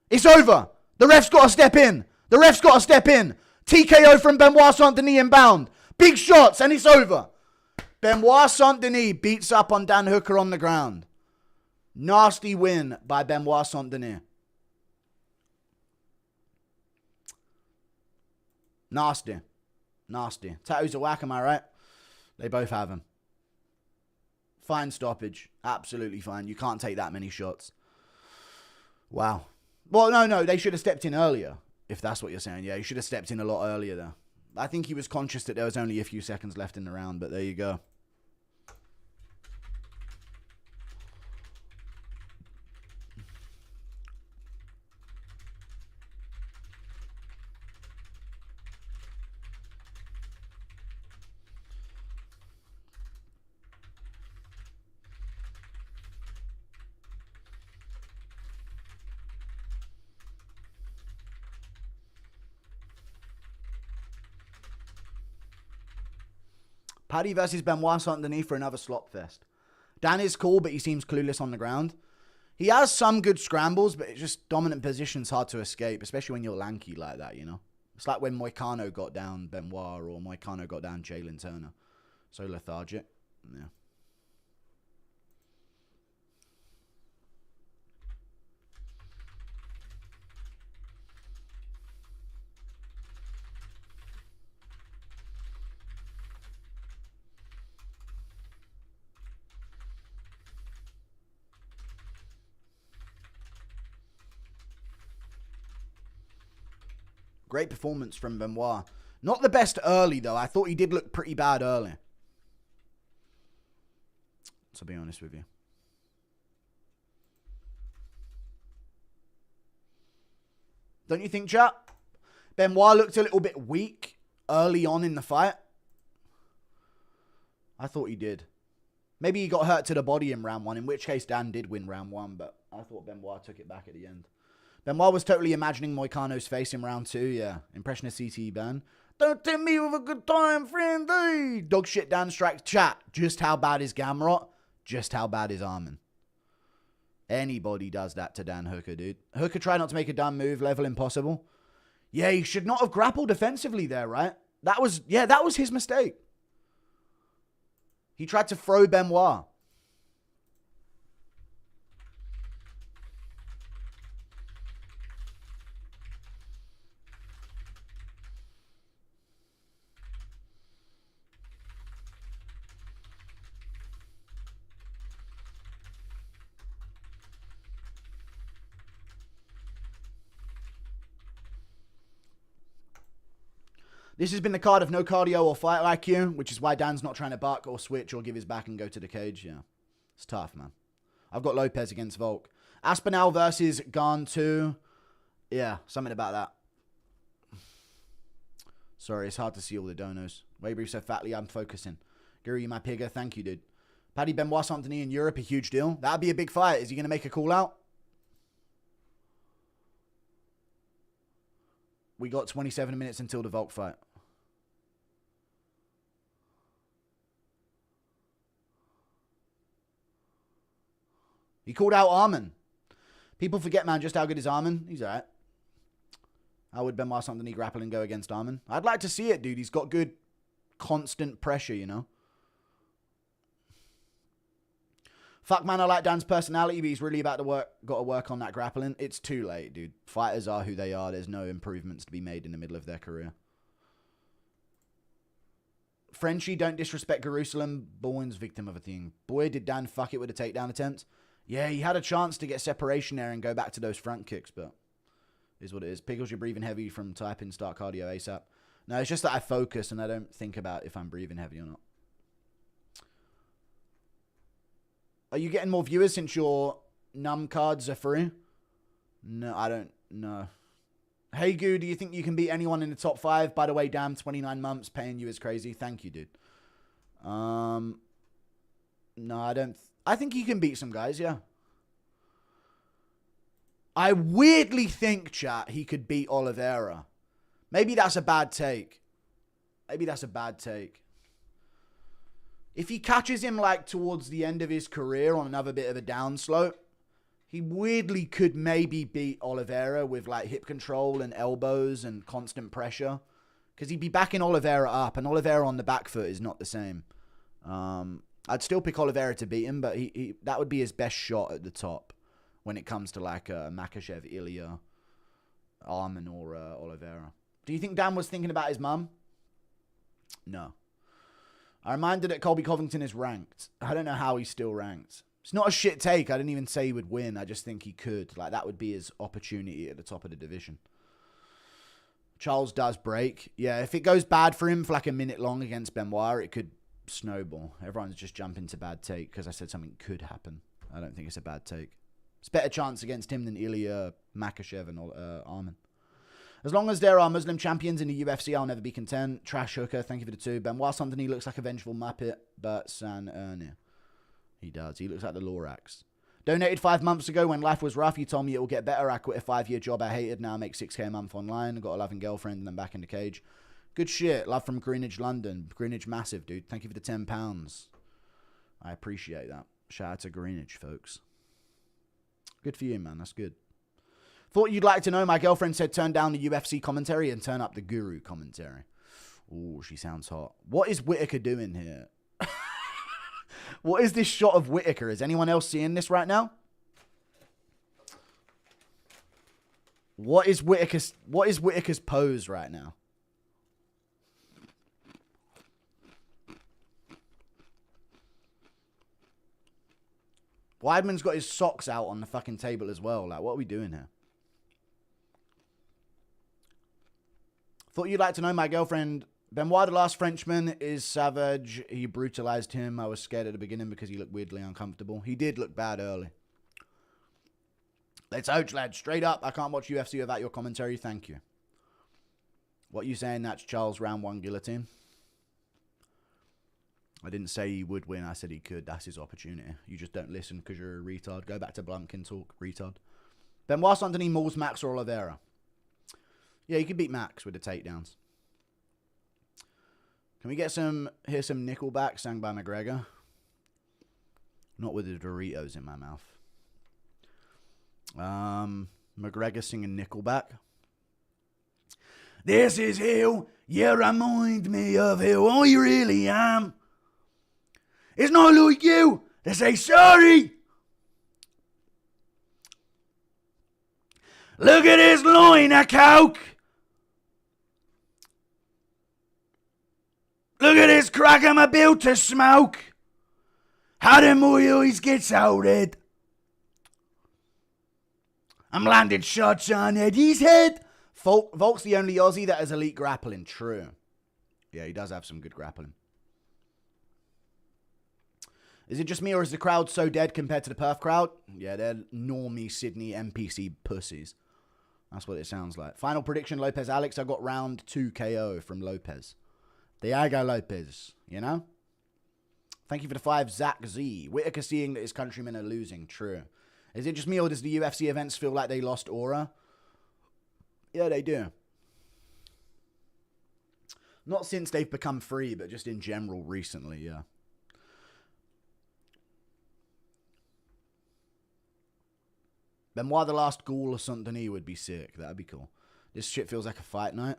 It's over. The ref's got to step in. The ref's got to step in. TKO from Benoist Saint-Denis inbound. Big shots, and it's over. Benoist Saint-Denis beats up on Dan Hooker on the ground. Nasty win by Benoist Saint-Denis. Nasty. Nasty. Tattoos are whack, am I right? They both have them. Fine stoppage. Absolutely fine. You can't take that many shots. Wow. Well, no. They should have stepped in earlier, if that's what you're saying. Yeah, he should have stepped in a lot earlier there. I think he was conscious that there was only a few seconds left in the round, but there you go. Paddy versus Benoist Saint-Denis for another slop fest. Dan is cool, but he seems clueless on the ground. He has some good scrambles, but it's just dominant position's hard to escape, especially when you're lanky like that, you know? It's like when Moicano got down Benoist or Moicano got down Jalen Turner. So lethargic. Yeah. Great performance from Benoist. Not the best early, though. I thought he did look pretty bad early. To be honest with you. Don't you think, chat? Benoist looked a little bit weak early on in the fight. I thought he did. Maybe he got hurt to the body in round 1, in which case Dan did win round 1, but I thought Benoist took it back at the end. Benoist was totally imagining Moicano's face in round 2, yeah. Impression of CTE ban. Don't tempt me with a good time, friend. Hey. Dog shit Dan strikes chat. Just how bad is Gamrot? Just how bad is Armin? Anybody does that to Dan Hooker, dude. Hooker tried not to make a dumb move, level impossible. Yeah, he should not have grappled defensively there, right? That was his mistake. He tried to throw Benoist. This has been the card of no cardio or fight IQ, which is why Dan's not trying to buck or switch or give his back and go to the cage. Yeah, it's tough, man. I've got Lopez against Volk. Aspinall versus Garn 2. Yeah, something about that. Sorry, it's hard to see all the donos. Way brief so fatly, I'm focusing. Guru, you my pigger. Thank you, dude. Paddy Benoist Saint-Denis in Europe, a huge deal. That'd be a big fight. Is he going to make a call out? We got 27 minutes until the Volk fight. He called out Armin. People forget, man, just how good is Armin. He's alright. How would Benoist Saint-Denis grapple and go against Armin? I'd like to see it, dude. He's got good, constant pressure, you know? Fuck, man, I like Dan's personality, but he's really got to work on that grappling. It's too late, dude. Fighters are who they are. There's no improvements to be made in the middle of their career. Frenchie, don't disrespect Jerusalem. Bourne's victim of a thing. Boy, did Dan fuck it with a takedown attempt. Yeah, he had a chance to get separation there and go back to those front kicks, but is what it is. Pickles, you're breathing heavy from typing start cardio ASAP. No, it's just that I focus and I don't think about if I'm breathing heavy or not. Are you getting more viewers since your num cards are free? No, I don't know. Hey, Goo, do you think you can beat anyone in the top 5? By the way, damn, 29 months paying you is crazy. Thank you, dude. No, I don't. I think he can beat some guys, yeah. I weirdly think, chat, he could beat Oliveira. Maybe that's a bad take. Maybe that's a bad take. If he catches him, like, towards the end of his career on another bit of a downslope, he weirdly could maybe beat Oliveira with, like, hip control and elbows and constant pressure. Because he'd be backing Oliveira up, and Oliveira on the back foot is not the same. I'd still pick Oliveira to beat him, but that would be his best shot at the top when it comes to, like, Makhachev, Ilya, Armin, or Oliveira. Do you think Dan was thinking about his mum? No. I reminded that Colby Covington is ranked. I don't know how he's still ranked. It's not a shit take. I didn't even say he would win. I just think he could. Like, that would be his opportunity at the top of the division. Charles does break. Yeah, if it goes bad for him for like a minute long against Benoist, it could snowball. Everyone's just jumping to bad take because I said something could happen. I don't think it's a bad take. It's a better chance against him than Ilya, Makhachev, and Armin. As long as there are Muslim champions in the UFC, I'll never be content. Trash Hooker, thank you for the 2. Benoist Saint-Denis looks like a vengeful Muppet, but San Ernie. He does. He looks like the Lorax. Donated 5 months ago when life was rough. You told me it will get better. I quit a 5-year job I hated. Now I make 6K a month online. I've got a loving girlfriend and I'm back in the cage. Good shit. Love from Greenwich, London. Greenwich massive, dude. Thank you for the £10. I appreciate that. Shout out to Greenwich, folks. Good for you, man. That's good. Thought you'd like to know. My girlfriend said turn down the UFC commentary and turn up the Guru commentary. Ooh, she sounds hot. What is Whittaker doing here? What is this shot of Whittaker? Is anyone else seeing this right now? What is Whittaker's pose right now? Weidman's got his socks out on the fucking table as well. Like, what are we doing here? Thought you'd like to know. My girlfriend, Benoist, the last Frenchman, is savage. He brutalized him. I was scared at the beginning because he looked weirdly uncomfortable. He did look bad early. Let's ouch, lad. Straight up. I can't watch UFC without your commentary. Thank you. What you saying? That's Charles round 1 guillotine. I didn't say he would win. I said he could. That's his opportunity. You just don't listen because you're a retard. Go back to Blumpkin talk, retard. Benoist, Saint-Denis, Moores, Max, or Oliveira. Yeah, you can beat Max with the takedowns. Can we get hear some Nickelback sang by McGregor? Not with the Doritos in my mouth. McGregor singing Nickelback. This is who you remind me of who I really am. It's not like you to say sorry. Look at this line of coke. Look at this crack I'm about to smoke. How do my eyes get so red? I'm landing shots on Eddie's head. Volk's the only Aussie that has elite grappling. True. Yeah, he does have some good grappling. Is it just me or is the crowd so dead compared to the Perth crowd? Yeah, they're normie Sydney NPC pussies. That's what it sounds like. Final prediction, Lopez Alex. I got round 2 KO from Lopez. Diego Lopez, you know? Thank you for the 5, Zach Z. Whittaker seeing that his countrymen are losing. True. Is it just me or does the UFC events feel like they lost aura? Yeah, they do. Not since they've become free, but just in general recently, yeah. Benoist the last Ghoul or Saint-Denis would be sick. That'd be cool. This shit feels like a fight night.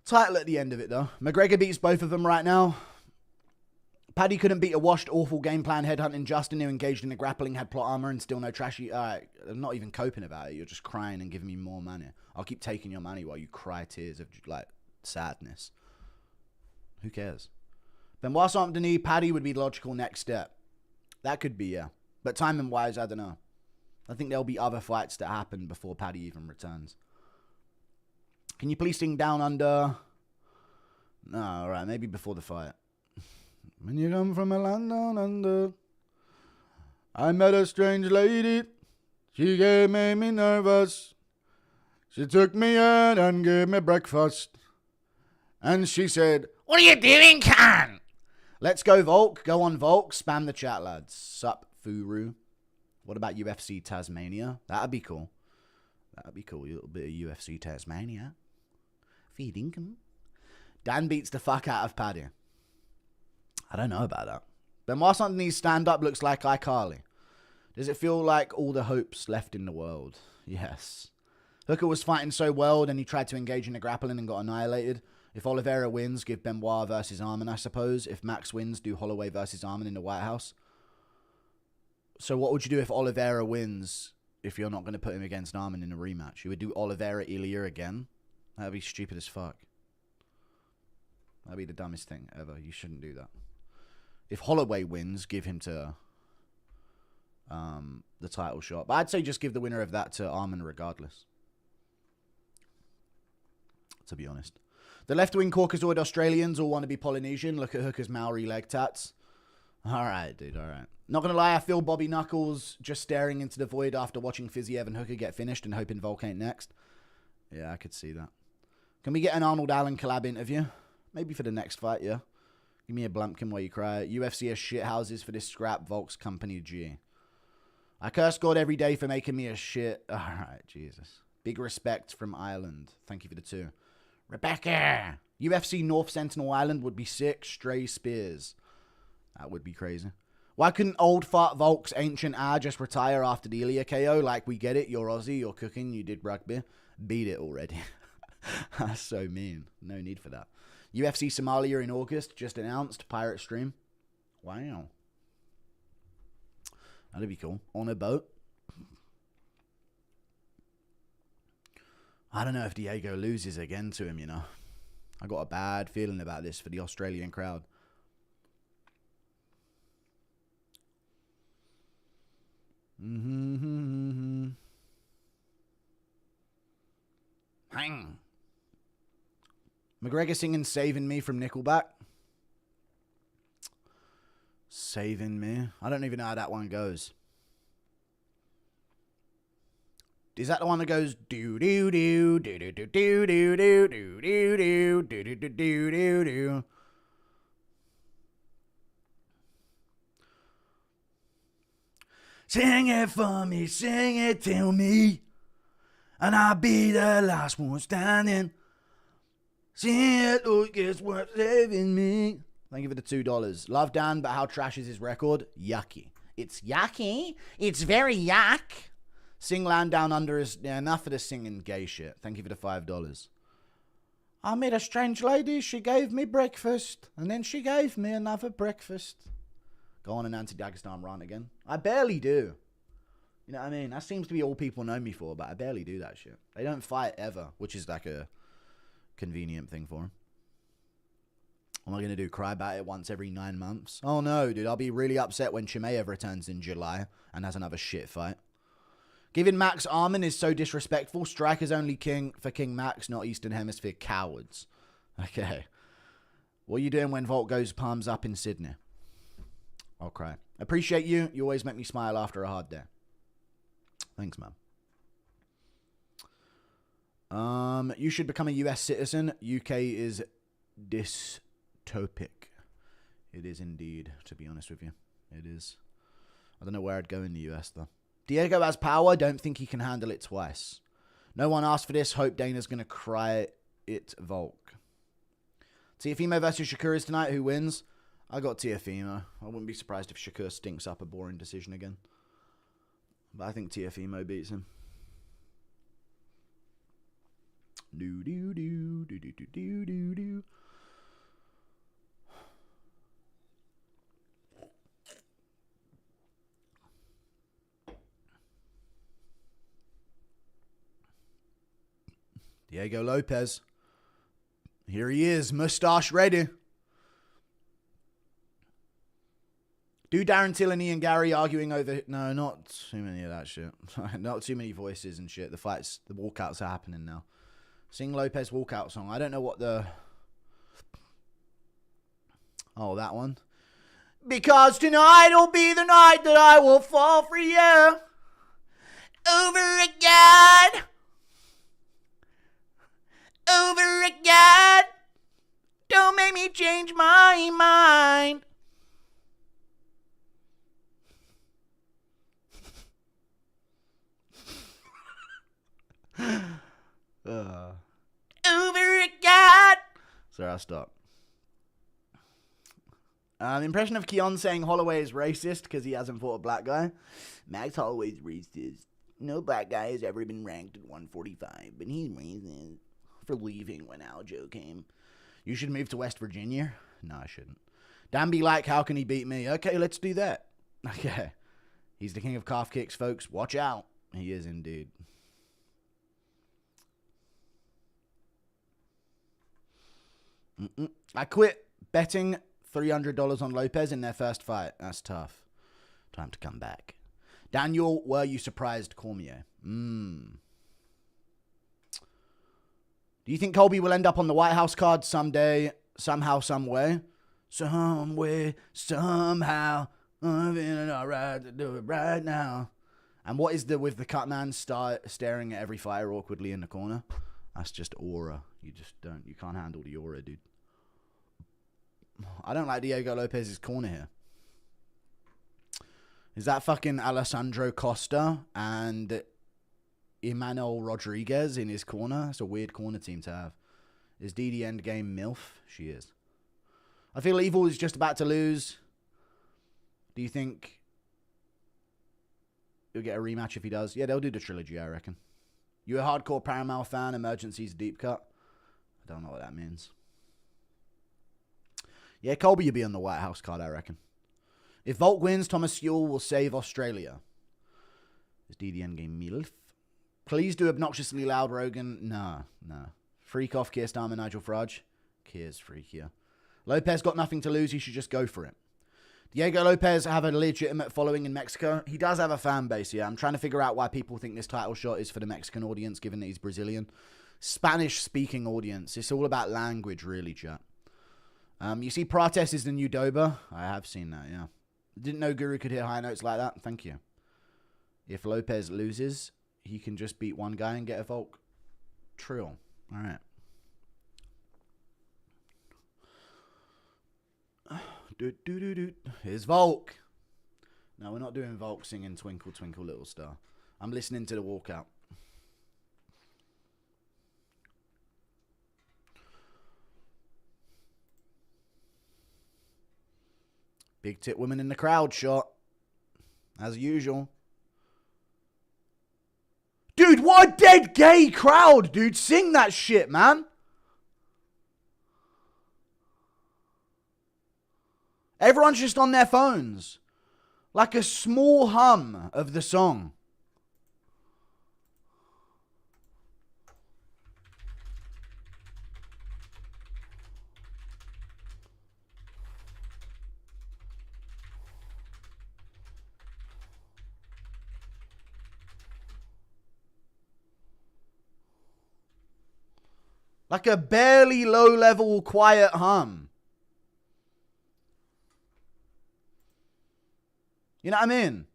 Title at the end of it, though. McGregor beats both of them right now. Paddy couldn't beat a washed, awful game plan headhunting Justin, who engaged in the grappling, had plot armor, and still no trashy. I'm not even coping about it. You're just crying and giving me more money. I'll keep taking your money while you cry tears of, like, sadness. Who cares? Benoist Saint-Denis, Paddy would be the logical next step. That could be, yeah. But timing-wise, I don't know. I think there'll be other fights that happen before Paddy even returns. Can you please sing Down Under? No, alright, maybe before the fight. When you come from a land down under, I met a strange lady. She made me nervous. She took me in and gave me breakfast. And she said, What are you doing, Khan? let's go, Volk. Go on, Volk. Spam the chat, lads. Sup, Furu. What about UFC Tasmania? That'd be cool. That'd be cool. A little bit of UFC Tasmania. Feeding him. Dan beats the fuck out of Paddy. I don't know about that. Benoist Saint-Denis stand-up looks like iCarly. Does it feel like all the hopes left in the world? Yes. Hooker was fighting so well, then he tried to engage in the grappling and got annihilated. If Oliveira wins, give Benoist versus Arman, I suppose. If Max wins, do Holloway versus Arman in the White House. So what would you do if Oliveira wins if you're not going to put him against Arman in a rematch? You would do Oliveira Ilya again? That'd be stupid as fuck. That'd be the dumbest thing ever. You shouldn't do that. If Holloway wins, give him to the title shot. But I'd say just give the winner of that to Arman regardless. To be honest. The left-wing Caucasoid Australians all want to be Polynesian. Look at Hooker's Maori leg tats. Alright, dude, alright. Not gonna lie, I feel Bobby Knuckles just staring into the void after watching Fiziev and Hooker get finished and hoping Volk ain't next. Yeah, I could see that. Can we get an Arnold Allen collab interview? Maybe for the next fight, yeah. Give me a Blumpkin while you cry. UFC are shithouses for this scrap Volk's company G. I curse God every day for making me a shit. Alright, Jesus. Big respect from Ireland. Thank you for the 2. Rebecca. UFC North Sentinel Island would be sick. Stray Spears. That would be crazy. Why couldn't old fart Volk's ancient just retire after the Ilya KO? Like, we get it. You're Aussie. You're cooking. You did rugby. Beat it already. That's so mean. No need for that. UFC Somalia in August. Just announced. Pirate stream. Wow. That'd be cool. On a boat. I don't know if Diego loses again to him, you know. I got a bad feeling about this for the Australian crowd. Hang. McGregor singing Saving Me from Nickelback. Saving Me. I don't even know how that one goes. Is that the one that goes do do do do do do do do do do do do do do do do do? Sing it for me, sing it to me, and I'll be the last one standing. Sing it, look, it's worth saving me. Thank you for the $2. Love Dan, but how trash is his record? Yucky. It's yucky. It's very yuck. Sing Land Down Under is enough of the singing gay shit. Thank you for the $5. I met a strange lady. She gave me breakfast, and then she gave me another breakfast. Go on an anti-Dagestan rant again. I barely do. You know what I mean? That seems to be all people know me for, but I barely do that shit. They don't fight ever, which is like a convenient thing for them. What am I going to do? Cry about it once every 9 months? Oh no, dude. I'll be really upset when Chimaev returns in July and has another shit fight. Giving Max Armin is so disrespectful. Striker's only king for King Max, not Eastern Hemisphere cowards. Okay. What are you doing when Volk goes palms up in Sydney? I'll cry. Appreciate you. You always make me smile after a hard day. Thanks, man. You should become a US citizen. UK is dystopic. It is indeed, to be honest with you. It is. I don't know where I'd go in the US, though. Diego has power. Don't think he can handle it twice. No one asked for this. Hope Dana's going to cry it Volk. Teofimo versus Shakur is tonight. Who wins? I got Teofimo. I wouldn't be surprised if Shakur stinks up a boring decision again. But I think Teofimo beats him. Do do do do do do do do. Diego Lopez. Here he is, mustache ready. Do Darren Till and Ian Gary arguing over... No, not too many of that shit. Not too many voices and shit. The fights, the walkouts are happening now. Sing Lopez walkout song. I don't know what the... Oh, that one. Because tonight'll be the night that I will fall for you. Over again. Over again. Don't make me change my mind. Over again. Sorry, I'll stop. Impression of Keon saying Holloway is racist because he hasn't fought a black guy. Max Holloway's racist. No black guy has ever been ranked at 145, but he's racist for leaving when Aljo came. You should move to West Virginia? No, I shouldn't. Dan be like, how can he beat me? Okay, let's do that. Okay. He's the king of calf kicks, folks. Watch out. He is indeed. I quit betting $300 on Lopez in their first fight. That's tough. Time to come back. Daniel, were you surprised, Cormier? Do you think Colby will end up on the White House card someday, somehow, some way? Some way, somehow. I'm feeling alright to do it right now. And what is with the cut man staring at every fighter awkwardly in the corner? That's just aura. You can't handle the aura, dude. I don't like Diego Lopez's corner here. Is that fucking Alessandro Costa and Emmanuel Rodriguez in his corner? That's a weird corner team to have. Is DD endgame MILF? She is. I feel Evil is just about to lose. Do you think he'll get a rematch if he does? Yeah, they'll do the trilogy, I reckon. You a hardcore Paramount fan? Emergency's deep cut? I don't know what that means. Yeah, Colby will be on the White House card, I reckon. If Volk wins, Thomas Sewell will save Australia. Is DD endgame MILF? Please do obnoxiously loud Rogan. Nah. Freak off Keir Starmer, Nigel Farage. Keir's freakier. Lopez got nothing to lose. He should just go for it. Diego Lopez have a legitimate following in Mexico. He does have a fan base, yeah. I'm trying to figure out why people think this title shot is for the Mexican audience, given that he's Brazilian. Spanish-speaking audience. It's all about language, really, chat. You see Prates is the new Dober? I have seen that, yeah. Didn't know Guru could hit high notes like that. Thank you. If Lopez loses, he can just beat one guy and get a Volk trill. All right. Here's Volk. No, we're not doing Volk singing Twinkle, Twinkle, Little Star. I'm listening to the walkout. Big tit woman in the crowd shot. As usual. Dude, what a dead gay crowd, dude. Sing that shit, man. Everyone's just on their phones. Like a small hum of the song. Like a barely low-level, quiet hum. You know what I mean?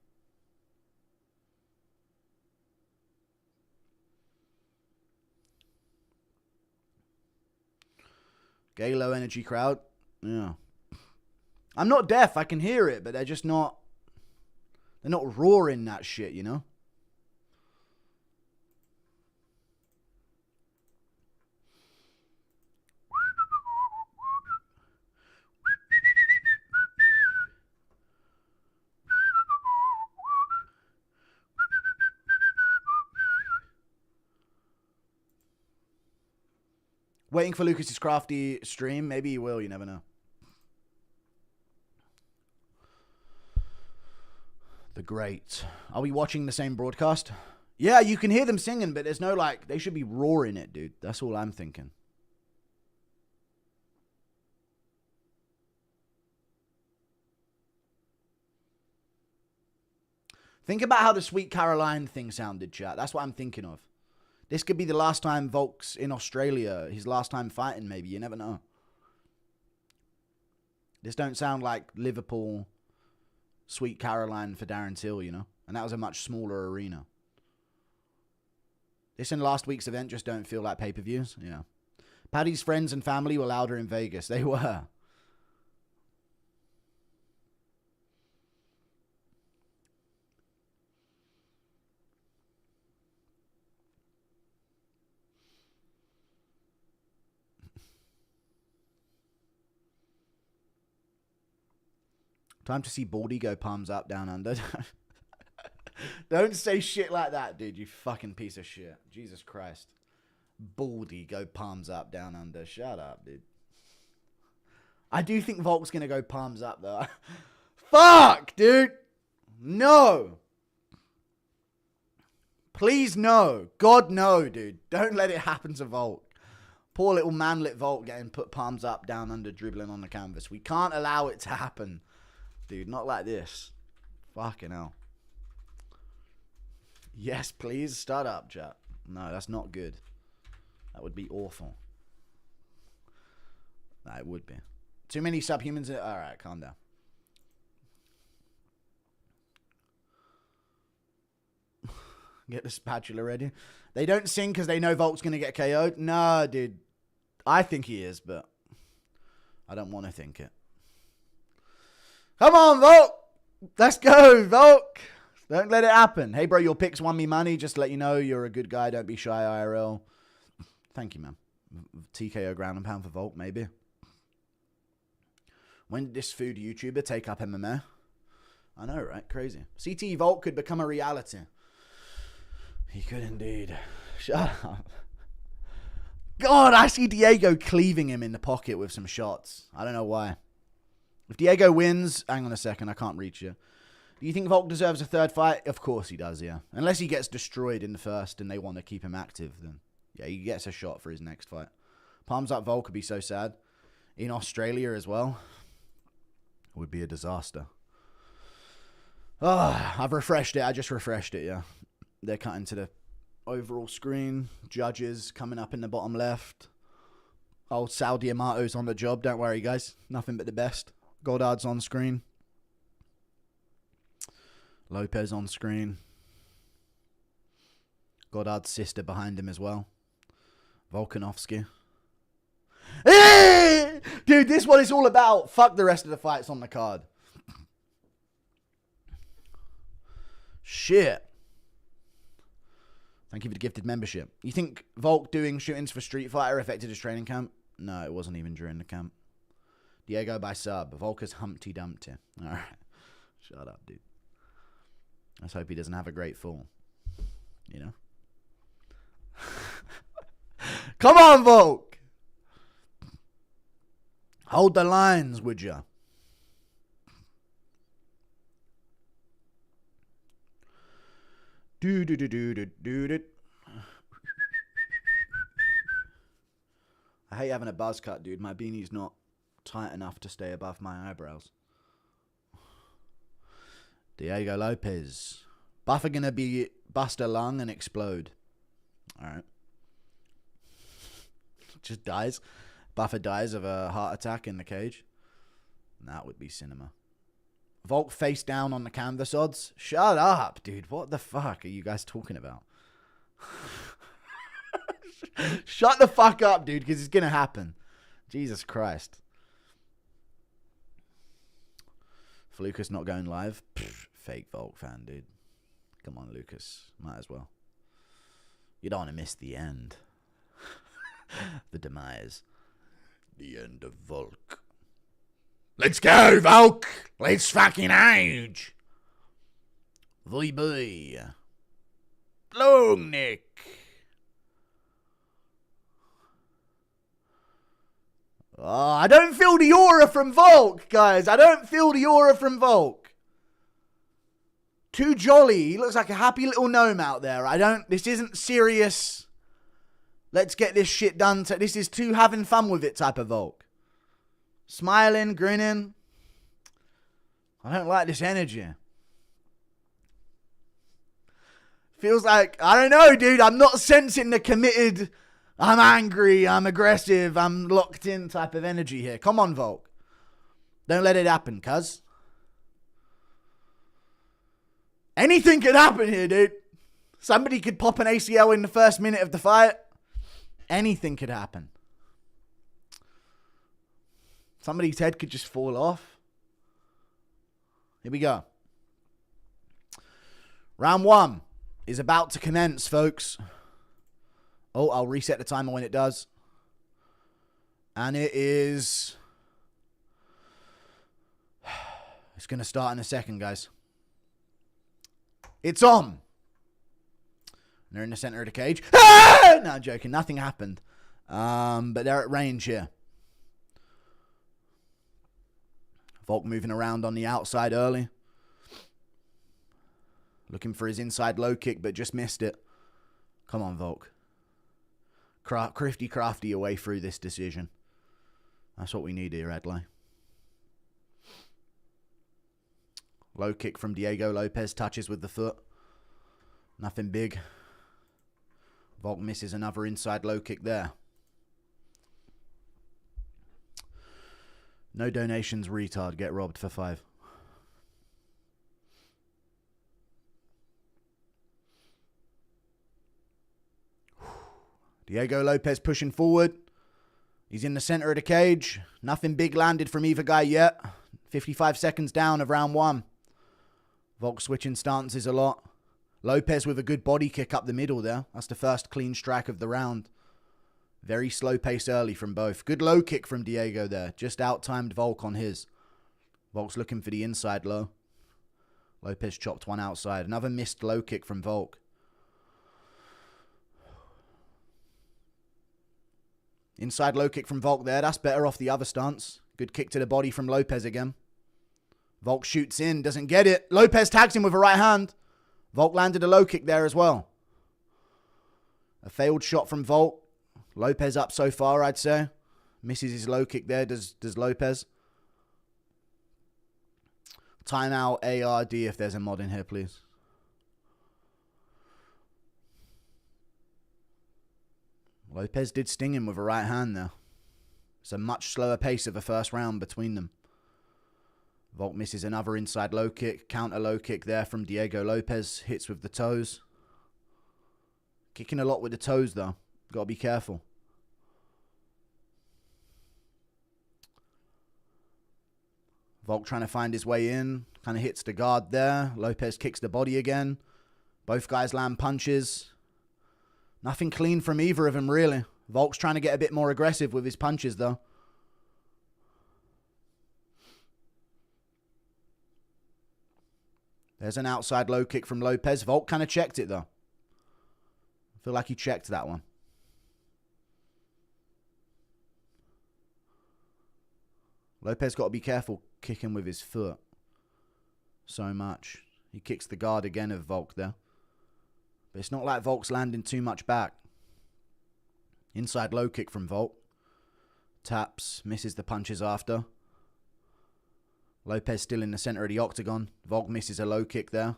Gay low-energy crowd. Yeah. I'm not deaf. I can hear it, but they're just not... They're not roaring that shit, you know? Waiting for Lucas's crafty stream. Maybe he will. You never know. The Great. Are we watching the same broadcast? Yeah, you can hear them singing, but there's no, like, they should be roaring it, dude. That's all I'm thinking. Think about how the Sweet Caroline thing sounded, chat. That's what I'm thinking of. This could be the last time Volk's in Australia. His last time fighting, maybe. You never know. This don't sound like Liverpool, Sweet Caroline for Darren Till, you know? And that was a much smaller arena. This and last week's event just don't feel like pay-per-views. Yeah. Paddy's friends and family were louder in Vegas. They were. Time to see Baldy go palms up, down under. Don't say shit like that, dude. You fucking piece of shit. Jesus Christ. Baldy go palms up, down under. Shut up, dude. I do think Volk's going to go palms up, though. Fuck, dude. No. Please, no. God, no, dude. Don't let it happen to Volk. Poor little manlet Volk getting put palms up, down under, dribbling on the canvas. We can't allow it to happen. Dude, not like this. Fucking hell. Yes, please. Start up, chat. No, that's not good. That would be awful. No, it would be. Too many subhumans. Alright, calm down. Get the spatula ready. They don't sing because they know Volk's going to get KO'd. No, dude. I think he is, but I don't want to think it. Come on, Volk. Let's go, Volk. Don't let it happen. Hey, bro, your picks won me money. Just to let you know, you're a good guy. Don't be shy, IRL. Thank you, man. TKO ground and pound for Volk, maybe. When did this food YouTuber take up MMA? I know, right? Crazy. CT Volk could become a reality. He could indeed. Shut up. God, I see Diego cleaving him in the pocket with some shots. I don't know why. If Diego wins... Hang on a second, I can't reach you. Do you think Volk deserves a third fight? Of course he does, yeah. Unless he gets destroyed in the first and they want to keep him active, then... Yeah, he gets a shot for his next fight. Palms up Volk would be so sad. In Australia as well. Would be a disaster. Oh, I've refreshed it. I just refreshed it, yeah. They're cutting to the overall screen. Judges coming up in the bottom left. Old Saudi Amato's on the job. Don't worry, guys. Nothing but the best. Goddard's on screen. Lopez on screen. Goddard's sister behind him as well. Vulkanovski. Dude, this one is all about. Fuck the rest of the fights on the card. Shit. Thank you for the gifted membership. You think Volk doing shootings for Street Fighter affected his training camp? No, it wasn't even during the camp. Diego by sub. Volk is Humpty Dumpty. Alright. Shut up, dude. Let's hope he doesn't have a great fall. You know? Come on, Volk! Hold the lines, would ya? I hate having a buzz cut, dude. My beanie's not tight enough to stay above my eyebrows. Diego Lopez. Buffer gonna be bust a lung and explode. Alright. Just dies. Buffer dies of a heart attack in the cage. That would be cinema. Volk face down on the canvas odds. Shut up, dude. What the fuck are you guys talking about? Shut the fuck up, dude, because it's going to happen. Jesus Christ. If Lucas not going live, fake Volk fan, dude. Come on, Lucas. Might as well. You don't want to miss the end. The demise. The end of Volk. Let's go, Volk! Let's fucking age! Boy, boy. Long neck. Oh, I don't feel the aura from Volk, guys. I don't feel the aura from Volk. Too jolly. He looks like a happy little gnome out there. This isn't serious. Let's get this shit done. This is too having fun with it type of Volk. Smiling, grinning. I don't like this energy. Feels like, I don't know, dude. I'm not sensing the committed, I'm angry, I'm aggressive, I'm locked in type of energy here. Come on, Volk. Don't let it happen, cuz. Anything could happen here, dude. Somebody could pop an ACL in the first minute of the fight. Anything could happen. Somebody's head could just fall off. Here we go. Round 1 is about to commence, folks. Oh, I'll reset the timer when it does. And it is... It's going to start in a second, guys. It's on. And they're in the center of the cage. Ah! No, I'm joking. Nothing happened. But they're at range here. Volk moving around on the outside early. Looking for his inside low kick, but just missed it. Come on, Volk. Crafty your way through this decision. That's what we need here, Adlai. Low kick from Diego Lopez. Touches with the foot. Nothing big. Volk misses another inside low kick there. No donations, retard. Get robbed for 5. Diego Lopez pushing forward. He's in the center of the cage. Nothing big landed from either guy yet. 55 seconds down of round 1. Volk switching stances a lot. Lopez with a good body kick up the middle there. That's the first clean strike of the round. Very slow pace early from both. Good low kick from Diego there. Just out-timed Volk on his. Volk's looking for the inside low. Lopez chopped one outside. Another missed low kick from Volk. Inside low kick from Volk there. That's better off the other stance. Good kick to the body from Lopez again. Volk shoots in. Doesn't get it. Lopez tags him with a right hand. Volk landed a low kick there as well. A failed shot from Volk. Lopez up so far, I'd say. Misses his low kick there, does Lopez. Timeout ARD if there's a mod in here, please. Lopez did sting him with a right hand there. It's a much slower pace of a first round between them. Volk misses another inside low kick. Counter low kick there from Diego Lopez. Hits with the toes. Kicking a lot with the toes, though. Got to be careful. Volk trying to find his way in. Kind of hits the guard there. Lopez kicks the body again. Both guys land punches. Nothing clean from either of them, really. Volk's trying to get a bit more aggressive with his punches, though. There's an outside low kick from Lopez. Volk kind of checked it, though. I feel like he checked that one. Lopez got to be careful kicking with his foot so much. He kicks the guard again of Volk there. But it's not like Volk's landing too much back. Inside low kick from Volk. Taps, misses the punches after. Lopez still in the center of the octagon. Volk misses a low kick there.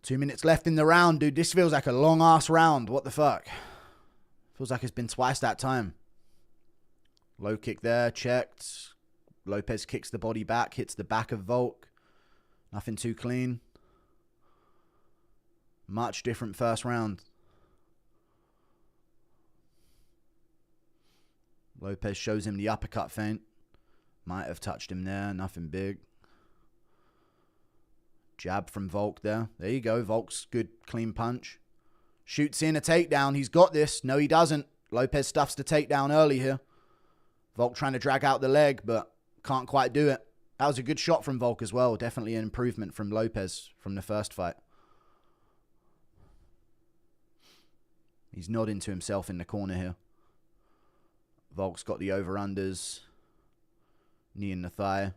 2 minutes left in the round, dude. This feels like a long-ass round. What the fuck? Feels like it's been twice that time. Low kick there, checked. Lopez kicks the body back, hits the back of Volk. Nothing too clean. Much different first round. Lopez shows him the uppercut feint. Might have touched him there. Nothing big. Jab from Volk there. There you go. Volk's good clean punch. Shoots in a takedown. He's got this. No, he doesn't. Lopez stuffs the takedown early here. Volk trying to drag out the leg, but can't quite do it. That was a good shot from Volk as well. Definitely an improvement from Lopez from the first fight. He's nodding to himself in the corner here. Volk's got the over-unders. Knee in the thigh.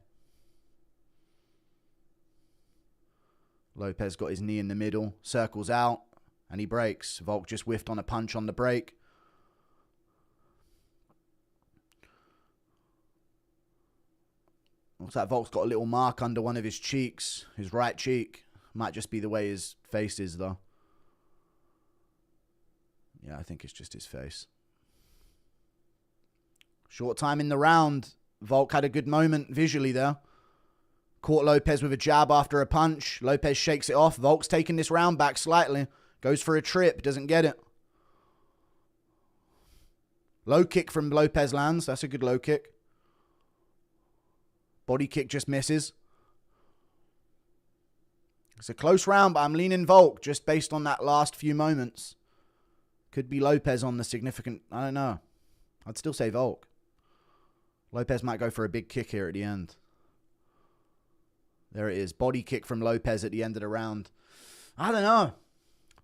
Lopez got his knee in the middle. Circles out. And he breaks. Volk just whiffed on a punch on the break. Looks like Volk's got a little mark under one of his cheeks. His right cheek. Might just be the way his face is, though. Yeah, I think it's just his face. Short time in the round. Volk had a good moment visually there. Caught Lopez with a jab after a punch. Lopez shakes it off. Volk's taking this round back slightly. Goes for a trip. Doesn't get it. Low kick from Lopez lands. That's a good low kick. Body kick just misses. It's a close round, but I'm leaning Volk just based on that last few moments. Could be Lopez on the significant... I don't know. I'd still say Volk. Lopez might go for a big kick here at the end. There it is. Body kick from Lopez at the end of the round. I don't know.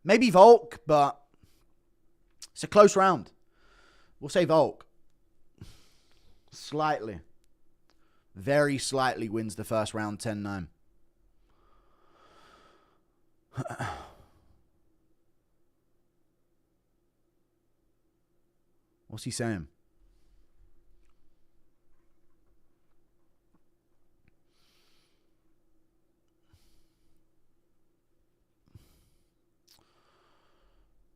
Maybe Volk, but it's a close round. We'll say Volk. Slightly. Very slightly wins the first round 10-9. What's he saying?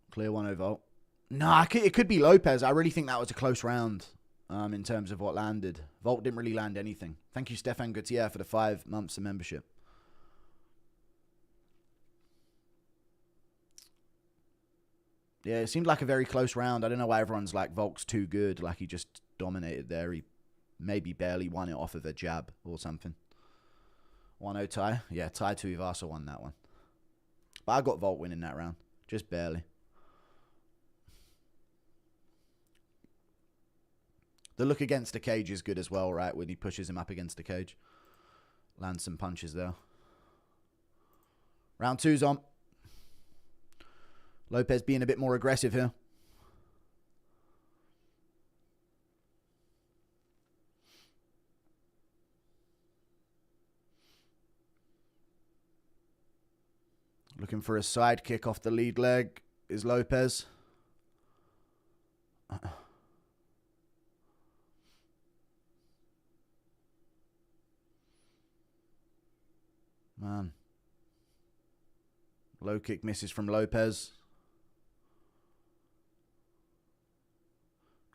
Clear 1-0 Volt. No, it could be Lopez. I really think that was a close round in terms of what landed. Volt didn't really land anything. Thank you, Stefan Gutierre, for the 5 months of membership. Yeah, it seemed like a very close round. I don't know why everyone's like, Volk's too good. Like, he just dominated there. He maybe barely won it off of a jab or something. 1-0 Tai. Yeah, Tai Tuivasa won that one. But I got Volk winning that round. Just barely. The look against the cage is good as well, right? When he pushes him up against the cage. Lands some punches there. Round 2's on. Lopez being a bit more aggressive here. Looking for a side kick off the lead leg is Lopez. Man. Low kick misses from Lopez.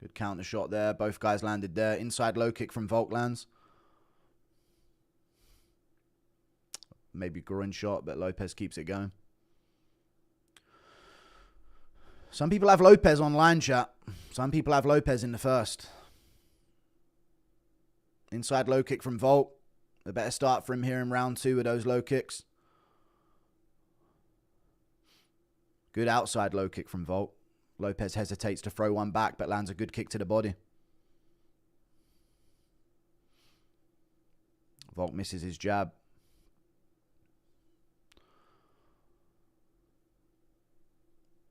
Good counter shot there. Both guys landed there. Inside low kick from Volk lands. Maybe groin shot, but Lopez keeps it going. Some people have Lopez online, chat. Some people have Lopez in the first. Inside low kick from Volk. A better start for him here in round 2 with those low kicks. Good outside low kick from Volk. Lopez hesitates to throw one back, but lands a good kick to the body. Volk misses his jab.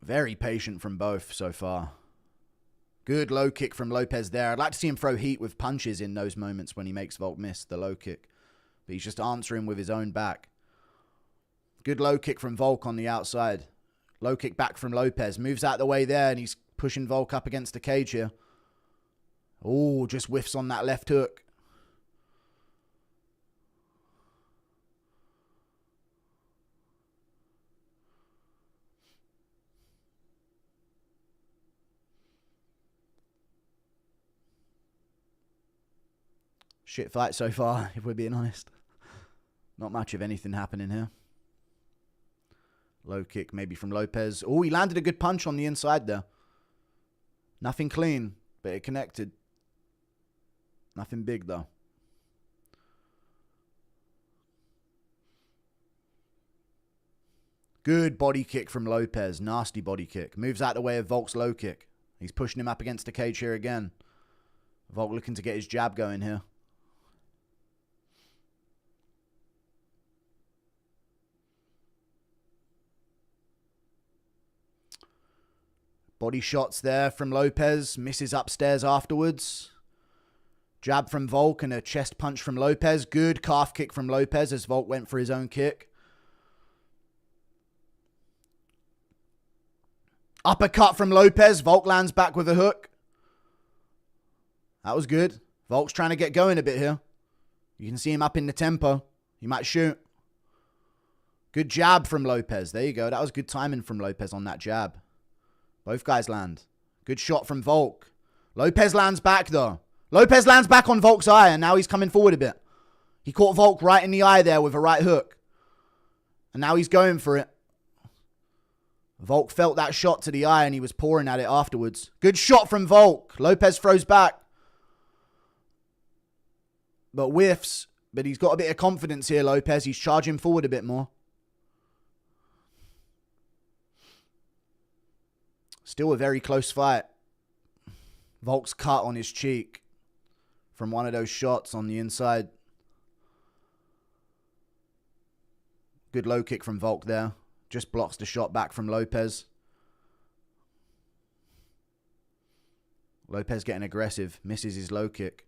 Very patient from both so far. Good low kick from Lopez there. I'd like to see him throw heat with punches in those moments when he makes Volk miss the low kick. But he's just answering with his own back. Good low kick from Volk on the outside. Low kick back from Lopez. Moves out the way there and he's pushing Volk up against the cage here. Oh, just whiffs on that left hook. Shit fight so far, if we're being honest. Not much of anything happening here. Low kick maybe from Lopez. Oh, he landed a good punch on the inside there. Nothing clean, but it connected. Nothing big though. Good body kick from Lopez. Nasty body kick. Moves out the way of Volk's low kick. He's pushing him up against the cage here again. Volk looking to get his jab going here. Body shots there from Lopez. Misses upstairs afterwards. Jab from Volk and a chest punch from Lopez. Good calf kick from Lopez as Volk went for his own kick. Uppercut from Lopez. Volk lands back with a hook. That was good. Volk's trying to get going a bit here. You can see him up in the tempo. He might shoot. Good jab from Lopez. There you go. That was good timing from Lopez on that jab. Both guys land. Good shot from Volk. Lopez lands back, though. Lopez lands back on Volk's eye, and now he's coming forward a bit. He caught Volk right in the eye there with a right hook. And now he's going for it. Volk felt that shot to the eye, and he was pouring at it afterwards. Good shot from Volk. Lopez throws back. But whiffs. But he's got a bit of confidence here, Lopez. He's charging forward a bit more. Still a very close fight. Volk's cut on his cheek from one of those shots on the inside. Good low kick from Volk there. Just blocks the shot back from Lopez. Lopez getting aggressive. Misses his low kick.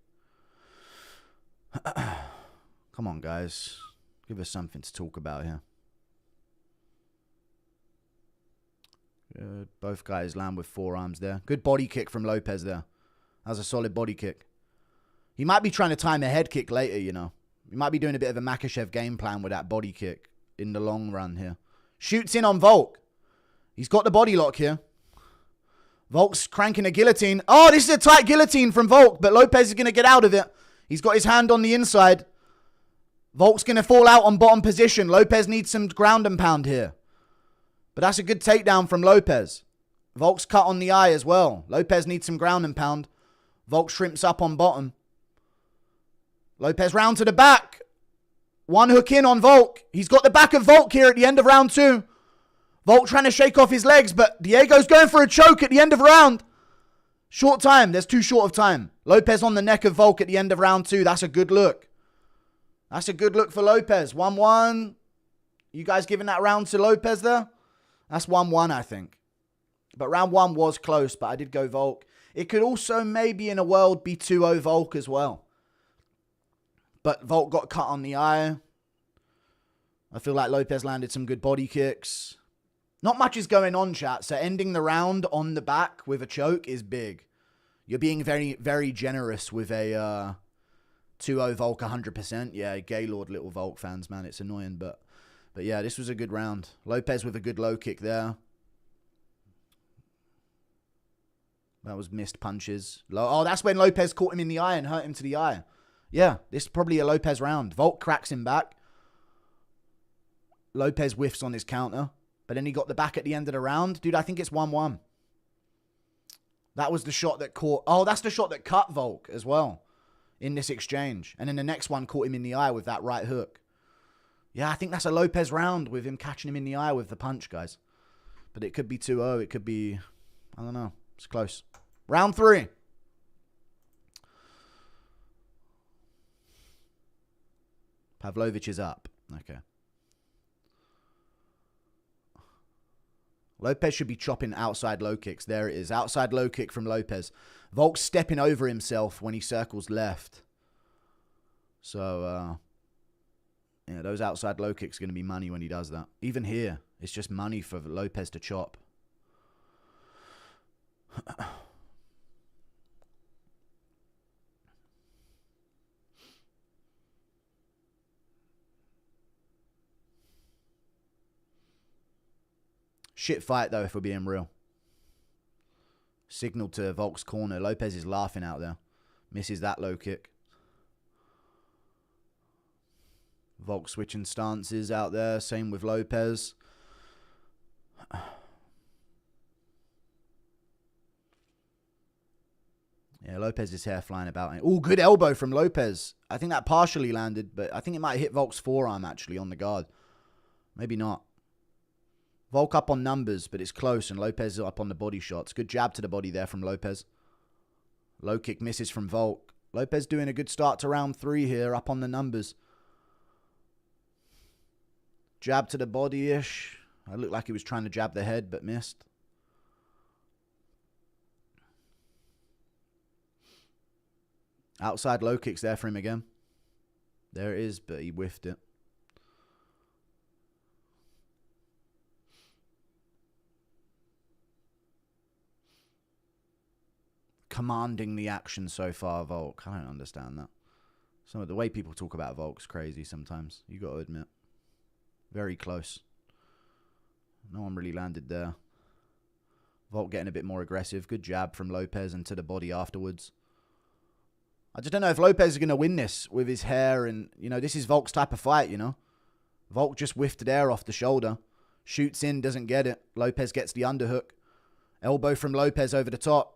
Come on, guys. Give us something to talk about here. Good. Both guys land with forearms there. Good body kick from Lopez there. That was a solid body kick. He might be trying to time a head kick later, you know. He might be doing a bit of a Makhachev game plan with that body kick in the long run here. Shoots in on Volk. He's got the body lock here. Volk's cranking a guillotine. Oh, this is a tight guillotine from Volk, but Lopez is going to get out of it. He's got his hand on the inside. Volk's going to fall out on bottom position. Lopez needs some ground and pound here. But that's a good takedown from Lopez. Volk's cut on the eye as well. Lopez needs some ground and pound. Volk shrimps up on bottom. Lopez round to the back. One hook in on Volk. He's got the back of Volk here at the end of round 2. Volk trying to shake off his legs, but Diego's going for a choke at the end of round. Short time. There's too short of time. Lopez on the neck of Volk at the end of round 2. That's a good look. That's a good look for Lopez. 1-1. You guys giving that round to Lopez there? That's 1-1, I think. But round 1 was close, but I did go Volk. It could also maybe in a world be 2-0 Volk as well. But Volk got cut on the eye. I feel like Lopez landed some good body kicks. Not much is going on, chat. So ending the round on the back with a choke is big. You're being very, very generous with a 2-0 Volk 100%. Yeah, Gaylord little Volk fans, man. It's annoying, but yeah, this was a good round. Lopez with a good low kick there. That was missed punches. Oh, that's when Lopez caught him in the eye and hurt him to the eye. Yeah, this is probably a Lopez round. Volk cracks him back. Lopez whiffs on his counter. But then he got the back at the end of the round. Dude, I think it's 1-1. That was the shot that caught... Oh, that's the shot that cut Volk as well in this exchange. And then the next one caught him in the eye with that right hook. Yeah, I think that's a Lopez round with him catching him in the eye with the punch, guys. But it could be 2-0. It could be... I don't know. It's close. Round 3. Pavlovich is up. Okay. Lopez should be chopping outside low kicks. There it is. Outside low kick from Lopez. Volk's stepping over himself when he circles left. So, yeah, those outside low kicks are going to be money when he does that. Even here, it's just money for Lopez to chop. Shit fight, though, if we're being real. Signal to Volk's corner. Lopez is laughing out there. Misses that low kick. Volk switching stances out there. Same with Lopez. Yeah, Lopez's hair flying about. Oh, good elbow from Lopez. I think that partially landed, but I think it might have hit Volk's forearm, actually, on the guard. Maybe not. Volk up on numbers, but it's close, and Lopez is up on the body shots. Good jab to the body there from Lopez. Low kick misses from Volk. Lopez doing a good start to round 3 here, up on the numbers. Jab to the body-ish. It looked like he was trying to jab the head, but missed. Outside low kicks there for him again. There it is, but he whiffed it. Commanding the action so far, Volk. I don't understand that. Some of the way people talk about Volk's crazy sometimes. You got to admit. Very close. No one really landed there. Volk getting a bit more aggressive. Good jab from Lopez and to the body afterwards. I just don't know if Lopez is going to win this with his hair and, you know, this is Volk's type of fight, you know. Volk just whiffed there off the shoulder. Shoots in, doesn't get it. Lopez gets the underhook. Elbow from Lopez over the top.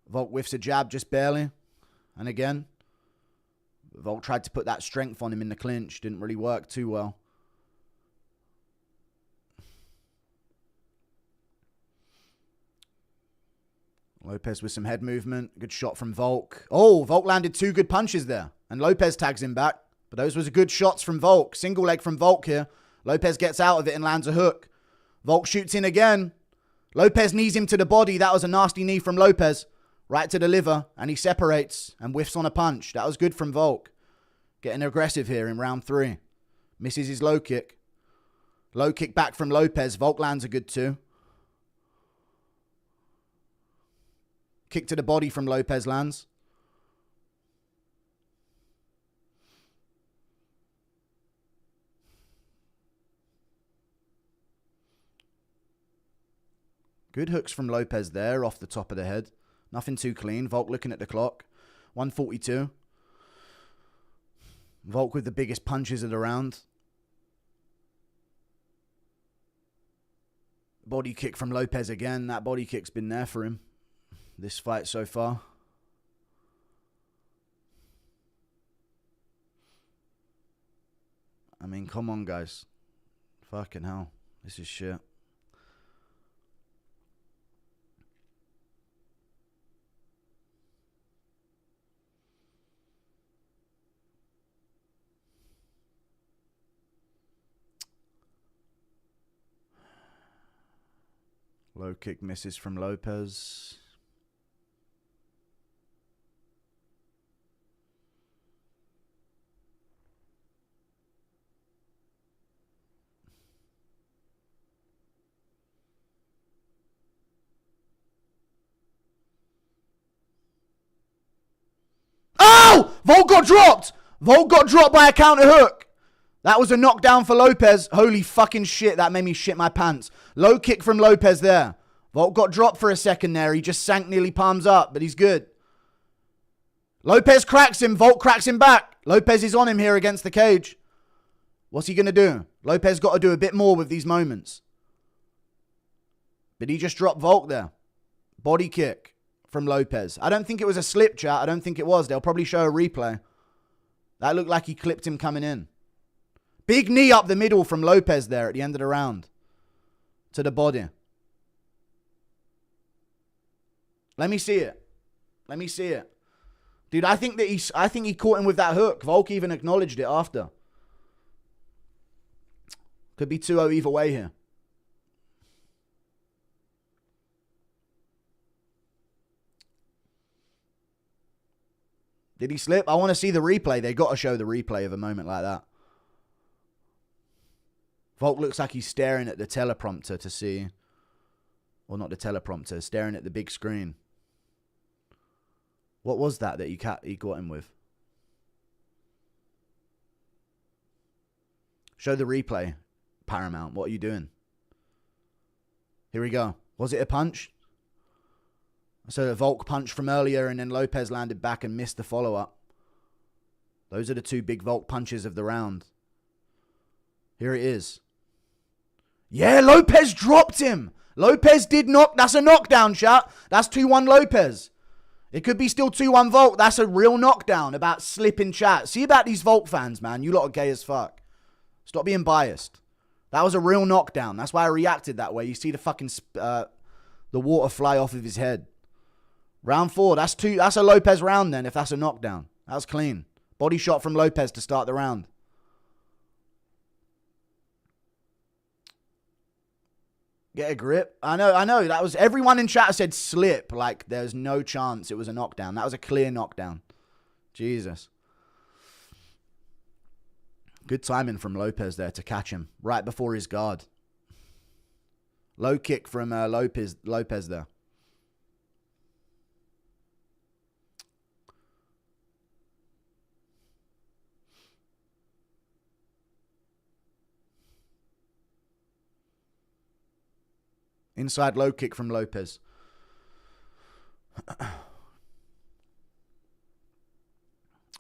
Volk whiffs a jab just barely. And again, Volk tried to put that strength on him in the clinch. Didn't really work too well. Lopez with some head movement. Good shot from Volk. Oh, Volk landed 2 good punches there. And Lopez tags him back. But those was good shots from Volk. Single leg from Volk here. Lopez gets out of it and lands a hook. Volk shoots in again. Lopez knees him to the body. That was a nasty knee from Lopez. Right to the liver. And he separates and whiffs on a punch. That was good from Volk. Getting aggressive here in round 3. Misses his low kick. Low kick back from Lopez. Volk lands a good 2. Kick to the body from Lopez lands. Good hooks from Lopez there off the top of the head. Nothing too clean. Volk looking at the clock. 1:42. Volk with the biggest punches of the round. Body kick from Lopez again. That body kick's been there for him this fight so far. I mean, come on, guys. Fucking hell. This is shit. Low kick misses from Lopez. Oh! Volk got dropped! Volk got dropped by a counter hook. That was a knockdown for Lopez. Holy fucking shit, that made me shit my pants. Low kick from Lopez there. Volk got dropped for a second there. He just sank nearly palms up, but he's good. Lopez cracks him. Volk cracks him back. Lopez is on him here against the cage. What's he going to do? Lopez got to do a bit more with these moments. But he just dropped Volk there. Body kick from Lopez. I don't think it was a slip, chat. I don't think it was. They'll probably show a replay. That looked like he clipped him coming in. Big knee up the middle from Lopez there at the end of the round. To the body. Let me see it. Let me see it. Dude, I think he caught him with that hook. Volk even acknowledged it after. Could be 2-0 either way here. Did he slip? I want to see the replay. They got to show the replay of a moment like that. Volk looks like he's staring at the teleprompter to see. Well, not the teleprompter. Staring at the big screen. What was that he got him with? Show the replay, Paramount. What are you doing? Here we go. Was it a punch? So the Volk punch from earlier and then Lopez landed back and missed the follow-up. Those are the two big Volk punches of the round. Here it is. Yeah, Lopez dropped him. Lopez did knock. That's a knockdown, chat. That's 2-1 Lopez. It could be still 2-1 Volk. That's a real knockdown about slipping, chat. See about these Volk fans, man. You lot are gay as fuck. Stop being biased. That was a real knockdown. That's why I reacted that way. You see the fucking the water fly off of his head. Round 4. That's a Lopez round then if that's a knockdown. That was clean. Body shot from Lopez to start the round. Get a grip. I know. That was everyone in chat said slip. Like there's no chance it was a knockdown. That was a clear knockdown. Jesus. Good timing from Lopez there to catch him right before his guard. Low kick from Lopez there. Inside low kick from Lopez.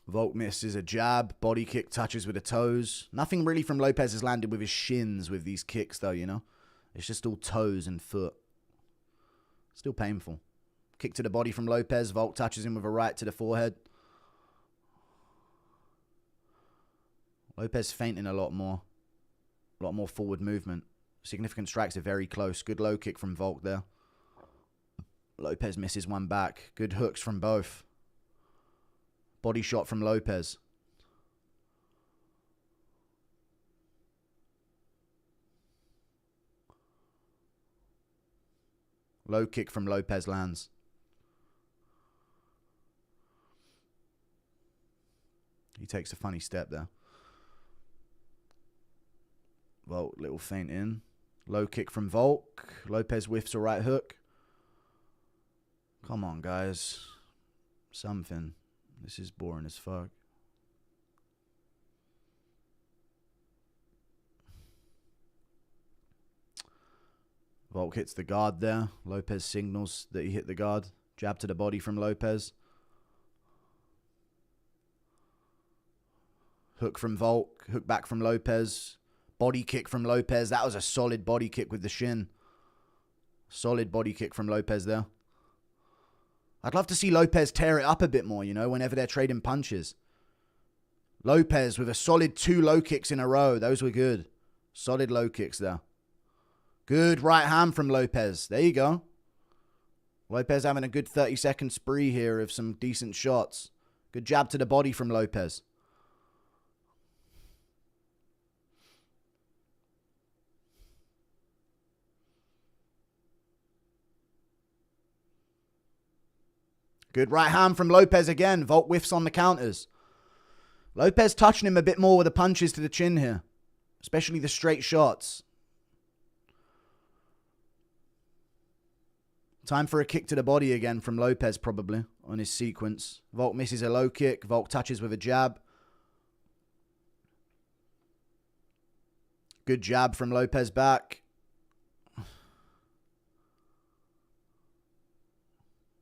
Volk misses a jab. Body kick touches with the toes. Nothing really from Lopez has landed with his shins with these kicks though, you know. It's just all toes and foot. Still painful. Kick to the body from Lopez. Volk touches him with a right to the forehead. Lopez feinting a lot more. A lot more forward movement. Significant strikes are very close. Good low kick from Volk there. Lopez misses one back. Good hooks from both. Body shot from Lopez. Low kick from Lopez lands. He takes a funny step there. Volk, little feint in. Low kick from Volk. Lopez whiffs a right hook. Come on, guys. Something. This is boring as fuck. Volk hits the guard there. Lopez signals that he hit the guard. Jab to the body from Lopez. Hook from Volk. Hook back from Lopez. Body kick from Lopez. That was a solid body kick with the shin. Solid body kick from Lopez there. I'd love to see Lopez tear it up a bit more, you know, whenever they're trading punches. Lopez with a solid 2 low kicks in a row. Those were good. Solid low kicks there. Good right hand from Lopez. There you go. Lopez having a good 30-second spree here of some decent shots. Good jab to the body from Lopez. Good right hand from Lopez again. Volk whiffs on the counters. Lopez touching him a bit more with the punches to the chin here. Especially the straight shots. Time for a kick to the body again from Lopez probably on his sequence. Volk misses a low kick. Volk touches with a jab. Good jab from Lopez back.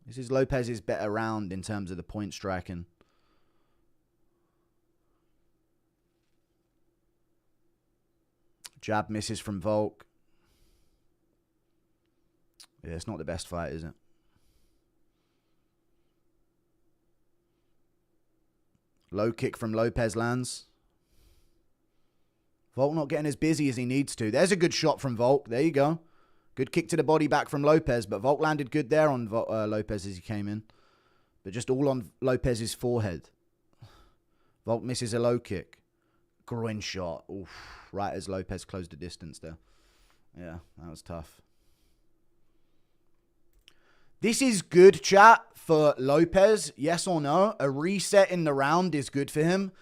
This is Lopez's better round in terms of the point striking. Jab misses from Volk. Yeah, it's not the best fight, is it? Low kick from Lopez lands. Volk not getting as busy as he needs to. There's a good shot from Volk. There you go. Good kick to the body back from Lopez, but Volk landed good there on Lopez as he came in. But just all on Lopez's forehead. Volk misses a low kick. Groin shot. Oof. Right as Lopez closed the distance there. Yeah, that was tough. This is good, chat, for Lopez. Yes or no? A reset in the round is good for him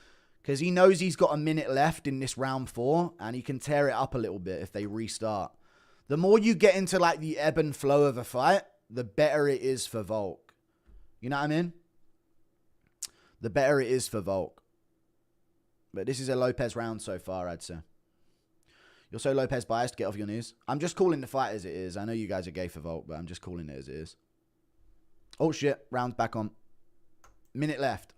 because he knows he's got a minute left in this round 4 and he can tear it up a little bit if they restart. The more you get into like the ebb and flow of a fight, the better it is for Volk. You know what I mean? The better it is for Volk. But this is a Lopez round so far, I'd say. You're so Lopez biased, get off your knees. I'm just calling the fight as it is. I know you guys are gay for Volk, but I'm just calling it as it is. Oh shit, round's back on. Minute left.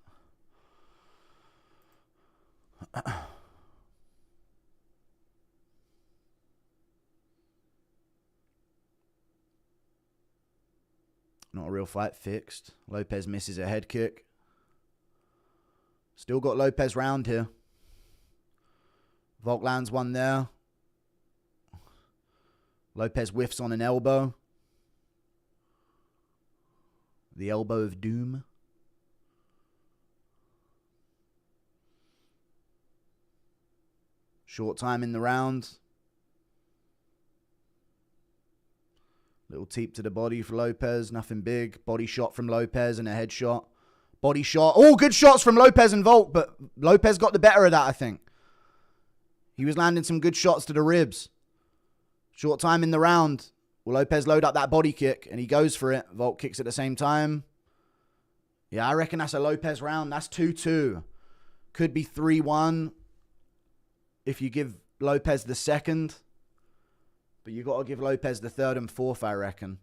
Not a real fight, fixed. Lopez misses a head kick. Still got Lopez round here. Volk lands one there. Lopez whiffs on an elbow. The elbow of doom. Short time in the round. Little teep to the body for Lopez. Nothing big. Body shot from Lopez and a headshot. Body shot. Oh, good shots from Lopez and Volk, but Lopez got the better of that, I think. He was landing some good shots to the ribs. Short time in the round. Will Lopez load up that body kick? And he goes for it. Volk kicks at the same time. Yeah, I reckon that's a Lopez round. That's 2-2. Could be 3-1 if you give Lopez the second. But you got to give Lopez the third and fourth, I reckon.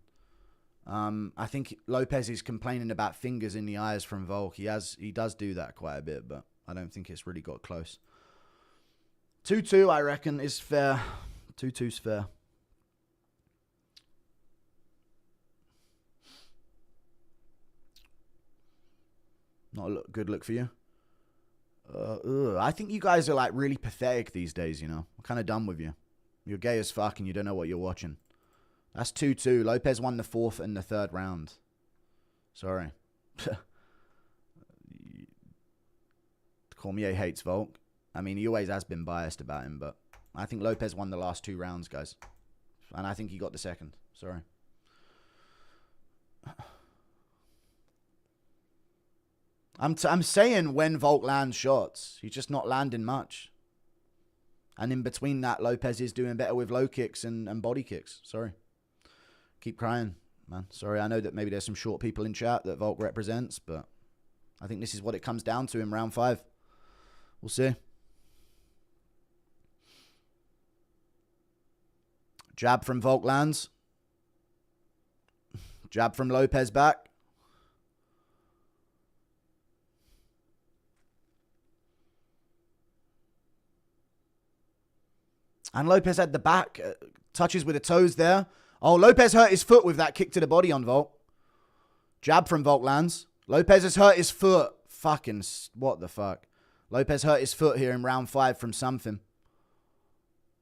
I think Lopez is complaining about fingers in the eyes from Volk. He does do that quite a bit, but I don't think it's really got close. 2-2, I reckon, is fair. 2-2's fair. Not a good look for you. I think you guys are like really pathetic these days, you know. I'm kind of done with you. You're gay as fuck and you don't know what you're watching. That's 2-2. Lopez won the fourth and the third round. Sorry. Cormier hates Volk. I mean, he always has been biased about him, but I think Lopez won the last 2 rounds, guys. And I think he got the second. Sorry. I'm saying when Volk lands shots, he's just not landing much. And in between that, Lopez is doing better with low kicks and body kicks. Sorry. Keep crying, man. Sorry, I know that maybe there's some short people in chat that Volk represents, but I think this is what it comes down to in round 5. We'll see. Jab from Volk lands. Jab from Lopez back. And Lopez had the back. Touches with the toes there. Oh, Lopez hurt his foot with that kick to the body on Volk. Jab from Volk lands. Lopez has hurt his foot. Fucking, what the fuck? Lopez hurt his foot here in round 5 from something.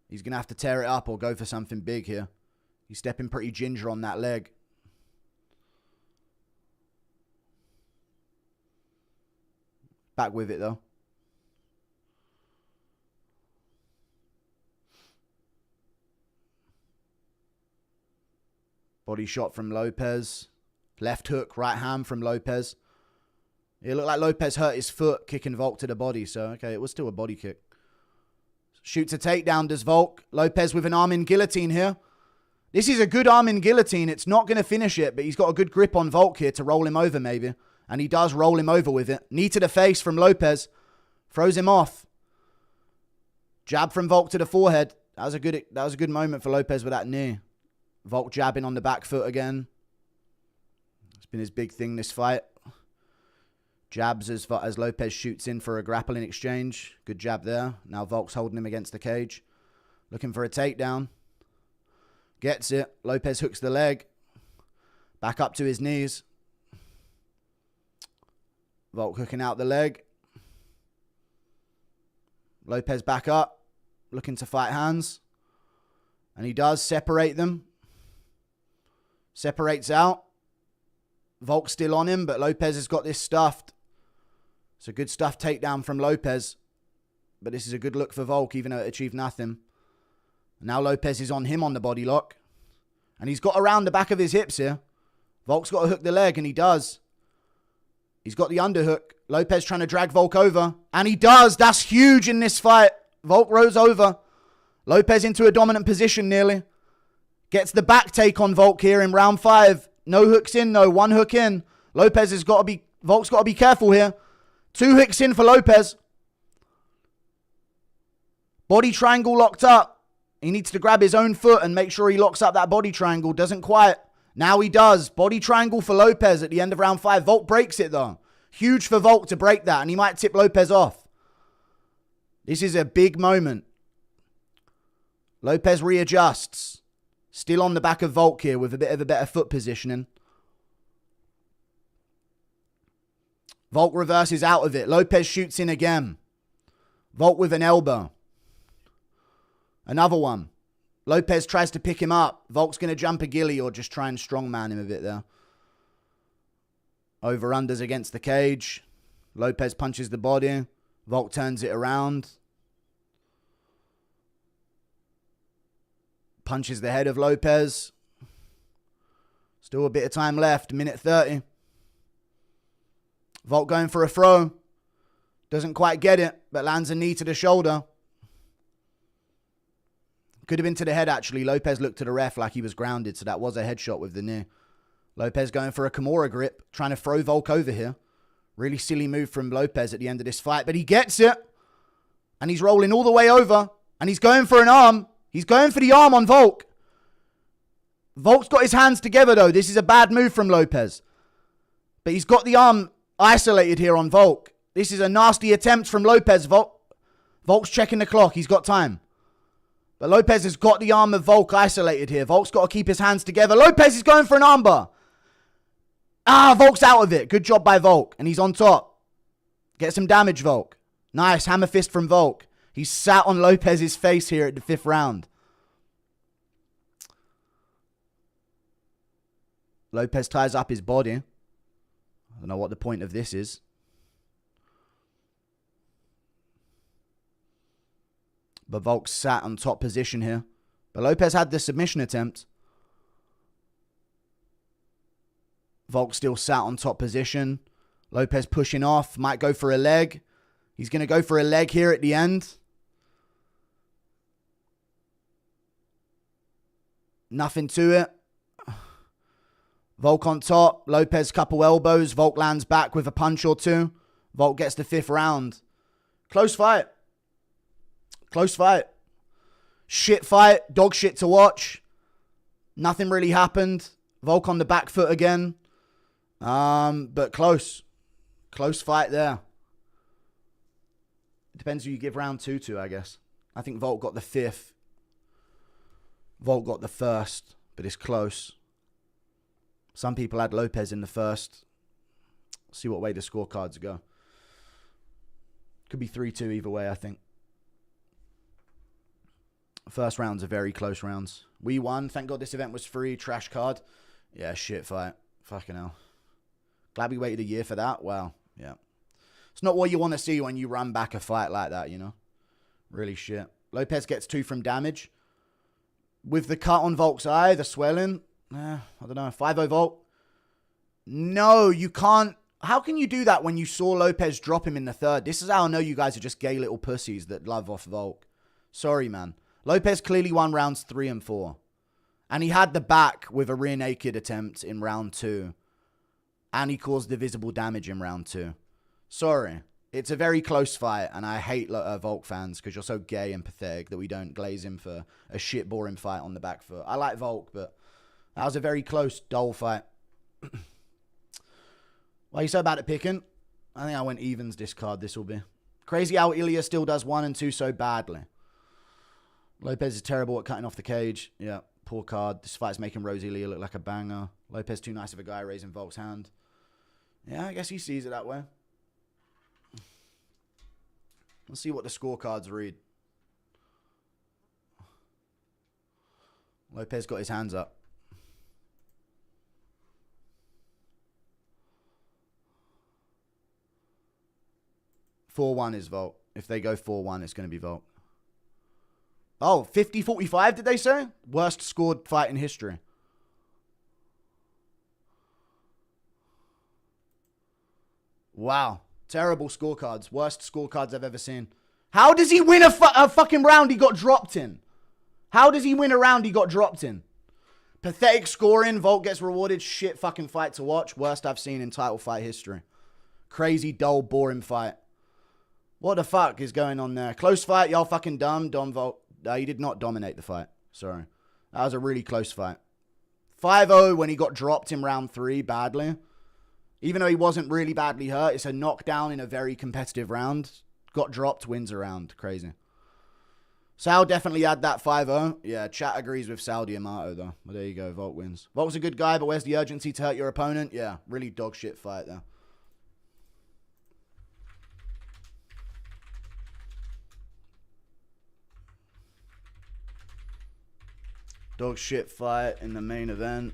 He's going to have to tear it up or go for something big here. He's stepping pretty ginger on that leg. Back with it, though. Body shot from Lopez. Left hook, right hand from Lopez. It looked like Lopez hurt his foot kicking Volk to the body. So, okay, it was still a body kick. Shoots a takedown, does Volk. Lopez with an arm in guillotine here. This is a good arm in guillotine. It's not going to finish it, but he's got a good grip on Volk here to roll him over maybe. And he does roll him over with it. Knee to the face from Lopez. Throws him off. Jab from Volk to the forehead. That was a good moment for Lopez with that knee. Volk jabbing on the back foot again. It's been his big thing this fight. Jabs as Lopez shoots in for a grappling exchange. Good jab there. Now Volk's holding him against the cage. Looking for a takedown. Gets it. Lopez hooks the leg. Back up to his knees. Volk hooking out the leg. Lopez back up. Looking to fight hands. And he does separate them. Separates out. Volk's still on him, but Lopez has got this stuffed. It's a good stuffed takedown from Lopez. But this is a good look for Volk, even though it achieved nothing. Now Lopez is on him on the body lock. And he's got around the back of his hips here. Volk's got to hook the leg, and he does. He's got the underhook. Lopez trying to drag Volk over. And he does. That's huge in this fight. Volk rose over. Lopez into a dominant position nearly. Gets the back take on Volk here in round 5. No hooks in though. One hook in. Lopez has got to be... Volk's got to be careful here. 2 hooks in for Lopez. Body triangle locked up. He needs to grab his own foot and make sure he locks up that body triangle. Doesn't quite. Now he does. Body triangle for Lopez at the end of round 5. Volk breaks it though. Huge for Volk to break that. And he might tip Lopez off. This is a big moment. Lopez readjusts. Still on the back of Volk here with a bit of a better foot positioning. Volk reverses out of it. Lopez shoots in again. Volk with an elbow. Another one. Lopez tries to pick him up. Volk's going to jump a ghillie or just try and strongman him a bit there. Over-unders against the cage. Lopez punches the body. Volk turns it around. Punches the head of Lopez. Still a bit of time left. Minute 30. Volk going for a throw. Doesn't quite get it, but lands a knee to the shoulder. Could have been to the head, actually. Lopez looked to the ref like he was grounded, so that was a headshot with the knee. Lopez going for a Kimura grip, trying to throw Volk over here. Really silly move from Lopez at the end of this fight, but he gets it. And he's rolling all the way over, and he's going for an arm. He's going for the arm on Volk. Volk's got his hands together, though. This is a bad move from Lopez. But he's got the arm isolated here on Volk. This is a nasty attempt from Lopez. Volk's checking the clock. He's got time. But Lopez has got the arm of Volk isolated here. Volk's got to keep his hands together. Lopez is going for an armbar. Volk's out of it. Good job by Volk. And he's on top. Get some damage, Volk. Nice. Hammer fist from Volk. He's sat on Lopez's face here at the 5th round. Lopez ties up his body. I don't know what the point of this is. But Volk sat on top position here. But Lopez had the submission attempt. Volk still sat on top position. Lopez pushing off. Might go for a leg. He's going to go for a leg here at the end. Nothing to it. Volk on top. Lopez couple elbows. Volk lands back with a punch or two. Volk gets the 5th round. Close fight. Close fight. Shit fight. Dog shit to watch. Nothing really happened. Volk on the back foot again. But close. Close fight there. It depends who you give round 2 to, I guess. I think Volk got the 5th. Volk got the 1st. But it's close. Some people had Lopez in the 1st. See what way the scorecards go. Could be 3-2 either way, I think. First rounds are very close rounds. We won. Thank God this event was free. Trash card. Yeah, shit fight. Fucking hell. Glad we waited a year for that. Wow. Yeah. It's not what you want to see when you run back a fight like that, you know. Really shit. Lopez gets 2 from damage. With the cut on Volk's eye, the swelling. I don't know. 5-0 Volk. No, you can't. How can you do that when you saw Lopez drop him in the third? This is how I know you guys are just gay little pussies that love off Volk. Sorry, man. Lopez clearly won rounds 3 and 4. And he had the back with a rear naked attempt in round 2. And he caused divisible damage in round 2. Sorry. It's a very close fight. And I hate Volk fans because you're so gay and pathetic that we don't glaze him for a shit boring fight on the back foot. I like Volk, but that was a very close, dull fight. Why are you so bad at picking? I think I went evens this card. This will be. Crazy how Ilya still does 1 and 2 so badly. Lopez is terrible at cutting off the cage. Yeah, poor card. This fight's making Rose Ilya look like a banger. Lopez too nice of a guy raising Volk's hand. Yeah, I guess he sees it that way. Let's see what the scorecards read. Lopez got his hands up. (4-1) is Volk. If they go 4-1, it's going to be Volk. Oh, 50-45, did they say? Worst scored fight in history. Wow. Terrible scorecards. Worst scorecards I've ever seen. How does he win a fucking round he got dropped in? How does he win a round he got dropped in? Pathetic scoring. Volk gets rewarded. Shit fucking fight to watch. Worst I've seen in title fight history. Crazy, dull, boring fight. What the fuck is going on there? Close fight. Y'all fucking dumb. Dom Volk. He did not dominate the fight. Sorry. That was a really close fight. 5-0 when he got dropped in round 3 badly. Even though he wasn't really badly hurt, it's a knockdown in a very competitive round. Got dropped, wins a round. Crazy. Sal definitely had that 5-0. Yeah, chat agrees with Sal D'Amato, though. Well, there you go. Volk wins. Volk's a good guy, but where's the urgency to hurt your opponent? Yeah, really dog shit fight there. Dog shit fight in the main event.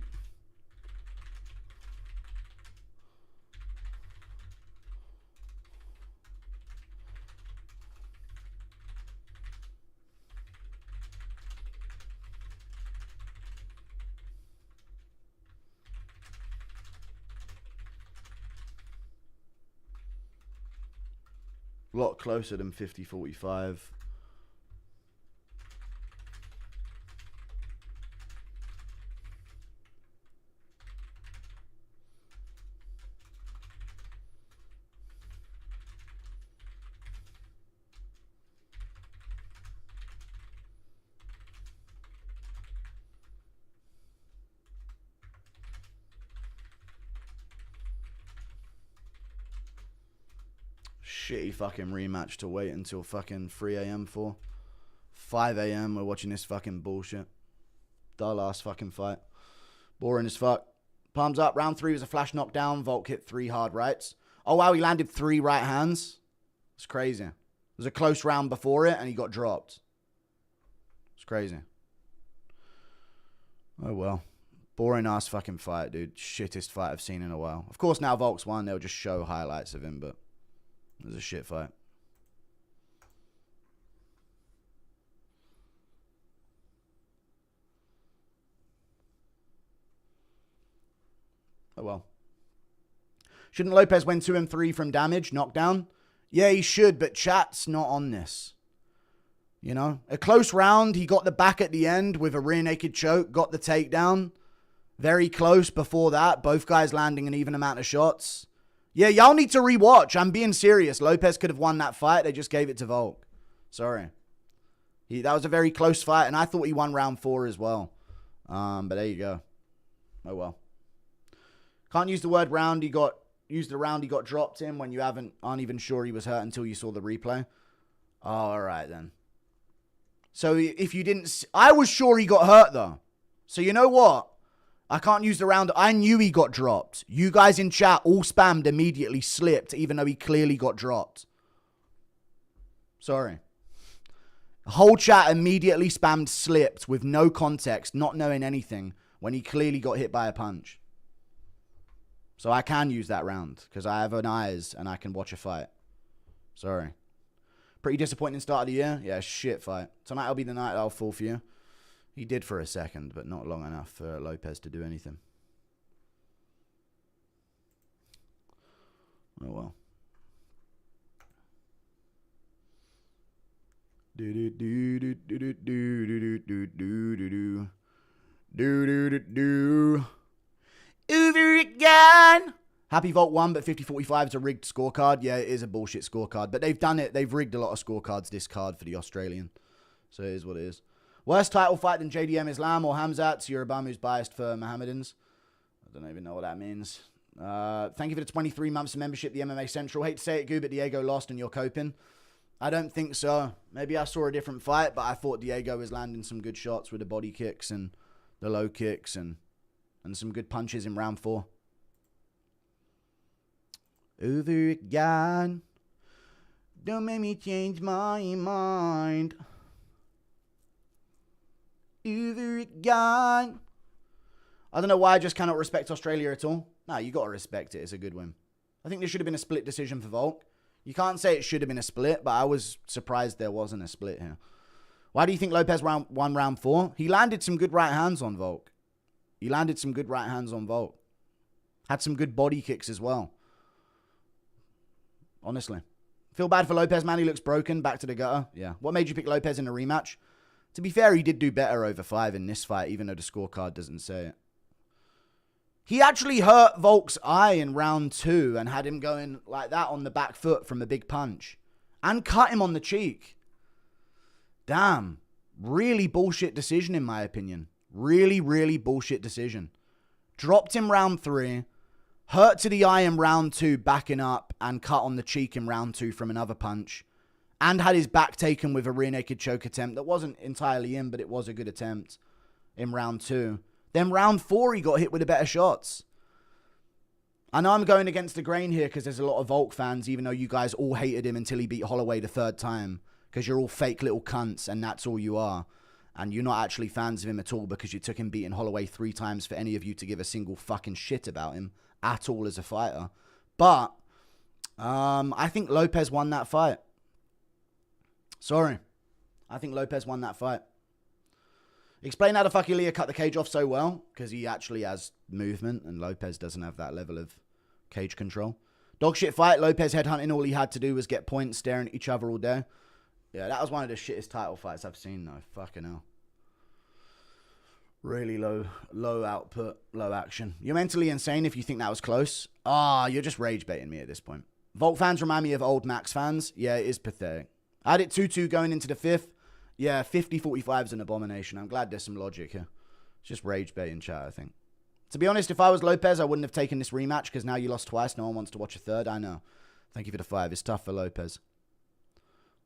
A lot closer than 50-45. Shitty fucking rematch to wait until fucking 3 a.m. for. 5 a.m. we're watching this fucking bullshit. Dull ass fucking fight. Boring as fuck. Palms up. Round 3 was a flash knockdown. Volk hit 3 hard rights. Oh wow, he landed 3 right hands. It's crazy. It was a close round before it and he got dropped. It's crazy. Oh well. Boring ass fucking fight, dude. Shittest fight I've seen in a while. Of course now Volk's won. They'll just show highlights of him, but it was a shit fight. Oh well. Shouldn't Lopez win 2 and 3 from damage, knockdown? Yeah, he should, but chat's not on this. You know? A close round. He got the back at the end with a rear naked choke. Got the takedown. Very close before that. Both guys landing an even amount of shots. Yeah, y'all need to rewatch. I'm being serious. Lopez could have won that fight. They just gave it to Volk. Sorry. That was a very close fight, and I thought he won round 4 as well. But there you go. Oh, well. Can't use the word round. Use the round he got dropped in when you aren't even sure he was hurt until you saw the replay. Oh, all right, then. So if you didn't... I was sure he got hurt, though. So you know what? I can't use the round. I knew he got dropped. You guys in chat all spammed immediately slipped, even though he clearly got dropped. Sorry. The whole chat immediately spammed slipped with no context, not knowing anything, when he clearly got hit by a punch. So I can use that round, because I have an eyes and I can watch a fight. Sorry. Pretty disappointing start of the year. Yeah, shit fight. Tonight will be the night I'll fall for you. He did for a second, but not long enough for Lopez to do anything. Oh, well. Do do do do do do do do do do do do. Over again. Happy Vault 1, but 50-45 is a rigged scorecard. Yeah, it is a bullshit scorecard. But they've done it. They've rigged a lot of scorecards this card for the Australian. So it is what it is. Worst title fight than JDM Islam or Hamzat. Yorubam, who's biased for Mohammedans. I don't even know what that means. Thank you for the 23 months of membership, the MMA Central. Hate to say it, Goo, but Diego lost and you're coping. I don't think so. Maybe I saw a different fight, but I thought Diego was landing some good shots with the body kicks and the low kicks and some good punches in round 4. Over again. Don't make me change my mind. Over again. I don't know why I just cannot respect Australia at all. No, you got to respect it. It's a good win. I think there should have been a split decision for Volk. You can't say it should have been a split, but I was surprised there wasn't a split here. Why do you think Lopez won round 4? He landed some good right hands on Volk. Had some good body kicks as well. Honestly. Feel bad for Lopez, man. He looks broken. Back to the gutter. Yeah. What made you pick Lopez in a rematch? To be fair, he did do better over 5 in this fight, even though the scorecard doesn't say it. He actually hurt Volk's eye in round 2 and had him going like that on the back foot from a big punch. And cut him on the cheek. Damn. Really bullshit decision, in my opinion. Really, really bullshit decision. Dropped him round 3. Hurt to the eye in round 2, backing up, and cut on the cheek in round 2 from another punch. And had his back taken with a rear naked choke attempt that wasn't entirely in, but it was a good attempt in round 2. Then round 4, he got hit with the better shots. I know I'm going against the grain here because there's a lot of Volk fans, even though you guys all hated him until he beat Holloway the 3rd time. Because you're all fake little cunts, and that's all you are. And you're not actually fans of him at all because you took him beating Holloway 3 times for any of you to give a single fucking shit about him at all as a fighter. But I think Lopez won that fight. Sorry. I think Lopez won that fight. Explain how the fuck Ilya cut the cage off so well. Because he actually has movement and Lopez doesn't have that level of cage control. Dog shit fight. Lopez headhunting. All he had to do was get points staring at each other all day. Yeah, that was one of the shittest title fights I've seen though. Fucking hell. Really low output, low action. You're mentally insane if you think that was close. You're just rage baiting me at this point. Volk fans remind me of old Max fans. Yeah, it is pathetic. I had it 2-2 going into the 5th. Yeah, 50-45 is an abomination. I'm glad there's some logic here. It's just rage baiting chat, I think. To be honest, if I was Lopez, I wouldn't have taken this rematch because now you lost twice. No one wants to watch a 3rd. I know. Thank you for the 5. It's tough for Lopez.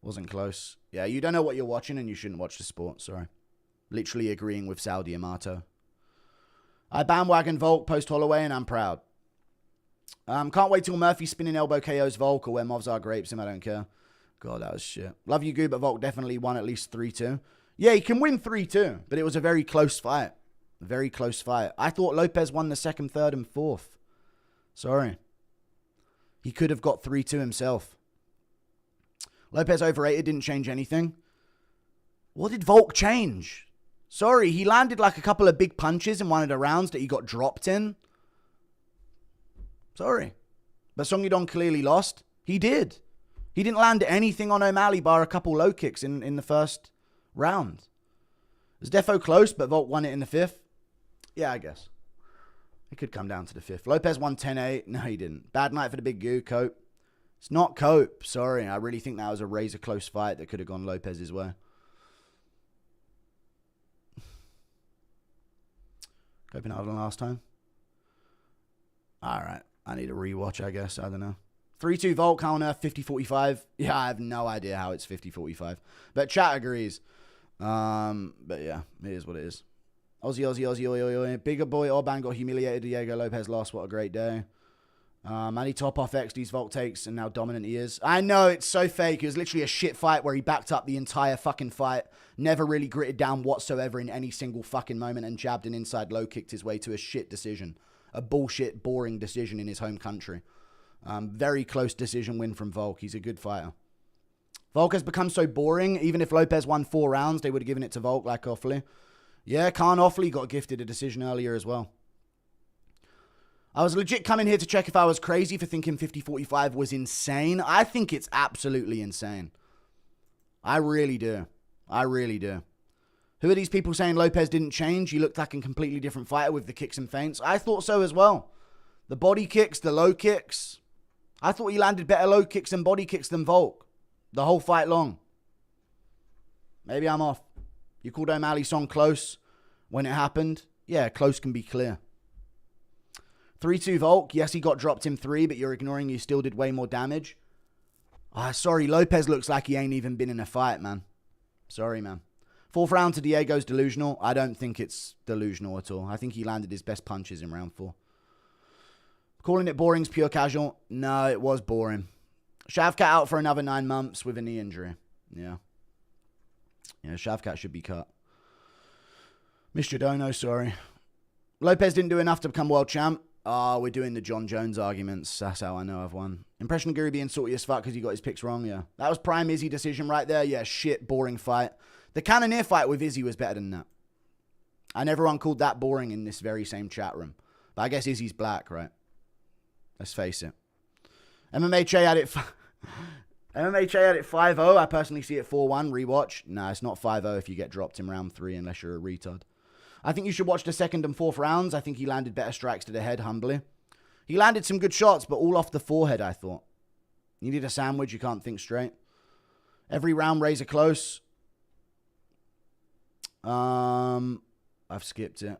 Wasn't close. Yeah, you don't know what you're watching and you shouldn't watch the sport. Sorry. Literally agreeing with Saudi Amato. I bandwagon Volk post Holloway and I'm proud. Can't wait till Murphy spinning elbow KOs Volk or where Movzar grapes him. I don't care. God, that was shit. Love you, Goo, but Volk definitely won at least 3-2. Yeah, he can win 3-2, but it was a very close fight. A very close fight. I thought Lopez won the 2nd, 3rd, and 4th. Sorry. He could have got 3-2 himself. Lopez overrated, didn't change anything. What did Volk change? Sorry, he landed like a couple of big punches in one of the rounds that he got dropped in. Sorry. But Song Yudong clearly lost. He did. He didn't land anything on O'Malley bar a couple low kicks in the first round. It was defo close, but Volk won it in the 5th. Yeah, I guess. It could come down to the 5th. Lopez won 10-8. No, he didn't. Bad night for the big Goo, Cope. It's not Cope. Sorry, I really think that was a razor close fight that could have gone Lopez's way. Copenhagen last time. All right. I need a rewatch, I guess. I don't know. 3-2 Volk, how on earth 50-45? Yeah, I have no idea how it's 50-45. But chat agrees. But yeah, it is what it is. Aussie. Bigger boy Oban got humiliated. Diego Lopez lost. What a great day. Manny top off XD's Volk takes and now dominant he is. I know, it's so fake. It was literally a shit fight where he backed up the entire fucking fight. Never really gritted down whatsoever in any single fucking moment and jabbed an inside low, kicked his way to a shit decision. A bullshit, boring decision in his home country. Very close decision win from Volk. He's a good fighter. Volk has become so boring. Even if Lopez won 4 rounds, they would have given it to Volk like Offley. Yeah, Khan Offley got gifted a decision earlier as well. I was legit coming here to check if I was crazy for thinking 50-45 was insane. I think it's absolutely insane. I really do. I really do. Who are these people saying Lopez didn't change? He looked like a completely different fighter with the kicks and feints. I thought so as well. The body kicks, the low kicks. I thought he landed better low kicks and body kicks than Volk. The whole fight long. Maybe I'm off. You called O'Malley song close when it happened. Yeah, close can be clear. 3-2 Volk. Yes, he got dropped in 3, but you're ignoring he still did way more damage. Sorry, Lopez looks like he ain't even been in a fight, man. Sorry, man. 4th round to Diego's delusional. I don't think it's delusional at all. I think he landed his best punches in round 4. Calling it boring's pure casual. No, it was boring. Shavkat out for another 9 months with a knee injury. Yeah. Yeah, Shavkat should be cut. Mr. Dono, sorry. Lopez didn't do enough to become world champ. We're doing the John Jones arguments. That's how I know I've won. Impression Guru being salty as fuck because he got his picks wrong, yeah. That was prime Izzy decision right there. Yeah, shit, boring fight. The Cannoneer fight with Izzy was better than that. And everyone called that boring in this very same chat room. But I guess Izzy's black, right? Let's face it. MMA Che had it... MMA Che had it 5-0. I personally see it 4-1. Rewatch. Nah, it's not 5-0 if you get dropped in round 3 unless you're a retard. I think you should watch the 2nd and 4th rounds. I think he landed better strikes to the head, humbly. He landed some good shots, but all off the forehead, I thought. You need a sandwich, you can't think straight. Every round, razor close. I've skipped it.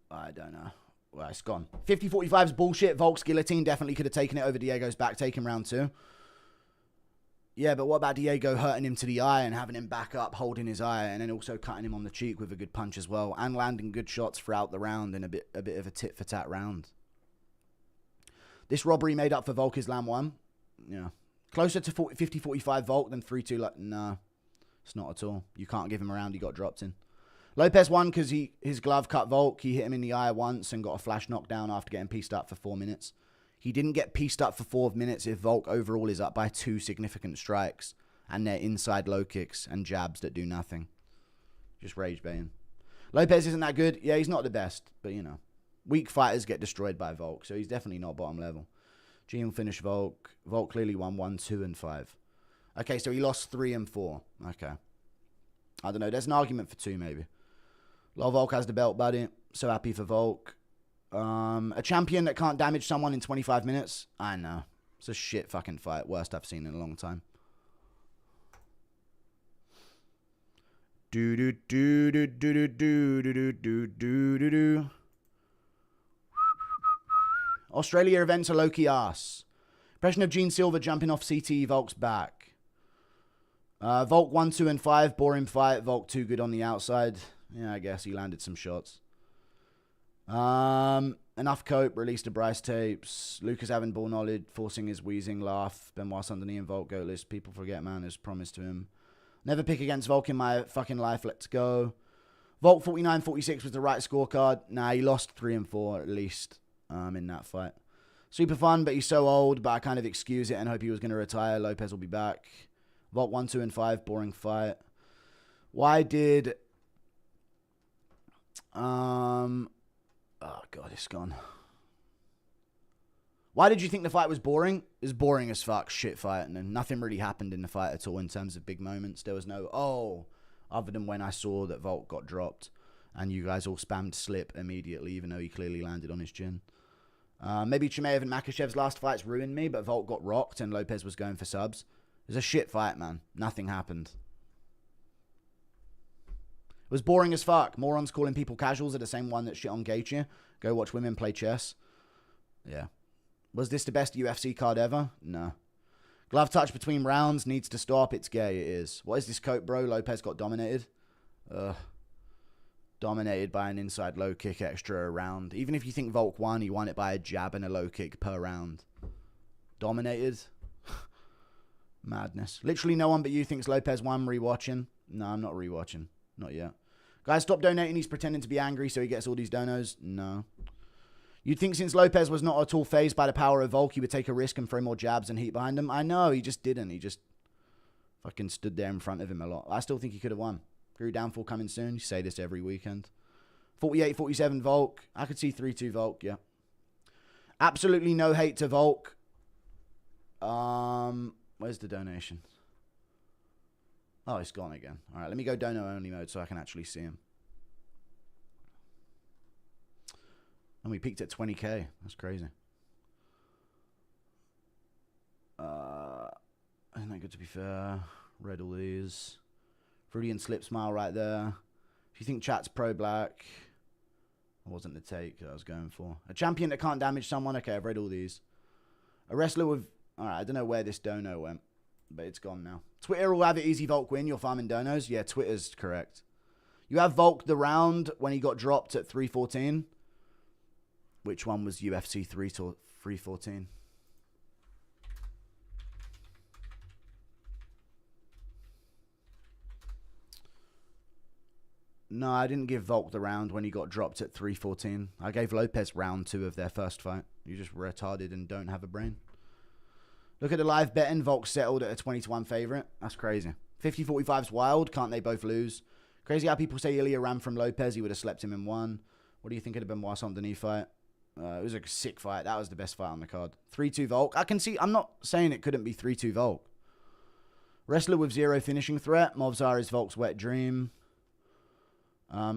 I don't know. Well, it's gone. 50-45's bullshit. Volk's guillotine definitely could have taken it over Diego's back, taken round 2. Yeah, but what about Diego hurting him to the eye and having him back up, holding his eye, and then also cutting him on the cheek with a good punch as well, and landing good shots throughout the round in a bit of a tit-for-tat round. This robbery made up for Volk Islam 1. Yeah. Closer to 50-45 Volk than 3-2. Like, nah, it's not at all. You can't give him a round. He got dropped in. Lopez won because his glove cut Volk. He hit him in the eye once and got a flash knockdown after getting pieced up for 4 minutes. He didn't get pieced up for 4 minutes if Volk overall is up by 2 significant strikes and they're inside low kicks and jabs that do nothing. Just rage baiting. Lopez isn't that good. Yeah, he's not the best, but you know. Weak fighters get destroyed by Volk, so he's definitely not bottom level. GM finished Volk. Volk clearly won 1, 2, and 5. Okay, so he lost 3 and 4. Okay. I don't know. There's an argument for 2, maybe. Volk has the belt, buddy. So happy for Volk. A champion that can't damage someone in 25 minutes? I know. It's a shit fucking fight. Worst I've seen in a long time. Australia events are low-key ass. Impression of Gene Silver jumping off CTE. Volk's back. Volk 1, 2, and 5. Boring fight. Volk too good on the outside. Yeah, I guess he landed some shots. Enough cope, released the Bryce tapes. Lucas having ball knowledge, forcing his wheezing laugh. Benoist Saint-Denis and Volk go list. People forget, man, as promised to him. Never pick against Volk in my fucking life. Let's go. Volk 49-46 was the right scorecard. Nah, he lost 3 and 4 at least in that fight. Super fun, but he's so old, but I kind of excuse it and hope he was going to retire. Lopez will be back. Volk 1, 2, and 5. Boring fight. Why did... Oh, God, it's gone. Why did you think the fight was boring? It was boring as fuck, shit fight, and then nothing really happened in the fight at all in terms of big moments. There was no, other than when I saw that Volk got dropped, and you guys all spammed slip immediately, even though he clearly landed on his chin. Maybe Chimaev and Makhachev's last fights ruined me, but Volk got rocked, and Lopez was going for subs. It was a shit fight, man. Nothing happened. It was boring as fuck. Morons calling people casuals are the same one that shit on Gaethje. Go watch women play chess. Yeah. Was this the best UFC card ever? No. Glove touch between rounds needs to stop. It's gay. It is. What is this coat, bro? Lopez got dominated. Dominated by an inside low kick extra a round. Even if you think Volk won, he won it by a jab and a low kick per round. Dominated. Madness. Literally no one but you thinks Lopez won. Rewatching. No, I'm not rewatching. Not yet. Guys, stop donating. He's pretending to be angry so he gets all these donos. No. You'd think since Lopez was not at all fazed by the power of Volk, he would take a risk and throw more jabs and heat behind him. I know, he just didn't. He just fucking stood there in front of him a lot. I still think he could have won. Guru downfall coming soon. You say this every weekend. 48-47 Volk. I could see 3-2 Volk, yeah. Absolutely no hate to Volk. Where's the donation? Oh, it's gone again. All right, let me go dono only mode so I can actually see him. And we peaked at 20k. That's crazy. Isn't that good to be fair? Read all these. Fruity and Slip Smile right there. If you think chat's pro-black, it wasn't the take that I was going for. A champion that can't damage someone. Okay, I've read all these. A wrestler with... Alright, I don't know where this dono went, but it's gone now. Twitter will have it easy Volk win. You're farming donos. Yeah, Twitter's correct. You have Volk the round when he got dropped at 314. Which one was UFC 314? No, I didn't give Volk the round when he got dropped at 314. I gave Lopez round 2 of their first fight. You just retarded and don't have a brain. Look at the live betting. Volk settled at a 20-1 favorite. That's crazy. 50-45's wild. Can't they both lose? Crazy how people say Ilya ran from Lopez. He would have slept him in 1. What do you think of the Benoist Saint-Denis fight? It was a sick fight. That was the best fight on the card. 3-2 Volk. I can see. I'm not saying it couldn't be 3-2 Volk. Wrestler with 0 finishing threat. Movzar is Volk's wet dream.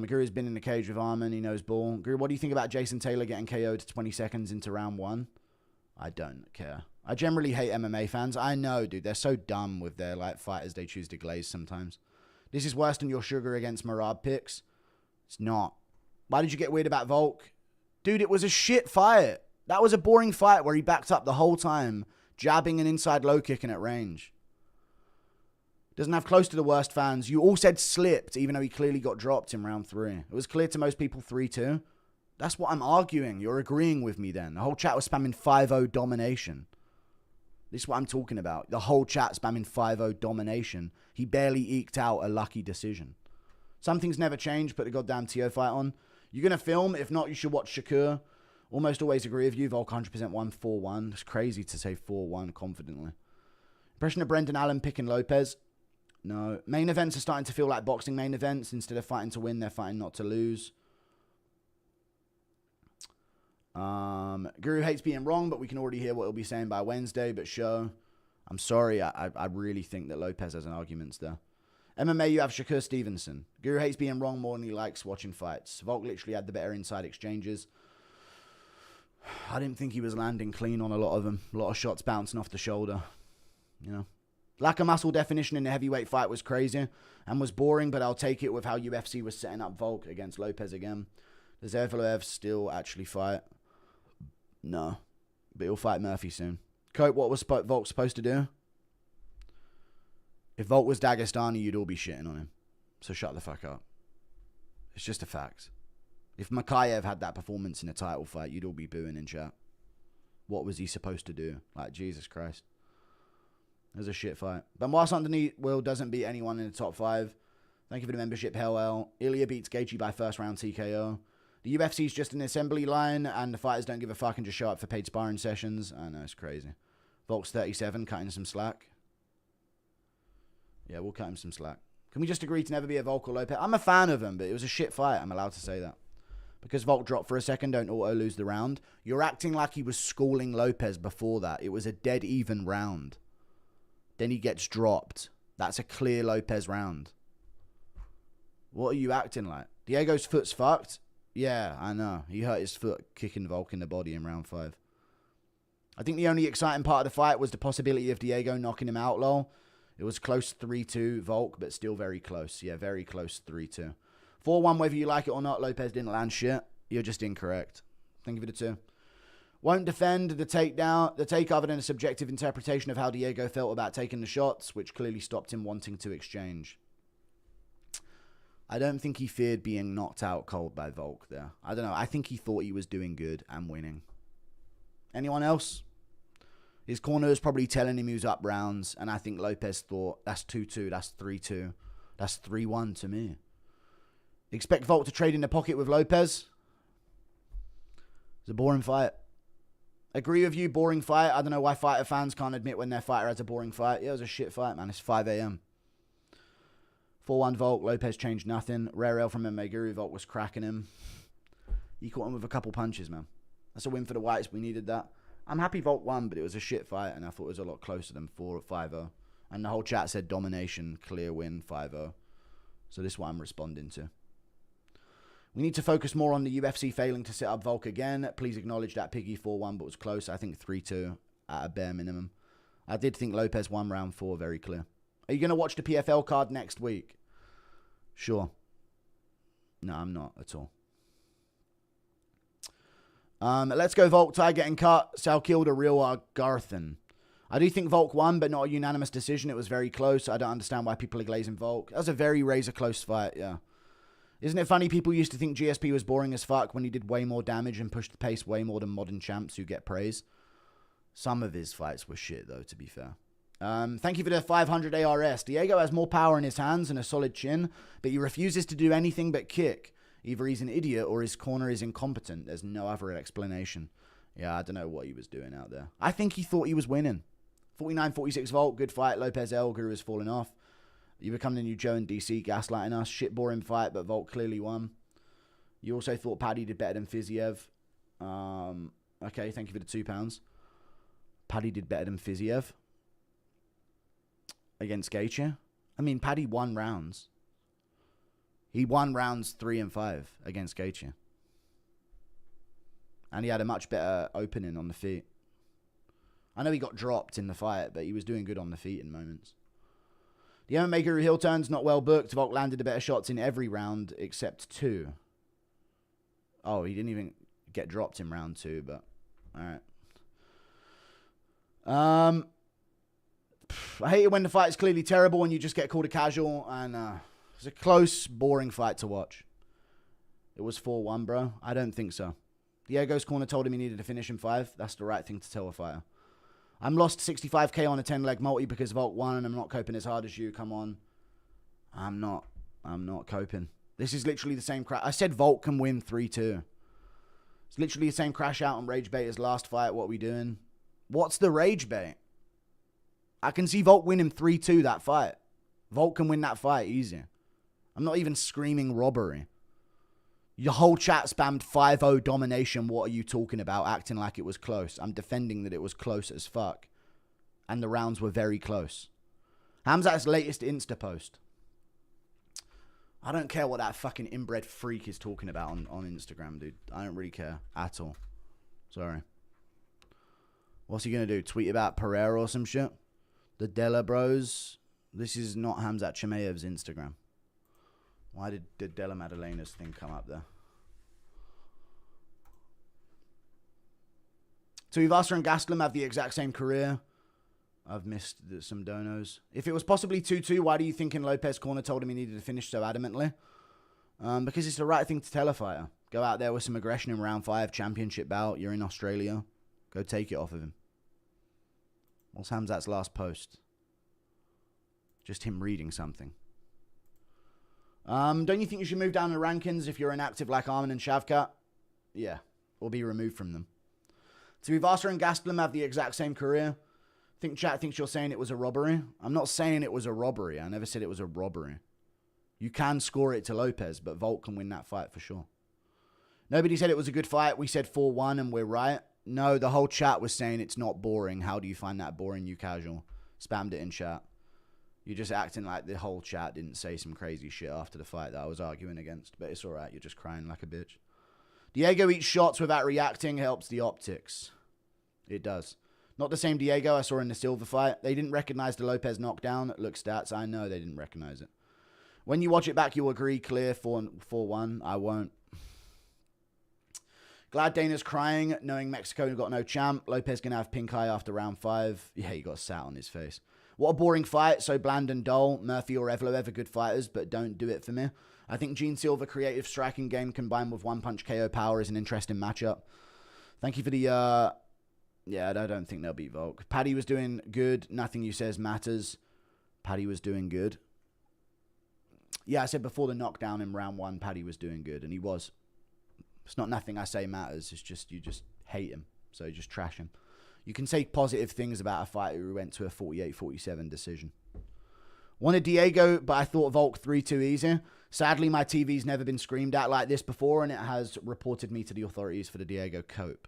Guru's been in the cage with Arman. He knows ball. Guru, what do you think about Jason Taylor getting KO'd 20 seconds into round 1? I don't care. I generally hate MMA fans. I know, dude. They're so dumb with their like fighters they choose to glaze sometimes. This is worse than your Sugar against Marab picks. It's not. Why did you get weird about Volk? Dude, it was a shit fight. That was a boring fight where he backed up the whole time, jabbing an inside low kicking at range. Doesn't have close to the worst fans. You all said slipped, even though he clearly got dropped in round 3. It was clear to most people 3-2. That's what I'm arguing. You're agreeing with me then. The whole chat was spamming 5-0 domination. This is what I'm talking about. The whole chat spamming 5-0 domination. He barely eked out a lucky decision. Some things never change. Put the goddamn TO fight on. You're going to film? If not, you should watch Shakur. Almost always agree with you. Volk 100% won 4-1. It's crazy to say 4-1 confidently. Impression of Brendan Allen picking Lopez. No. Main events are starting to feel like boxing main events. Instead of fighting to win, they're fighting not to lose. Guru hates being wrong, but we can already hear what he'll be saying by Wednesday. But sure. I'm sorry. I really think that Lopez has an argument there. MMA, you have Shakur Stevenson. Guru hates being wrong more than he likes watching fights. Volk literally had the better inside exchanges. I didn't think he was landing clean on a lot of them. A lot of shots bouncing off the shoulder. You know. Lack of muscle definition in the heavyweight fight was crazy and was boring, but I'll take it with how UFC was setting up Volk against Lopez again. Does Evloev still actually fight? No. But he'll fight Murphy soon. Cope, what was Volk supposed to do? If Volk was Dagestani, you'd all be shitting on him. So shut the fuck up. It's just a fact. If Makayev had that performance in a title fight, you'd all be booing in chat. What was he supposed to do? Like, Jesus Christ. It was a shit fight. Benoist Saint-Denis doesn't beat anyone in the top 5. Thank you for the membership, Hell. Ilya beats Gaethje by first round TKO. The UFC's just an assembly line, and the fighters don't give a fuck and just show up for paid sparring sessions. I know, it's crazy. Volk's 37, cutting some slack. Yeah, we'll cut him some slack. Can we just agree to never be a Volk or Lopez? I'm a fan of him, but it was a shit fight. I'm allowed to say that. Because Volk dropped for a second, don't auto lose the round. You're acting like he was schooling Lopez before that. It was a dead even round. Then he gets dropped. That's a clear Lopez round. What are you acting like? Diego's foot's fucked? Yeah, I know. He hurt his foot kicking Volk in the body in round 5. I think the only exciting part of the fight was the possibility of Diego knocking him out, lol. It was close 3-2 Volk, but still very close. Yeah, very close 3-2. 4-1, whether you like it or not, Lopez didn't land shit. You're just incorrect. Thank you for the 2. Won't defend the takedown, the take other than a subjective interpretation of how Diego felt about taking the shots, which clearly stopped him wanting to exchange. I don't think he feared being knocked out cold by Volk there. I don't know. I think he thought he was doing good and winning. Anyone else? His corner is probably telling him he was up rounds, and I think Lopez thought, that's 2-2, that's 3-2, that's 3-1 to me. Expect Volk to trade in the pocket with Lopez? It's a boring fight. Agree with you, boring fight. I don't know why fighter fans can't admit when their fighter has a boring fight. Yeah, it was a shit fight, man. It's 5 a.m. 4-1 Volk. Lopez changed nothing. Rare L from Meguru. Volk was cracking him. He caught him with a couple punches, man. That's a win for the Whites. We needed that. I'm happy Volk won, but it was a shit fight, and I thought it was a lot closer than 5-0. And the whole chat said domination, clear win, 5-0. So this is what I'm responding to. We need to focus more on the UFC failing to set up Volk again. Please acknowledge that Piggy 4-1, but was close. I think 3-2 at a bare minimum. I did think Lopez won round 4, very clear. Are you going to watch the PFL card next week? Sure. No, I'm not at all. Let's go Volk. Tai getting cut. Sal killed a real Garthan. I do think Volk won, but not a unanimous decision. It was very close. I don't understand why people are glazing Volk. That was a very razor-close fight, yeah. Isn't it funny people used to think GSP was boring as fuck when he did way more damage and pushed the pace way more than modern champs who get praise? Some of his fights were shit, though, to be fair. Thank you for the 500 ARS. Diego has more power in his hands and a solid chin, but he refuses to do anything but kick. Either he's an idiot or his corner is incompetent. There's no other explanation. Yeah, I don't know what he was doing out there. I think he thought he was winning. 49-46 Volk, good fight. Lopez El, Guru has fallen off. You become the new Joe in DC, gaslighting us. Shit boring fight, but Volk clearly won. You also thought Paddy did better than Fiziev. Okay, thank you for the £2. Paddy did better than Fiziev against Gaethje. I mean, Paddy won rounds. He won rounds 3 and 5 against Gaethje. And he had a much better opening on the feet. I know he got dropped in the fight, but he was doing good on the feet in moments. The MMA Guru heel turn's not well booked. Volk landed the better shots in every round except 2. Oh, he didn't even get dropped in round 2, but alright. I hate it when the fight is clearly terrible and you just get called a casual, and it's a close, boring fight to watch. It was 4-1, bro. I don't think so. Diego's corner told him he needed to finish in 5. That's the right thing to tell a fighter. I'm lost 65k on a 10-leg multi because Volk won and I'm not coping as hard as you. Come on. I'm not coping. This is literally the same crash. I said Volk can win 3-2. It's literally the same crash out on Rage Bait as last fight. What are we doing? What's the Rage Bait? I can see Volk winning 3-2 that fight. Volk can win that fight easy. I'm not even screaming robbery. Your whole chat spammed 5-0 domination. What are you talking about? Acting like it was close. I'm defending that it was close as fuck. And the rounds were very close. Hamzat's latest Insta post. I don't care what that fucking inbred freak is talking about on Instagram, dude. I don't really care at all. Sorry. What's he going to do? Tweet about Pereira or some shit? The Della Bros. This is not Hamzat Chimaev's Instagram. Why did the Della Madalena's thing come up there? Tuivasa and Gastelum have the exact same career. I've missed some donos. If it was possibly 2-2, why do you think in Lopez corner told him he needed to finish so adamantly? Because it's the right thing to tell a fighter. Go out there with some aggression in round 5, championship bout. You're in Australia. Go take it off of him. What's Hamzat's last post? Just him reading something. Don't you think you should move down the rankings if you're inactive like Armin and Shavkat? Yeah, or be removed from them. Tuivasa and Gastelum have the exact same career. Think chat thinks you're saying it was a robbery. I'm not saying it was a robbery. I never said it was a robbery. You can score it to Lopez, but Volk can win that fight for sure. Nobody said it was a good fight. We said 4-1 and we're right. No, the whole chat was saying it's not boring. How do you find that boring, you casual? Spammed it in chat. You're just acting like the whole chat didn't say some crazy shit after the fight that I was arguing against. But it's alright. You're just crying like a bitch. Diego eats shots without reacting. Helps the optics. It does. Not the same Diego I saw in the Silver fight. They didn't recognize the Lopez knockdown. Look stats. I know they didn't recognize it. When you watch it back, you'll agree. Clear 4-1. I won't. Glad Dana's crying, knowing Mexico got no champ. Lopez going to have pink eye after round 5. Yeah, he got sat on his face. What a boring fight. So bland and dull. Murphy or Evlo ever good fighters, but don't do it for me. I think Gene Silva creative striking game combined with one-punch KO power is an interesting matchup. Thank you for the... Yeah, I don't think they'll beat Volk. Paddy was doing good. Nothing you says matters. Paddy was doing good. Yeah, I said before the knockdown in round 1, Paddy was doing good, and he was. It's not nothing I say matters. It's just you just hate him, so you just trash him. You can say positive things about a fighter who went to a 48-47 decision. Wanted Diego, but I thought Volk 3-2 easy. Sadly, my TV's never been screamed at like this before, and it has reported me to the authorities for the Diego cope.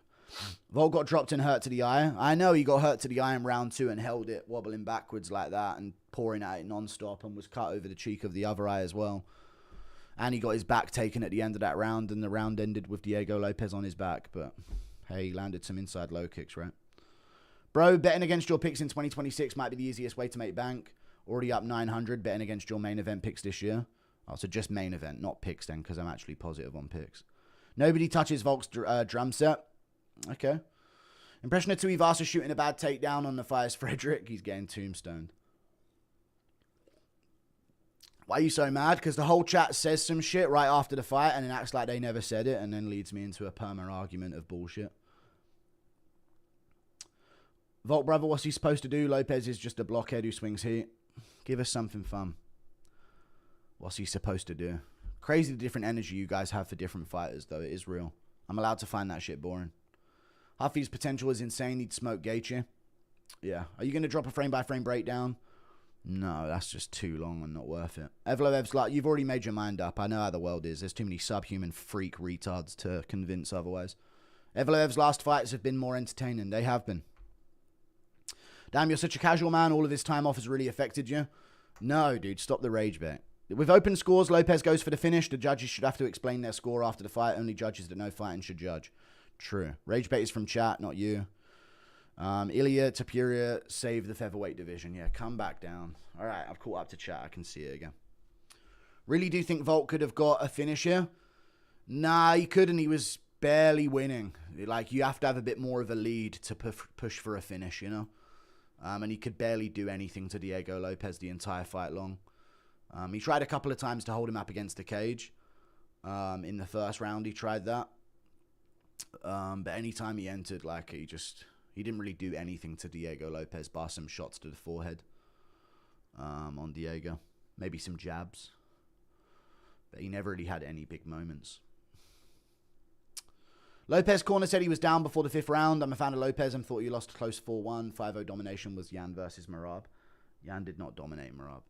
Volk got dropped and hurt to the eye. I know he got hurt to the eye in round 2 and held it wobbling backwards like that and pouring at it non-stop and was cut over the cheek of the other eye as well. And he got his back taken at the end of that round, and the round ended with Diego Lopes on his back. But, hey, he landed some inside low kicks, right? Bro, betting against your picks in 2026 might be the easiest way to make bank. Already up 900 betting against your main event picks this year. Oh, so just main event, not picks then, because I'm actually positive on picks. Nobody touches Volk's drum set. Okay. Impression of Tuivasa shooting a bad takedown on the fires Frederick. He's getting tombstoned. Why are you so mad? Because the whole chat says some shit right after the fight and then acts like they never said it and then leads me into a perma argument of bullshit. Volk brother, what's he supposed to do? Lopez is just a blockhead who swings heat. Give us something fun. What's he supposed to do? Crazy the different energy you guys have for different fighters, though. It is real. I'm allowed to find that shit boring. Huffy's potential is insane. He'd smoke Gaethje. Yeah. Are you going to drop a frame-by-frame breakdown? No, that's just too long and not worth it. Evloev's like, you've already made your mind up. I know how the world is. There's too many subhuman freak retards to convince otherwise. Evloev's last fights have been more entertaining. They have been. Damn, you're such a casual man. All of this time off has really affected you. No, dude, stop the rage bait. With open scores, Lopez goes for the finish. The judges should have to explain their score after the fight. Only judges that know fighting should judge. True. Rage bait is from chat, not you. Elliot, Tapuria, save the featherweight division. Yeah, come back down. All right, I've caught up to chat. I can see it again. Really do think Volk could have got a finish here? Nah, he couldn't. He was barely winning. Like, you have to have a bit more of a lead to push for a finish, you know? And he could barely do anything to Diego Lopez the entire fight long. He tried a couple of times to hold him up against the cage. In the first round, he tried that. But anytime he entered, like, he didn't really do anything to Diego Lopez, bar some shots to the forehead on Diego. Maybe some jabs. But he never really had any big moments. Lopez corner said he was down before the 5th round. I'm a fan of Lopez and thought he lost close 4-1. 5-0 domination was Yan versus Merab. Yan did not dominate Merab.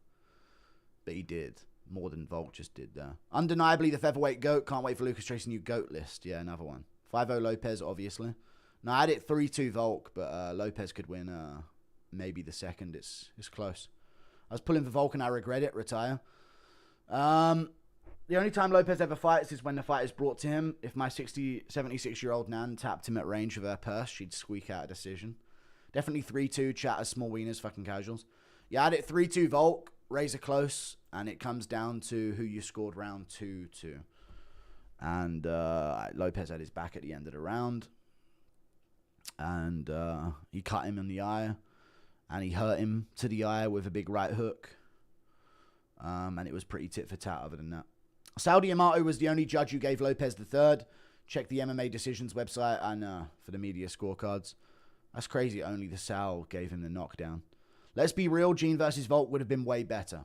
But he did. More than Volk just did there. Undeniably the featherweight GOAT. Can't wait for Lucas Tracy's new GOAT list. Yeah, another one. 5-0 Lopez, obviously. No, I had it 3-2 Volk, but Lopez could win maybe the second. It's close. I was pulling for Volk and I regret it. Retire. The only time Lopez ever fights is when the fight is brought to him. If my 76-year-old nan tapped him at range with her purse, she'd squeak out a decision. Definitely 3-2, chat as small wieners, fucking casuals. Yeah, I had it 3-2 Volk, razor close, and it comes down to who you scored round 2 to. And Lopez had his back at the end of the round. And he cut him in the eye. And he hurt him to the eye with a big right hook. And it was pretty tit for tat other than that. Saudi Amato was the only judge who gave Lopez the third. Check the MMA Decisions website and for the media scorecards. That's crazy. Only the Sal gave him the knockdown. Let's be real. Gene versus Volk would have been way better.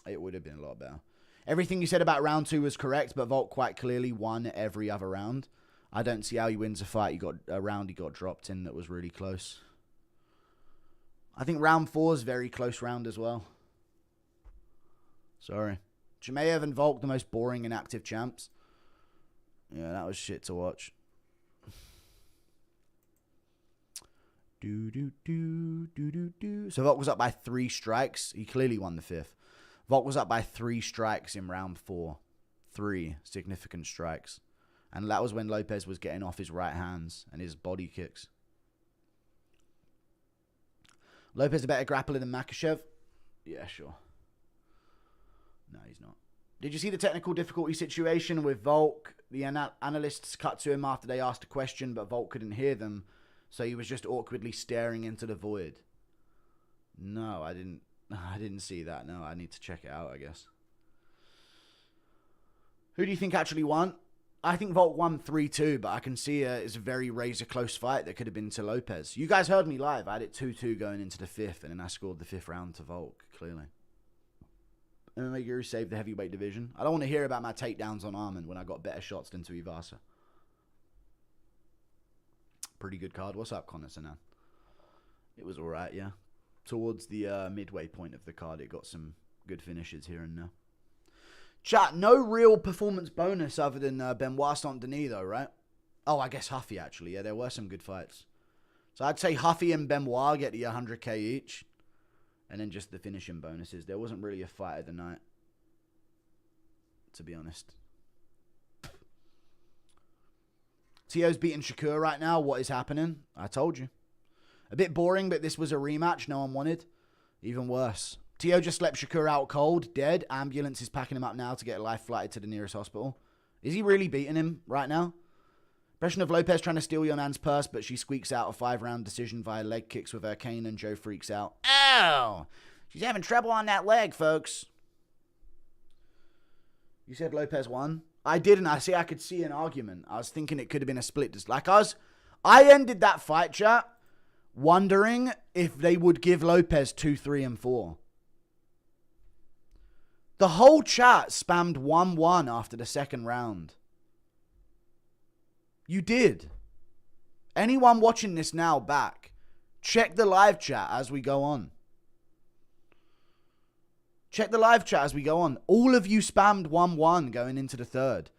It would have been a lot better. Everything you said about round 2 was correct, but Volk quite clearly won every other round. I don't see how he wins a fight. He got dropped in that was really close. I think round 4 is a very close round as well. Sorry. Chimaev and Volk, the most boring and active champs. Yeah, that was shit to watch. So Volk was up by 3 strikes. He clearly won the 5th. Volk was up by 3 strikes in round 4. 3 significant strikes. And that was when Lopez was getting off his right hands and his body kicks. Lopez a better grappler than Makhachev? Yeah, sure. No, he's not. Did you see the technical difficulty situation with Volk? The analysts cut to him after they asked a question, but Volk couldn't hear them, so he was just awkwardly staring into the void. No, I didn't see that. No, I need to check it out, I guess. Who do you think actually won? I think Volk won 3-2, but I can see it's a very razor-close fight that could have been to Lopez. You guys heard me live. I had it 2-2 going into the 5th, and then I scored the 5th round to Volk, clearly. MMA Guru saved the heavyweight division. I don't want to hear about my takedowns on Armand when I got better shots than Tuivasa. Pretty good card. What's up, Connor Sanan? It was alright, yeah. towards the midway point of the card, it got some good finishes here and there. Chat, no real performance bonus other than Benoist Saint-Denis, though, right? Oh, I guess Huffy, actually. Yeah, there were some good fights. So I'd say Huffy and Benoist get the 100k each. And then just the finishing bonuses. There wasn't really a fight of the night, to be honest. Tio's beating Shakur right now. What is happening? I told you. A bit boring, but this was a rematch no one wanted. Even worse. Tio just slept Shakur out cold, dead. Ambulance is packing him up now to get life flighted to the nearest hospital. Is he really beating him right now? Impression of Lopez trying to steal your nan's purse, but she squeaks out a 5-round decision via leg kicks with her cane, and Joe freaks out. Oh! She's having trouble on that leg, folks. You said Lopez won? I didn't. I could see an argument. I was thinking it could have been a split. I ended that fight, chat, wondering if they would give Lopez 2, 3, and 4. The whole chat spammed 1-1 after the second round. You did. Anyone watching this now back, check the live chat as we go on. Check the live chat as we go on. All of you spammed 1-1 going into the third.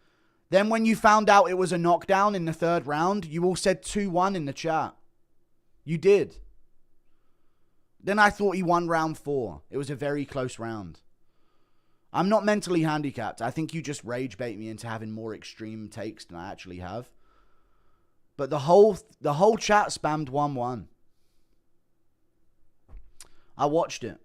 Then when you found out it was a knockdown in the third round, you all said 2-1 in the chat. You did. Then I thought he won round 4. It was a very close round. I'm not mentally handicapped. I think you just rage bait me into having more extreme takes than I actually have. But the whole chat spammed 1-1. I watched it.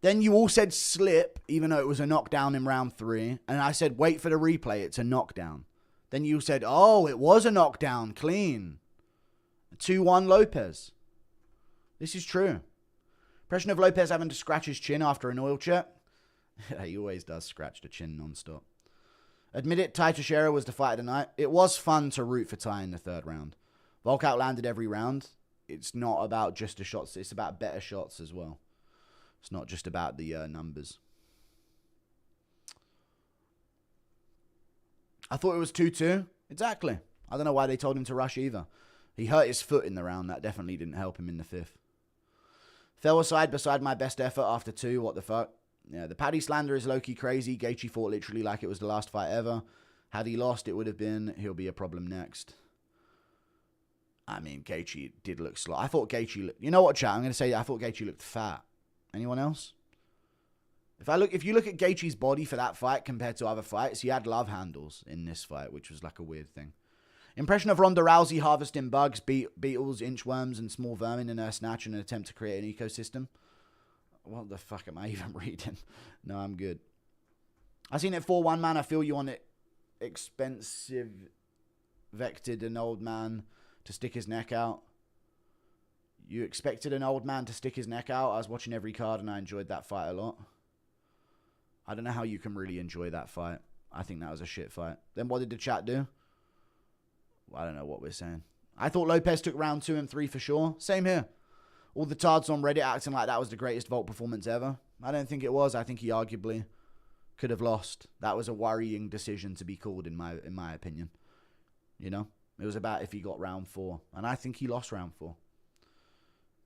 Then you all said slip, even though it was a knockdown in round 3. And I said, wait for the replay. It's a knockdown. Then you said, oh, it was a knockdown. Clean. 2-1 Lopez. This is true. Impression of Lopez having to scratch his chin after an oil check. He always does scratch the chin non-stop. Admit it, Tai Tuivasa was the fight of the night. It was fun to root for Tai in the third round. Volk outlanded every round. It's not about just the shots. It's about better shots as well. It's not just about the numbers. I thought it was 2-2. Exactly. I don't know why they told him to rush either. He hurt his foot in the round. That definitely didn't help him in the 5th. Fell aside beside my best effort after 2. What the fuck? Yeah, the Paddy slander is low-key crazy. Gaethje fought literally like it was the last fight ever. Had he lost, it would have been, he'll be a problem next. I mean, Gaethje did look slow. I thought Gaethje looked... You know what, chat? I'm going to say I thought Gaethje looked fat. Anyone else? If you look at Gaethje's body for that fight compared to other fights, he had love handles in this fight, which was like a weird thing. Impression of Ronda Rousey harvesting bugs, beetles, inchworms, and small vermin in her snatch in an attempt to create an ecosystem. What the fuck am I even reading? No, I'm good. I seen it 4-1, man. I feel you on it. Expensive vected an old man to stick his neck out. You expected an old man to stick his neck out? I was watching every card and I enjoyed that fight a lot. I don't know how you can really enjoy that fight. I think that was a shit fight. Then what did the chat do? Well, I don't know what we're saying. I thought Lopez took round 2 and 3 for sure. Same here. All the tards on Reddit acting like that was the greatest Volt performance ever. I don't think it was. I think he arguably could have lost. That was a worrying decision to be called in my opinion. You know? It was about if he got round 4. And I think he lost round 4.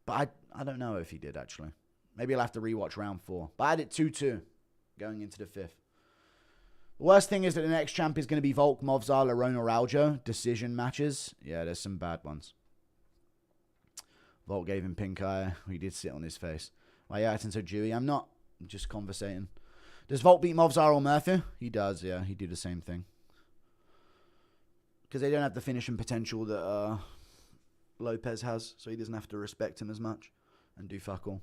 But I don't know if he did, actually. Maybe I'll have to rewatch round 4. But I had it 2-2 going into the 5th. The worst thing is that the next champ is going to be Volk, Movzar, Lerone, or Aljo. Decision matches. Yeah, there's some bad ones. Volk gave him pink eye. He did sit on his face. Why are you acting so dewy? I'm not. I'm just conversating. Does Volk beat Movzar or Murphy? He does, yeah. He did the same thing. Because they don't have the finishing potential that Lopez has. So he doesn't have to respect him as much. And do fuck all.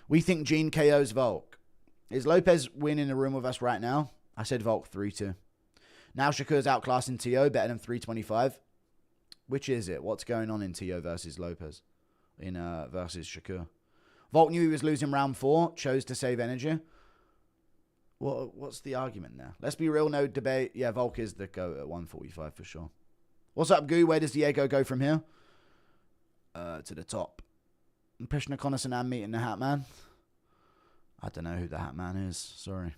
We think Gene KO's Volk. Is Lopez winning in the room with us right now? I said Volk 3-2. Now Shakur's outclassing T.O. better than 325. Which is it? What's going on in T.O. versus Lopez? Versus Shakur. Volk knew he was losing round 4. Chose to save energy. What's the argument there? Let's be real, no debate. Yeah, Volk is the GOAT at 145 for sure. What's up, Goo? Where does Diego go from here? To the top. Impression of Connor Sanan meeting the Hat Man. I don't know who the Hat Man is. Sorry.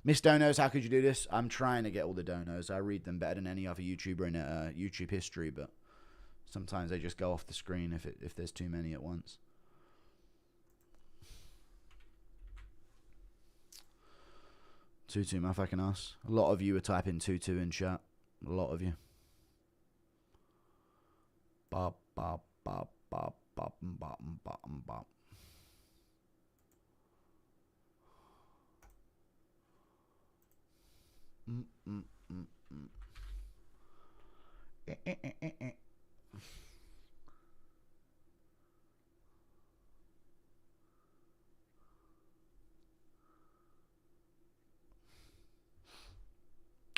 Miss Donos, how could you do this? I'm trying to get all the donos. I read them better than any other YouTuber in YouTube history, but sometimes they just go off the screen if there's too many at once. 2-2, my fucking ass. A lot of you are typing 2-2 in chat. A lot of you. Bop, bop, bop, bop, bop, bop, bop, bop.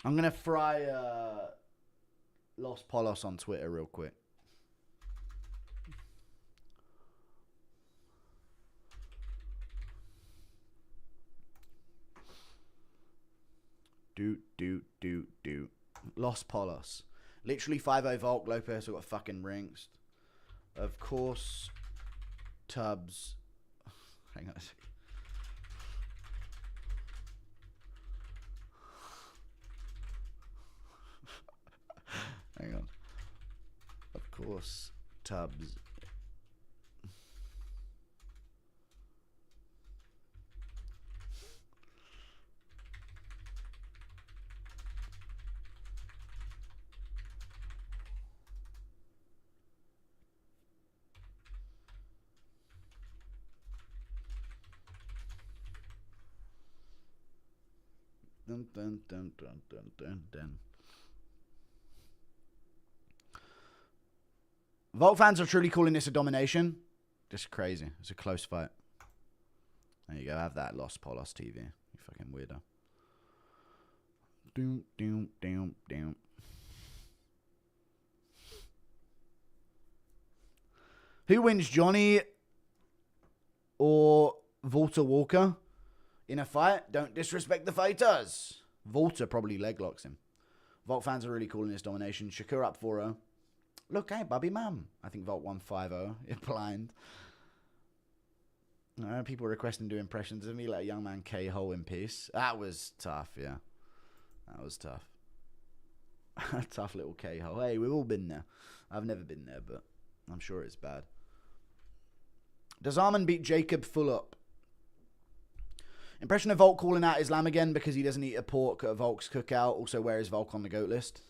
I'm going to fry Los Polos on Twitter real quick. Do. Los Polos. Literally 5-0 Volk. Lopez got fucking rinsed. Of course, Tubbs. Hang on a second. Hang on. Of course, Tubbs. Dun. Volt fans are truly calling this a domination. Just crazy. It's a close fight. There you go. Have that Los Polos TV. You fucking weirdo. Doom. Who wins, Johnny or Volta Walker in a fight? Don't disrespect the fighters. Volta probably leg locks him. Volt fans are really calling this domination. Shakur up 4-0. Look, hey, Bobby Mum. I think Volt won 5-0. You're blind. People requesting to do impressions of me like a young man K-hole in peace. That was tough, yeah. That was tough. Tough little K-hole. Hey, we've all been there. I've never been there, but I'm sure it's bad. Does Arman beat Jacob full up? Impression of Volk calling out Islam again because he doesn't eat a pork at Volk's cookout. Also, where is Volk on the GOAT list?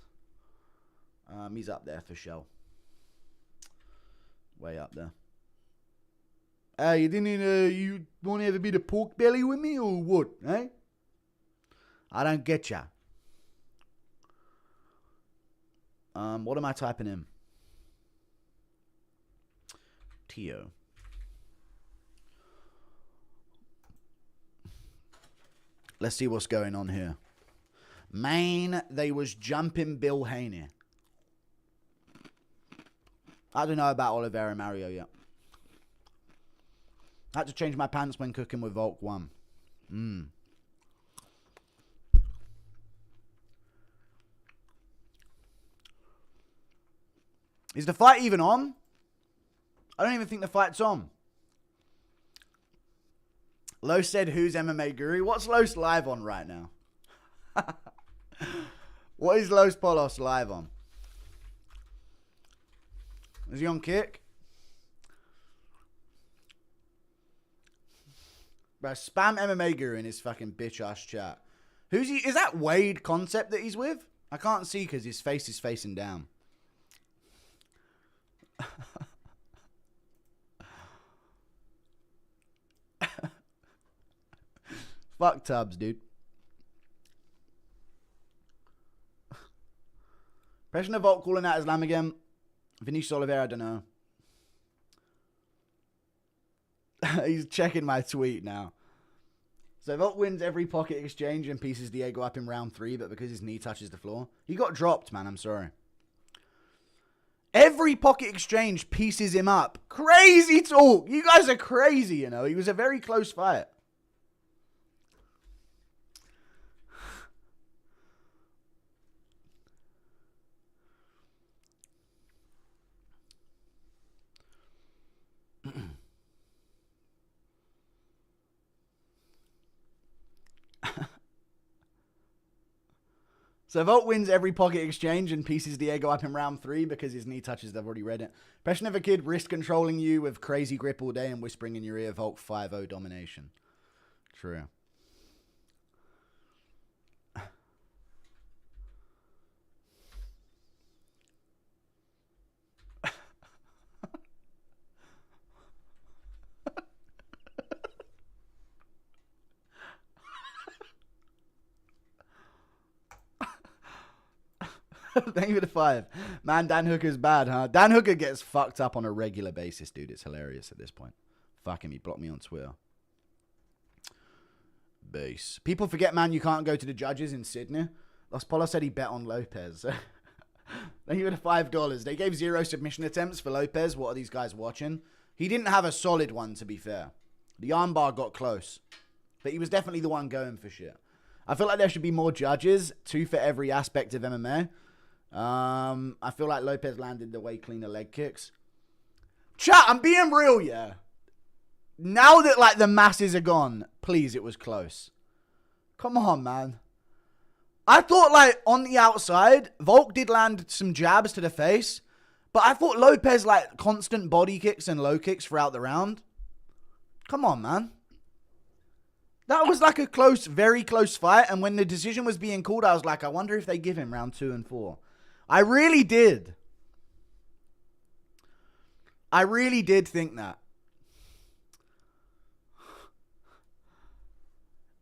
He's up there for sure. Way up there. You didn't you want to have a bit of pork belly with me or what, eh? I don't get ya. What am I typing in? Tio. Let's see what's going on here. Man, they was jumping Bill Haney. I don't know about Oliveira Mario yet. I had to change my pants when cooking with Volk 1. Is the fight even on? I don't even think the fight's on. Los said, who's MMA Guru? What's Los live on right now? What is Los Polos live on? Is he on kick? Bro, spam MMA Guru in his fucking bitch ass chat. Who's he? Is that Wade Concept that he's with? I can't see because his face is facing down. Fuck Tubbs, dude. Impression of Volk calling out Islam again. Vinicius Oliveira, I don't know. He's checking my tweet now. So Volk wins every pocket exchange and pieces Diego up in round 3, but because his knee touches the floor. He got dropped, man. I'm sorry. Every pocket exchange pieces him up. Crazy talk. You guys are crazy, you know. He was a very close fight. So Volt wins every pocket exchange and pieces Diego up in round 3 because his knee touches. I've already read it. Impression of a kid wrist controlling you with crazy grip all day and whispering in your ear. Volt 5-0 domination. True. Thank you for the 5. Man, Dan Hooker's bad, huh? Dan Hooker gets fucked up on a regular basis, dude. It's hilarious at this point. Fuck him. He blocked me on Twitter. Base. People forget, man, you can't go to the judges in Sydney. Los Polo said he bet on Lopez. Thank you for the $5. They gave 0 submission attempts for Lopez. What are these guys watching? He didn't have a solid one, to be fair. The armbar got close. But he was definitely the one going for shit. I feel like there should be more judges, 2 for every aspect of MMA. I feel like Lopez landed the way cleaner leg kicks. Chat, I'm being real, yeah. Now that, like, the masses are gone, please, it was close. Come on, man. I thought, like, on the outside, Volk did land some jabs to the face. But I thought Lopez, like, constant body kicks and low kicks throughout the round. Come on, man. That was like a close, very close fight. And when the decision was being called, I was like, I wonder if they give him round 2 and 4. I really did. I really did think that.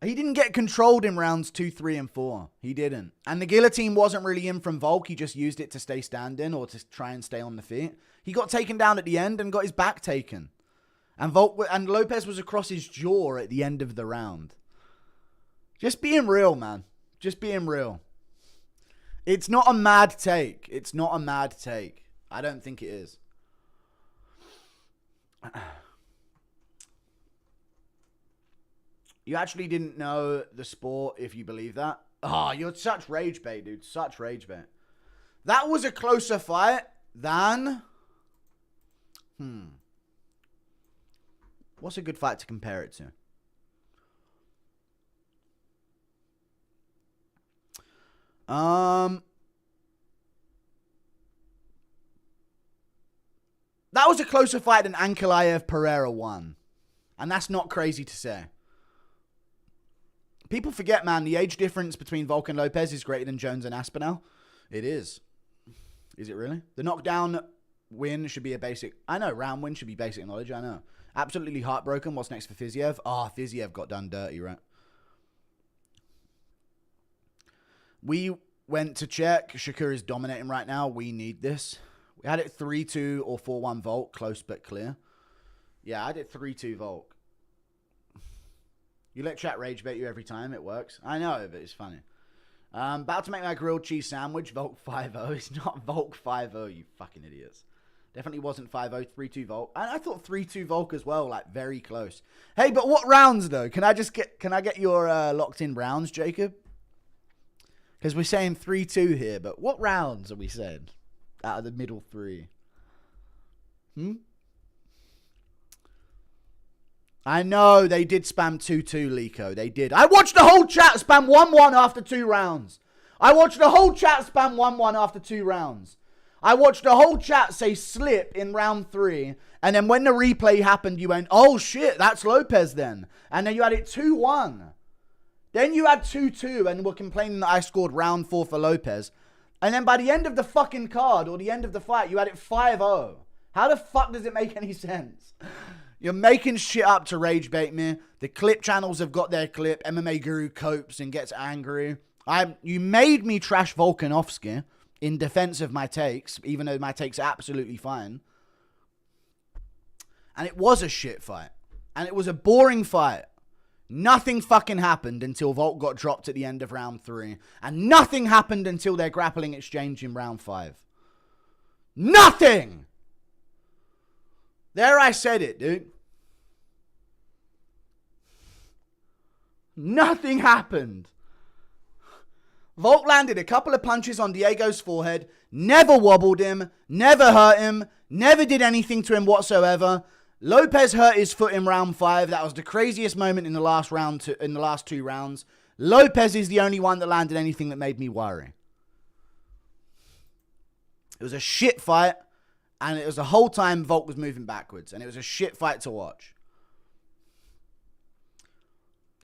He didn't get controlled in rounds 2, 3, and 4. He didn't. And the guillotine wasn't really in from Volk. He just used it to stay standing or to try and stay on the feet. He got taken down at the end and got his back taken. And Lopez was across his jaw at the end of the round. Just being real, man. Just being real. It's not a mad take. It's not a mad take. I don't think it is. You actually didn't know the sport, if you believe that. Oh, you're such rage bait, dude. Such rage bait. That was a closer fight than... What's a good fight to compare it to? That was a closer fight than Ankalaev Pereira won. And that's not crazy to say. People forget, man, the age difference between Volk and Lopez is greater than Jones and Aspinall. It is. Is it really? The knockdown win should be a basic... I know, round win should be basic knowledge, I know. Absolutely heartbroken. What's next for Fiziev? Oh, Fiziev got done dirty, right? We went to check. Shakur is dominating right now. We need this. We had it 3-2 or 4-1 Volk. Close but clear. Yeah, I did 3-2 Volk. You let chat rage bait you every time. It works. I know, but it's funny. About to make my grilled cheese sandwich. Volk 5-0. It's not Volk 5-0, you fucking idiots. Definitely wasn't 5-0. 3-2 Volk. And I thought 3-2 Volk as well. Like, very close. Hey, but what rounds, though? Can I get your locked-in rounds, Jacob? Because we're saying 3-2 here. But what rounds are we saying? Out of the middle 3. I know they did spam 2-2, Lico. They did. I watched the whole chat spam 1-1 after 2 rounds. I watched the whole chat spam 1-1 after 2 rounds. I watched the whole chat say slip in round 3. And then when the replay happened, you went, oh shit, that's Lopez then. And then you had it 2-1. Then you had 2-2 and were complaining that I scored round 4 for Lopez. And then by the end of the fucking card or the end of the fight, you had it 5-0. How the fuck does it make any sense? You're making shit up to rage bait me. The clip channels have got their clip. MMA Guru copes and gets angry. You made me trash Volkanovski in defense of my takes, even though my takes are absolutely fine. And it was a shit fight. And it was a boring fight. Nothing fucking happened until Volk got dropped at the end of round 3. And nothing happened until their grappling exchange in round 5. Nothing! There I said it, dude. Nothing happened. Volk landed a couple of punches on Diego's forehead, never wobbled him, never hurt him, never did anything to him whatsoever. Lopez hurt his foot in round 5. That was the craziest moment in the last round. In the last 2 rounds. Lopez is the only one that landed anything that made me worry. It was a shit fight. And it was the whole time Volk was moving backwards. And it was a shit fight to watch.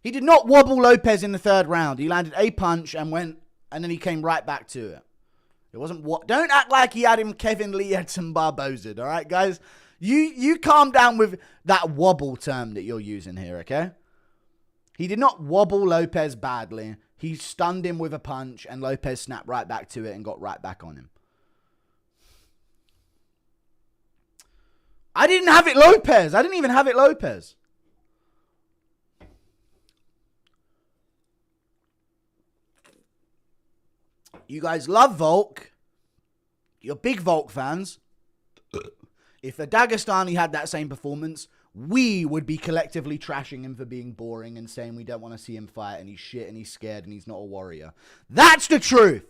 He did not wobble Lopez in the 3rd round. He landed a punch and went, and then he came right back to it. It wasn't what. Don't act like he had him Kevin Lee Edson Barboza, all right, guys? You calm down with that wobble term that you're using here, okay? He did not wobble Lopez badly. He stunned him with a punch, and Lopez snapped right back to it and got right back on him. I didn't have it Lopez. I didn't even have it Lopez. You guys love Volk. You're big Volk fans. If the Dagestani had that same performance, we would be collectively trashing him for being boring and saying we don't want to see him fight and he's shit and he's scared and he's not a warrior. That's the truth.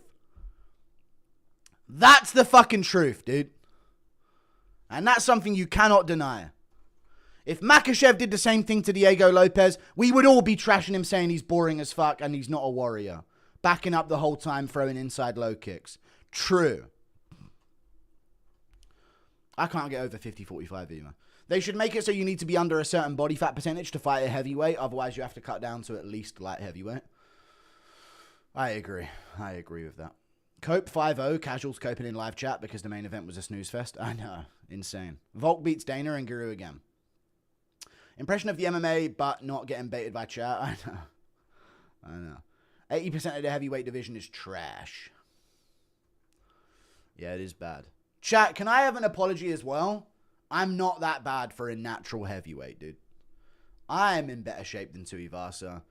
That's the fucking truth, dude. And that's something you cannot deny. If Makhachev did the same thing to Diego Lopez, we would all be trashing him saying he's boring as fuck and he's not a warrior. Backing up the whole time, throwing inside low kicks. True. I can't get over 50-45 either. They should make it so you need to be under a certain body fat percentage to fight a heavyweight. Otherwise, you have to cut down to at least light heavyweight. I agree. I agree with that. Cope 5-0. Casuals coping in live chat because the main event was a snooze fest. I know. Insane. Volk beats Dana and Guru again. Impression of the MMA, but not getting baited by chat. I know. I know. 80% of the heavyweight division is trash. Yeah, it is bad. Chat, can I have an apology as well? I'm not that bad for a natural heavyweight, dude. I'm in better shape than Tuivasa.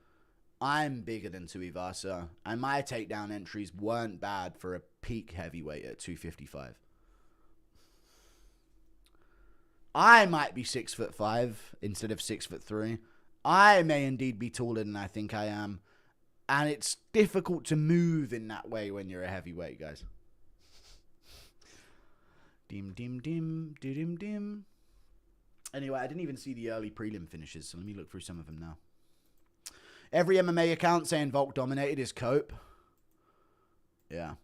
I'm bigger than Tuivasa. And my takedown entries weren't bad for a peak heavyweight at 255. I might be 6'5" instead of 6'3". I may indeed be taller than I think I am. And it's difficult to move in that way when you're a heavyweight, guys. Dim, dim, dim, dim, dim. Anyway, I didn't even see the early prelim finishes, so let me look through some of them now. Every MMA account saying Volk dominated is Cope. Yeah.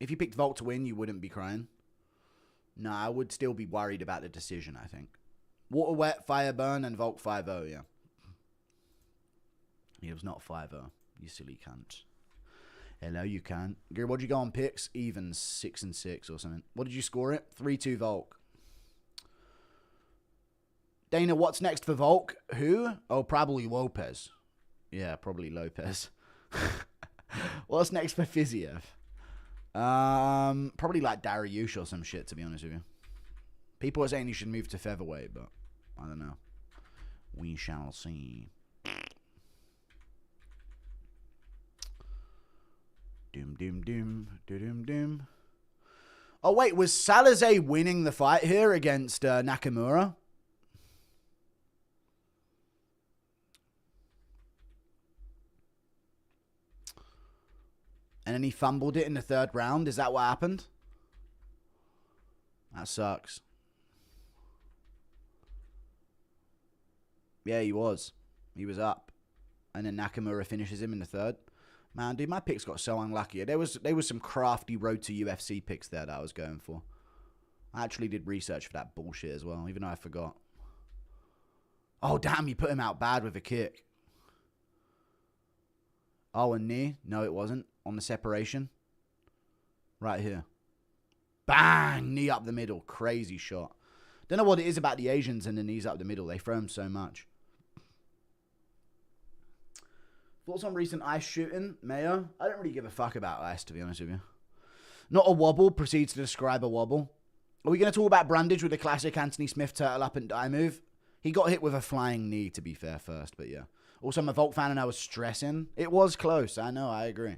If you picked Volk to win, you wouldn't be crying. No, I would still be worried about the decision, I think. Water wet, fire burn, and Volk 5-0, yeah. He was not 5-0. You silly cunt. Hello, you can't. Gary, what'd you go on picks? Even 6-6 or something. What did you score it? 3-2 Volk. Dana, what's next for Volk? Who? Oh, probably Lopez. Yeah, probably Lopez. What's next for Fiziev? Probably like Dariush or some shit, to be honest with you. People are saying he should move to featherweight, but I don't know. We shall see. Doom, doom, doom, doom, doom. Oh, wait, was Salazar winning the fight here against Nakamura? And then he fumbled it in the third round. Is that what happened? That sucks. Yeah, he was. He was up. And then Nakamura finishes him in the third. Man, dude, my picks got so unlucky. There was some crafty road to UFC picks there that I was going for. I actually did research for that bullshit as well, even though I forgot. Oh, damn, you put him out bad with a kick. Oh, a knee? No, it wasn't. On the separation. Right here. Bang! Knee up the middle. Crazy shot. Don't know what it is about the Asians and the knees up the middle. They throw them so much. Thoughts on recent ice shooting, Mayo? I don't really give a fuck about ice, to be honest with you. Not a wobble. Proceeds to describe a wobble. Are we going to talk about Brundage with the classic Anthony Smith turtle up and die move? He got hit with a flying knee, to be fair, first, but yeah. Also, I'm a Volk fan and I was stressing. It was close. I know, I agree.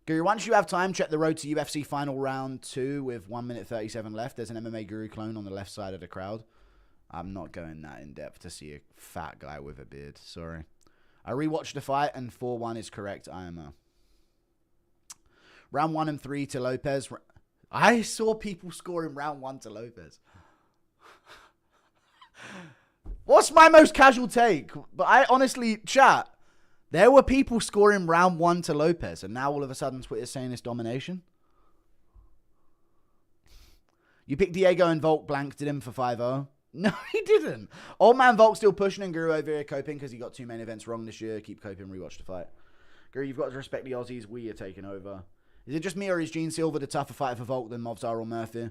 Guru, once you have time, check the road to UFC final round 2 with 1 minute 37 left. There's an MMA Guru clone on the left side of the crowd. I'm not going that in depth to see a fat guy with a beard. Sorry. I rewatched the fight and 4-1 is correct. IMO. Round 1 and 3 to Lopez. I saw people scoring round 1 to Lopez. What's my most casual take? But I honestly, chat, there were people scoring round 1 to Lopez, and now all of a sudden Twitter's saying it's domination. You picked Diego and Volk blanked him for 5-0. No, he didn't. Old man Volk still pushing and Guru over here coping because he got 2 main events wrong this year. Keep coping, rewatch the fight. Guru, you've got to respect the Aussies. We are taking over. Is it just me or is Gene Silver the tougher fighter for Volk than Movzar or Murphy?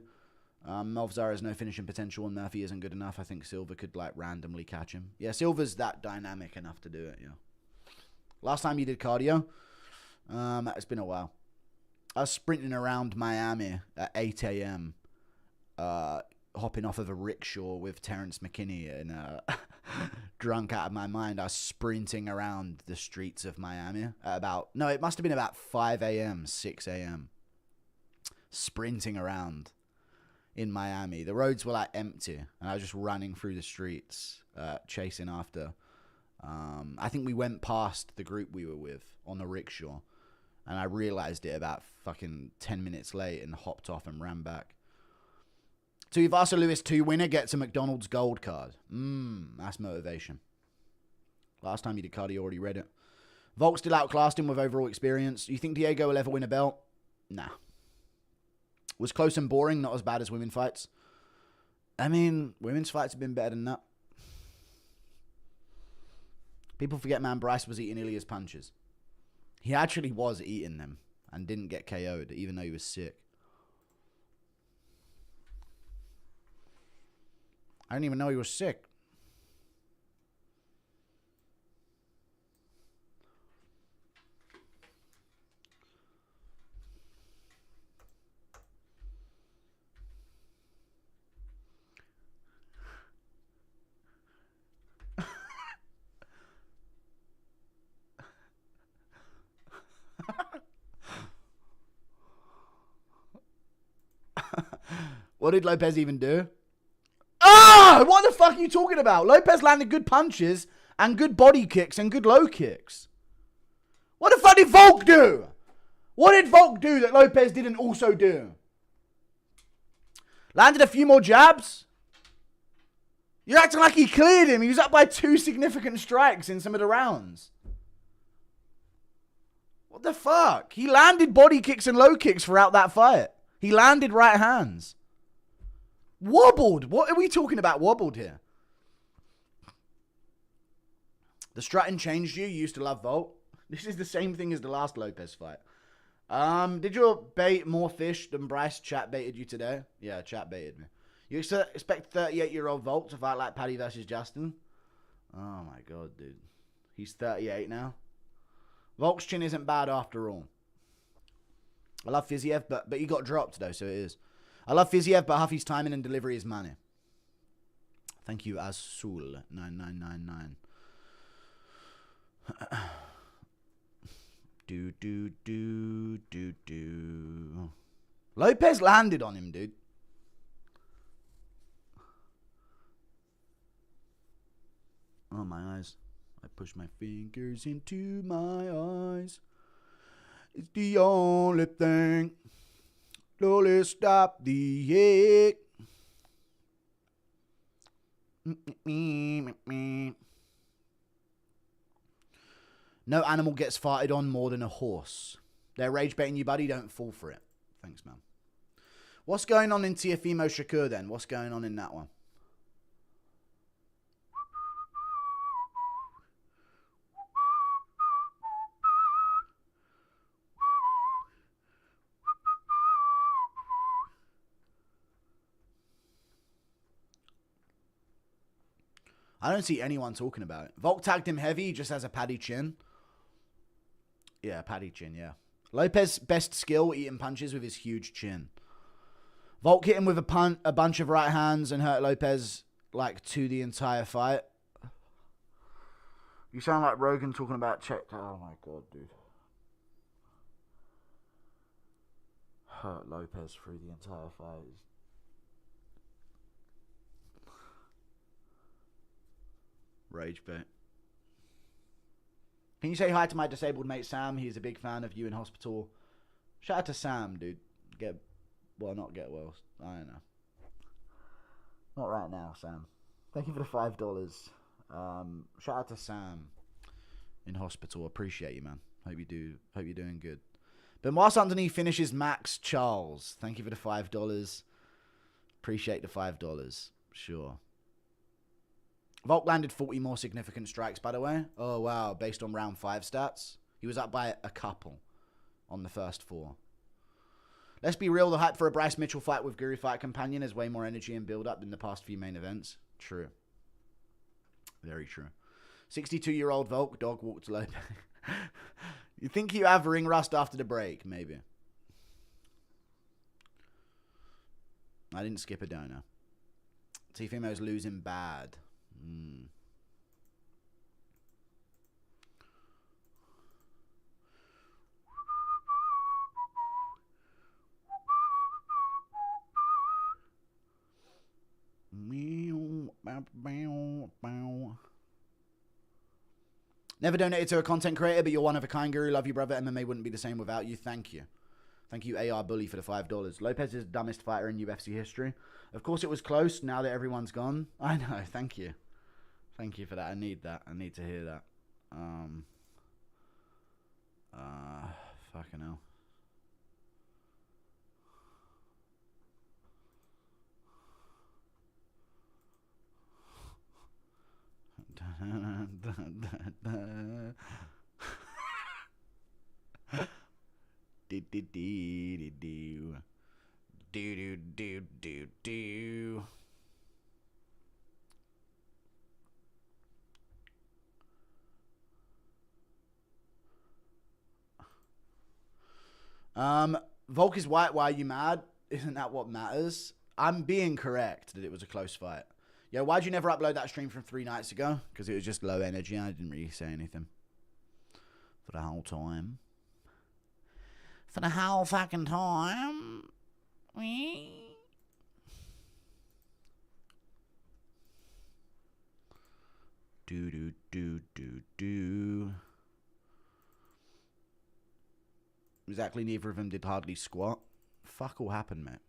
Movzar has no finishing potential and Murphy isn't good enough. I think Silver could like randomly catch him. Yeah, Silver's that dynamic enough to do it, yeah. Last time you did cardio? It's been a while. I was sprinting around Miami at 8 a.m. Hopping off of a rickshaw with Terrence McKinney and drunk out of my mind. I was sprinting around the streets of Miami at it must have been about 5 a.m., 6 a.m. Sprinting around in Miami. The roads were like empty and I was just running through the streets, chasing after. I think we went past the group we were with on the rickshaw and I realized it about fucking 10 minutes late and hopped off and ran back. Tuivasa Lewis 2 winner gets a McDonald's gold card. That's motivation. Last time you did cardio, you already read it. Volk still outclassed him with overall experience. You think Diego will ever win a belt? Nah. Was close and boring, not as bad as women fights. I mean, women's fights have been better than that. People forget, man, Bryce was eating Ilya's punches. He actually was eating them and didn't get KO'd, even though he was sick. I didn't even know he was sick. What did Lopez even do? What the fuck are you talking about? Lopez landed good punches and good body kicks and good low kicks. What the fuck did Volk do? What did Volk do that Lopez didn't also do? Landed a few more jabs? You're acting like he cleared him. He was up by 2 significant strikes in some of the rounds. What the fuck? He landed body kicks and low kicks throughout that fight. He landed right hands. Wobbled. What are we talking about wobbled here? The strutting changed you. You used to love Volt. This is the same thing as the last Lopez fight. Did you bait more fish than Bryce chat baited you today? Yeah, chat baited me. You expect 38-year-old Volt to fight like Paddy versus Justin? Oh my god, dude. He's 38 now. Volk's chin isn't bad after all. I love Fiziev, but he got dropped though, so it is. I love Fiziev, but Huffy's timing and delivery is money. Thank you, Azul9999. do. Lopez landed on him, dude. Oh, my eyes. I push my fingers into my eyes. It's the only thing. Slowly stop the ache. No animal gets farted on more than a horse. They're rage baiting you, buddy. Don't fall for it. Thanks, man. What's going on in Teofimo Shakur then? What's going on in that one? I don't see anyone talking about it. Volk tagged him heavy, just has a paddy chin. Yeah, paddy chin, yeah. Lopez, best skill, eating punches with his huge chin. Volk hit him with a bunch of right hands and hurt Lopez, like, to the entire fight. You sound like Rogan talking about check. Oh, my God, dude. Hurt Lopez through the entire fight. Rage bait. Can you say hi to my disabled mate Sam? He's a big fan of you in hospital. Shout out to Sam, dude. Not get well. I don't know. Not right now, Sam. Thank you for the $5. Shout out to Sam in hospital. Appreciate you, man. Hope you're doing good. Benoist Saint-Denis finishes Max Charles. Thank you for the $5. Appreciate the $5. Sure. Volk landed 40 more significant strikes, by the way. Oh, wow. Based on round 5 stats. He was up by a couple on the first 4. Let's be real. The hype for a Bryce Mitchell fight with Guru Fight Companion has way more energy and build-up than the past few main events. True. Very true. 62-year-old Volk dog walked Lopez. You think you have ring rust after the break? Maybe. I didn't skip a donor. Tifimo's losing bad. Never donated to a content creator, but you're one of a kind, Guru. Love you, brother. MMA wouldn't be the same without you. Thank you. Thank you, AR Bully, for the $5. Lopez is the dumbest fighter in UFC history. Of course it was close now that everyone's gone. I know. Thank you. Thank you for that. I need that. I need to hear that. Fucking hell. Volk is white. Why are you mad? Isn't that what matters? I'm being correct that it was a close fight. Yo, why'd you never upload that stream from 3 nights ago? Because it was just low energy. I didn't really say anything for the whole time. For the whole fucking time. Exactly, neither of them did hardly squat. Fuck all happened, mate.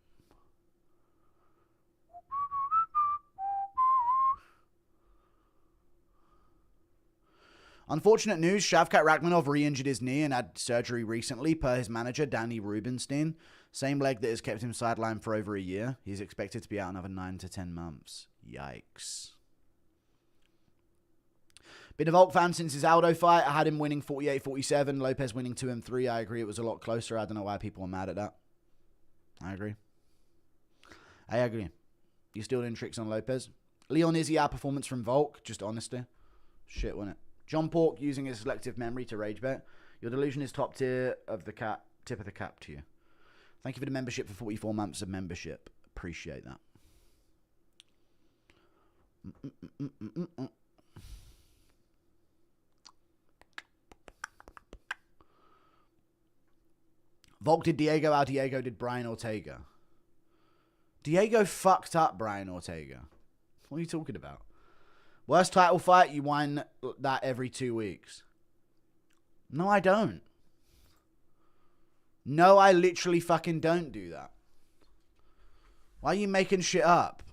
Unfortunate news, Shavkat Rakhmonov re-injured his knee and had surgery recently, per his manager, Danny Rubinstein. Same leg that has kept him sidelined for over a year. He's expected to be out another 9 to 10 months. Yikes. Been a Volk fan since his Aldo fight. I had him winning 48-47, Lopez winning 2-3. I agree it was a lot closer. I don't know why people are mad at that. I agree. You still doing tricks on Lopez? Leon Izzy outperformance from Volk. Just honesty. Shit, wasn't it? John Pork using his selective memory to rage bet. Your delusion is top tier of the cap, tip of the cap to you. Thank you for the membership for 44 months of membership. Appreciate that. Volk did Diego how Diego did Brian Ortega. Diego fucked up Brian Ortega. What are you talking about? Worst title fight, you whine that every 2 weeks. No, I don't. No, I literally fucking don't do that. Why are you making shit up?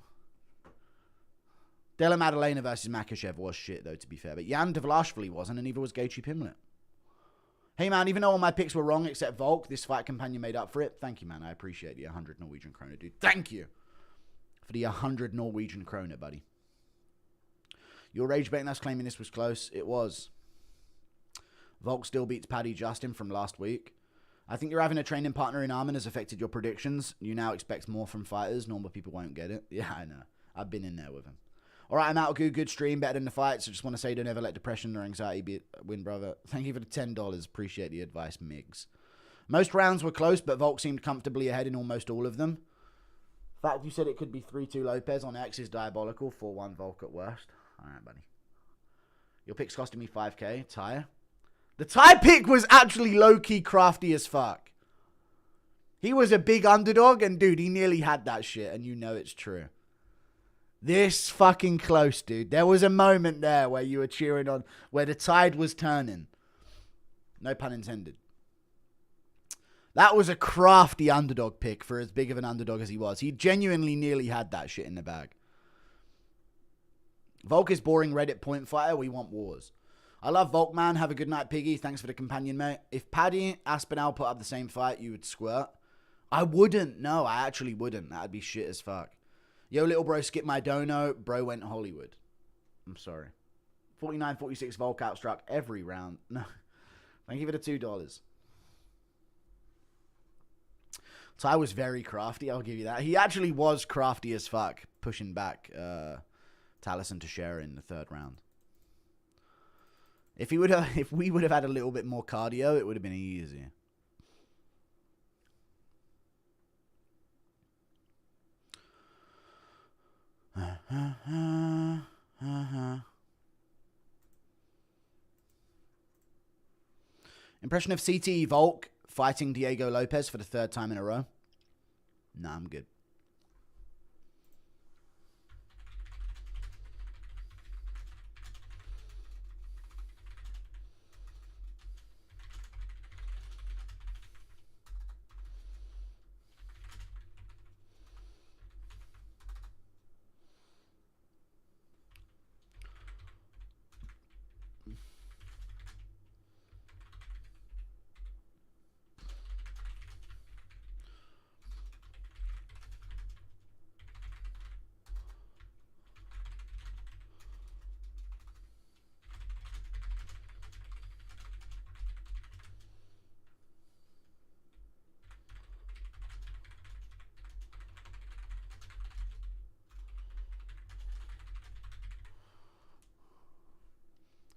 Della Maddalena versus Makhachev was shit, though, to be fair. But Jan Dvalashvili wasn't, and neither was Gaethje Pimlet. Hey, man, even though all my picks were wrong except Volk, this fight companion made up for it. Thank you, man. I appreciate the 100 Norwegian kroner, dude. Thank you for the 100 Norwegian kroner, buddy. Your rage betting us claiming this was close. It was. Volk still beats Paddy Justin from last week. I think you're having a training partner in Armin has affected your predictions. You now expect more from fighters. Normal people won't get it. Yeah, I know. I've been in there with him. All right, I'm out. Good stream. Better than the fight. So just want to say don't ever let depression or anxiety win, brother. Thank you for the $10. Appreciate the advice, Migs. Most rounds were close, but Volk seemed comfortably ahead in almost all of them. In fact, you said it could be 3-2 Lopez on X is diabolical. 4-1 Volk at worst. All right, buddy. Your pick's costing me 5K. Tai. The Tai pick was actually low-key crafty as fuck. He was a big underdog, and dude, he nearly had that shit, and you know it's true. This fucking close, dude. There was a moment there where you were cheering on, where the tide was turning. No pun intended. That was a crafty underdog pick for as big of an underdog as he was. He genuinely nearly had that shit in the bag. Volk is boring Reddit point fighter. We want wars. I love Volk, man. Have a good night, Piggy. Thanks for the companion, mate. If Paddy Aspinall put up the same fight, you would squirt. I wouldn't. No, I actually wouldn't. That'd be shit as fuck. Yo, little bro, skip my dono. Bro went Hollywood. I'm sorry. 49-46 Volk outstruck every round. No. Thank you for the $2. Tai was very crafty, I'll give you that. He actually was crafty as fuck, pushing back Talison to share in the third round. If we would have had a little bit more cardio, it would have been easier. Impression of CTE Volk fighting Diego Lopes for the 3rd time in a row? Nah, I'm good.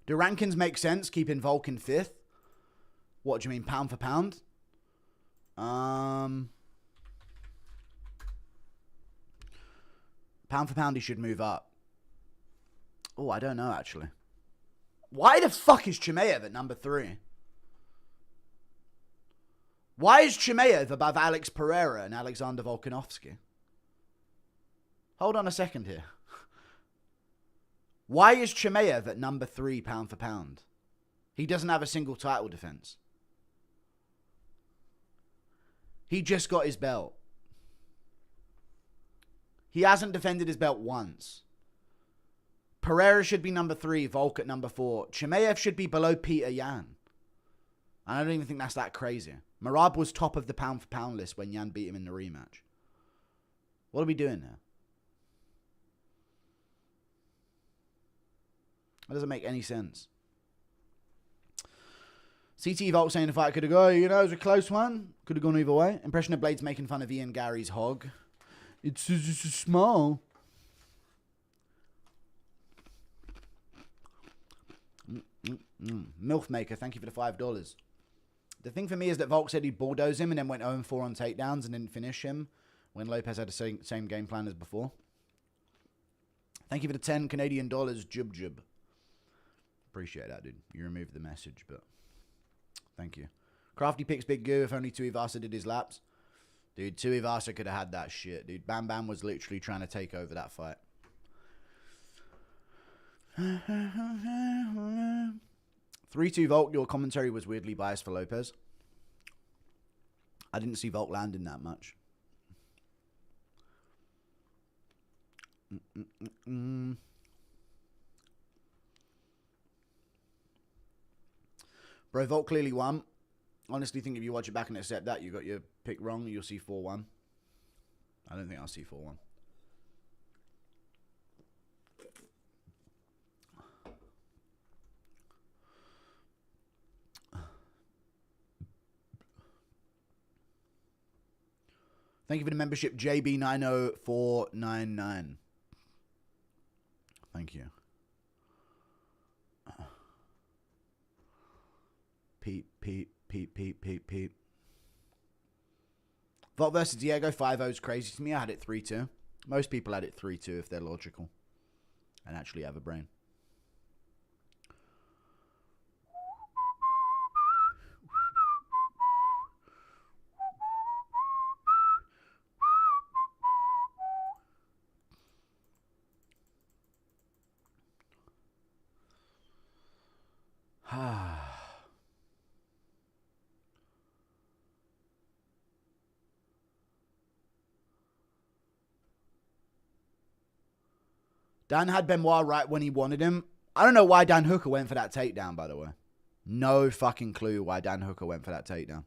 Do rankings make sense keeping Volk in 5th? What do you mean, pound for pound? Pound for pound, he should move up. Oh, I don't know, actually. Why the fuck is Chimaev at number 3? Why is Chimaev above Alex Pereira and Alexander Volkanovski? Hold on a second here. Why is Chimaev at number 3 pound for pound? He doesn't have a single title defense. He just got his belt. He hasn't defended his belt once. Pereira should be number 3, Volk at number 4. Chimaev should be below Peter Yan. I don't even think that's that crazy. Marab was top of the pound for pound list when Yan beat him in the rematch. What are we doing there? That doesn't make any sense. CT Volk saying the fight could have gone, you know, it was a close one. Could have gone either way. Impression of Blades making fun of Ian Gary's hog. It's small. Milf Maker, thank you for the $5. The thing for me is that Volk said he'd bulldoze him and then went 0-4 on takedowns and didn't finish him when Lopez had the same game plan as before. Thank you for the 10 Canadian dollars, Jub Jub. Appreciate that, dude. You removed the message, but thank you. Crafty picks Big Goo if only Tuivasa did his laps. Dude, Tuivasa could have had that shit, dude. Bam Bam was literally trying to take over that fight. 3-2 Volk, your commentary was weirdly biased for Lopez. I didn't see Volk landing that much. Bro, Volk clearly won. Honestly, think if you watch it back and accept that you got your pick wrong, you'll see 4-1. I don't think I'll see 4-1. Thank you for the membership, JB90499. Thank you. Peep. Volk versus Diego, 5-0 is crazy to me. I had it 3-2. Most people had it 3-2 if they're logical and actually have a brain. Dan had Benoist right when he wanted him. I don't know why Dan Hooker went for that takedown, by the way. No fucking clue why Dan Hooker went for that takedown.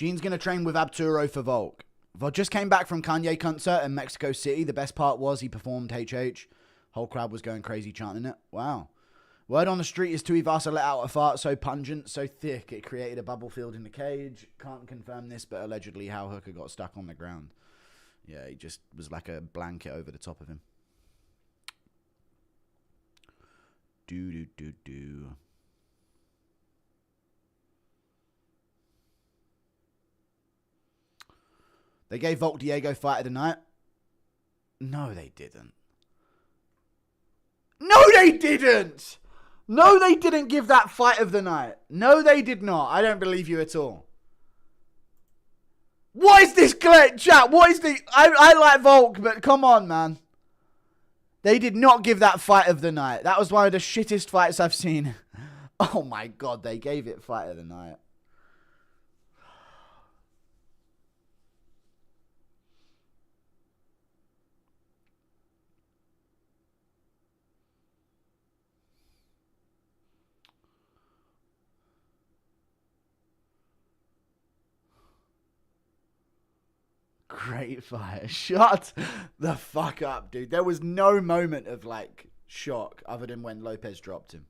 Gene's going to train with Abturo for Volk. Volk just came back from Kanye concert in Mexico City. The best part was he performed HH. Whole crowd was going crazy chanting it. Wow. Word on the street is Tuivasa let out a fart so pungent, so thick, it created a bubble field in the cage. Can't confirm this, but allegedly Hal Hooker got stuck on the ground. Yeah, he just was like a blanket over the top of him. Do. They gave Volk Diego fight of the night. No, they didn't. No, they didn't! No, they didn't give that fight of the night. No, they did not. I don't believe you at all. What is this glitch, chat? What is the... I like Volk, but come on, man. They did not give that fight of the night. That was one of the shittest fights I've seen. Oh my god, they gave it fight of the night. Great fight. Shut the fuck up, dude. There was no moment of, like, shock other than when Lopez dropped him.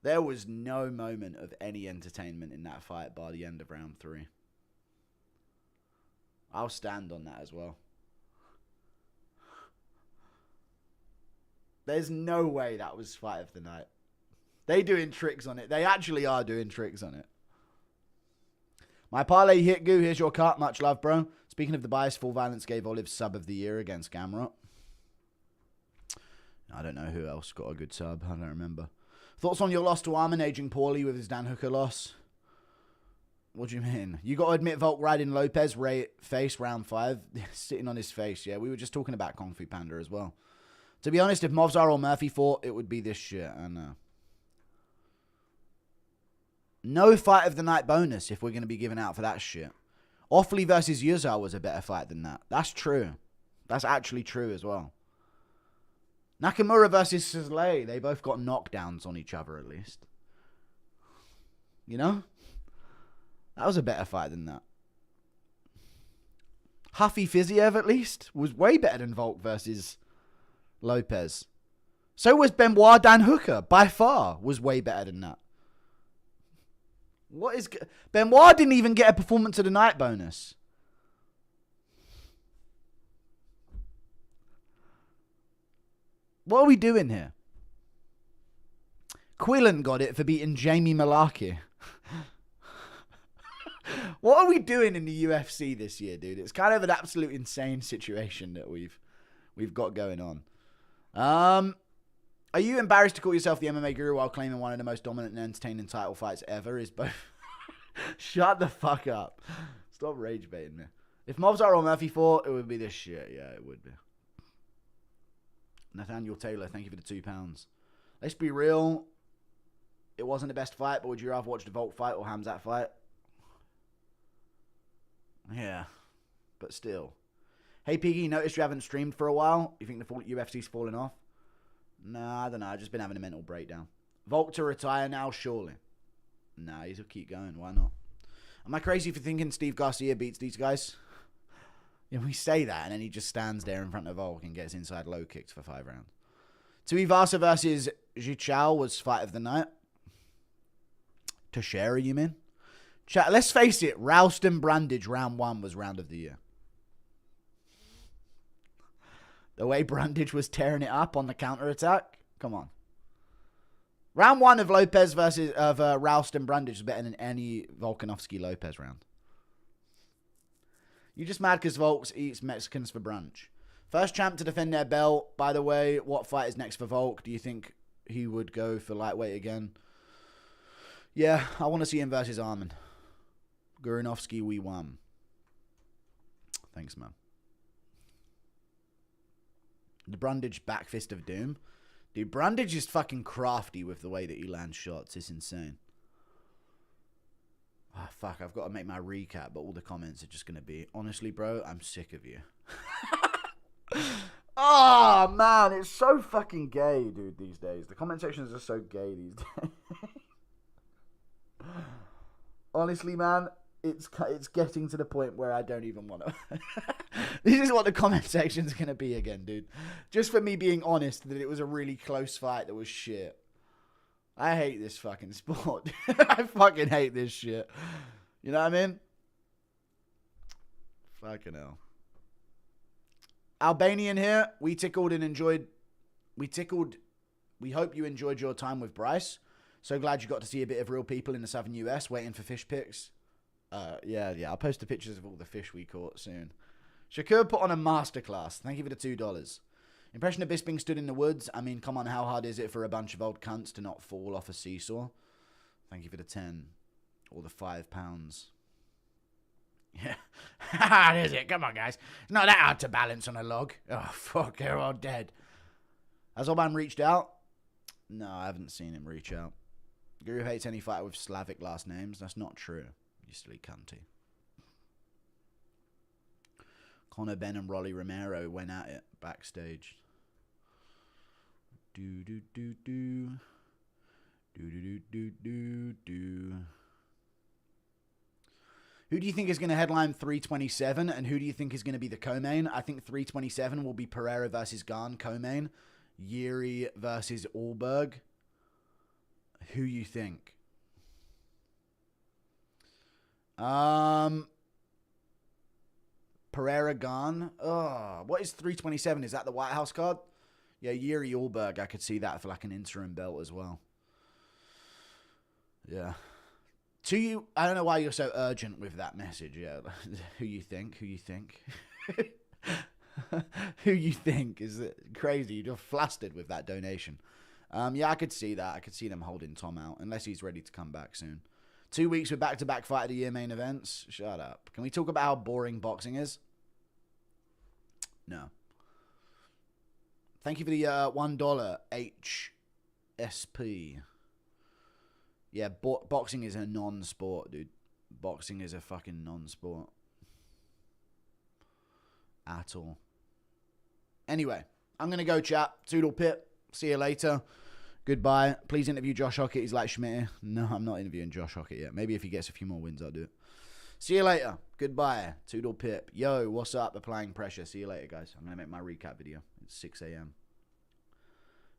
There was no moment of any entertainment in that fight by the end of round 3. I'll stand on that as well. There's no way that was fight of the night. They doing tricks on it. They actually are doing tricks on it. My parlay hit goo, here's your cut. Much love, bro. Speaking of the bias, Full Violence gave Olive sub of the year against Gamrot. I don't know who else got a good sub. I don't remember. Thoughts on your loss to Armin aging poorly with his Dan Hooker loss? What do you mean? You got to admit Volk riding Lopez face round 5. Sitting on his face, yeah. We were just talking about Kung Fu Panda as well. To be honest, if Movzar or Murphy fought, it would be this shit. I know. No fight of the night bonus if we're going to be giving out for that shit. Offley versus Yuzar was a better fight than that. That's true. That's actually true as well. Nakamura versus Sisley. They both got knockdowns on each other at least. You know? That was a better fight than that. Huffy Fiziev at least was way better than Volk versus Lopez. So was Benoist Dan Hooker. By far was way better than that. What is... Benoist didn't even get a performance of the night bonus. What are we doing here? Quillen got it for beating Jamie Malarkey. What are we doing in the UFC this year, dude? It's kind of an absolute insane situation that we've got going on. Are you embarrassed to call yourself the MMA guru while claiming one of the most dominant and entertaining title fights ever is both... Shut the fuck up. Stop rage baiting me. If Movzar or Murphy fought, it would be this shit. Yeah, it would be. Nathaniel Taylor, thank you for the £2. Let's be real. It wasn't the best fight, but would you rather watch the Volk fight or Hamzat fight? Yeah, but still. Hey, Piggy, noticed you haven't streamed for a while. You think the UFC's falling off? Nah, I don't know. I've just been having a mental breakdown. Volk to retire now, surely. Nah, he'll keep going. Why not? Am I crazy for thinking Steve Garcia beats these guys? Yeah, we say that, and then he just stands there in front of Volk and gets inside low kicks for 5 rounds. Tuivasa versus Jichao was fight of the night. Teixeira, you mean? Chat, let's face it. Ralston Brundage round 1 was round of the year. The way Brundage was tearing it up on the counter-attack. Come on. Round 1 of Lopez versus Ralston Brundage is better than any Vulkanovski Lopez round. You just mad because Volks eats Mexicans for brunch. First champ to defend their belt. By the way, what fight is next for Volk? Do you think he would go for lightweight again? Yeah, I want to see him versus Armin. Guranovsky, we won. Thanks, man. The Brundage back fist of doom. Dude, Brundage is fucking crafty with the way that he lands shots. It's insane. Oh, fuck, I've got to make my recap, but all the comments are just going to be, honestly, bro, I'm sick of you. Oh, man, it's so fucking gay, dude, these days. The comment sections are so gay these days. Honestly, man, it's getting to the point where I don't even want to. This is what the comment section's going to be again, dude. Just for me being honest that it was a really close fight that was shit. I hate this fucking sport. I fucking hate this shit. You know what I mean? Fucking hell. Albanian here. We hope you enjoyed your time with Bryce. So glad you got to see a bit of real people in the southern US waiting for fish pics. Yeah. I'll post the pictures of all the fish we caught soon. Shakur put on a masterclass. Thank you for the $2. Impression of Bisping stood in the woods. I mean, come on, how hard is it for a bunch of old cunts to not fall off a seesaw? Thank you for the 10 or the £5. Yeah. How hard is it? Come on, guys. It's not that hard to balance on a log. Oh, fuck, they're all dead. Has Oban reached out? No, I haven't seen him reach out. Guru hates any fighter with Slavic last names. That's not true. You silly cunty. Conor Ben and Rolly Romero went at it backstage. Do. Who do you think is going to headline 327, and who do you think is going to be the co-main? I think 327 will be Pereira versus Garn co-main. Yuri versus Allberg. Who you think? Pereira Garn. Oh, what is 327? Is that the White House card? Yeah, Yuri Allberg. I could see that for like an interim belt as well. Yeah. To you, I don't know why you're so urgent with that message. Yeah, who you think? Who you think? Who you think? Is it crazy? You're flustered with that donation. Yeah, I could see that. I could see them holding Tom out unless he's ready to come back soon. 2 weeks with back-to-back fight of the year main events. Shut up. Can we talk about how boring boxing is? No. Thank you for the $1 HSP. Yeah, boxing is a non-sport, dude. Boxing is a fucking non-sport. At all. Anyway, I'm going to go, chat. Toodle pip. See you later. Goodbye. Please interview Josh Hockett. He's like Schmidt. No, I'm not interviewing Josh Hockett yet. Maybe if he gets a few more wins, I'll do it. See you later. Goodbye. Toodle pip. Yo, what's up? Applying pressure. See you later, guys. I'm going to make my recap video. It's 6 a.m.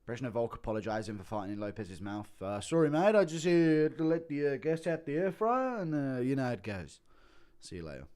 Impression of Volk apologising for farting in Lopez's mouth. Sorry, mate. I just had to let the guest out the air fryer, and you know how it goes. See you later.